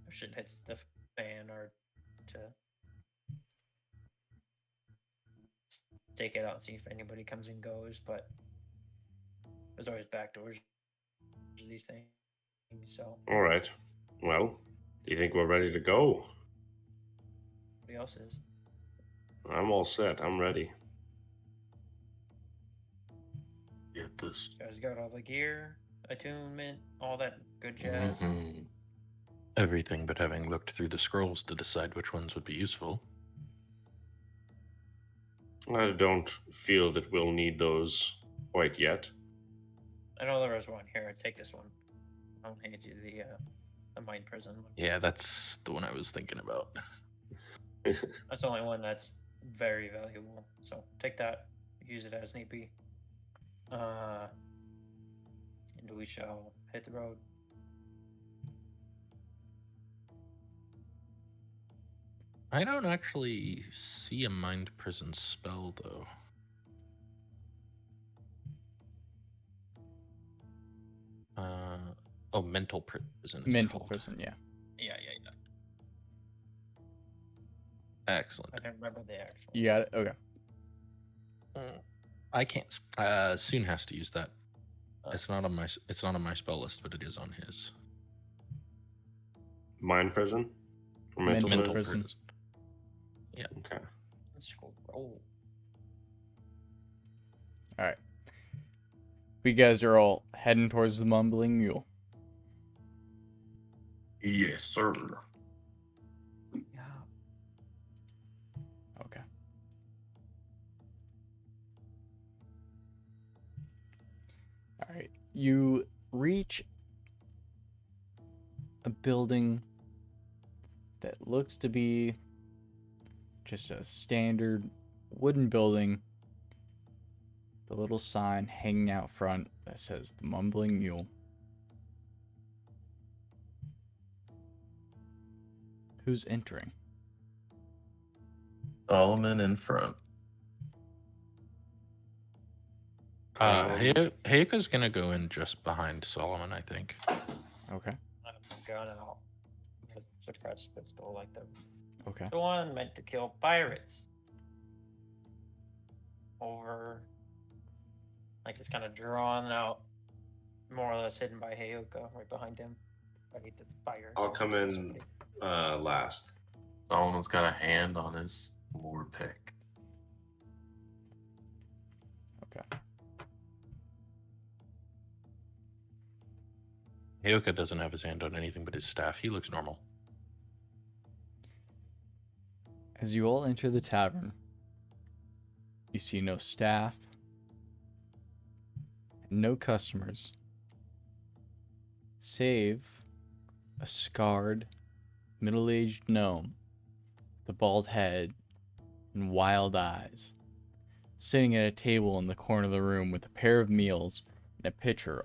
If shit hits the fan, or to stake it out and see if anybody comes and goes. But there's always back doors to these things. So All right. Well, do you think we're ready to go? nobody else is. I'm all set. I'm ready. Get this. You guys got all the gear, attunement, all that good jazz. Mm-hmm. Everything but having looked through the scrolls to decide which ones would be useful. I don't feel that we'll need those quite yet. I know there was one here. Take this one. I'll hand you the mind prison one. Yeah, that's the one I was thinking about. That's the only one that's very valuable. So take that. Use it as need be. And we shall hit the road. I don't actually see a mind prison spell, though. Mental prison. Is Mental called. prison, yeah. Yeah. Excellent. I don't remember the actual. You got it? Okay. I can't. Soon has to use that. It's not on my. It's not on my spell list, but it is on his. Mind prison? Or Mental mental prison. prison? Yeah. Okay. Let's go roll. All right. You guys are all heading towards the Mumbling Mule. Yes, sir. Yeah. Okay. All right. You reach a building that looks to be just a standard wooden building. The little sign hanging out front that says the Mumbling Mule. Who's entering? Solomon in front. Hayaka's gonna go in just behind Solomon, I think. Okay. I'm gun and I'll suppress pistol like Okay. the one meant to kill pirates. Over, like it's kind of drawn out, more or less hidden by Heyoka right behind him, ready to fire. I'll come in last. Solomon's got a hand on his war pick. Okay. Hayaka doesn't have his hand on anything but his staff. He looks normal. As you all enter the tavern, you see no staff, and no customers, save a scarred, middle-aged gnome with a bald head and wild eyes, sitting at a table in the corner of the room with a pair of meals and a pitcher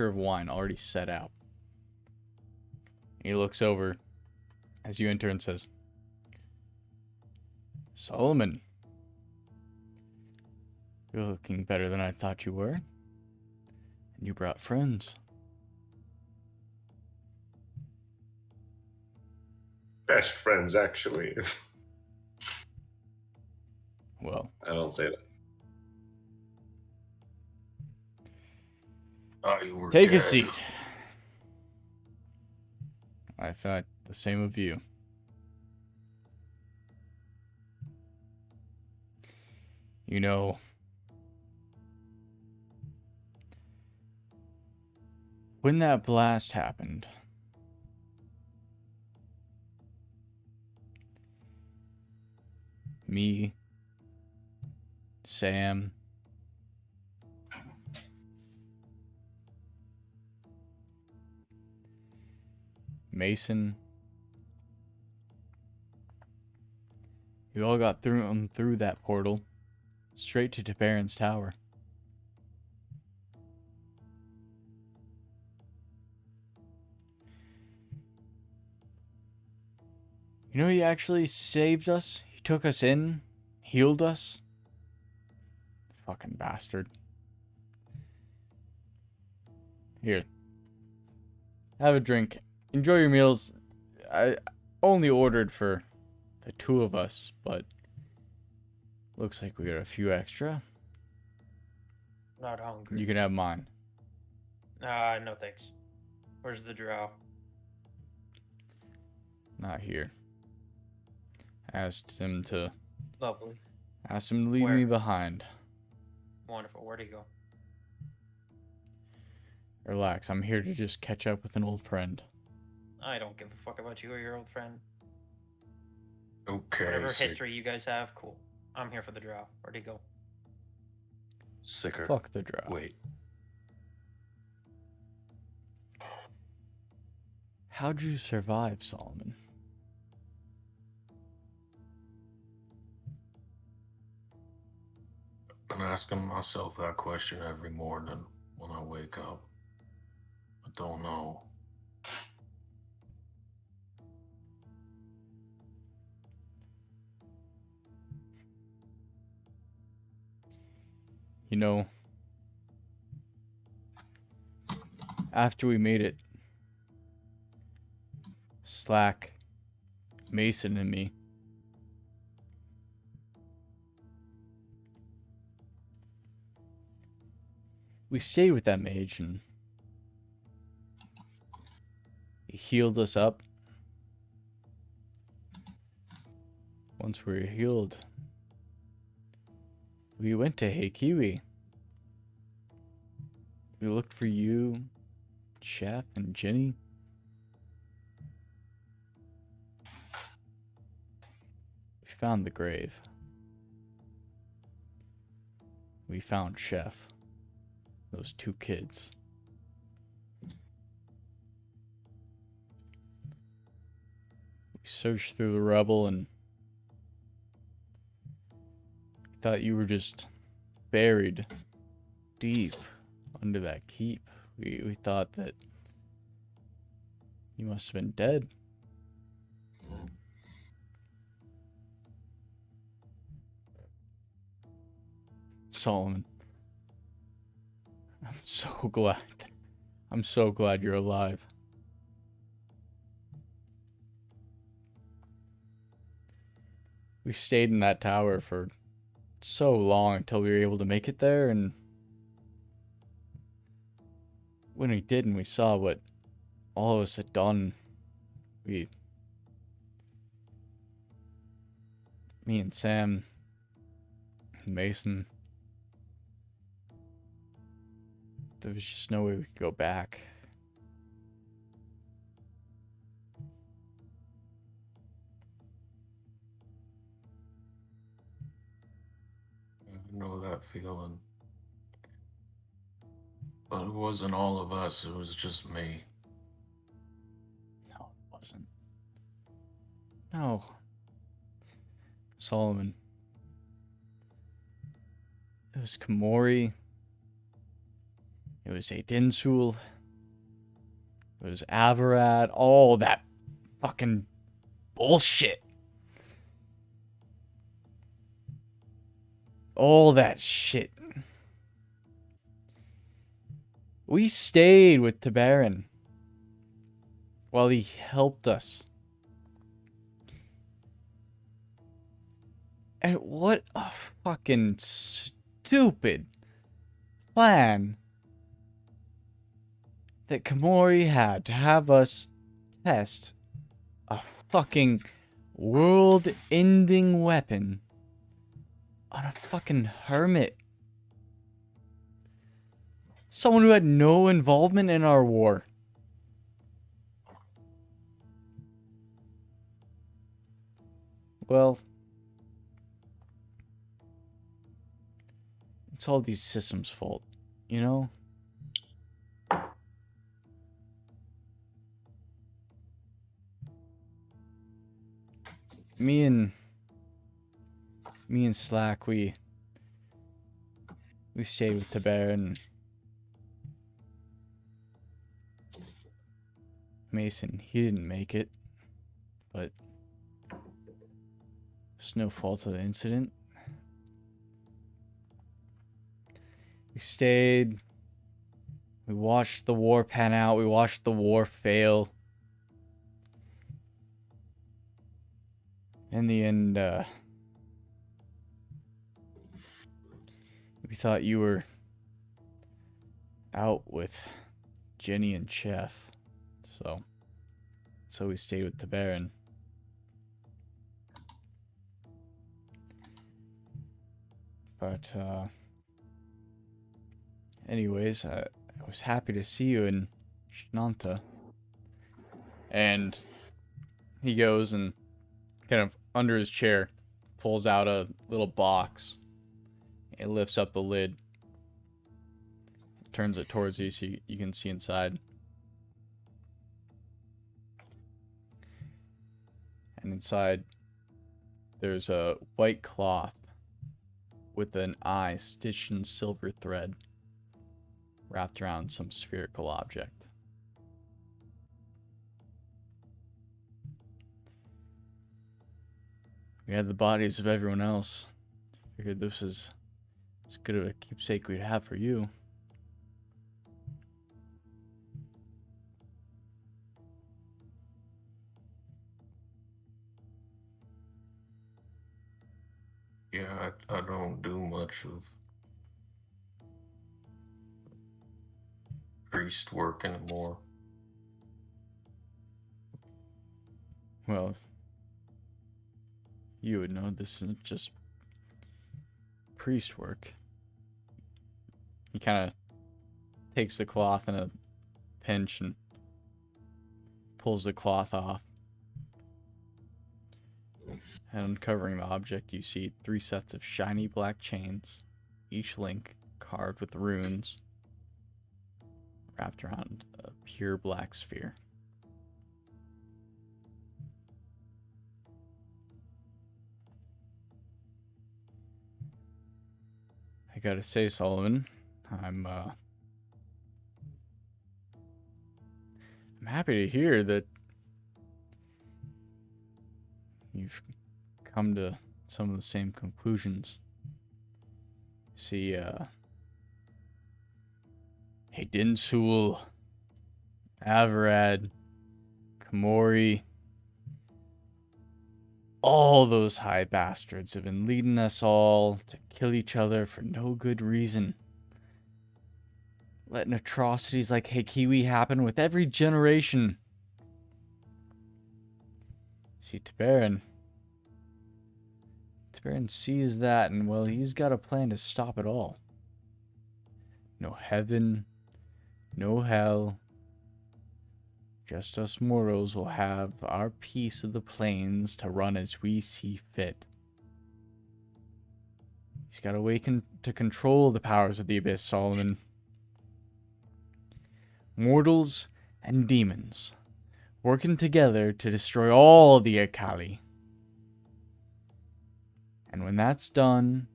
of wine already set out. He looks over as you enter and says, "Solomon, you're looking better than I thought you were. And you brought friends." Best friends, actually. Well, I don't say that. You were take a dead. seat. I thought the same of you. You know, when that blast happened, me, Sam, Mason, we all got through that portal, straight to Baron's tower. You know, he actually saved us. He took us in, healed us. Fucking bastard. Here. Have a drink. Enjoy your meals. I only ordered for the two of us, but looks like we got a few extra. Not hungry. You can have mine. No thanks. Where's the drow? Not here. Asked him to Lovely. leave Where? me behind. Wonderful. Where'd he go? Relax, I'm here to just catch up with an old friend. I don't give a fuck about you or your old friend. Okay. Whatever sick. history you guys have, cool. I'm here for the drow. Where'd he go? Sicker. Fuck the drow. Wait. How'd you survive, Solomon? I'm asking myself that question every morning when I wake up. I don't know. You know, after we made it, Slack, Mason, and me, we stayed with that mage and he healed us up. Once we were healed, we went to Heikiwi. We looked for you, Chef, and Jenny. We found the grave. We found Chef. Those two kids. We searched through the rubble and thought you were just buried deep under that keep. We thought that you must have been dead. Solomon, I'm so glad. I'm so glad you're alive. We stayed in that tower for so long until we were able to make it there, and when we did and we saw what all of us had done, me and Sam and Mason, there was just no way we could go back. I know that feeling. But it wasn't all of us, it was just me. No, it wasn't. No. Solomon. It was Komori. It was Aidinsul. It was Averad. All that fucking bullshit. All that shit. We stayed with Tabarin while he helped us. And what a fucking stupid plan that Komori had to have us test a fucking world-ending weapon on a fucking hermit. Someone who had no involvement in our war. Well, it's all these systems' fault, you know? Me and Slack, we stayed with Taber, and Mason, he didn't make it, but it's no fault of the incident. We stayed, we watched the war pan out, we watched the war fail. In the end, we thought you were out with Jenny and Chef, so we stayed with the Baron. But anyways, I was happy to see you in Shnanta. And he goes and kind of under his chair pulls out a little box and lifts up the lid, turns it towards you so you can see inside. And inside there's a white cloth with an eye stitched in silver thread wrapped around some spherical object. We had the bodies of everyone else. Figured this is as good of a keepsake we'd have for you. Yeah, I don't do much of priest work anymore. Well, you would know this isn't just priest work. He kind of takes the cloth in a pinch and pulls the cloth off. And uncovering the object, you see 3 sets of shiny black chains, each link carved with runes, wrapped around a pure black sphere. I gotta say, Solomon, I'm happy to hear that you've come to some of the same conclusions. See, hey, Dinsul, Averad, Kamori, all those high bastards have been leading us all to kill each other for no good reason. Letting atrocities like Heikiwi happen with every generation. See, Tabarin sees that, and well, he's got a plan to stop it all. No heaven, no hell. Just us mortals will have our piece of the plains to run as we see fit. He's got to awaken to control the powers of the Abyss, Solomon. Mortals and demons, working together to destroy all the Akali. And when that's done,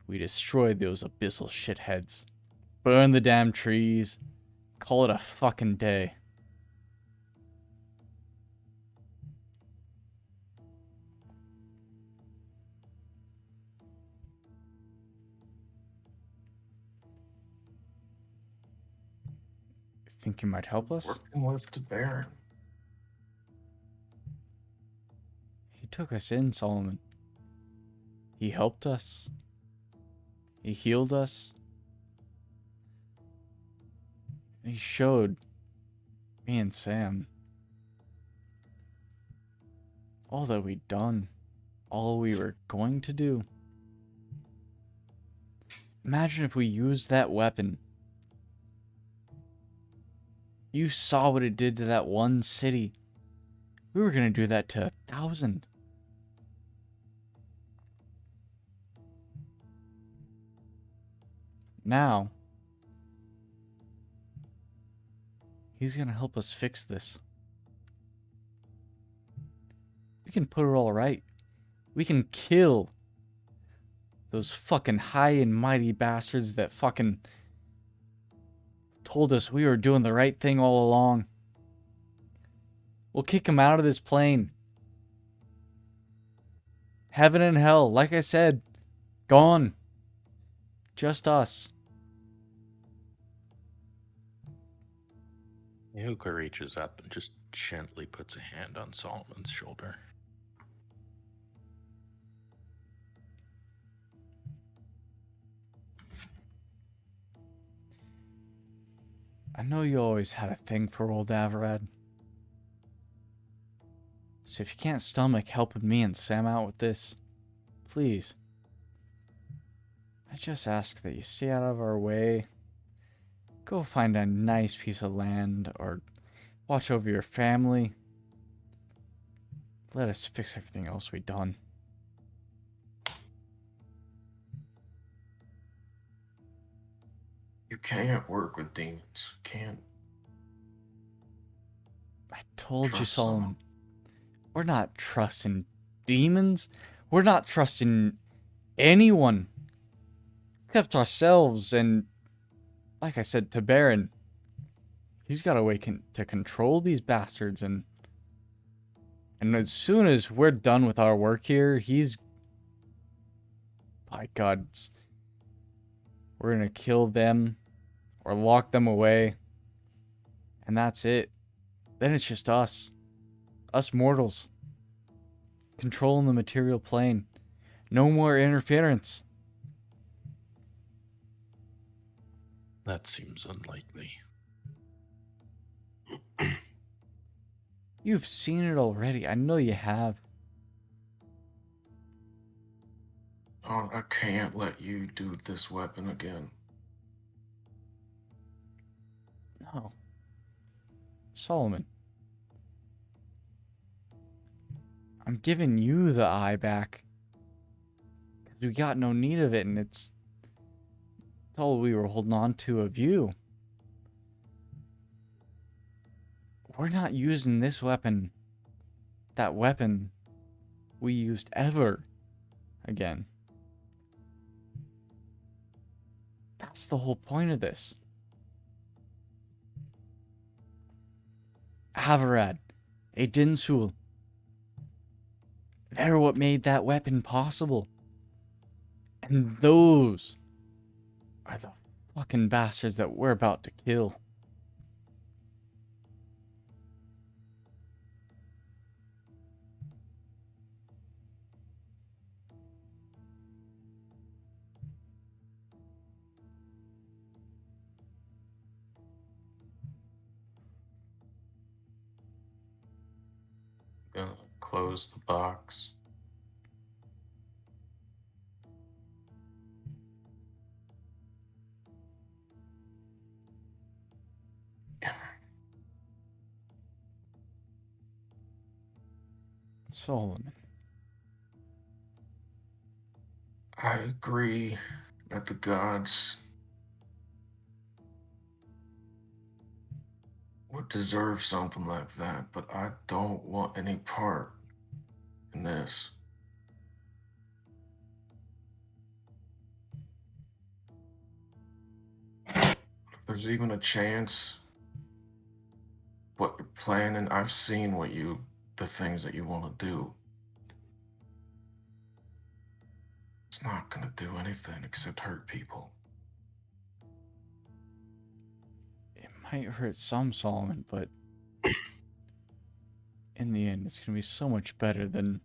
we destroy those abyssal shitheads. Burn the damn trees. Call it a fucking day. Think you might help us? Working with the Baron. He took us in, Solomon. He helped us. He healed us. He showed me and Sam all that we'd done, all we were going to do. Imagine if we used that weapon. You saw what it did to that one city. We were going to do that to 1,000. Now, he's going to help us fix this. We can put it all right. We can kill those fucking high and mighty bastards that fucking told us we were doing the right thing all along. We'll kick them out of this plane. Heaven and hell, like I said, gone. Just us. Yuka reaches up and just gently puts a hand on Solomon's shoulder. I know you always had a thing for old Averad. So if you can't stomach helping me and Sam out with this, please. I just ask that you stay out of our way. Go find a nice piece of land or watch over your family. Let us fix everything else we've done. You can't work with demons. Can't. I told you, Trust Solomon. someone. We're not trusting demons. We're not trusting anyone. Except ourselves and, like I said, to Baron. He's got a way to control these bastards and as soon as we're done with our work here, by God, we're gonna kill them or lock them away. And that's it. Then it's just us. Us mortals. Controlling the material plane. No more interference. That seems unlikely. You've seen it already. I know you have. Oh, I can't let you do this weapon again. No. Solomon. I'm giving you the eye back. Because we got no need of it, and it's all we were holding on to of you. We're not using this weapon, that weapon we used ever again. That's the whole point of this. Havarad, Dinsul, they're what made that weapon possible. And those are the fucking bastards that we're about to kill. Gonna close the box. Solomon. I agree that the gods would deserve something like that, but I don't want any part in this. If there's even a chance what you're planning, I've seen the things that you want to do. It's not gonna do anything except hurt people. It might hurt some, Solomon, but in the end, it's gonna be so much better than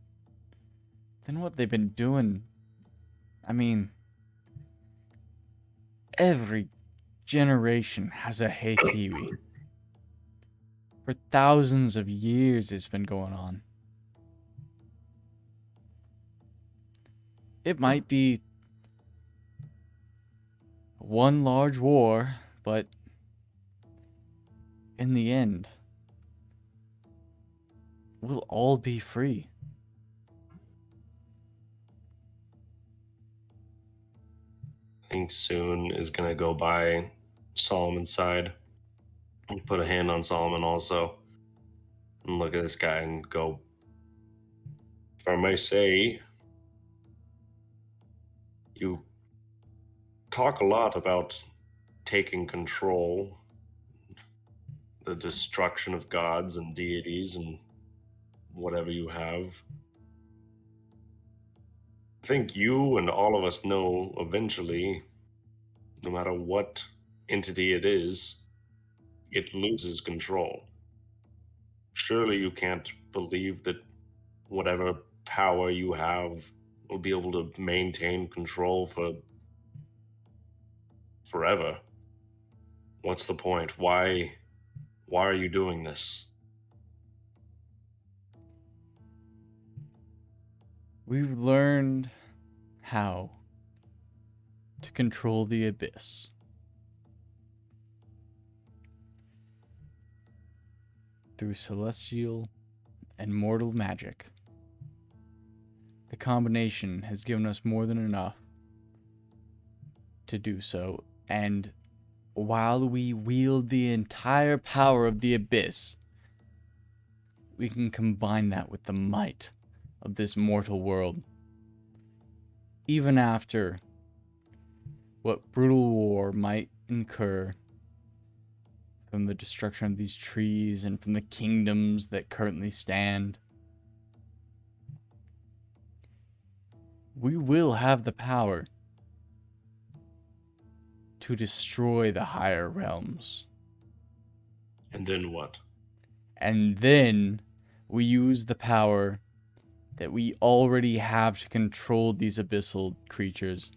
what they've been doing. I mean, every generation has a Hey Kiwi. For thousands of years, it's been going on. It might be one large war, but in the end, we'll all be free. I think Soon is going to go by Solomon's side and put a hand on Solomon also and look at this guy and go, if I may say, you talk a lot about taking control, the destruction of gods and deities and whatever you have. I think you and all of us know eventually, no matter what entity it is, it loses control. Surely you can't believe that whatever power you have will be able to maintain control for forever. What's the point? Why are you doing this? We've learned how to control the abyss. Through celestial and mortal magic. The combination has given us more than enough to do so, and while we wield the entire power of the abyss, we can combine that with the might of this mortal world. Even after what brutal war might incur from the destruction of these trees and from the kingdoms that currently stand, we will have the power to destroy the higher realms. And then what? And then we use the power that we already have to control these abyssal creatures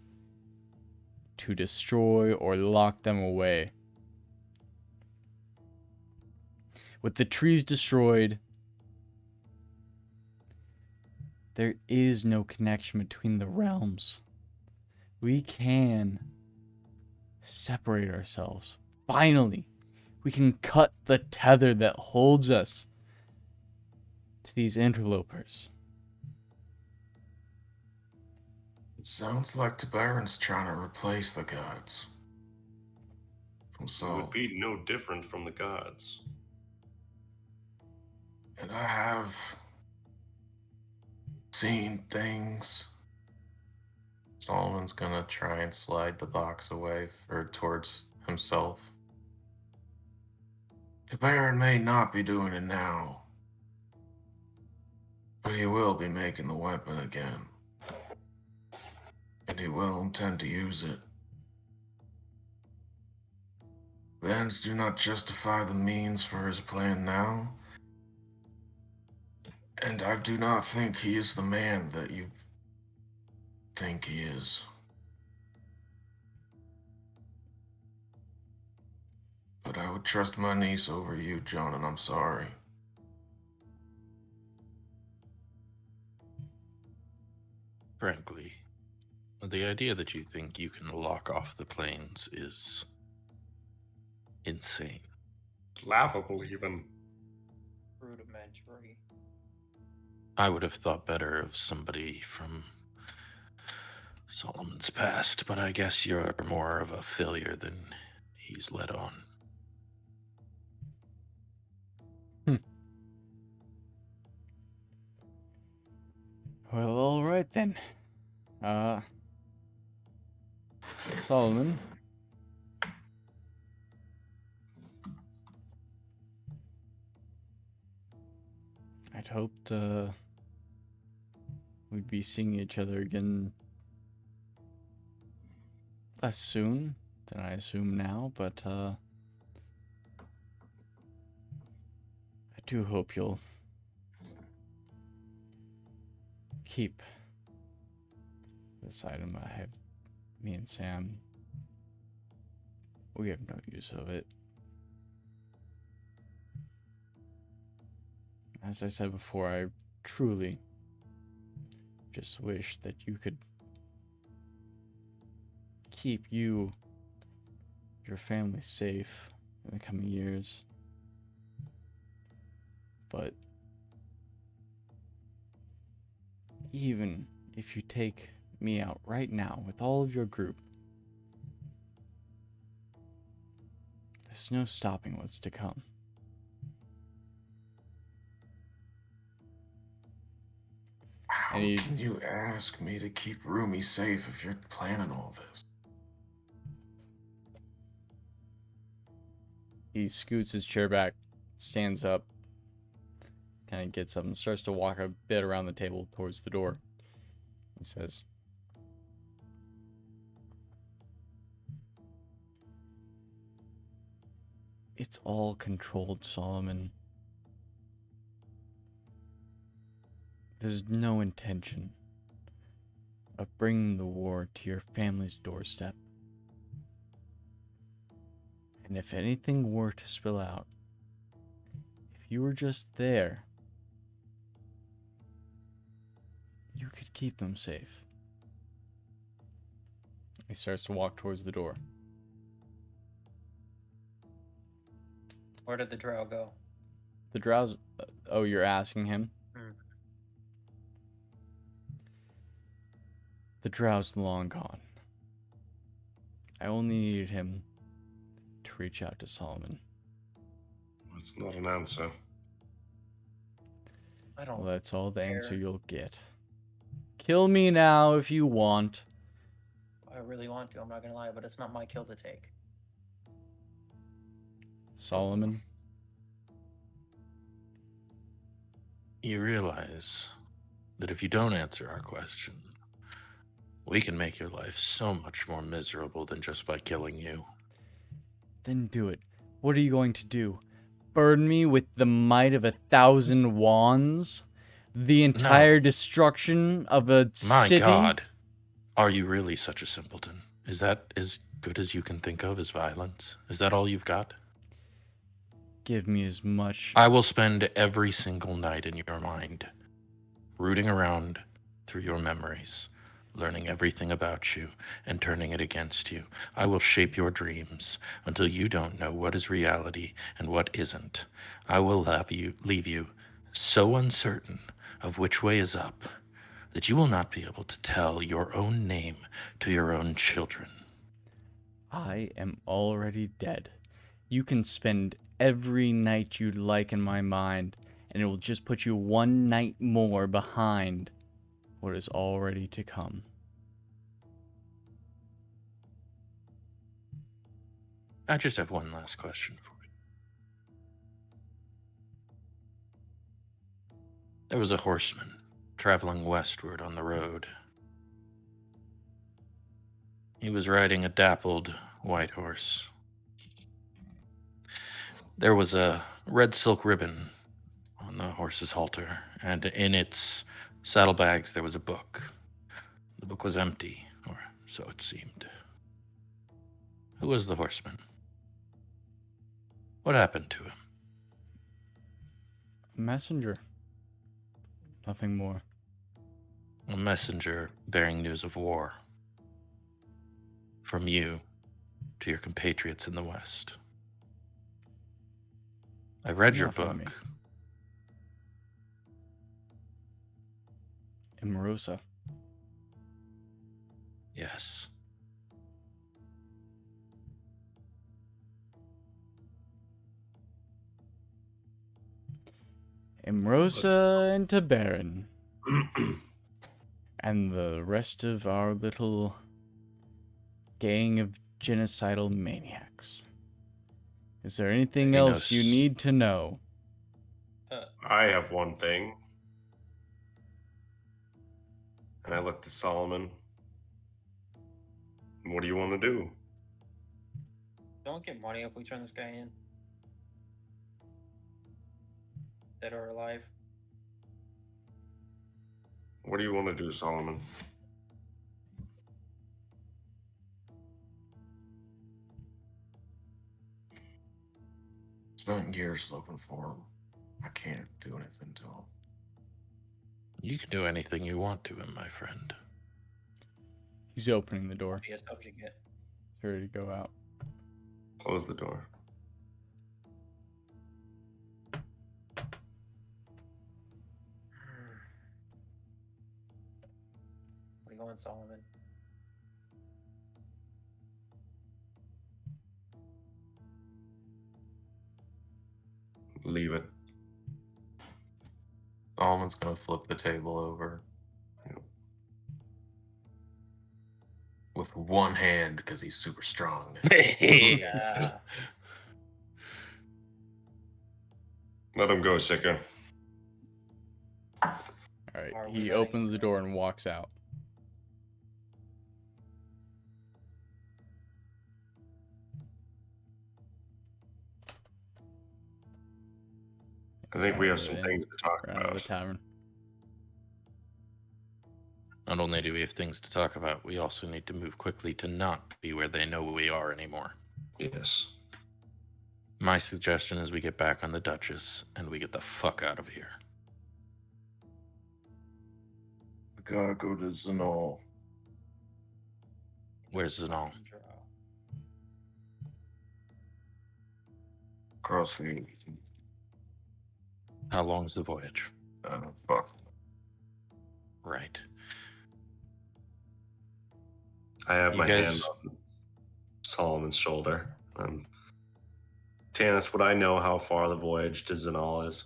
to destroy or lock them away. With the trees destroyed, there is no connection between the realms. We can separate ourselves. Finally, we can cut the tether that holds us to these interlopers. It sounds like Tabaron's trying to replace the gods. It would be no different from the gods. And I have seen things Solomon's gonna try and slide the box away towards himself. The Baron may not be doing it now, but he will be making the weapon again. And he will intend to use it. The ends do not justify the means for his plan now. And I do not think he is the man that you think he is. But I would trust my niece over you, John, and I'm sorry. Frankly, the idea that you think you can lock off the planes is insane. Laughable, even. Rudimentary. I would have thought better of somebody from Solomon's past, but I guess you're more of a failure than he's let on. Well, all right then. Solomon. I'd hoped we'd be seeing each other again less soon than I assume now, but I do hope you'll keep this item. Me and Sam, we have no use of it. As I said before, I truly just wish that you could keep your family safe in the coming years. But even if you take me out right now with all of your group, there's no stopping what's to come. How can you ask me to keep Rumi safe if you're planning all this? He scoots his chair back, stands up, kind of gets up and starts to walk a bit around the table towards the door. He says, "It's all controlled, Solomon. There's no intention of bringing the war to your family's doorstep. And if anything were to spill out, if you were just there, you could keep them safe." He starts to walk towards the door. Where did the drow go? The drow's... oh, you're asking him? The drow's long gone. I only needed him to reach out to Solomon. That's not an answer. I don't. Well, that's all the answer care. you'll get. Kill me now if you want. I really want to. I'm not gonna lie, but it's not my kill to take. Solomon, You realize that if you don't answer our question, we can make your life so much more miserable than just by killing you. then do it. What are you going to do? Burn me with the might of 1,000 wands? The entire No. destruction of a My city? God. Are you really such a simpleton? Is that as good as you can think of as violence? Is that all you've got? Give me as much. I will spend every single night in your mind, rooting around through your memories, learning everything about you and turning it against you. I will shape your dreams until you don't know what is reality and what isn't. I will leave you so uncertain of which way is up that you will not be able to tell your own name to your own children. I am already dead. You can spend every night you'd like in my mind, and it will just put you one night more behind what is already to come. I just have one last question for you. There was a horseman traveling westward on the road. He was riding a dappled white horse. There was a red silk ribbon on the horse's halter, and in its saddlebags there was a book. The book was empty, or so it seemed. Who was the horseman? What happened to him? A messenger. Nothing more. A messenger bearing news of war. From you to your compatriots in the West. I read your Enough of book. me. Emerosa. Yes. Emerosa and Tabarin. And the rest of our little gang of genocidal maniacs. Is there anything He else you knows- need to know? I have one thing. And I looked to Solomon. What do you want to do? Don't get money if we turn this guy in. Dead or alive. What do you want to do, Solomon? Spent years looking for him. I can't do anything to him. You can do anything you want to him, my friend. He's opening the door. Be a subject yet. He's ready to go out. Close the door. Where you going, Solomon? Leave it. Solomon's gonna flip the table over. Yep. With one hand because he's super strong. Yeah. Let him go, Sicker. Alright, Are we he letting opens him the go? door and walks out. I think we have Sorry, some Lynn. things to talk Around the about. tavern. Not only do we have things to talk about, we also need to move quickly to not be where they know we are anymore. Yes. My suggestion is we get back on the Duchess and we get the fuck out of here. We gotta go to Zenol. Where's Zenal? Across the How long's the voyage? fuck. Right. I have You my guys- hand on Solomon's shoulder. Tanis, would I know how far the voyage to Zenal is?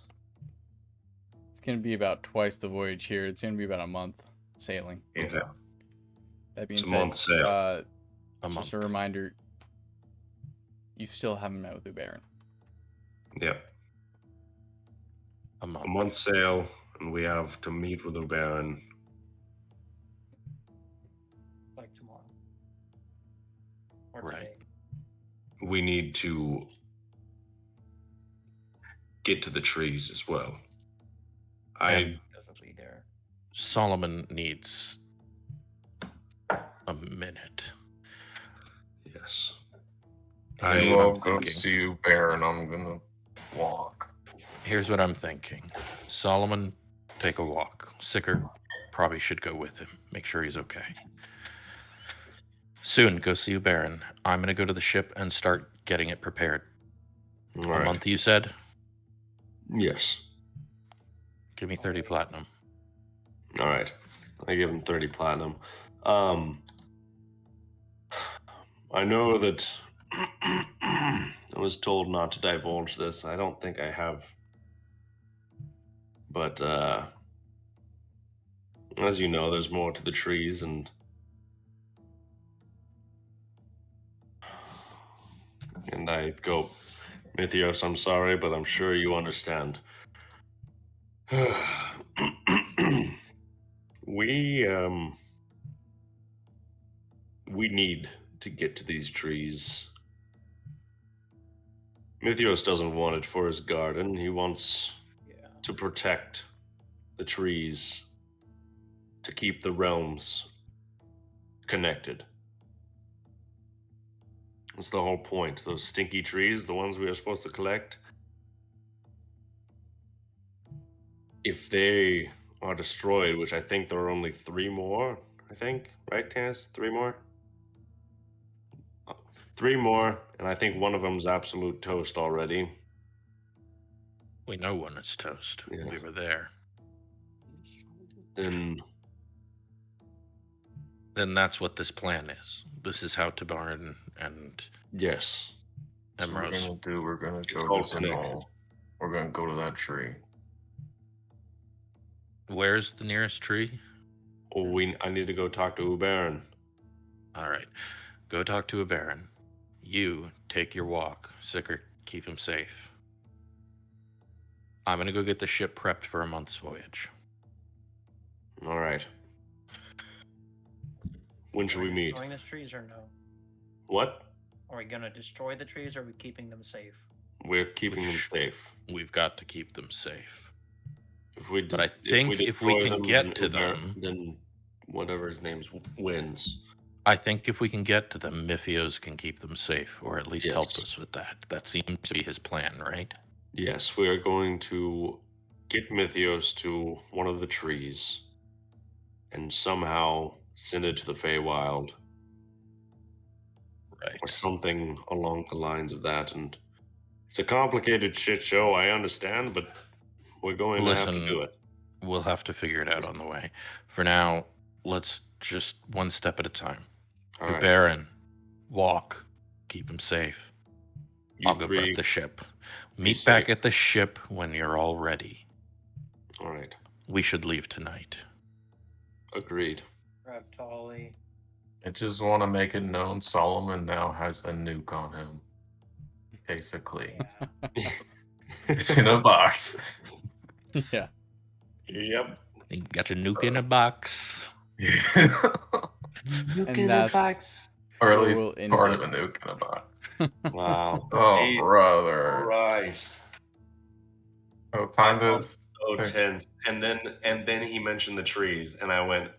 It's going to be about twice the voyage here. It's going to be about a month sailing. Okay. That being It's a said, month sail. A just month. a reminder, you still haven't met with the Baron. Yep. A month. A month sail, and we have to meet with the Baron. Like tomorrow. Or Right. today. We need to get to the trees as well. And Those will be there. Solomon needs a minute. Yes. Here's I what I'm will go thinking. see you, Baron. I'm gonna walk. Here's what I'm thinking. Solomon, take a walk. Sicker probably should go with him. Make sure he's okay. Soon, go see you, Baron. I'm going to go to the ship and start getting it prepared. All A right. month, you said? Yes. Give me 30 platinum. All right. I give him 30 platinum. I know that I was told not to divulge this. I don't think I have. But as you know, there's more to the trees, and And I go, Mythios, I'm sorry, but I'm sure you understand. We need to get to these trees. Mythios doesn't want it for his garden. He wants to protect the trees, to keep the realms connected. That's the whole point. Those stinky trees, the ones we are supposed to collect, if they are destroyed, which I think there are only 3 more, I think, right, Taz? 3 more? 3 more, and I think one of them's absolute toast already. We know when it's toast. Yeah. We were there. Then that's what this plan is. This is how Tabarin and yes. So we're Emrose. gonna do. We're gonna It's go all to connected. Zinol. We're gonna go to that tree. Where's the nearest tree? Oh, I need to go talk to Ubaron. All right. Go talk to a baron. You take your walk. Sicker, keep him safe. I'm going to go get the ship prepped for a month's voyage. All right. When should we meet? Destroying the trees or no? What? Are we gonna destroy the trees or are we keeping them safe? We're keeping them safe. We've got to keep them safe. But I think if we can get to them, then whatever his name wins. I think if we can get to them, Mythios can keep them safe, or at least help Yes. us with that. That seems to be his plan, right? Yes, we are going to get Mythios to one of the trees and somehow send it to the Feywild. Right. Or something along the lines of that. And it's a complicated shit show, I understand, but we're going to have to do it. We'll have to figure it out on the way. For now, let's just one step at a time. All right. Baron, walk. Keep him safe. You I'll go three, prep the ship. Meet safe. back at the ship when you're all ready. All right. We should leave tonight. Agreed. Grab Tolly. I just want to make it known Solomon now has a nuke on him. Basically. Yeah. In a box. Yeah. Yep. You got your nuke in a box. And that's Or at where least we'll end part it. of a nuke in a box. Wow. Oh, Jesus brother. Christ. Oh, time I felt is so tense. And then he mentioned the trees, and I went,